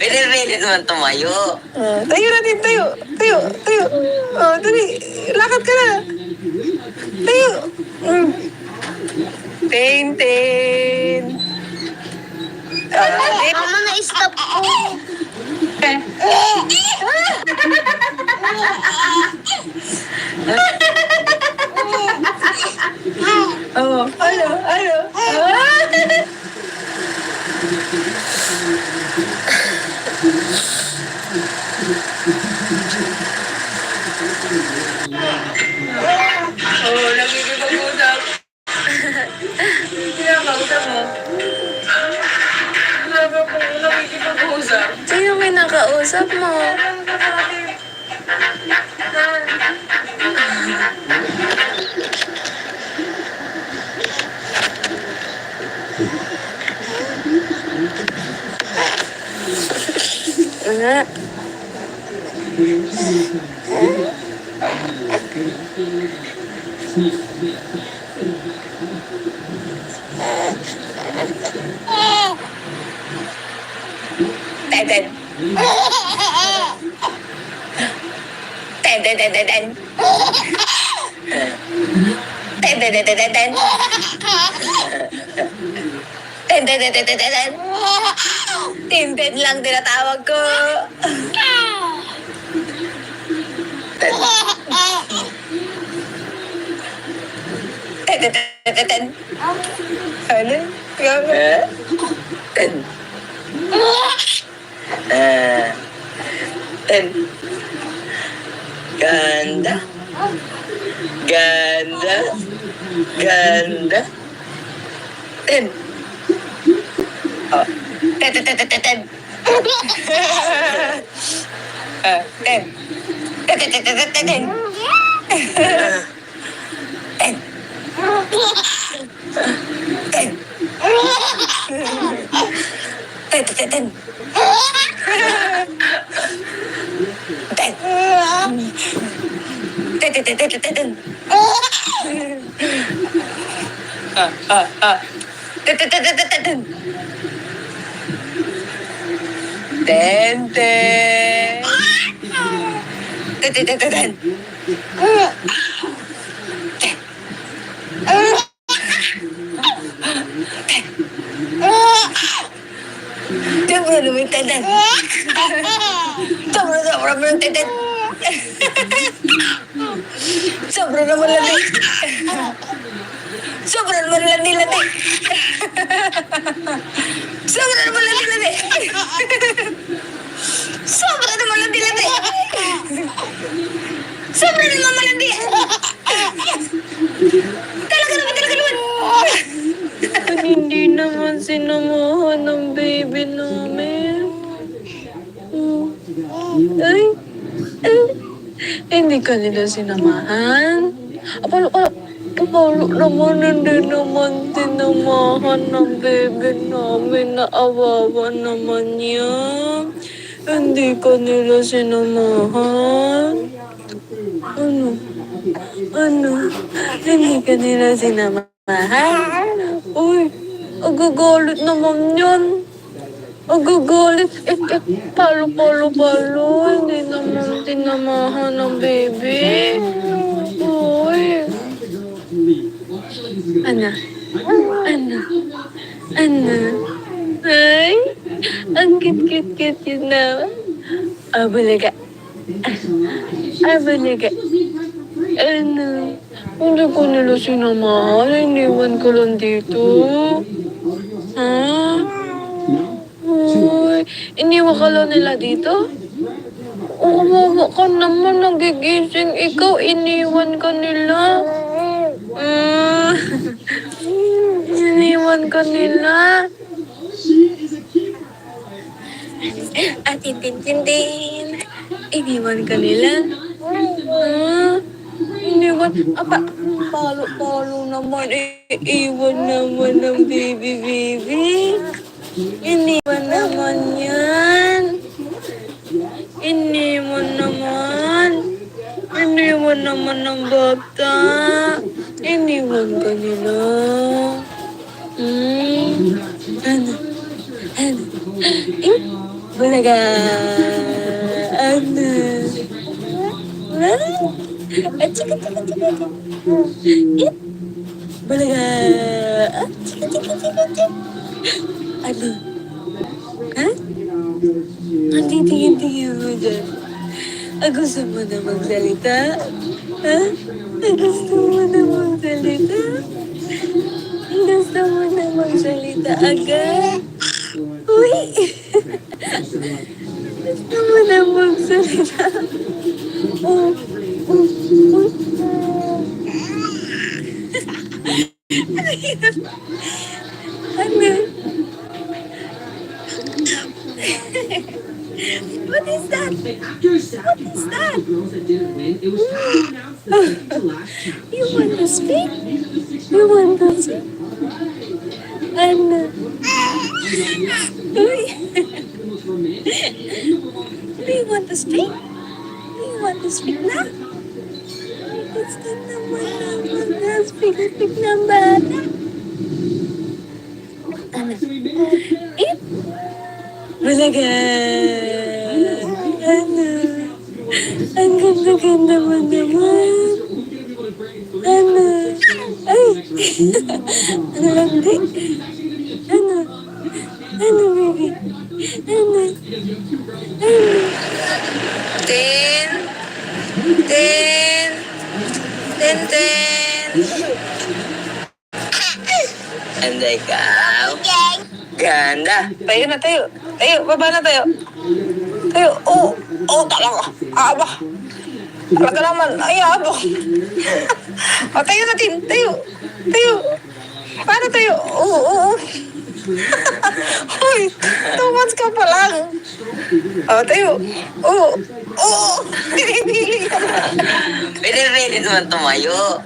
Pinipilit naman tumayo. Tayo natin. Tayo. Dali. Lakad ka na. Tayo. Tintin. Mama, na-stop po. Ano? Nagkikipag-usap. Kinakausap mo. Nagkikipag-usap. Sino may nakausap mo? Nga. Tintin. Tintin lang tinatawag ko. Tintin. Ten. Ano? Ikaw na. Ten. Ah, ten. Ganda. Ganda. Ganda. Ten. Oh. Ten. Ten. Ten. Ten. Ten. Ten. Sobra naman yung tenden. Sobra naman yung tenden. Sobra naman landi. Sobra naman landi. Sobra naman landi. Sobra naman landi. Sobra naman malandi. Talaga naman. Hindi naman sinamahan ng baby namin. Ay, hindi ka nila sinamahan. Apalo naman, hindi naman sinamahan ng baby namin. Naawawa naman niya. Hindi ka nila sinamahan. Ano? Hindi ka nila sinamahan? Uy, agagalit naman yan. Agagalit. Palo. Hindi naman tinamahan ng baby. Uy. Ano? Ay, ang cute yun naman. Abalaga. Ano? Hindi ko nila sinamahan. Iniwan ko lang dito. Ha? Uy, iniwan ka lang nila dito? Kawawa ka naman. Nagigising ikaw. Iniwan ka nila. Iniwan ka nila. Tintin. Iniwan ka nila. Iniwan. Palo naman. Iwan naman ng baby. Iniwan naman yan. Iniwan naman ng bata. Iniwan ka nila. Ano? Bulaga. Ano? Chika. Bulaga. Chika. Ano? Ha? Ang titingin mo dyan. Gusto mo na magsalita? Ha? Gusto mo na magsalita agad? Uy! Gusto mo na magsalita? Ano? What is that? You want to speak? Ano? Uy! Do you want to speak? Na? Gusto naman na speak na bata. Ano? Bulaga! Ano? Ang ganda mo naman. Ano? Ay! Ano lang din? Ano, baby? Ano? Ten. ikaw. Ganda. Tayo na, tayo. Tayo, baba na tayo. Tayo, talaga. Aba. Talaga naman, ay, aba. Tayo natin, tayo. Tayo. Paano tayo? Uy, 2 months ka pa lang. Tayo. Pinipili ka na. Pinipilit mo tumayo.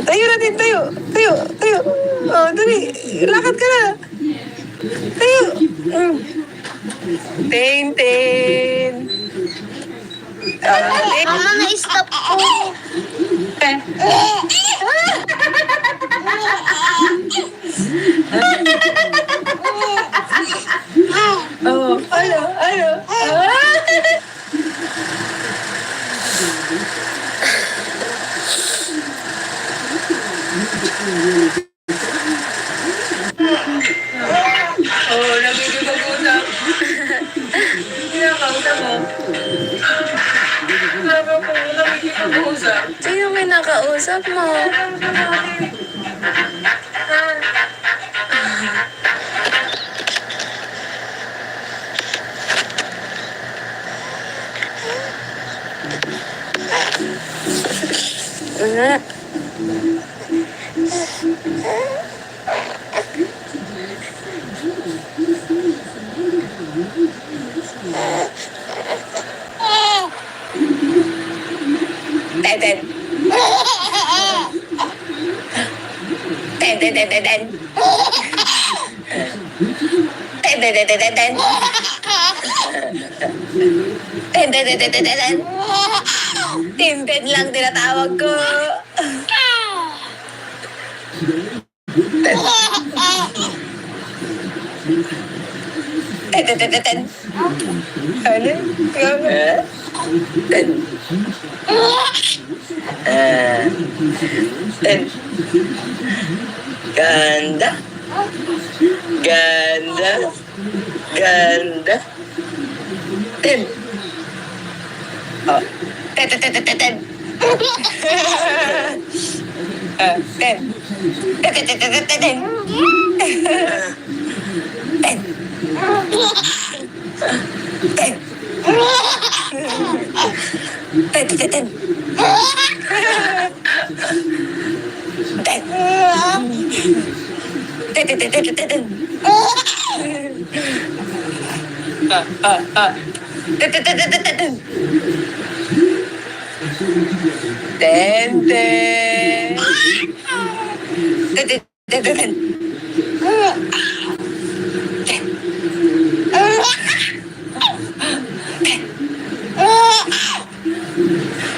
Tayo natin, tayo. Tayo, tayo. Dali, lakad ka na. Tayo. Tintin. Mama, na-stop po. Ano? Nagkikipag-usap. Kinakausap mo. Sabi ko, nagkikipag-usap. Sino may nakausap mo? Wala. Tintin. Tintin. Tintin lang tinatawag ko. Tintin. Ano? Ten. Ten. Ganda. Ganda. Ganda. Ten. Ten.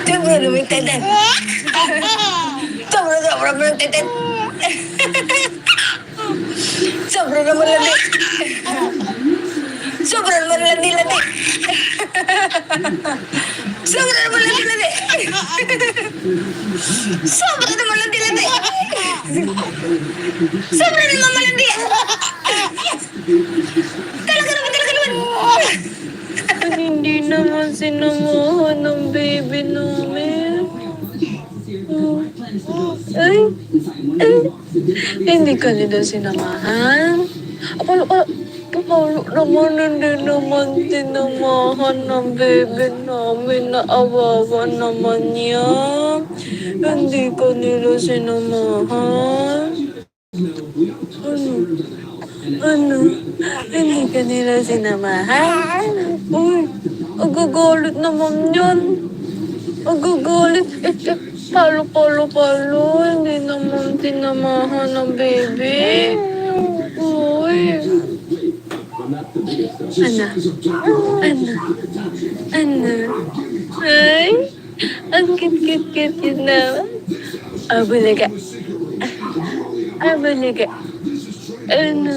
Sobra naman tintin. Sobra naman tintin. Sobra naman landi. Sobra naman landi. Sobra naman landi. Sobra naman landi. Sobra naman malandi. Talaga naman. Hindi naman sinamahan ng baby namin. Ay. Hindi ka nila sinamahan. Paano naman hindi naman sinamahan ng baby namin? Naawawa naman niya. Hindi ka nila sinamahan. Ano? Hindi ka nila sinamahan? Uy, agagalit naman yan. Agagalit. Palo. Hindi naman sinamahan ng baby. Uy. Ano? Ay, ang cute yun naman. Abulaga. Ano?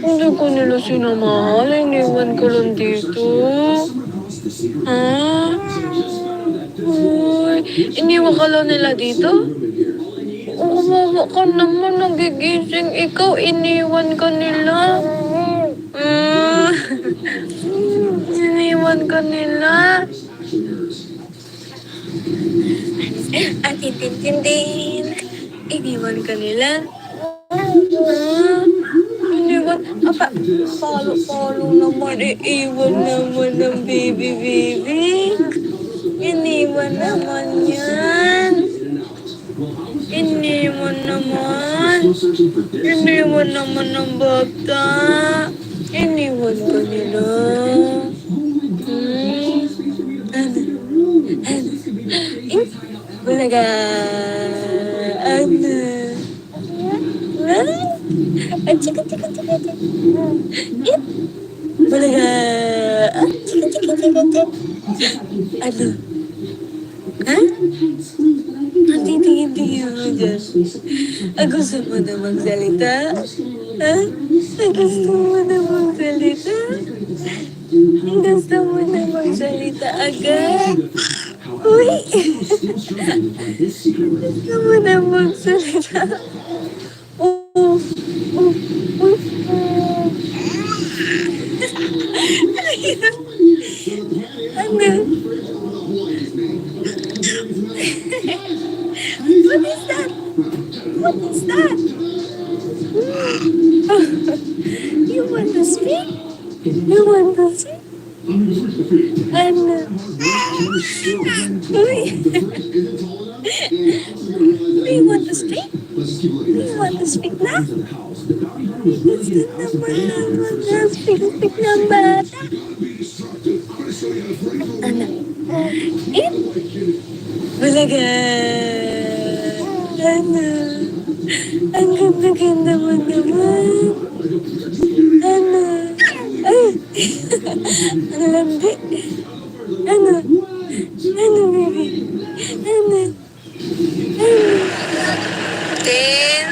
Hindi ko nila sinamahal. Iniwan ko lang dito. Ha? Uy, iniwan ka lang nila dito? Umawa ka naman. Nagigising ikaw. Iniwan ka nila. Iniwan ka nila. At tintin. Iniwan ka nila. Iniwan. Palo naman. Iiwan naman ng baby. Iniwan naman yan. Iniwan naman. Iniwan naman ng bata. Iniwan ka nila. Ano? Bulaga. Ano? Chika. Bulaga. Chika. Ano? Ha? Ang titingin-tingin mo dyan. Gusto mo na magsalita? Ha? Gusto mo na magsalita? Gusto mo na magsalita agad? Uy! Gusto mo na magsalita? Ano? What is that? You want to speak? Ano? Uy! Do you want to speak? Na? Gusto naman mag-speak ng bata. Ano? Bulaga! Ano? Ang ganda-ganda mo naman. Ano? Ay! Ang landi. Ano? Ano, baby? Ano? Tin!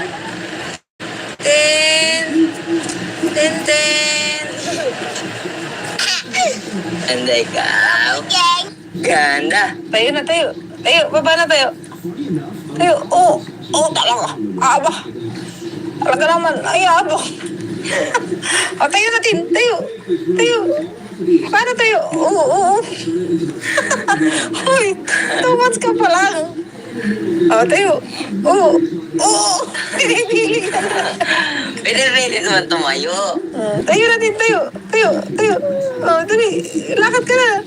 And ikaw? Ganda. Tayo na, tayo. Tayo, baba na tayo. Tayo, talaga. Talaga naman, ay, abang. Tayo natin, tayo. Paano tayo? Oo. Hoy, 2 months ka pa lang. Tayo. Oo. Pwede naman tumayo. Tayo natin, tayo. Dali, lakad ka na.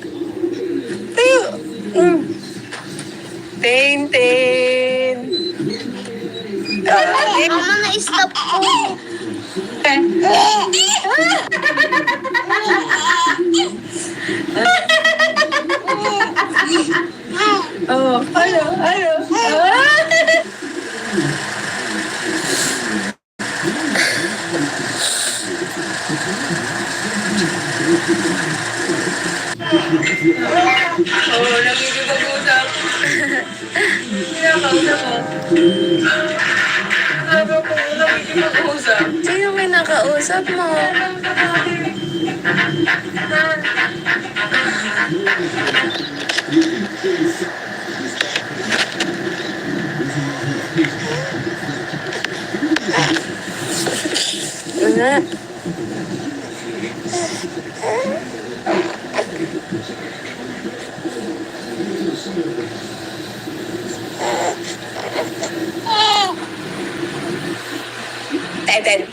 Tayo. Tintin. Mama, na-stop po. Ano? Nakikipag-usap. Kinakausap mo. Nakikipag-usap. Sino may nakausap mo? Wala. Tintin.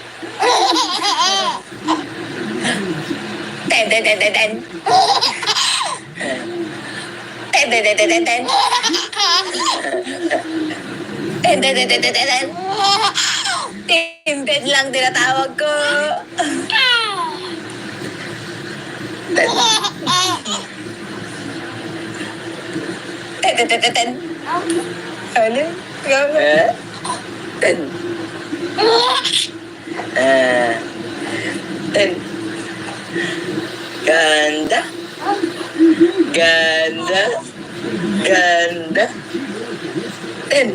Tintin lang tinatawag ko. Tintin. Ano? Ten. Ten. Ganda. Ten. Ten.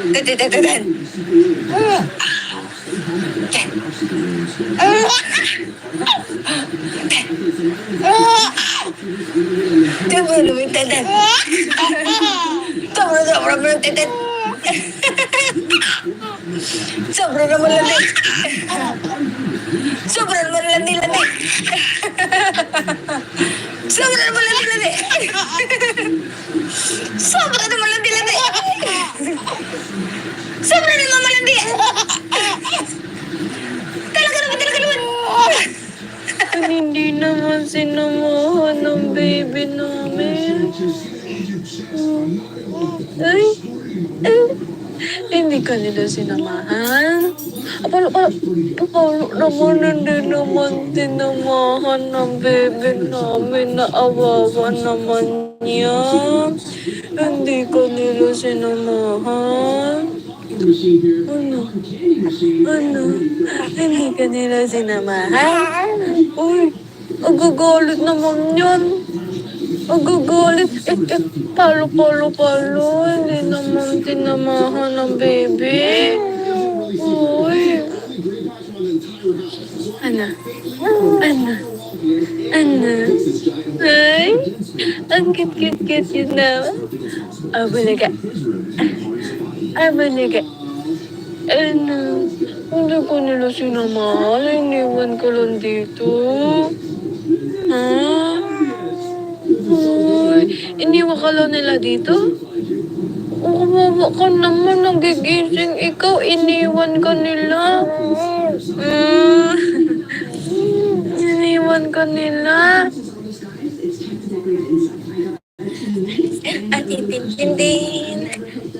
Tintin. Tintin. Coba lu Tintin. Sobra belum Tintin. Sobra naman landi. Sobra naman landi. Sobra naman landi. Sobra naman landi. Sobra naman landi. Talaga naman. At hindi naman sinamahan ng baby namin. Ay, hindi ka nila sinamahan. Paano naman hindi naman sinamahan ng baby namin? Naawawa naman niya. Hindi ka nila sinamahan. Ano? Hindi ka nila sinamahan? Uy, agagalit naman yan. Agagalit. Palo. Hindi naman sinamahan ng baby. Uy. Ano? Ay, ang cute yun na. Abalaga. Ano? Hindi ko nila sinamahan. Iniwan ko lang dito. Ha? Uy, iniwan ka lang nila dito? Kawawa ka naman, nagigising ikaw, iniwan ka nila. Iniwan ka nila. At itin-tin.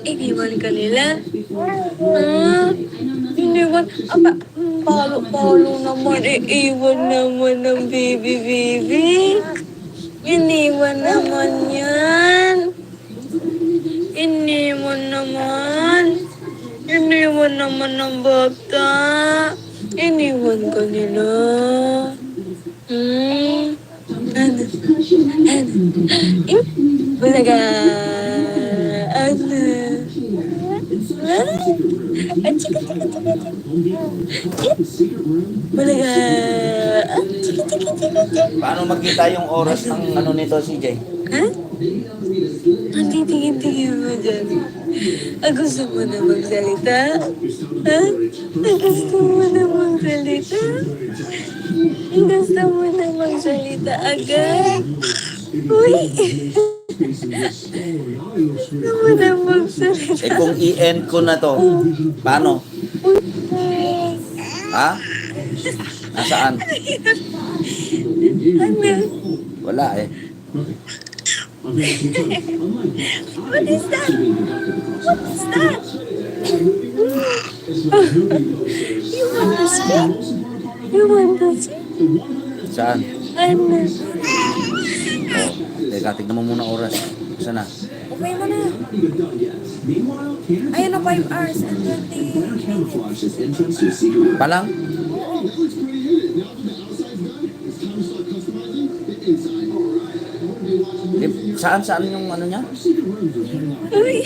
Iniwan ka nila. Iniwan. Aba, palo naman. Iiwan naman ng baby. Iniwan naman yan. Iniwan naman ng bata. Iniwan ka nila. Ano? Bulaga. Ano? Chika. Bulaga. Chika. Paano magkita yung oras ng ano nito, CJ? Ha? Ang titingin-tingin mo dyan. Gusto mo na magsalita? Ha? Gusto mo na magsalita? Gusto mo na magsalita agad? Uy! Gusto mo na magsalita? Eh kung i-end ko na to, paano? Ha? Nasaan? Ano? Wala eh. What is that? You want to see? Saan? Ano? Teka, tignan mo muna oras. Saan na? Okay mo na. Ayun na 5 hours and 20 Palang? Saan yung ano niya? Uy!